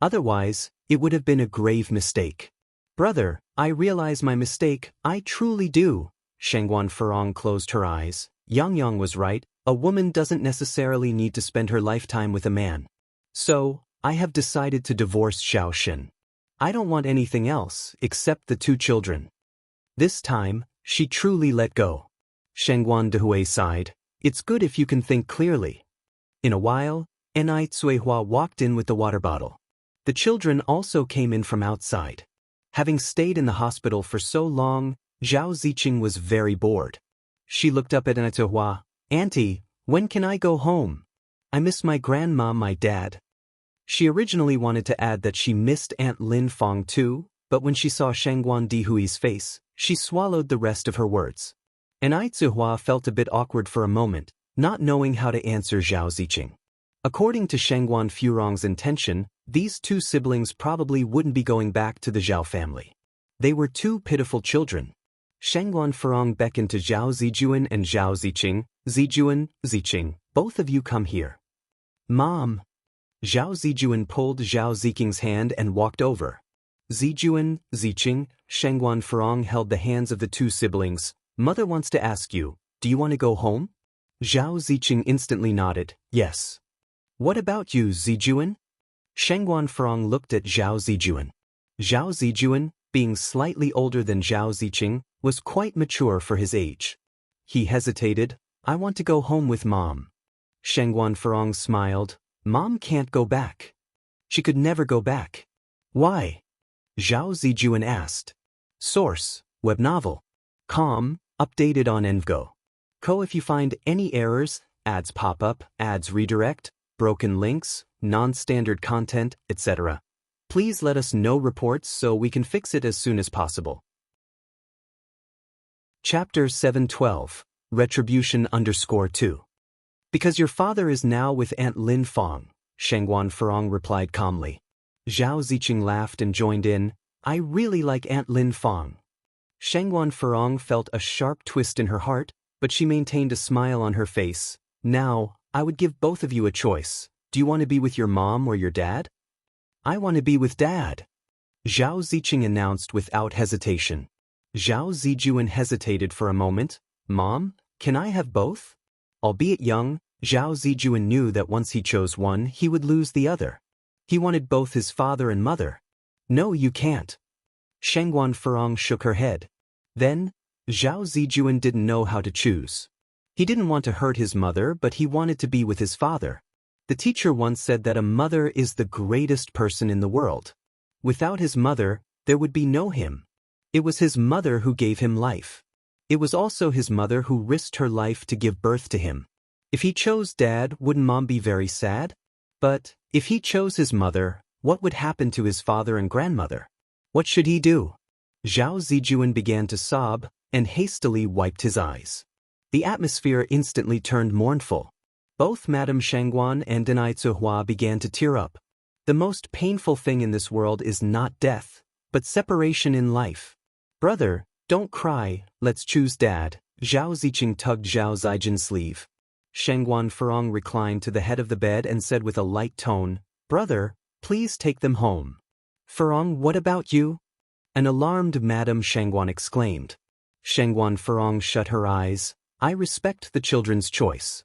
[SPEAKER 1] Otherwise, it would have been a grave mistake. Brother, I realize my mistake, I truly do. Shengguan Furong closed her eyes. Yang Yang was right, a woman doesn't necessarily need to spend her lifetime with a man. So, I have decided to divorce Zhao Xin. I don't want anything else, except the two children. This time, she truly let go. Shengguan Dehui sighed. It's good if you can think clearly. In a while, Enai Cuihua walked in with the water bottle. The children also came in from outside. Having stayed in the hospital for so long, Zhao Ziqing was very bored. She looked up at Enai Cuihua. Auntie, when can I go home? I miss my grandma, my dad. She originally wanted to add that she missed Aunt Lin Fong too, but when she saw Shengguan Dehui's face, she swallowed the rest of her words. Enai Cuihua felt a bit awkward for a moment, not knowing how to answer Zhao Ziqing. According to Shengguan Furong's intention, these two siblings probably wouldn't be going back to the Zhao family. They were two pitiful children. Shengguan Furong beckoned to Zhao Zijuan and Zhao Ziqing. Zijuan, Ziqing, both of you come here. Mom. Zhao Zijuan pulled Zhao Ziqing's hand and walked over. Zijuan, Ziqing, Shengguan Furong held the hands of the two siblings. Mother wants to ask you, do you want to go home? Zhao Ziqing instantly nodded, yes. What about you, Zijuan? Shengguan Furong looked at Zhao Zijuan. Zhao Zijuan, being slightly older than Zhao Ziqing, was quite mature for his age. He hesitated, I want to go home with Mom. Shengguan Furong smiled, Mom can't go back. She could never go back. Why? Zhao Zijuan asked. Source, web novel. Com, updated on Envgo. If you find any errors, ads pop up, ads redirect, broken links, non-standard content, etc. Please let us know reports so we can fix it as soon as possible. Chapter 712, Retribution _2. Because your father is now with Aunt Lin Fong, Shengguan Furong replied calmly. Zhao Ziqing laughed and joined in, I really like Aunt Lin Fong. Shengguan Furong felt a sharp twist in her heart, but she maintained a smile on her face. Now, I would give both of you a choice. Do you want to be with your mom or your dad? I want to be with Dad. Zhao Ziqing announced without hesitation. Zhao Zijuan hesitated for a moment. Mom, can I have both? Albeit young, Zhao Zijuan knew that once he chose one, he would lose the other. He wanted both his father and mother. No, you can't. Shengguan Furong shook her head. Then, Zhao Zijuan didn't know how to choose. He didn't want to hurt his mother, but he wanted to be with his father. The teacher once said that a mother is the greatest person in the world. Without his mother, there would be no him. It was his mother who gave him life. It was also his mother who risked her life to give birth to him. If he chose Dad, wouldn't Mom be very sad? But, if he chose his mother, what would happen to his father and grandmother? What should he do? Zhao Zijuan began to sob, and hastily wiped his eyes. The atmosphere instantly turned mournful. Both Madame Shengguan and Enai Cuihua began to tear up. The most painful thing in this world is not death, but separation in life. Brother, don't cry, let's choose Dad. Zhao Ziqing tugged Zhao Zijuan's sleeve. Shengguan Furong reclined to the head of the bed and said with a light tone, Brother, please take them home. Furong, what about you? An alarmed Madame Shengguan exclaimed. Shengguan Furong shut her eyes. I respect the children's choice.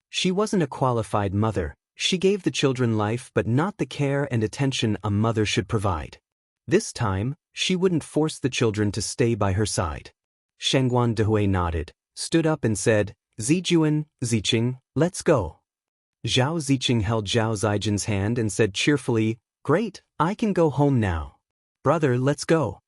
[SPEAKER 1] She wasn't a qualified mother. She gave the children life but not the care and attention a mother should provide. This time, she wouldn't force the children to stay by her side. Shengguan Dehui nodded, stood up and said, Zijuan, Ziqing, let's go. Zhao Ziqing held Zhao Zijuan's hand and said cheerfully, Great, I can go home now. Brother, let's go.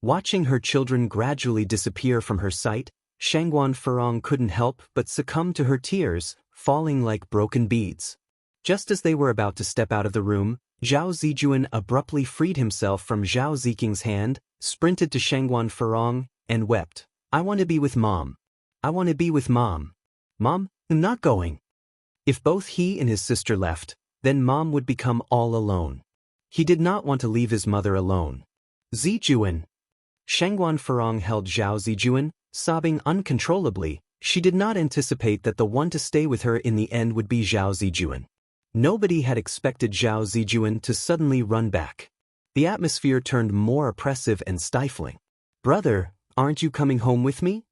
[SPEAKER 1] Watching her children gradually disappear from her sight, Shengguan Furong couldn't help but succumb to her tears, falling like broken beads. Just as they were about to step out of the room, Zhao Zijuan abruptly freed himself from Zhao Ziking's hand, sprinted to Shengguan Furong, and wept. I want to be with Mom. I want to be with Mom. Mom, I'm not going. If both he and his sister left, then Mom would become all alone. He did not want to leave his mother alone. Zijuan. Shengguan Furong held Zhao Zijuan, sobbing uncontrollably. She did not anticipate that the one to stay with her in the end would be Zhao Zijuan. Nobody had expected Zhao Zijuan to suddenly run back. The atmosphere turned more oppressive and stifling. Brother, aren't you coming home with me?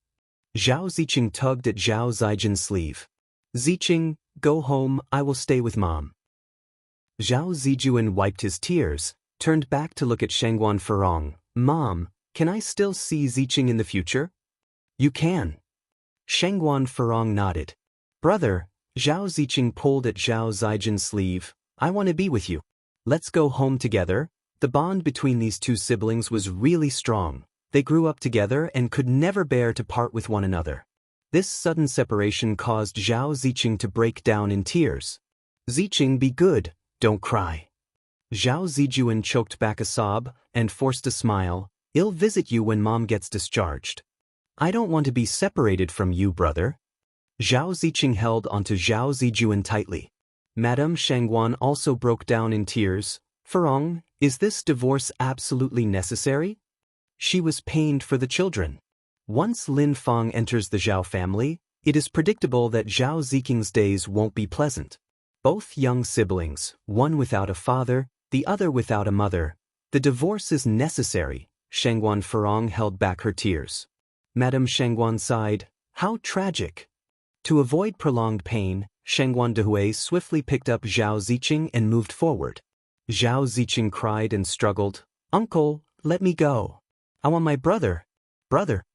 [SPEAKER 1] Zhao Ziqing tugged at Zhao Zijin's sleeve. Ziqing, go home, I will stay with Mom. Zhao Zijuan wiped his tears, turned back to look at Shengguan Furong. Mom, can I still see Ziqing in the future? You can. Shengguan Furong nodded. Brother, Zhao Ziqing pulled at Zhao Zijin's sleeve. I want to be with you. Let's go home together. The bond between these two siblings was really strong. They grew up together and could never bear to part with one another. This sudden separation caused Zhao Ziqing to break down in tears. Ziqing, be good, don't cry. Zhao Zijuan choked back a sob and forced a smile. I'll visit you when Mom gets discharged. I don't want to be separated from you, brother. Zhao Ziqing held onto Zhao Zijuan tightly. Madame Shengguan also broke down in tears. Furong, is this divorce absolutely necessary? She was pained for the children. Once Lin Feng enters the Zhao family, it is predictable that Zhao Ziking's days won't be pleasant. Both young siblings, one without a father, the other without a mother. The divorce is necessary. Shengguan Furong held back her tears. Madame Shengguan sighed. How tragic. To avoid prolonged pain, Shengguan Dehui swiftly picked up Zhao Ziqing and moved forward. Zhao Ziqing cried and struggled. Uncle, let me go. I want my brother. Brother.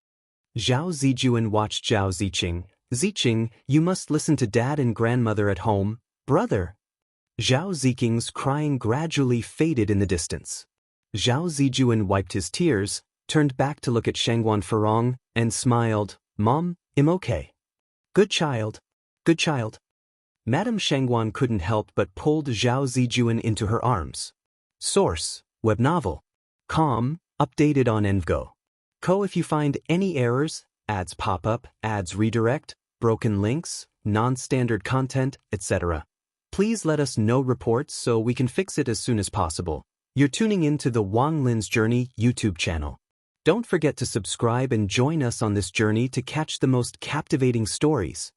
[SPEAKER 1] Zhao Zijuan watched Zhao Ziqing. Ziqing, you must listen to Dad and Grandmother at home. Brother. Zhao Ziking's crying gradually faded in the distance. Zhao Zijuan wiped his tears, turned back to look at Shengguan Furong, and smiled. Mom, I'm okay. Good child. Good child. Madame Shengguan couldn't help but pulled Zhao Zijuan into her arms. Source, web novel. Com, updated on Envgo. If you find any errors, ads pop up, ads redirect, broken links, non-standard content, etc. Please let us know reports so we can fix it as soon as possible. You're tuning in to the Wang Lin's Journey YouTube channel. Don't forget to subscribe and join us on this journey to catch the most captivating stories.